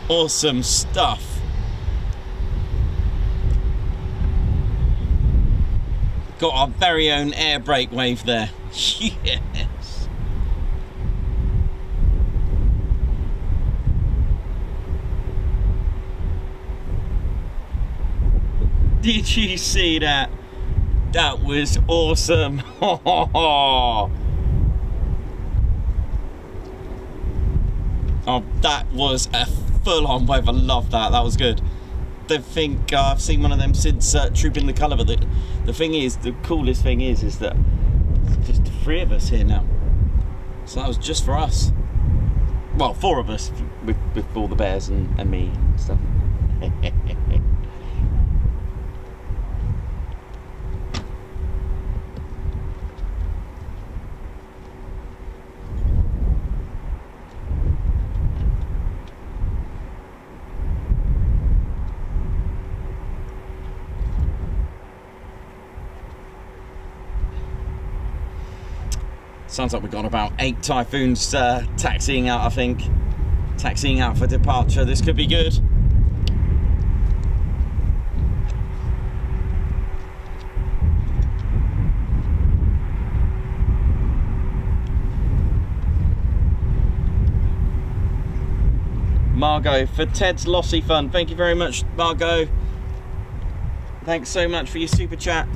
Awesome stuff. Got our very own air brake wave there. Yes. Did you see that? That was awesome. Oh, that was a full-on wave. I love that. That was good. Don't think I've seen one of them since Trooping the Colour, but the thing is, the coolest thing is that it's just 3 of us here now. So that was just for us. Well, 4 of us with all the bears and me and stuff. Sounds like we've got about 8 Typhoons taxiing out, I think. Taxiing out for departure. This could be good. Margot for Ted's Lossy Fund. Thank you very much, Margot. Thanks so much for your super chat.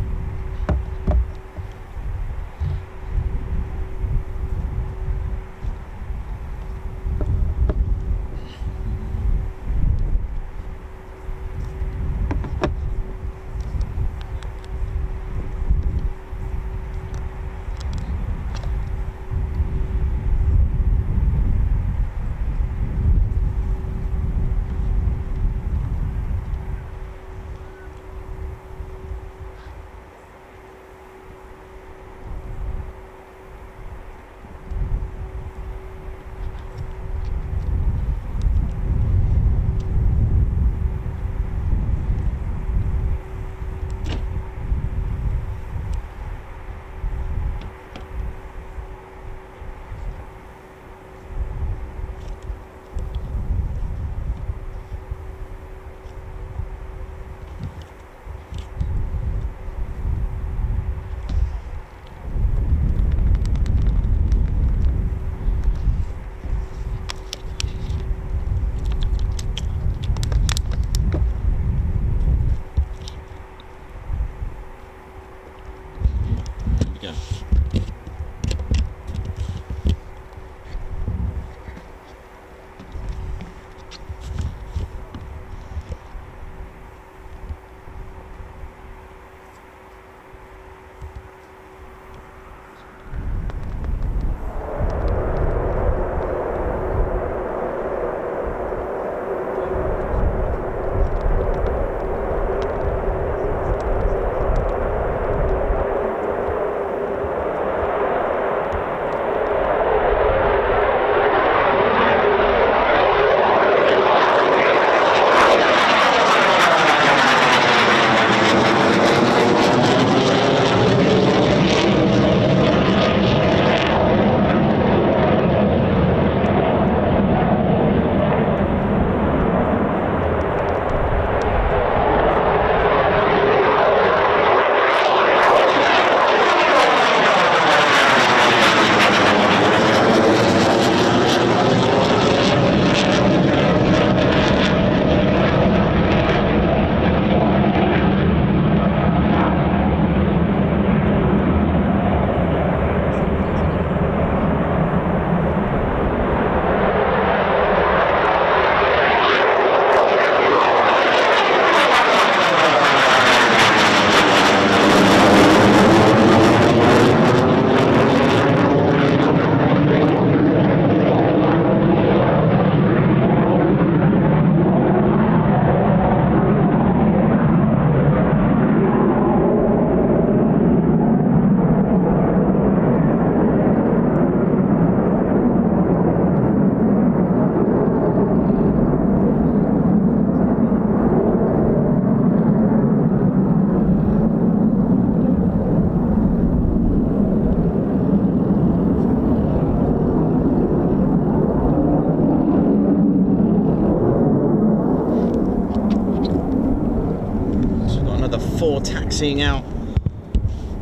4 taxiing out.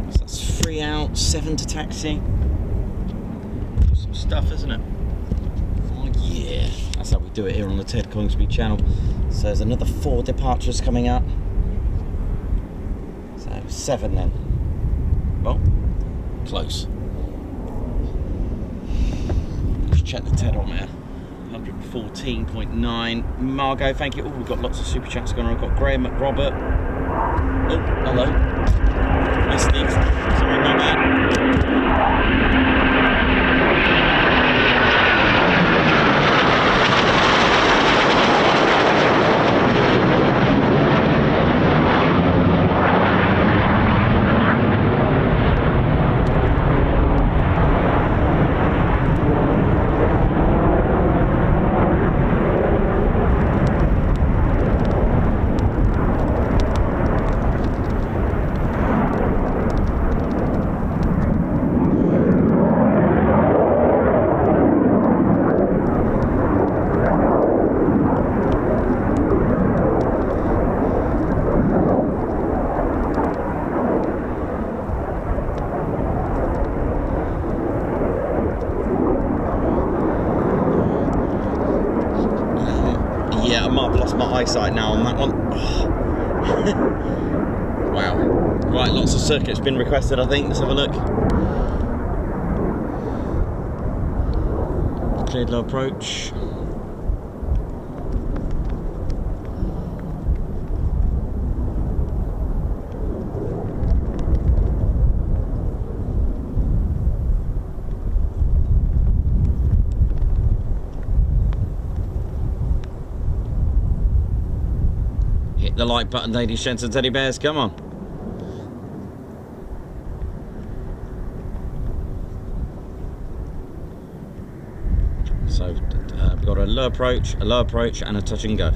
So that's 3 out, 7 to taxi. Some stuff, isn't it? Oh yeah, that's how we do it here on the Ted Coningsby channel. So there's another 4 departures coming up. So 7 then. Well, close. Let's check the Tedometer. 114.9. Margot, thank you. Oh, we've got lots of super chats going on. I've got Graham, Robert. Oh, hello. Missed these. Sorry, my bad. Yeah, I might have lost my eyesight now on that one. Wow. Right, lots of circuits been requested, I think. Let's have a look. Cleared low approach. Hit the like button, ladies, gents and teddy bears, come on. So we've got a low approach, and a touch and go.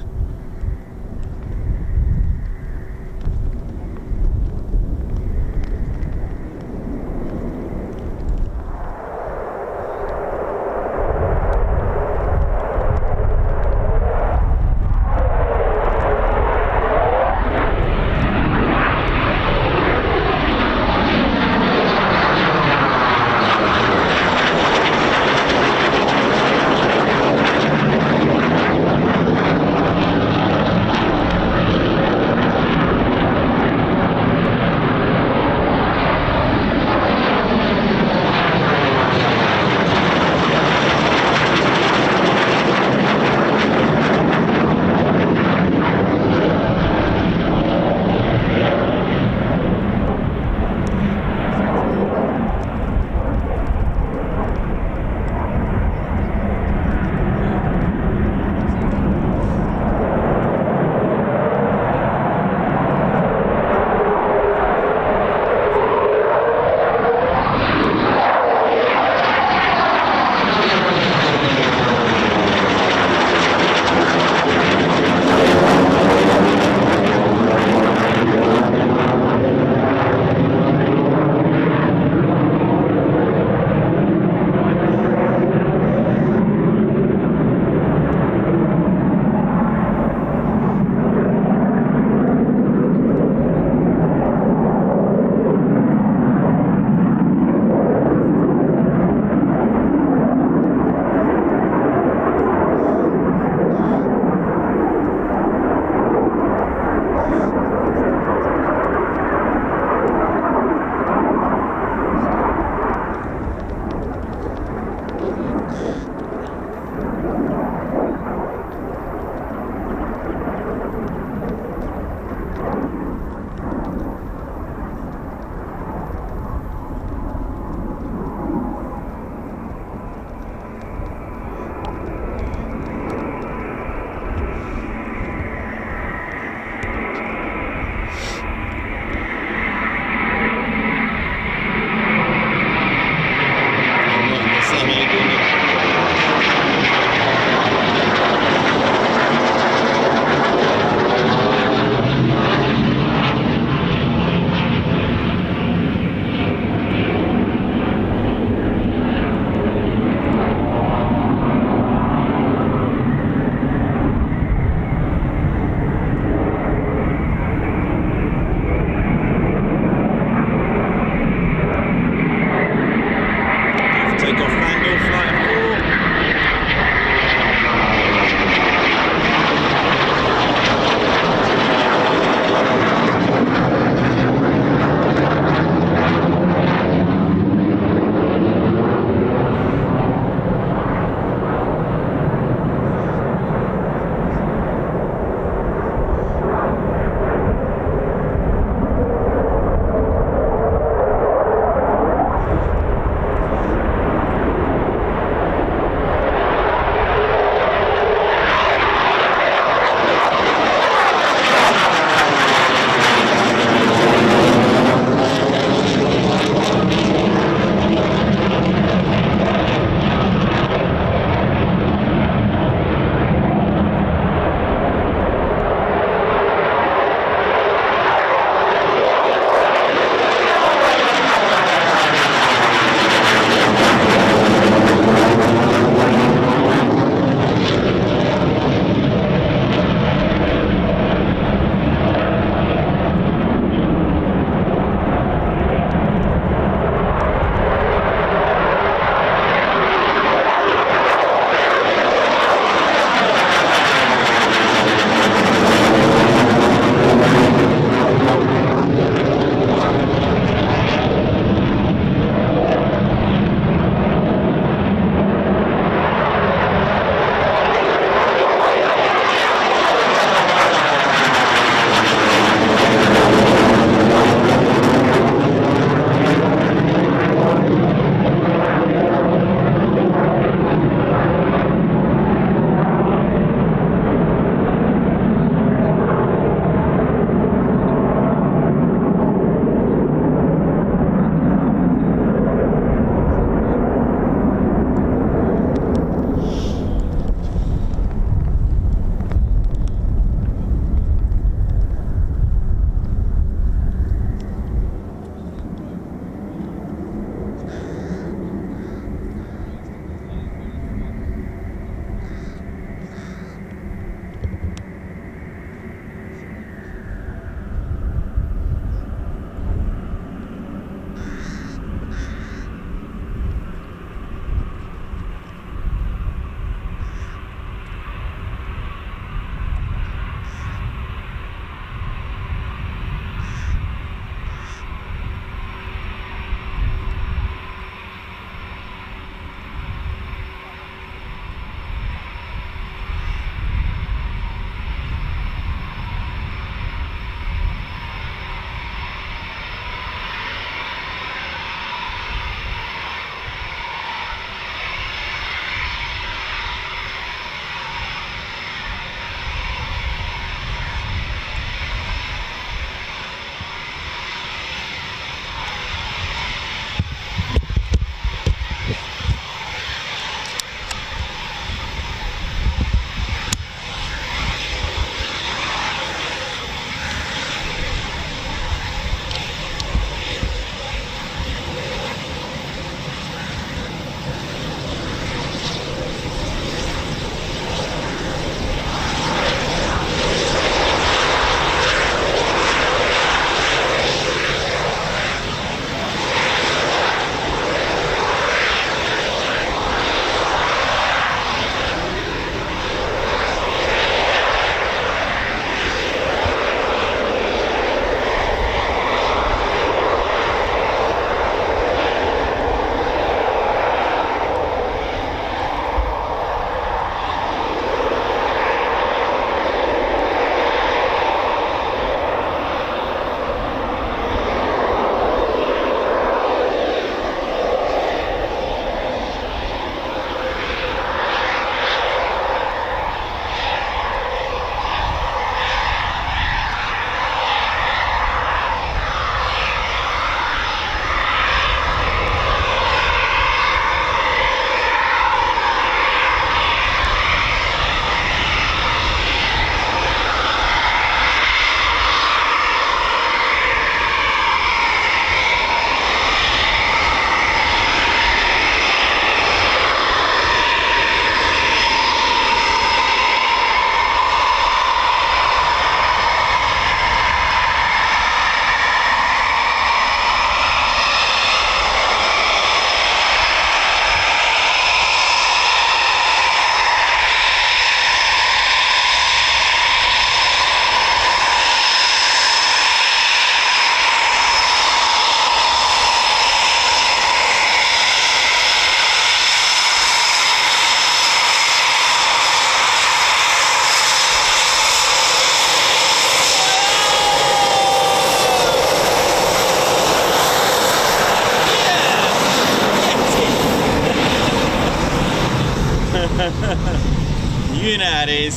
that is.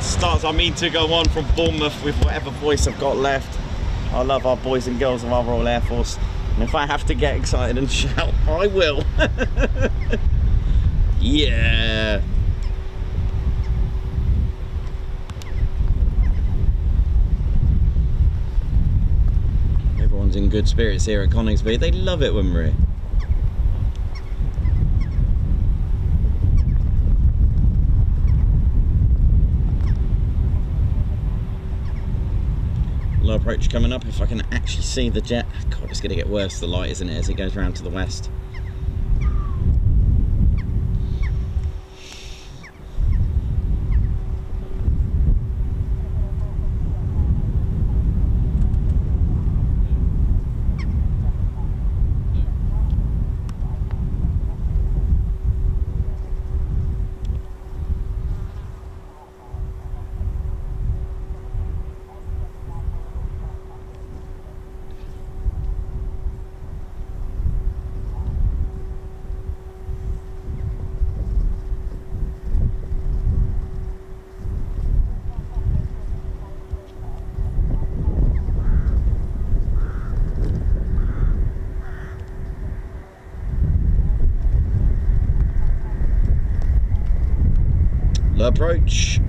Starts, I mean to go on from Bournemouth with whatever voice I've got left. I love our boys and girls of our Royal Air Force. And if I have to get excited and shout, I will. Yeah. Everyone's in good spirits here at Coningsby. They love it when we're here. Low approach coming up. If I can actually see the jet. God, it's going to get worse, the light, isn't it, as it goes round to the west. Low approach.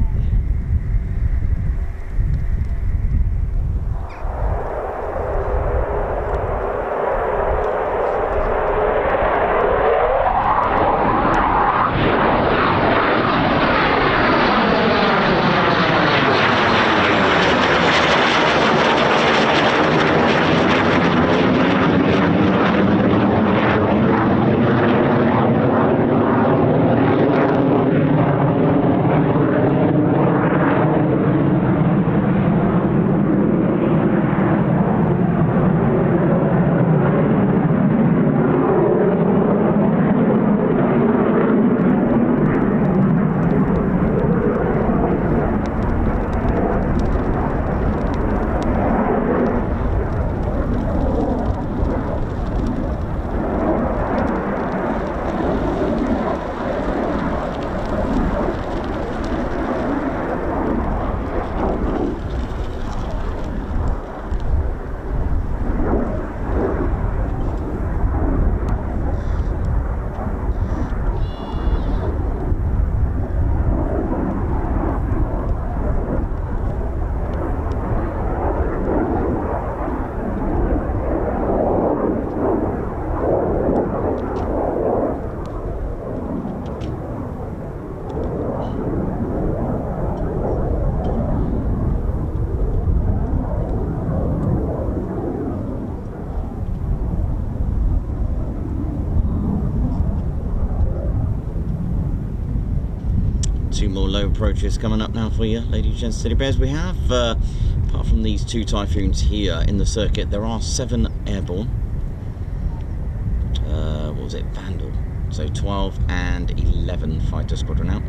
Two more low approaches coming up now for you, ladies and gents, teddy bears. We have, apart from these two Typhoons here in the circuit, there are 7 airborne. What was it? Vandal. So 12 and 11 fighter squadron out.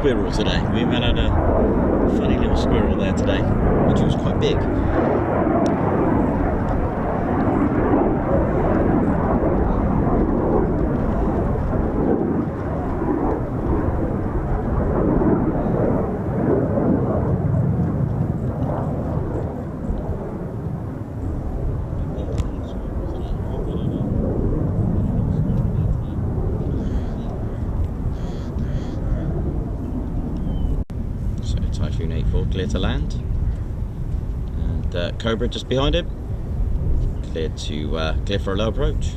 squirrel today. We've had a funny little squirrel there today, which was quite big. Typhoon 84 clear to land, and Cobra just behind him, clear for a low approach.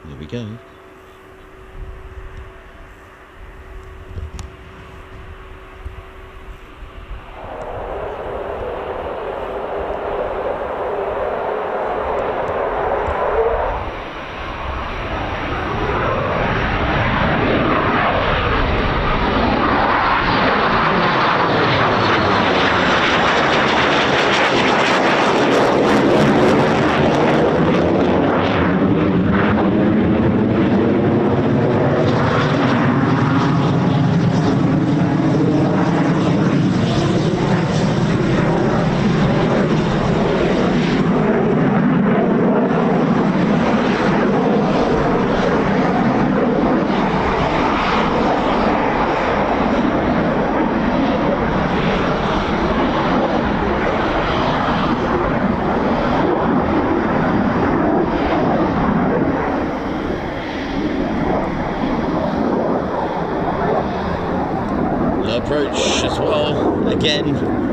There we go. Approach as well, again.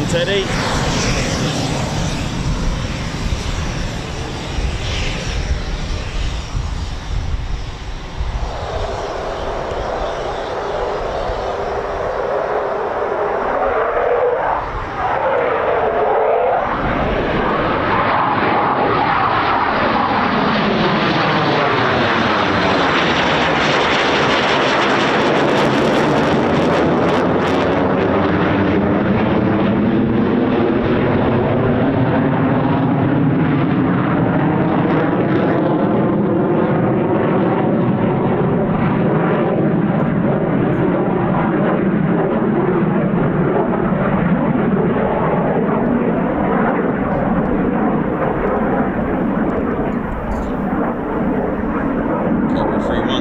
Teddy.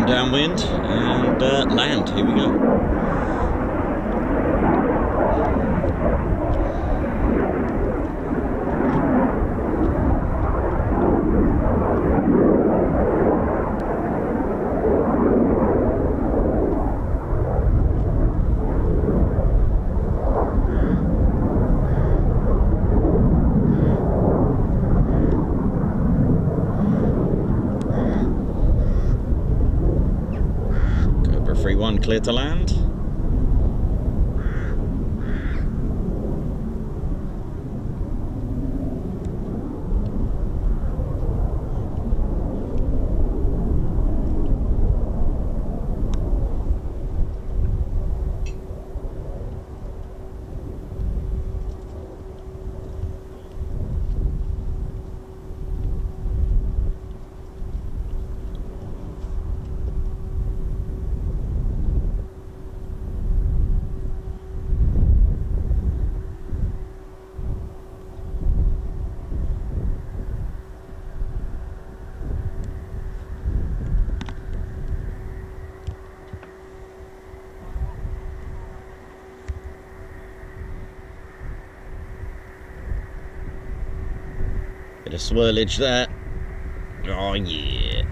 Downwind and land. Here we go. Cobra 3-1 clear to land. Bit of swirlage there. Oh yeah.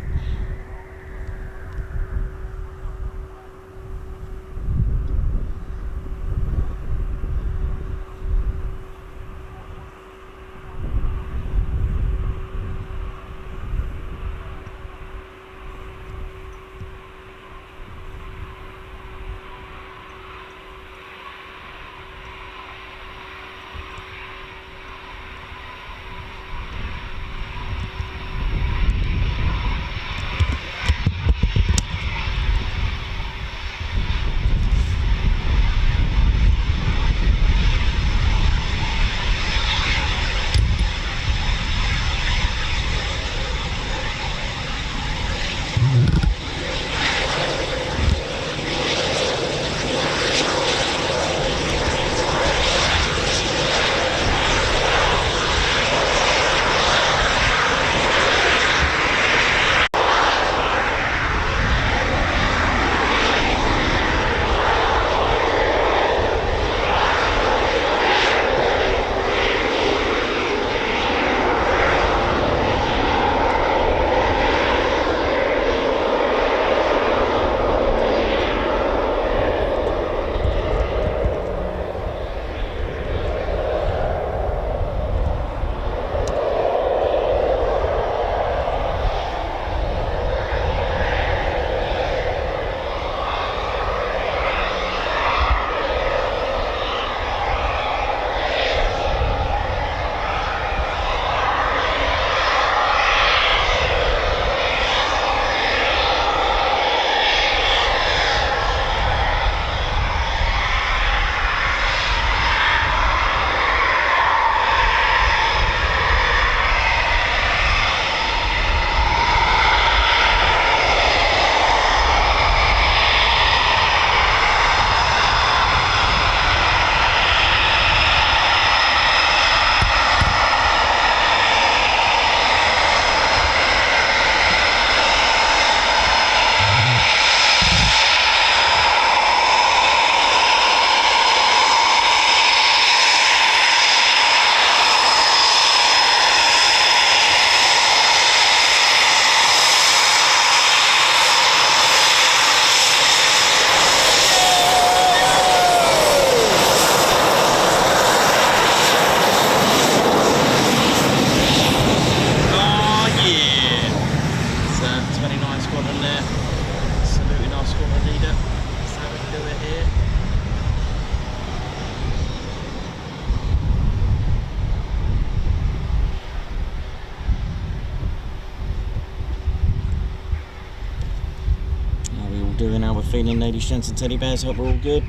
Doing how we're feeling, ladies, gents and teddy bears. Hope we're all good.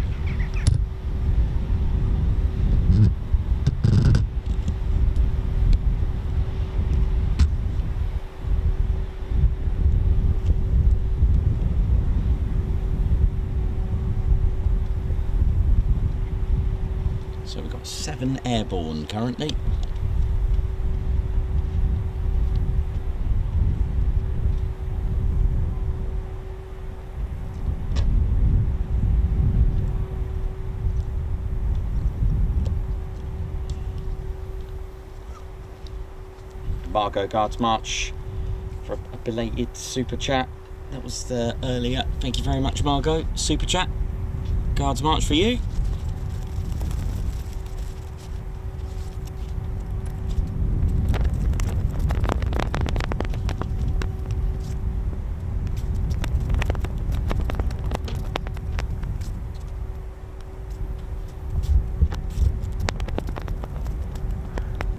So we've got 7 airborne currently. Margot Guards March for a belated super chat. That was earlier. Thank you very much, Margot. Super chat. Guards March for you.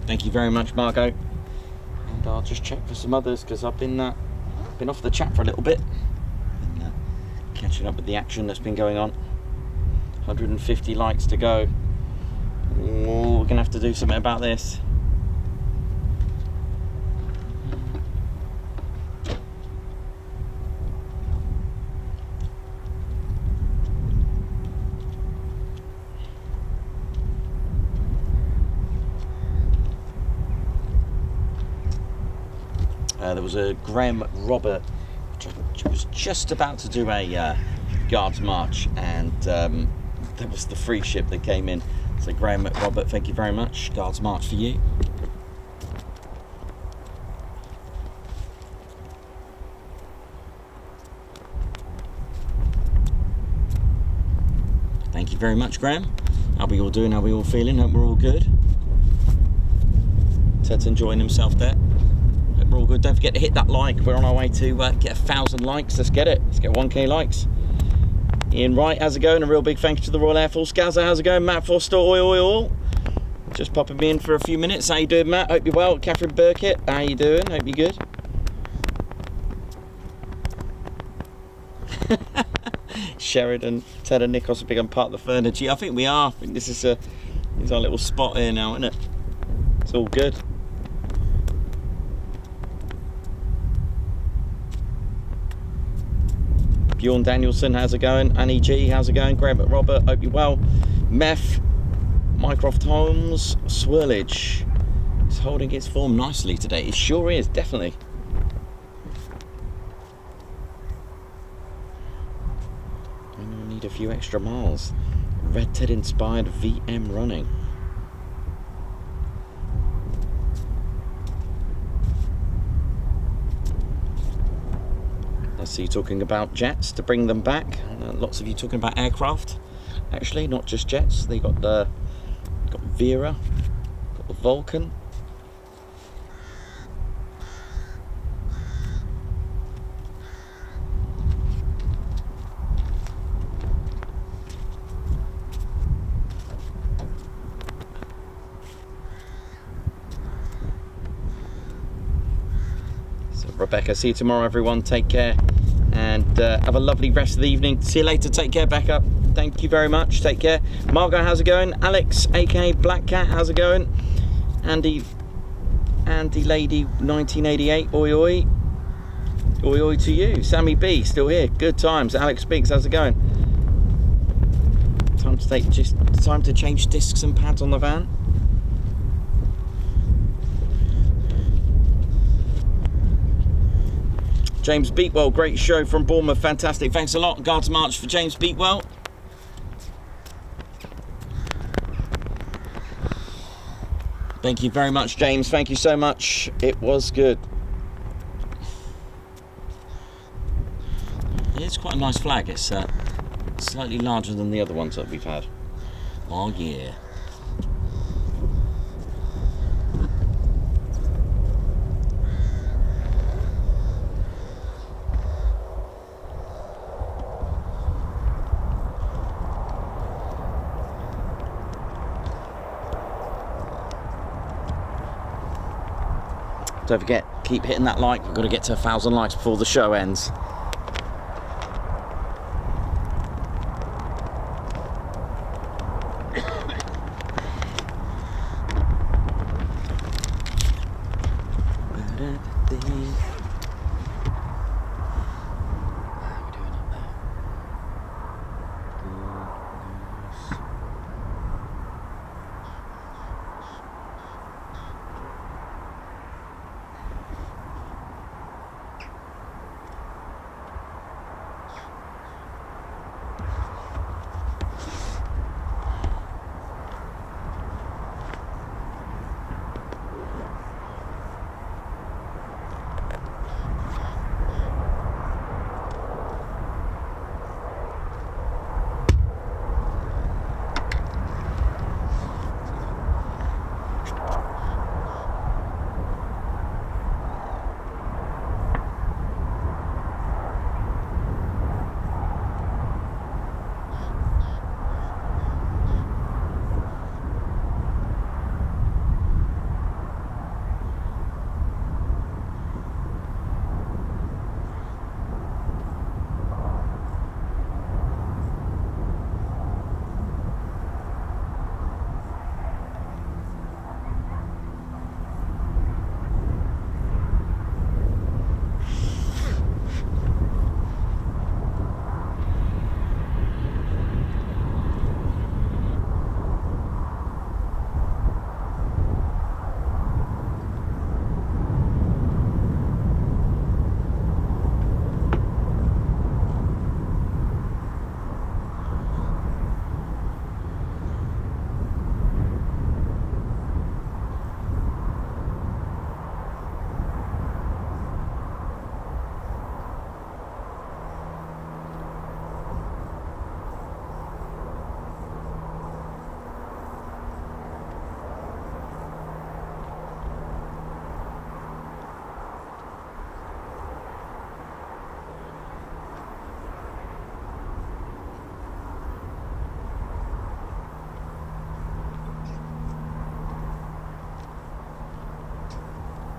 Thank you very much, Margot. And I'll just check for some others because I've been off the chat for a little bit. Been, catching up with the action that's been going on. 150 likes to go. Ooh, we're gonna have to do something about this. There was a Graham Robert who was just about to do a Guards March, and that was the free ship that came in. So Graham Robert, thank you very much. Guards March for you. you very much, Graham. How we all doing? How we all feeling? Hope we're all good. Ted's enjoying himself there. Hope we're all good. Don't forget to hit that like. We're on our way to get 1,000 likes. Let's get it. Let's get 1k likes. Ian Wright, how's it going? A real big thank you to the Royal Air Force. Gazza, how's it going? Matt Foster, oi. Just popping me in for a few minutes. How you doing, Matt? Hope you're well. Catherine Burkett, how you doing? Hope you're good. Sheridan, Ted and Nick also big on part of the furniture. I think we are. I think this is our little spot here now, isn't it? It's all good. Bjorn Danielson, how's it going? Annie G, how's it going? Graham Robert, hope you're well. Meth, Mycroft Holmes, Swirlage. It's holding its form nicely today. It sure is, definitely. And we need a few extra miles. Red Ted inspired VM running. I see you talking about jets to bring them back. Lots of you talking about aircraft. Actually, not just jets. They got Vera, got the Vulcan. So Rebecca, see you tomorrow, everyone. Take care and have a lovely rest of the evening. See you later. Take care. Back up. Thank you very much. Take care. Margot, how's it going? Alex, aka Black Cat, how's it going? Andy Lady 1988, oi to you. Sammy B, still here. Good times. Alex Speaks, how's it going? Time to change discs and pads on the van. James Beatwell, great show from Bournemouth, fantastic. Thanks a lot. Guards March for James Beatwell. Thank you very much, James. Thank you so much. It was good. It's quite a nice flag. It's slightly larger than the other ones that we've had. Oh yeah. Don't forget, keep hitting that like. We've got to get to 1,000 likes before the show ends.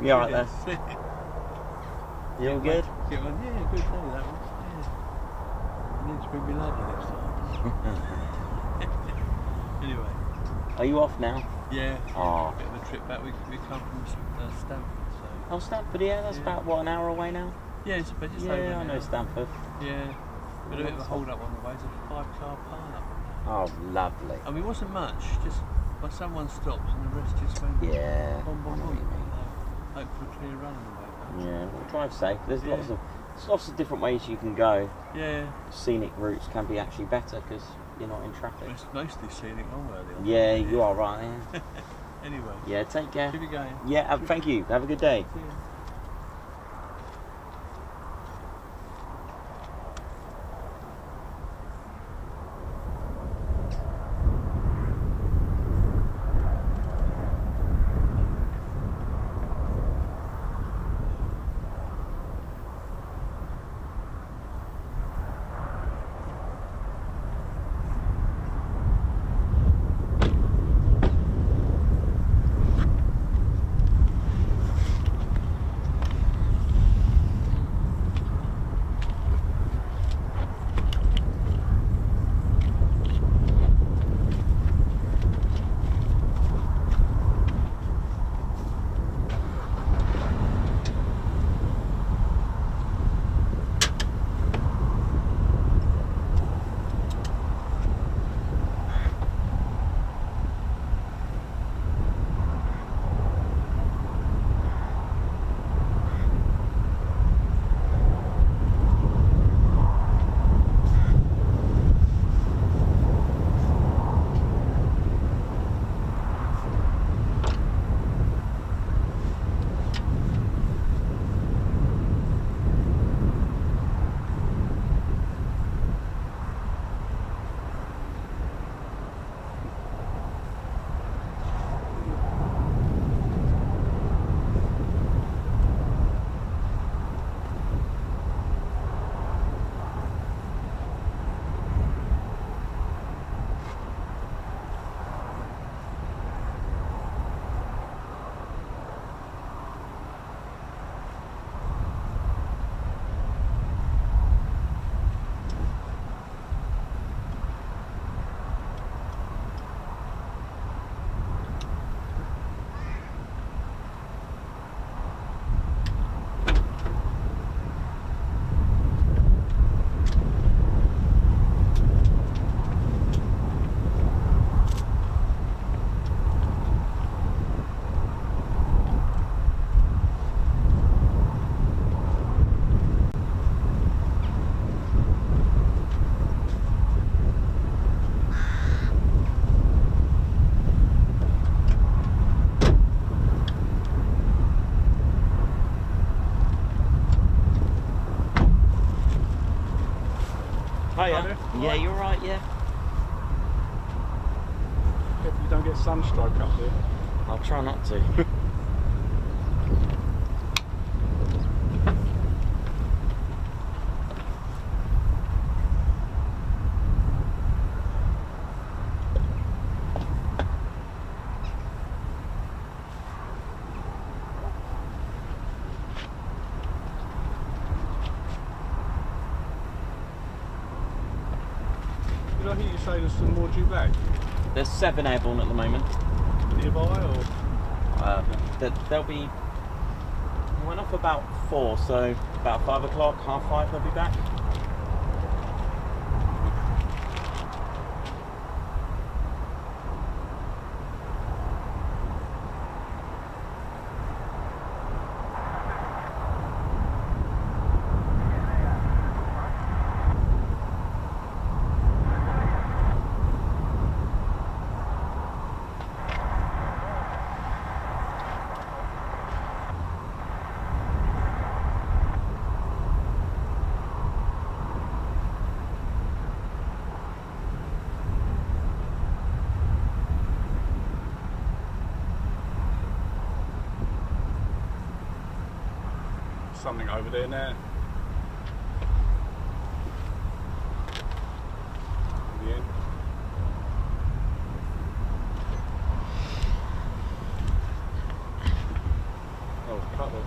You alright there? You all good? Get one. Yeah, good day that was. Yeah. You need to bring me ladder next time. Anyway. Are you off now? Yeah. Oh. Bit of a trip back. We come from Stamford, so. Oh, Stamford, yeah, that's Yeah. about, what, an hour away now? Yeah, it's about just over Yeah, I an know hour. Stamford. Yeah. But a bit of a hold up on the way. It's a 5-car pile up. Oh, lovely. I mean, it wasn't much. Just when someone stops and the rest just went. Yeah, Boom, I boom, know boom. what you mean. Hope for a clear run on the way back. Yeah, well, drive safe. There's Yeah. lots of different ways you can go. Yeah. Scenic routes can be actually better because you're not in traffic. It's mostly scenic one-worthy. Yeah, you are right. Yeah, Anyway. yeah, take care. Keep it going. Yeah, thank you. Have a good day. See ya. Hiya. Yeah, you're right, yeah. If you don't get sunstroke up there. I'll try not to. Did I hear you say there's some more due back? There's 7 airborne at the moment. Nearby or? They'll be... Went off about 4, so about 5 o'clock, half 5 they'll be back. Something over there now. In the end. Oh, Oh, cut them.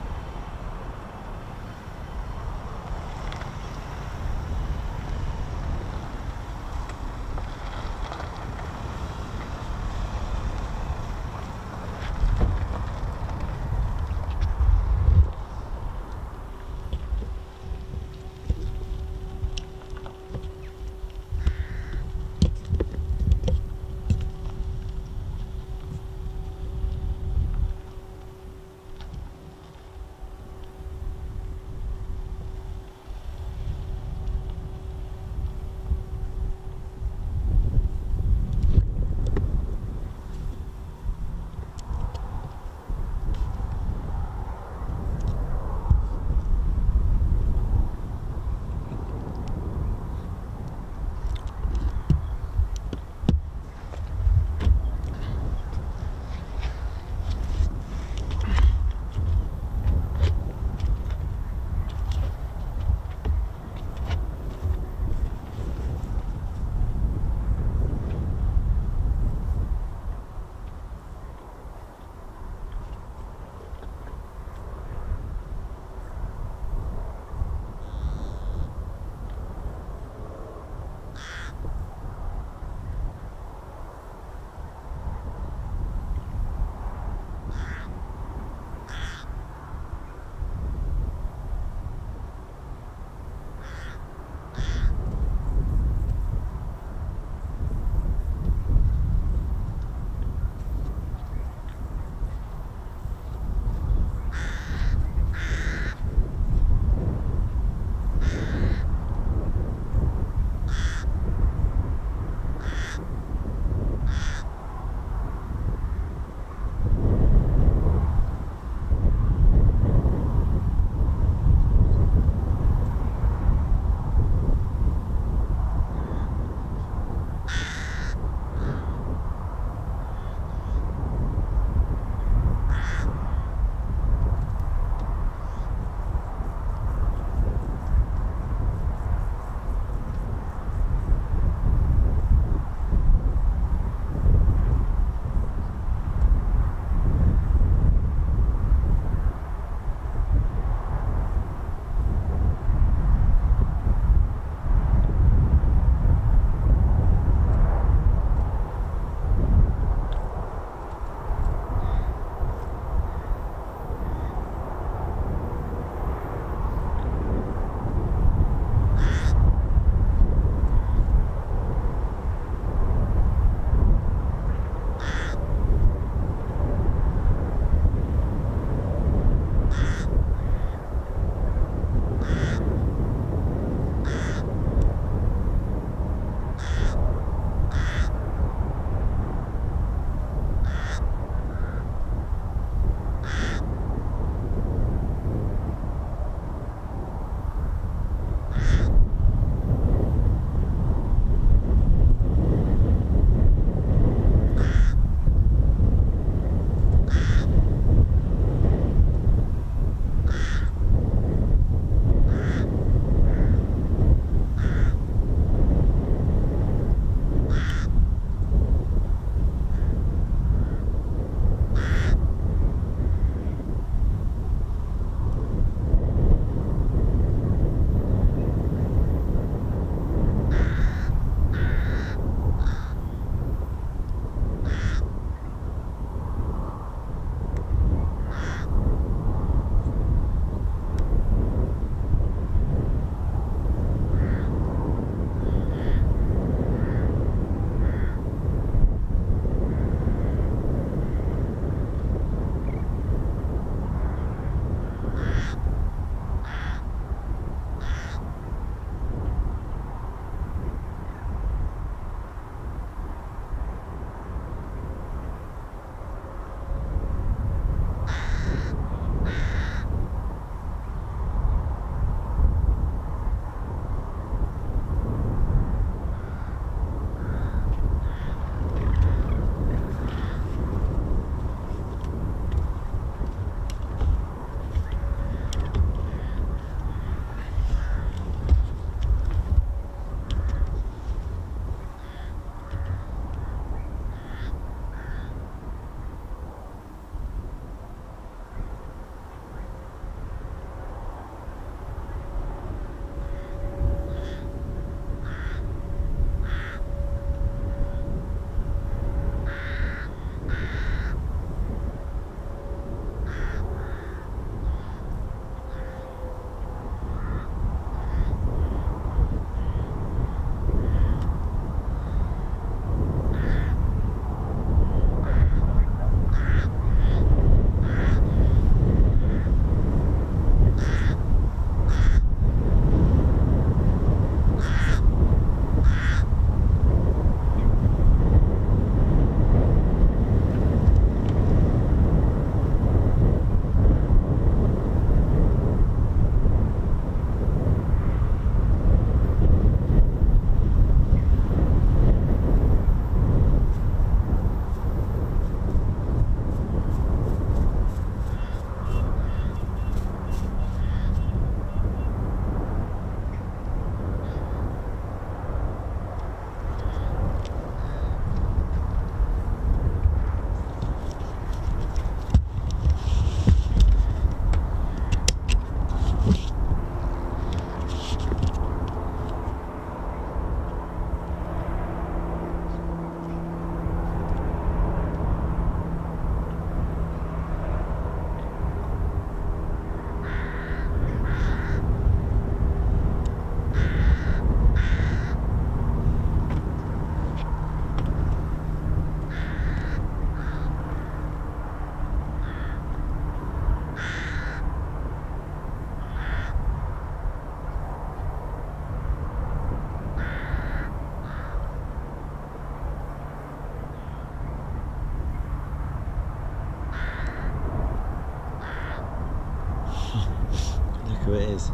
who it is.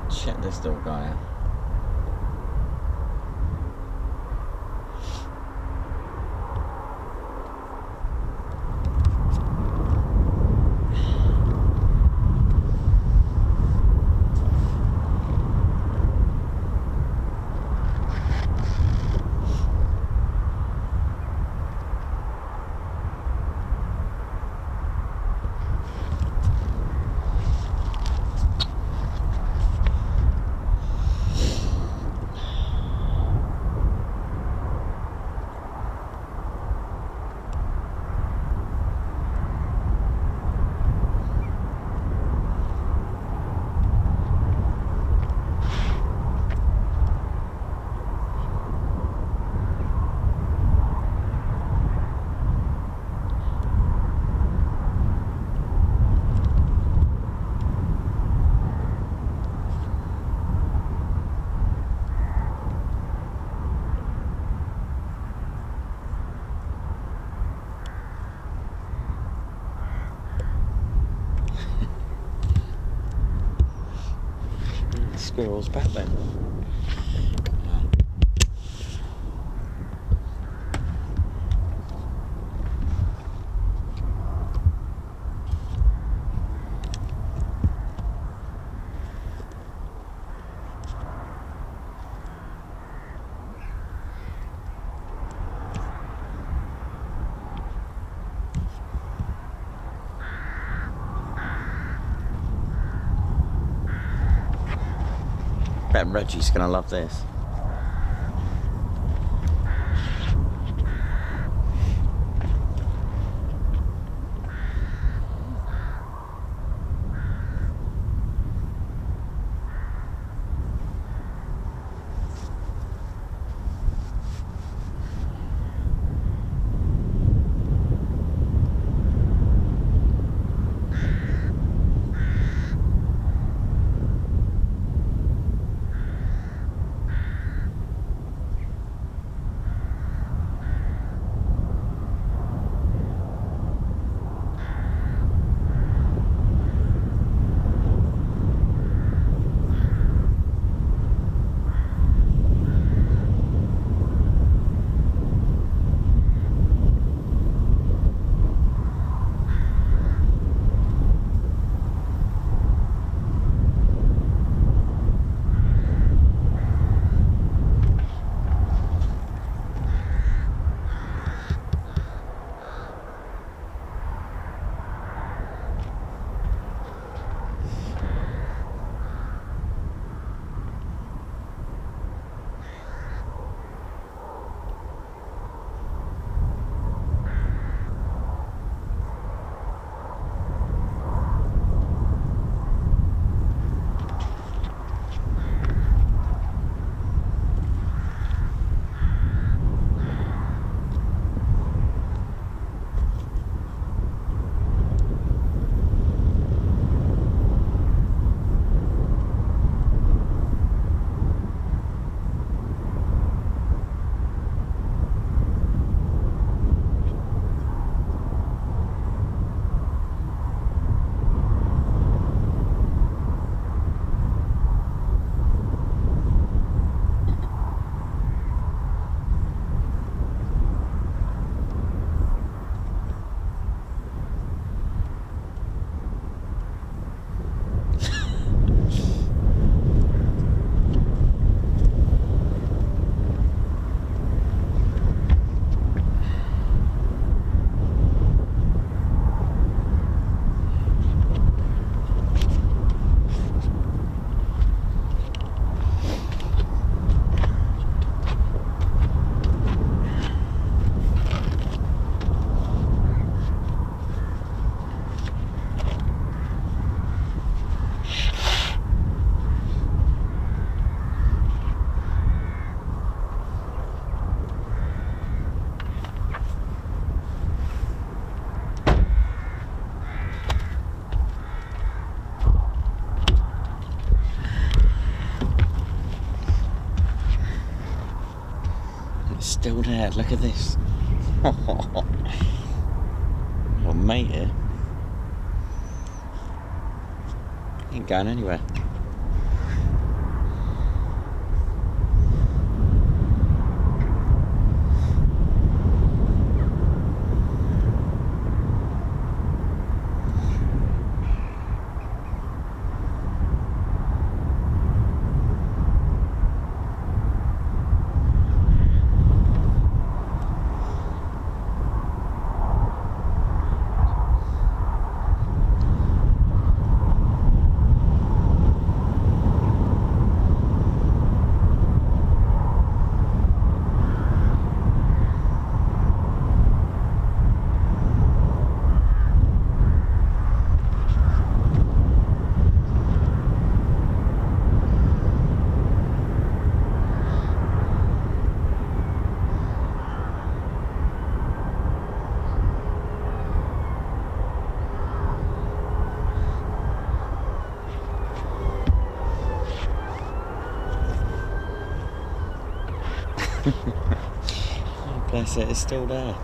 Check this little guy out. Squirrel's back then. Bet Reggie's gonna love this. Still there, look at this. Your mate here. Ain't going anywhere. Oh, bless it, it's still there.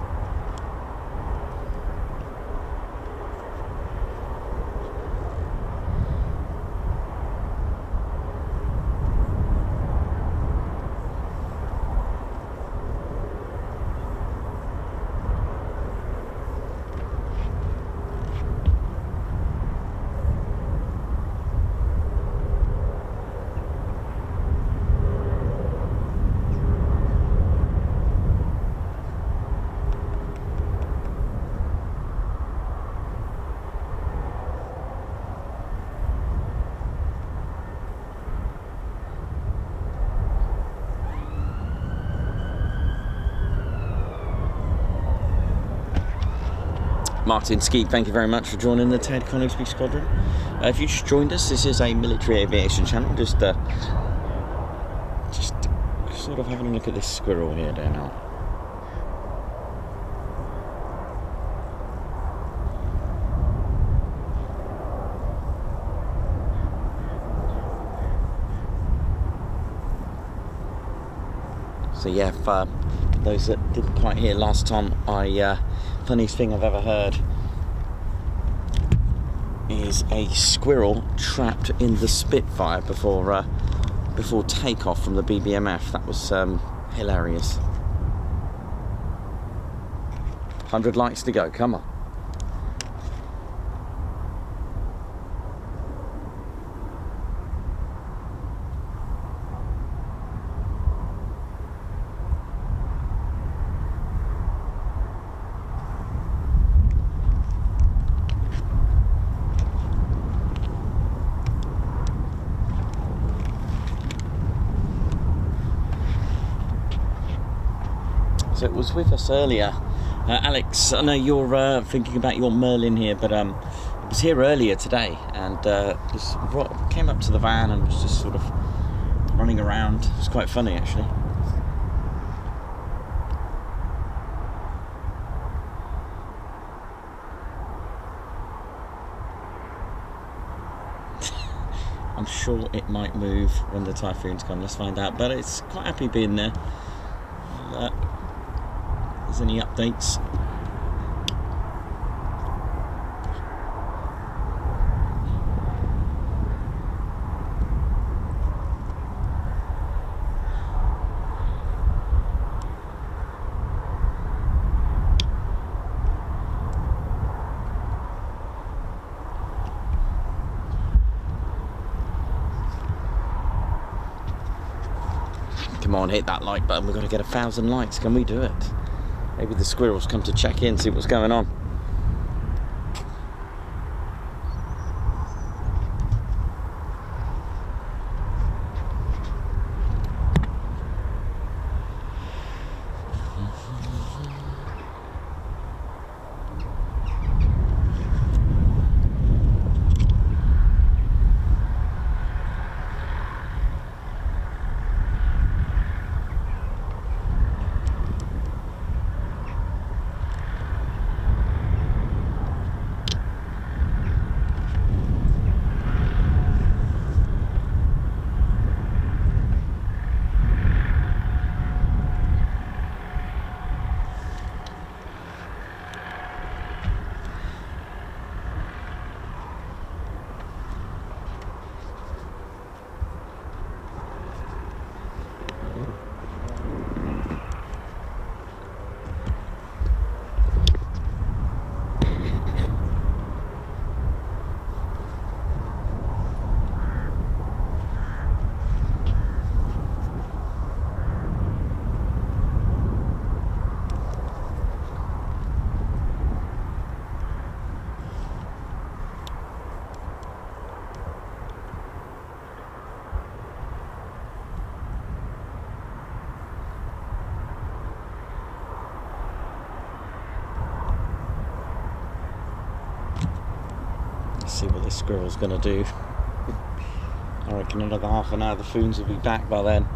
Martin Skeet, thank you very much for joining the Ted Coningsby Squadron. If you just joined us, this is a military aviation channel. Just sort of having a look at this squirrel here there now. So yeah, for those that didn't quite hear last time, funniest thing I've ever heard is a squirrel trapped in the Spitfire before takeoff from the BBMF. That was hilarious. 100 likes to go, come on. So it was with us earlier. Alex, I know you're thinking about your Merlin here, but it was here earlier today and came up to the van and was just sort of running around. It was quite funny actually. I'm sure it might move when the Typhoons come, let's find out, but it's quite happy being there. If there's any updates. Come on, hit that like button. We've got to get 1,000 likes. Can we do it? Maybe the squirrels come to check in, see what's going on. see what this squirrel's gonna do. I reckon another half an hour the Foons will be back by then.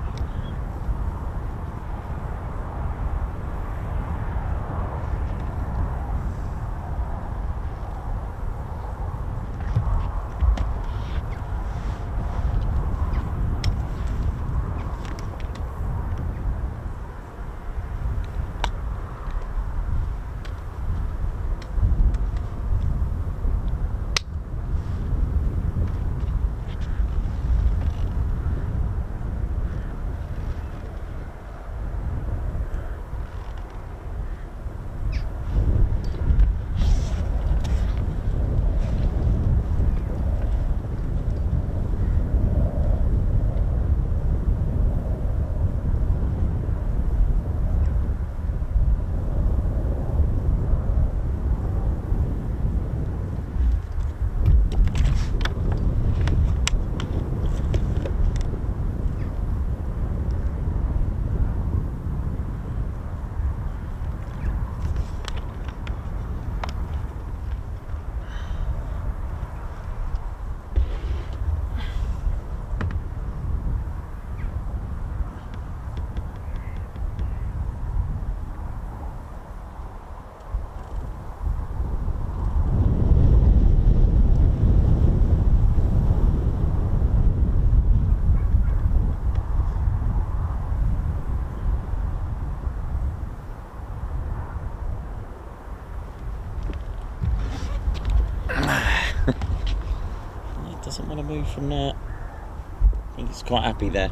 Doesn't want to move from there. I think he's quite happy there.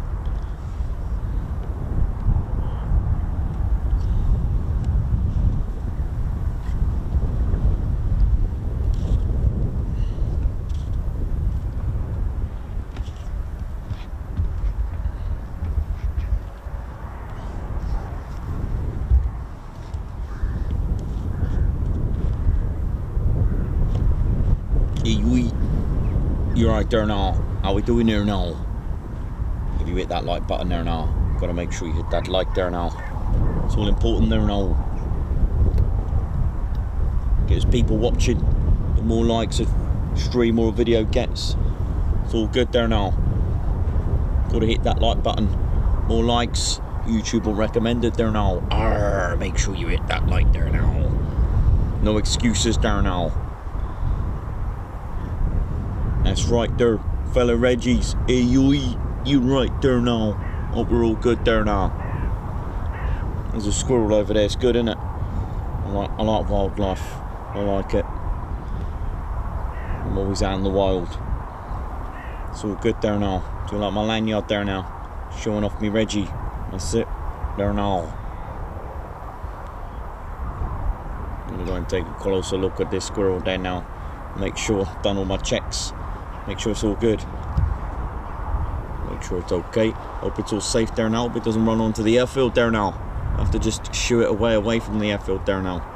You're right there now. How we doing there now? If you hit that like button there now, gotta make sure you hit that like there now. It's all important there now. Gets people watching. The more likes a stream or a video gets, it's all good there now. Gotta hit that like button. More likes, YouTube will recommend it there now. Arr, make sure you hit that like there now. No excuses there now. That's right there, fella Reggies. Hey, you right there now. Hope we're all good there now. There's a squirrel over there. It's good, isn't it? I like wildlife. I like it. I'm always out in the wild. It's all good there now. Do you like my lanyard there now? Showing off me Reggie. That's it. There now. I'm gonna go and take a closer look at this squirrel there now. Make sure I've done all my checks. Make sure it's all good. Make sure it's okay. Hope it's all safe there now. Hope it doesn't run onto the airfield there now. I have to just shoo it away from the airfield there now.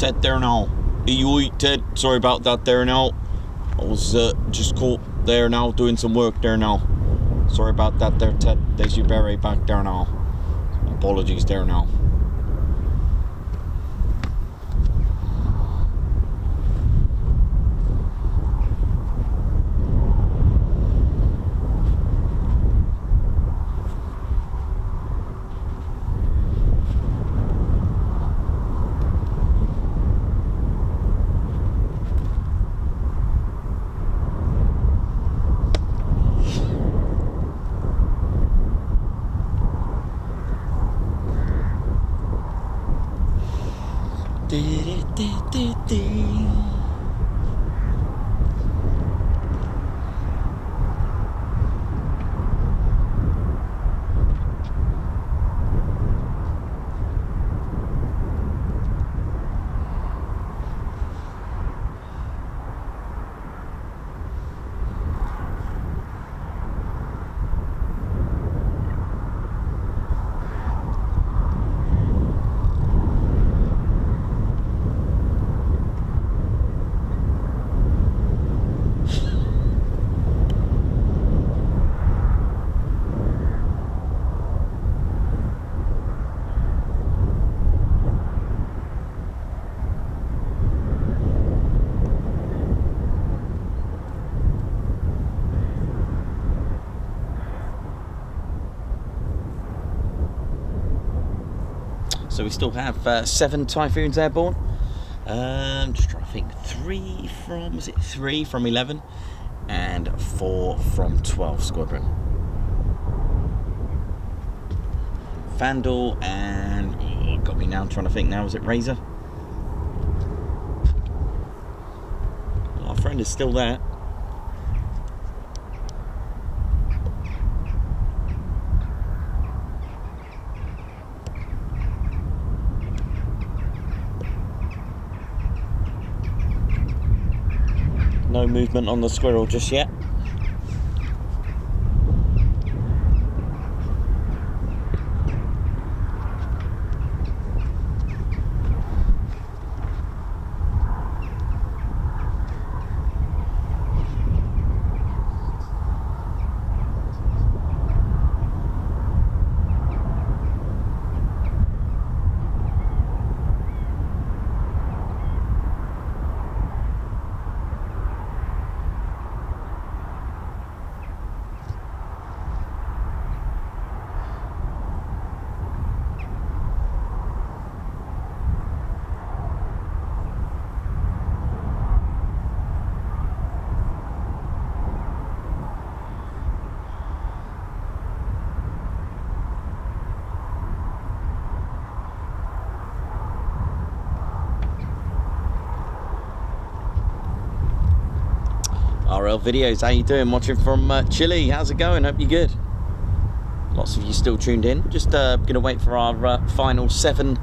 Ted there now. Oi, Ted. Sorry about that there now. I was just caught there now doing some work there now. Sorry about that there, Ted. There's your beret back there now. Apologies there now. So we still have 7 Typhoons airborne. Just trying to think. 3 from 11 and 4 from 12 Squadron. Vandal and got me now. I'm trying to think now. Is it Razor? Our friend is still there. No movement on the squirrel just yet. RL Videos, how you doing? Watching from Chile, how's it going? Hope you're good. Lots of you still tuned in. Just gonna wait for our final 7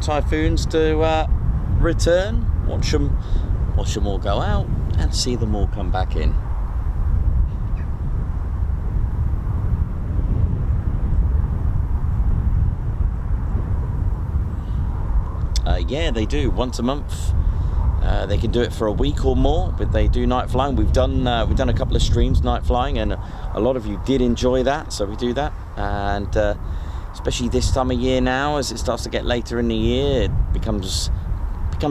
Typhoons to return. Watch them all go out and see them all come back in. Yeah, they do once a month. They can do it for a week or more, but they do night flying. We've done a couple of streams night flying, and a lot of you did enjoy that, so we do that. And especially this time of year now, as it starts to get later in the year, it becomes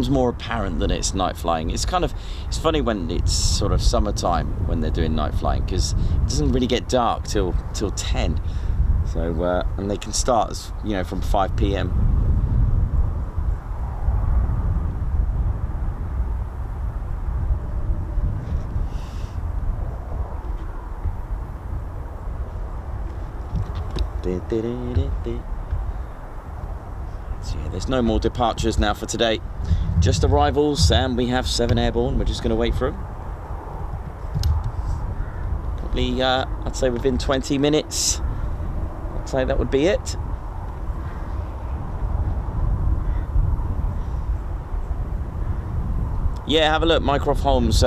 more apparent that it's night flying. It's funny when it's sort of summertime when they're doing night flying, because it doesn't really get dark till 10. So and they can start from 5 p.m. So yeah, there's no more departures now for today, just arrivals, and we have 7 airborne. We're just going to wait for them. Probably I'd say within 20 minutes I'd say that would be it. Yeah, have a look, Mycroft Holmes.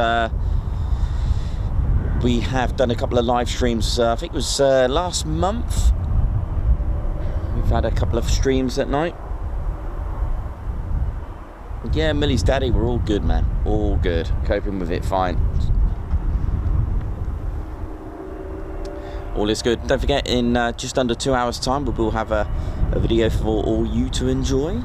We have done a couple of live streams, I think it was last month. We've had a couple of streams at night. Yeah, Millie's daddy, we're all good, man. All good. Coping with it fine. All is good. Don't forget, in just under 2 hours' time, we will have a video for all you to enjoy.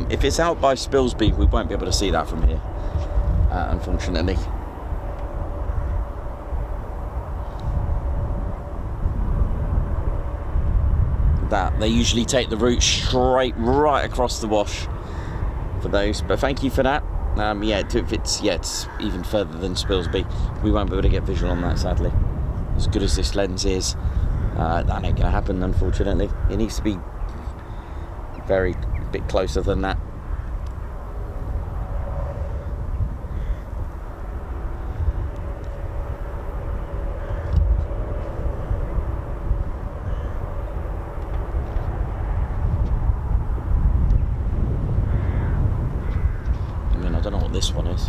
If it's out by Spilsby, we won't be able to see that from here, unfortunately. That they usually take the route straight right across the wash for those, but thank you for that. Yeah, if it's even further than Spilsby, we won't be able to get visual on that, sadly. As good as this lens is, that ain't gonna happen, unfortunately. It needs to be very bit closer than that. I mean, I don't know what this one is.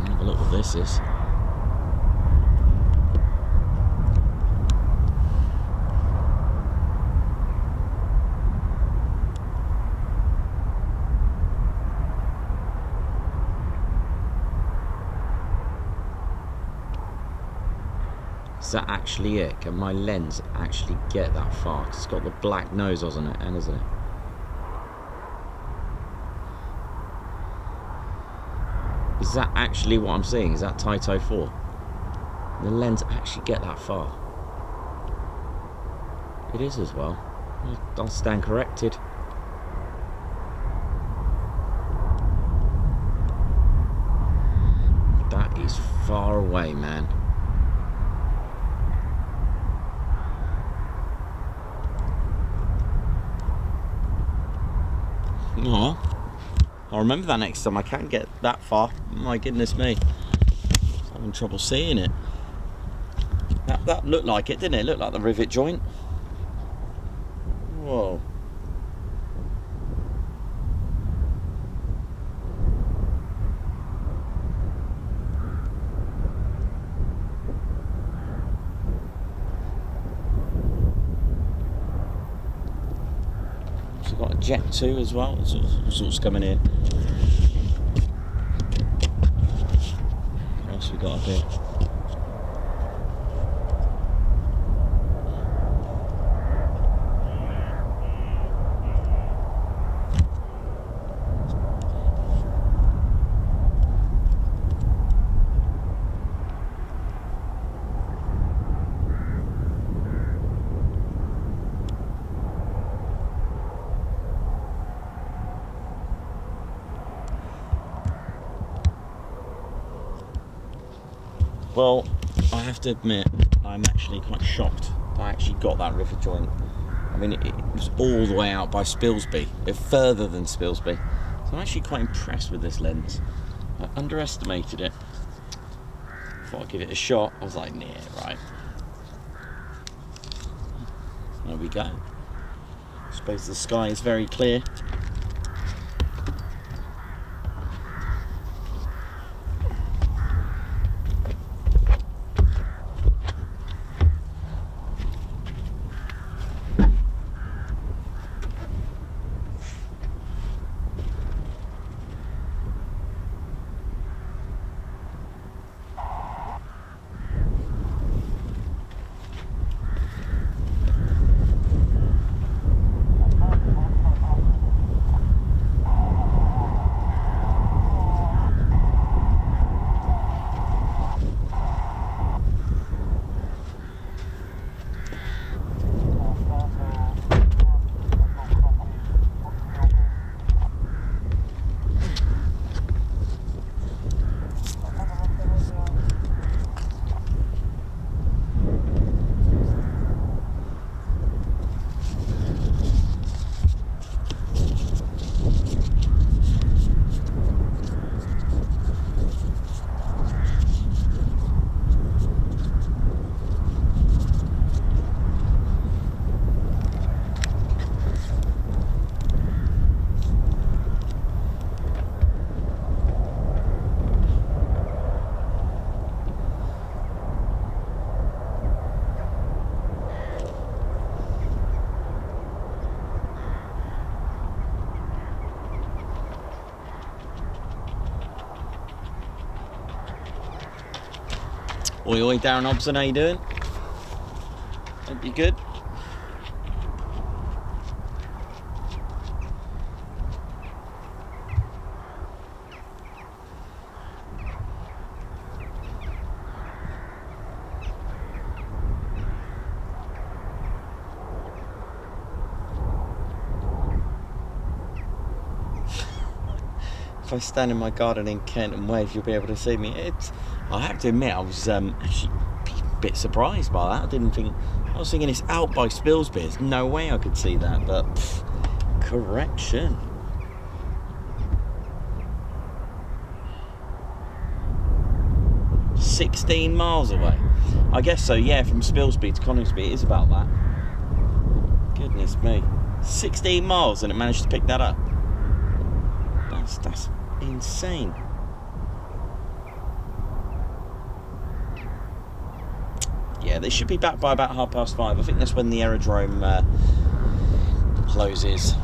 Have a look what this is. Is that actually it? Can my lens actually get that far? 'Cause it's got the black nose, hasn't it? And isn't it? Is that actually what I'm seeing? Is that Tyto 4? The lens actually get that far? It is as well. I'll stand corrected. That is far away, man. Oh, I'll remember that next time I can get that far. My goodness me. I'm having trouble seeing it. That looked like it, didn't it? It looked like the rivet joint. Whoa. Got a Jet 2 as well, it's all sorts coming in. What else we got up here? Well, I have to admit, I'm actually quite shocked I actually got that rivet joint. I mean, it was all the way out by Spilsby, further than Spilsby. So I'm actually quite impressed with this lens. I underestimated it. Thought I'd give it a shot. I was like, nah, right. There we go. I suppose the sky is very clear. Oi, oi, Darren Hobson, how you doing? Hope you're good. If I stand in my garden in Kent and wave, you'll be able to see me. I have to admit, I was actually a bit surprised by that. I was thinking it's out by Spilsby. There's no way I could see that, but correction. "16 miles away." I guess so, yeah, from Spilsby to Coningsby, it is about that. Goodness me. 16 miles and it managed to pick that up. That's insane. Yeah, they should be back by about 5:30. I think that's when the aerodrome closes.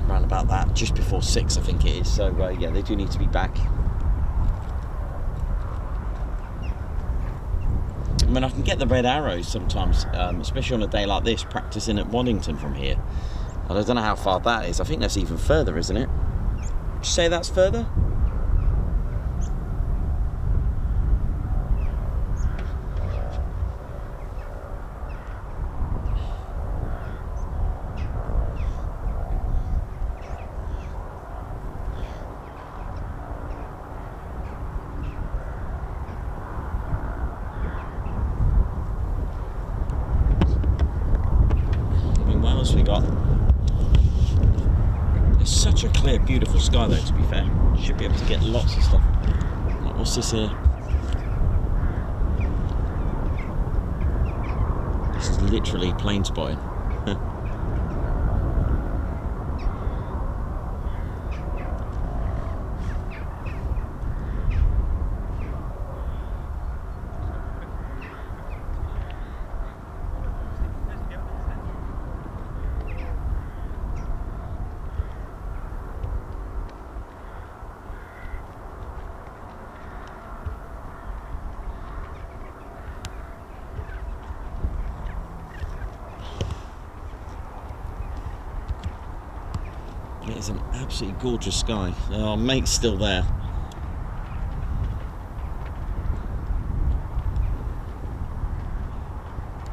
Around about that, just before 6, I think it is. So yeah, they do need to be back. I mean, I can get the red arrows sometimes, especially on a day like this, practicing at Waddington from here. I don't know how far that is. I think that's even further, isn't it? Would you say that's further? What else we got? It's such a clear, beautiful sky though, to be fair. Should be able to get lots of stuff. Like, what's this here? This is literally plane spotting. It is an absolutely gorgeous sky. Our mate's still there.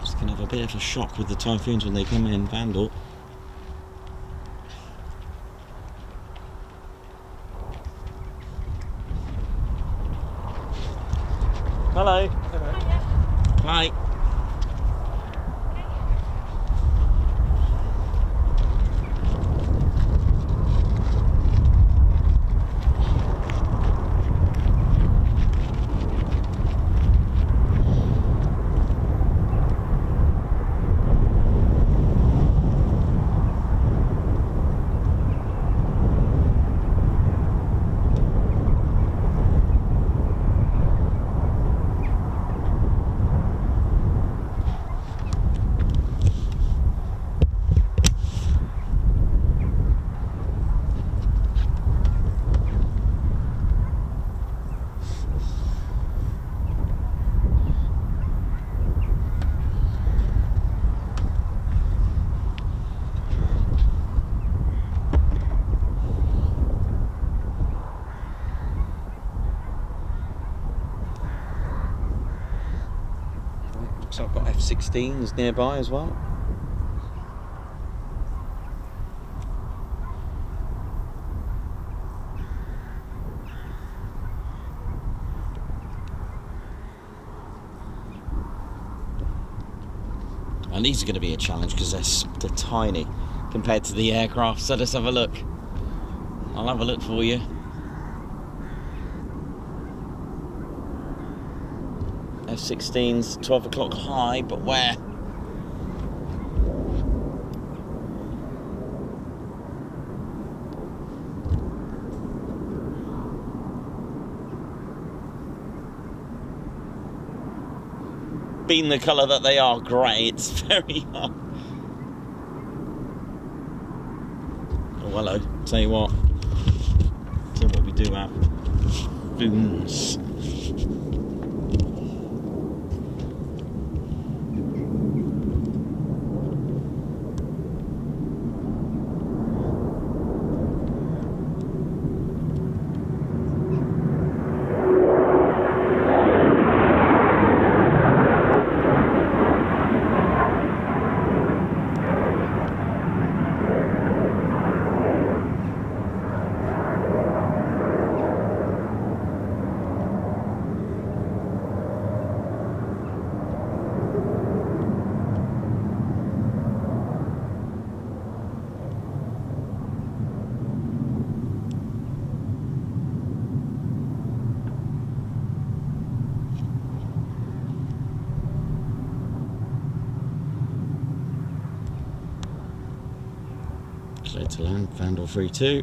Just gonna have a bit of a shock with the Typhoons when they come in, Vandal. Hello. Hello. Hi. So I've got F-16s nearby as well. And these are going to be a challenge because they're tiny compared to the aircraft. So let's have a look. I'll have a look for you. F-16s, 12 o'clock high, but where? Being the colour that they are, grey, it's very hard. Oh, hello. Tell you what we do have. Booms. Clear to land, Vandal 3-2.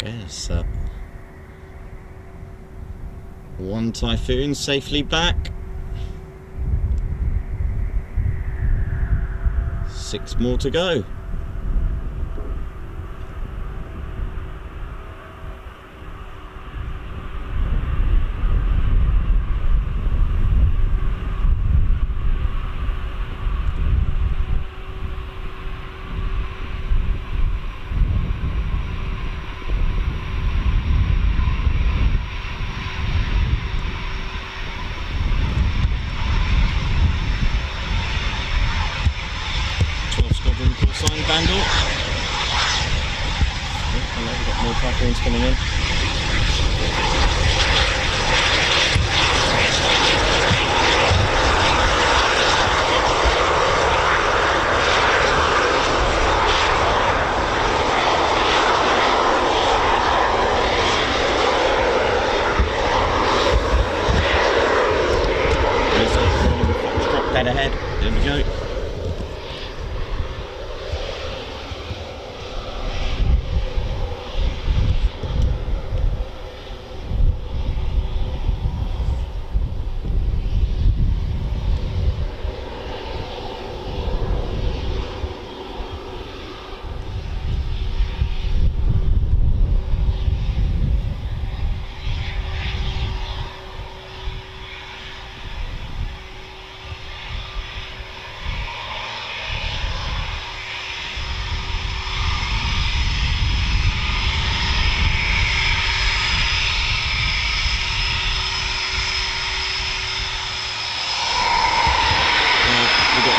Yes, one Typhoon safely back. 6 more to go. Squadron call sign Vandal. Hello, we've got more Typhoons coming in. There's a drop dead ahead. There we go.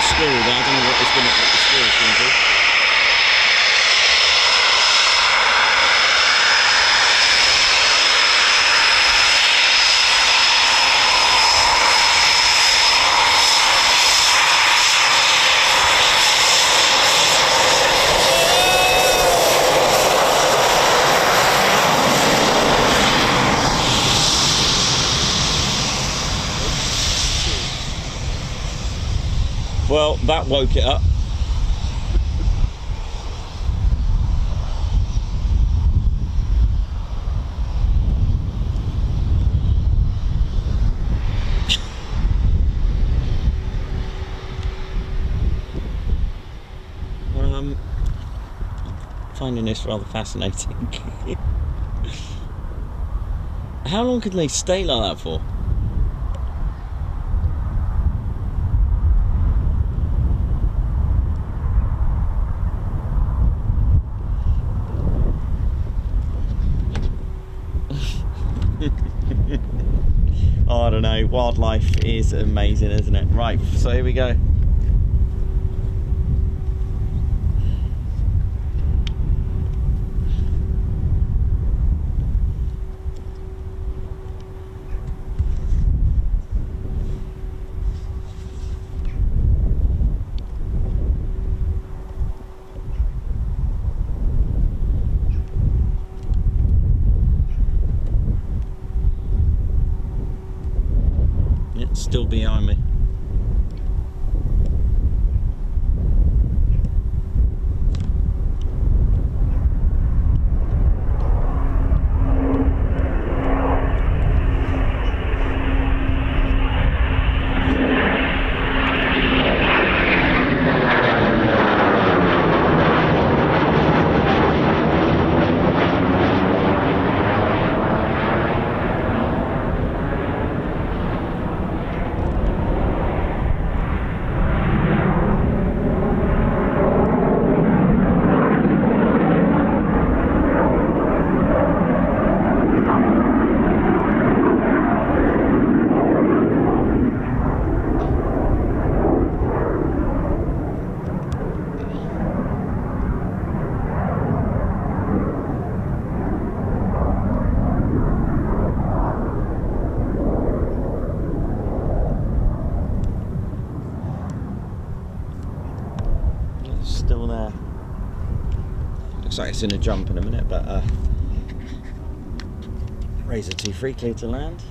Squirrel there. I don't know what the squirrel's going to do. Well, that woke it up. Finding this rather fascinating. How long can they stay like that for? Oh, I don't know, wildlife is amazing, isn't it? Right, so here we go. Still behind me. looks like it's in a jump in a minute, but Razor 2-3 clear to land.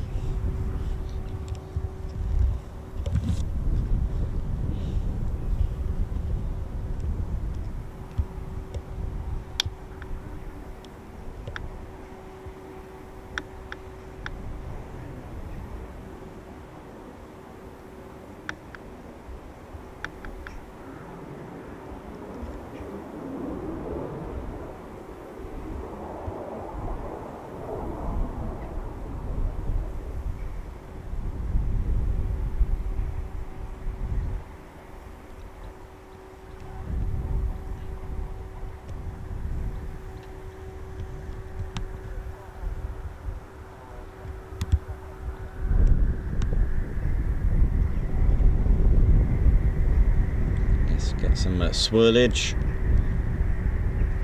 Get some swirlage.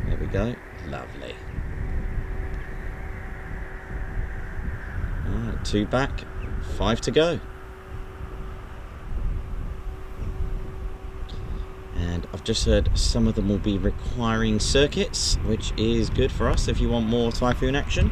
There we go. Lovely. Alright, 2 back, 5 to go. And I've just heard some of them will be requiring circuits, which is good for us if you want more Typhoon action.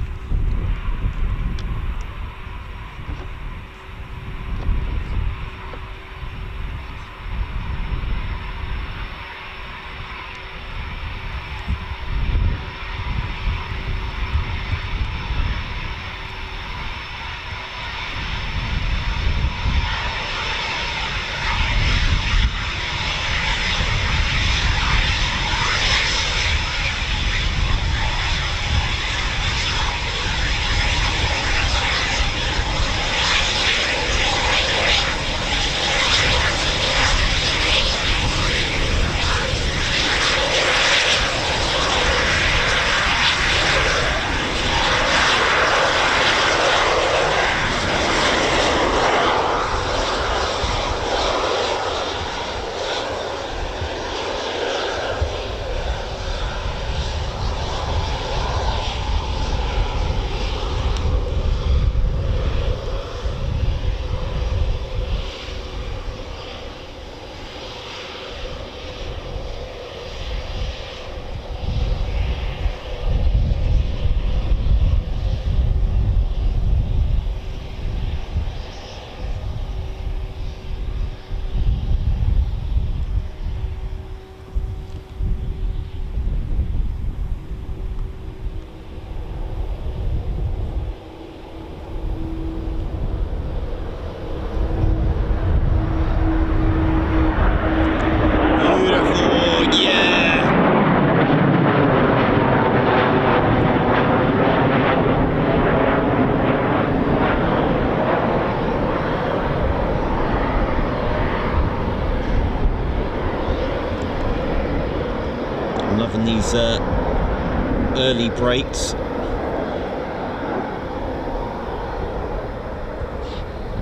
Loving these early brakes.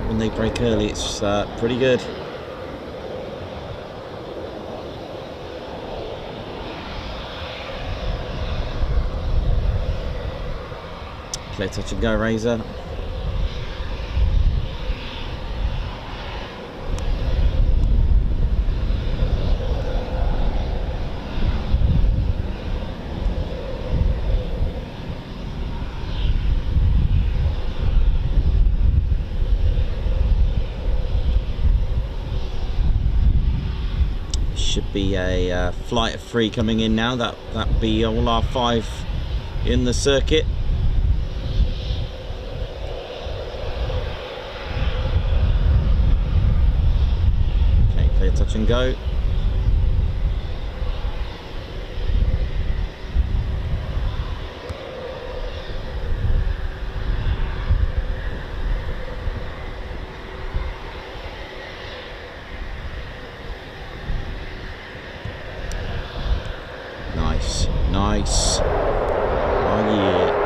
When they brake early, it's pretty good. Clear touch and go, Razor. Should be a flight of 3 coming in now. That'll be all our 5 in the circuit. Okay, clear touch and go. Nice. Oh yeah.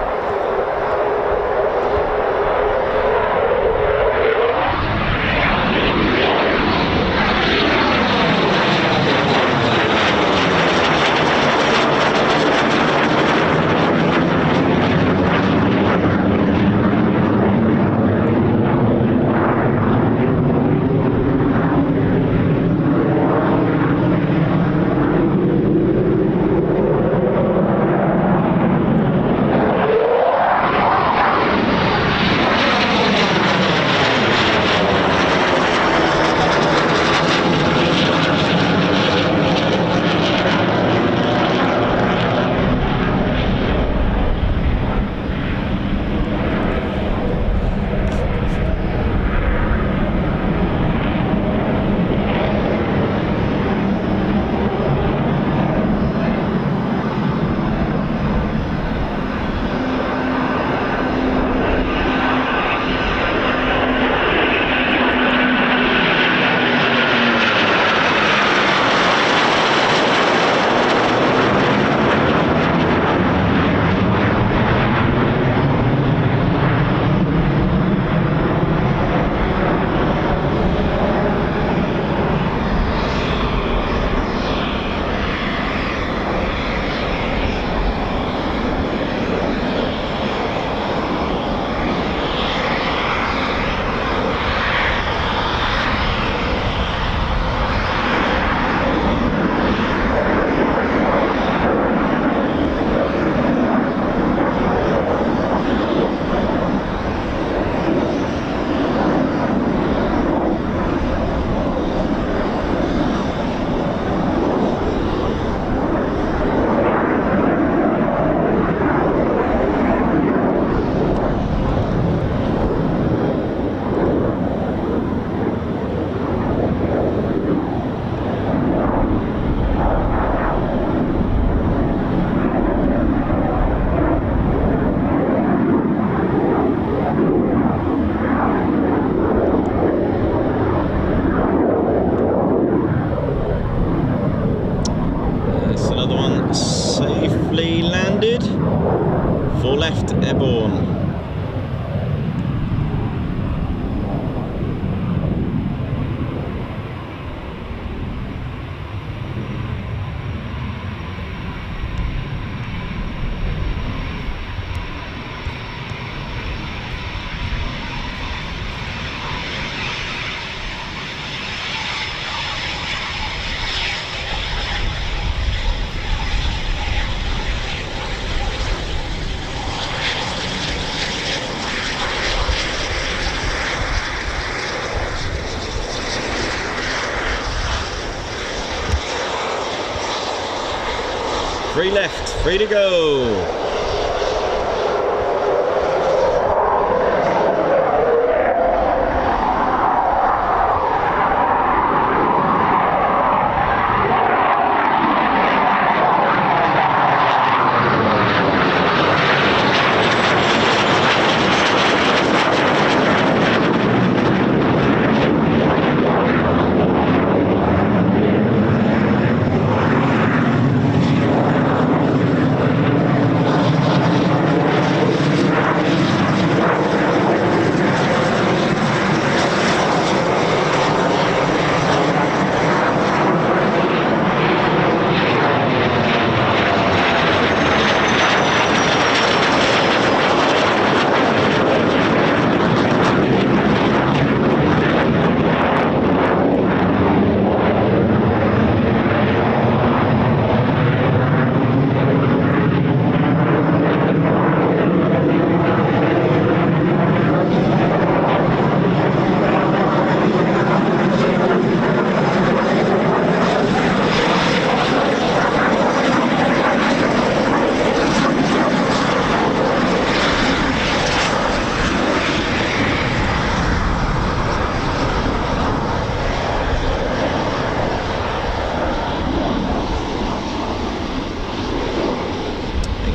3 left, 3 to go.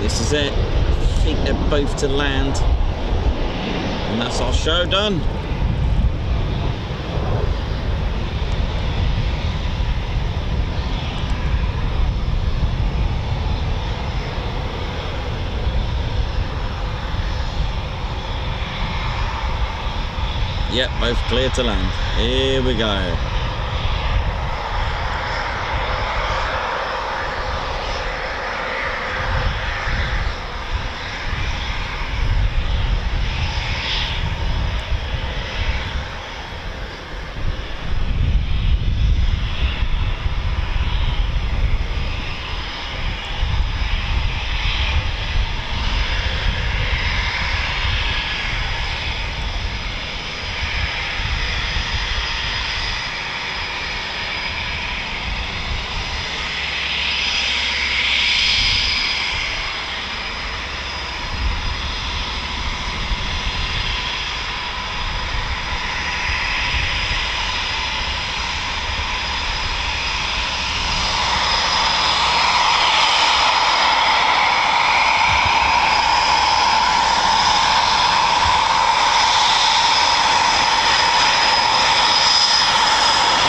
This is it. I think they're both to land. And that's our show done. Yep, both clear to land. Here we go.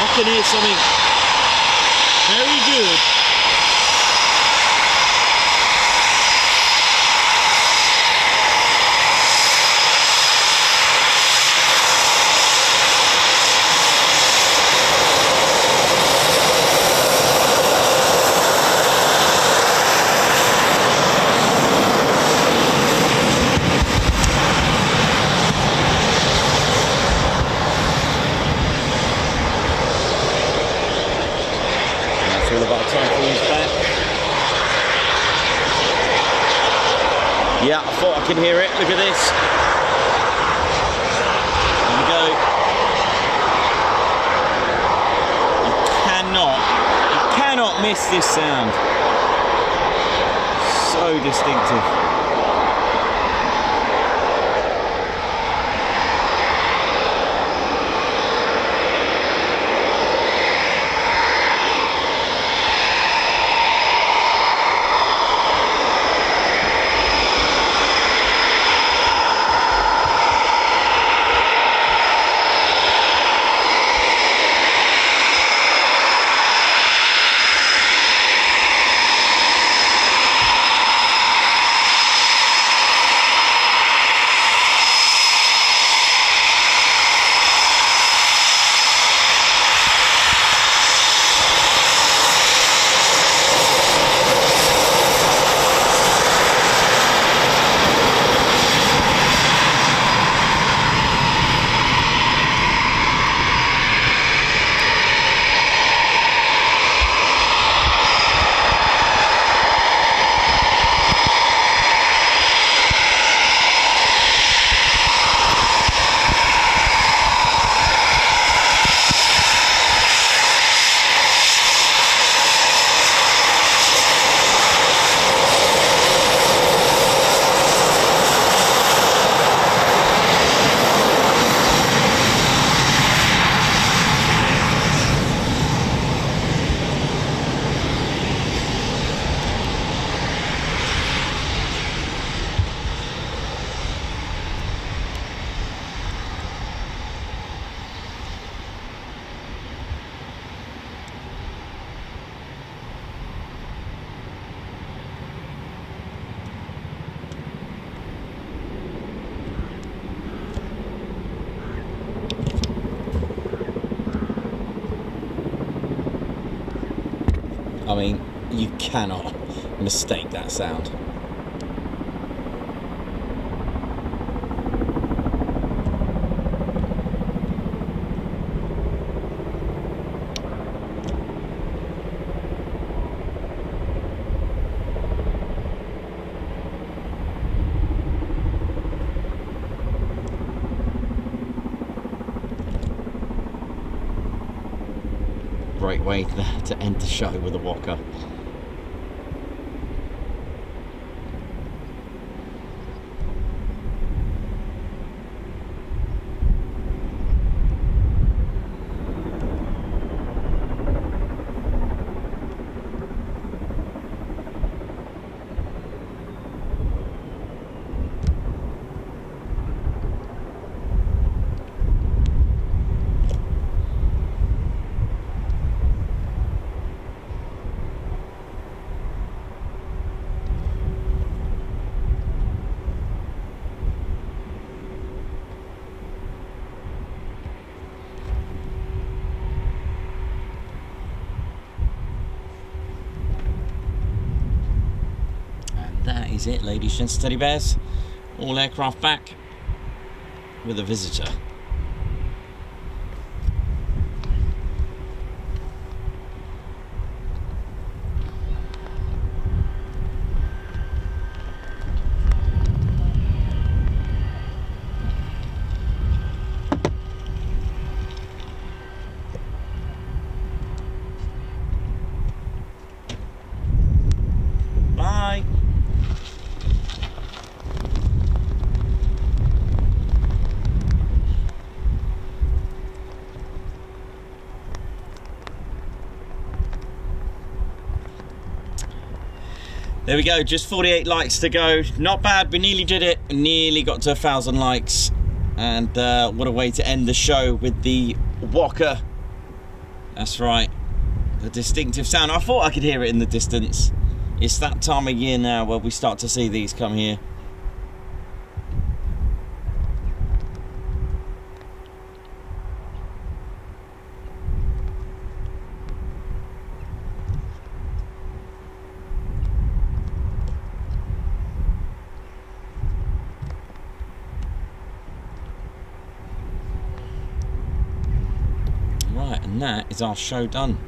I can hear something very good. All of our Typhoons back. Yeah, I thought I can hear it. Look at this. Here we go. You cannot miss this sound. So distinctive. I mean, you cannot mistake that sound. Great way to end the show with a Walker. That is it, ladies and teddy bears. All aircraft back with a visitor. Bye. There we go, just 48 likes to go. Not bad, we nearly did it. Nearly got to 1,000 likes. And what a way to end the show with the Walker. That's right, the distinctive sound. I thought I could hear it in the distance. It's that time of year now where we start to see these come here. Right, and that is our show done.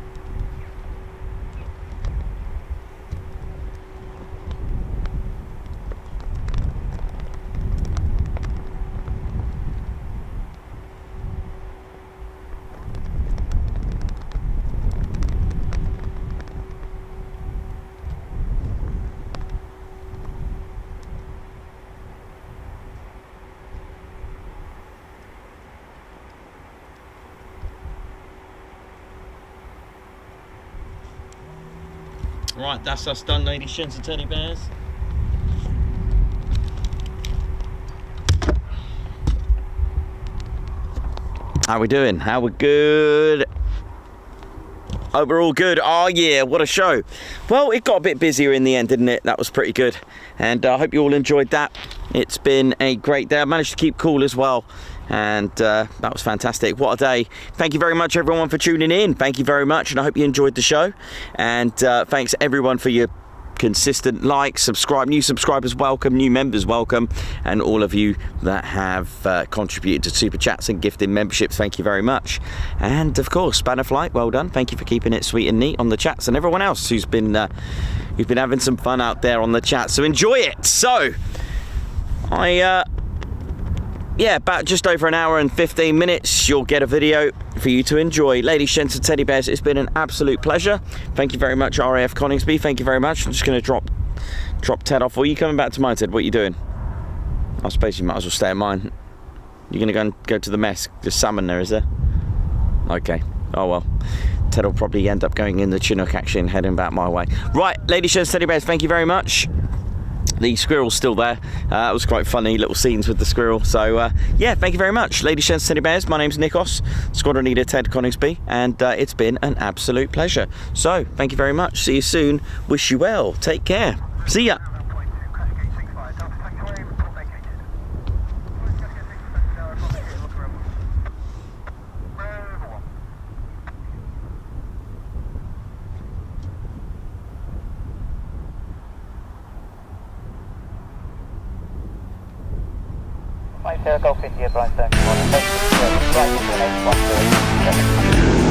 Right, that's us done, ladies, gents and teddy bears. How we doing? How we good? Hope we're all good. Oh yeah, what a show. Well, it got a bit busier in the end, didn't it? That was pretty good. And I hope you all enjoyed that. It's been a great day. I managed to keep cool as well. And that was fantastic. What a day. Thank you very much, everyone, for tuning in. Thank you very much, and I hope you enjoyed the show. And thanks, everyone, for your consistent likes, subscribe, new subscribers welcome, new members welcome, and all of you that have contributed to super chats and gifted memberships, thank you very much. And of course, Spanner Flight, well done. Thank you for keeping it sweet and neat on the chats, and everyone else who's been having some fun out there on the chat. So enjoy it. So yeah, about just over an hour and 15 minutes, you'll get a video for you to enjoy. Ladies, gents and teddy bears, it's been an absolute pleasure. Thank you very much, RAF Coningsby. Thank you very much. I'm just going to drop Ted off. Or are you coming back to mine, Ted? What are you doing? I suppose you might as well stay at mine. You're going to go to the mess. There's salmon there, is there? Okay. Oh, well. Ted will probably end up going in the Chinook, actually, and heading back my way. Right, ladies, gents, teddy bears, thank you very much. The squirrel's still there. It was quite funny, little scenes with the squirrel. So, yeah, thank you very much. Ladies, gents, teddy bears, my name's Nikos, Squadron Leader Ted Coningsby, and it's been an absolute pleasure. So, thank you very much. See you soon. Wish you well. Take care. See ya. Mike Golf India, Brian Stone, right into an 814.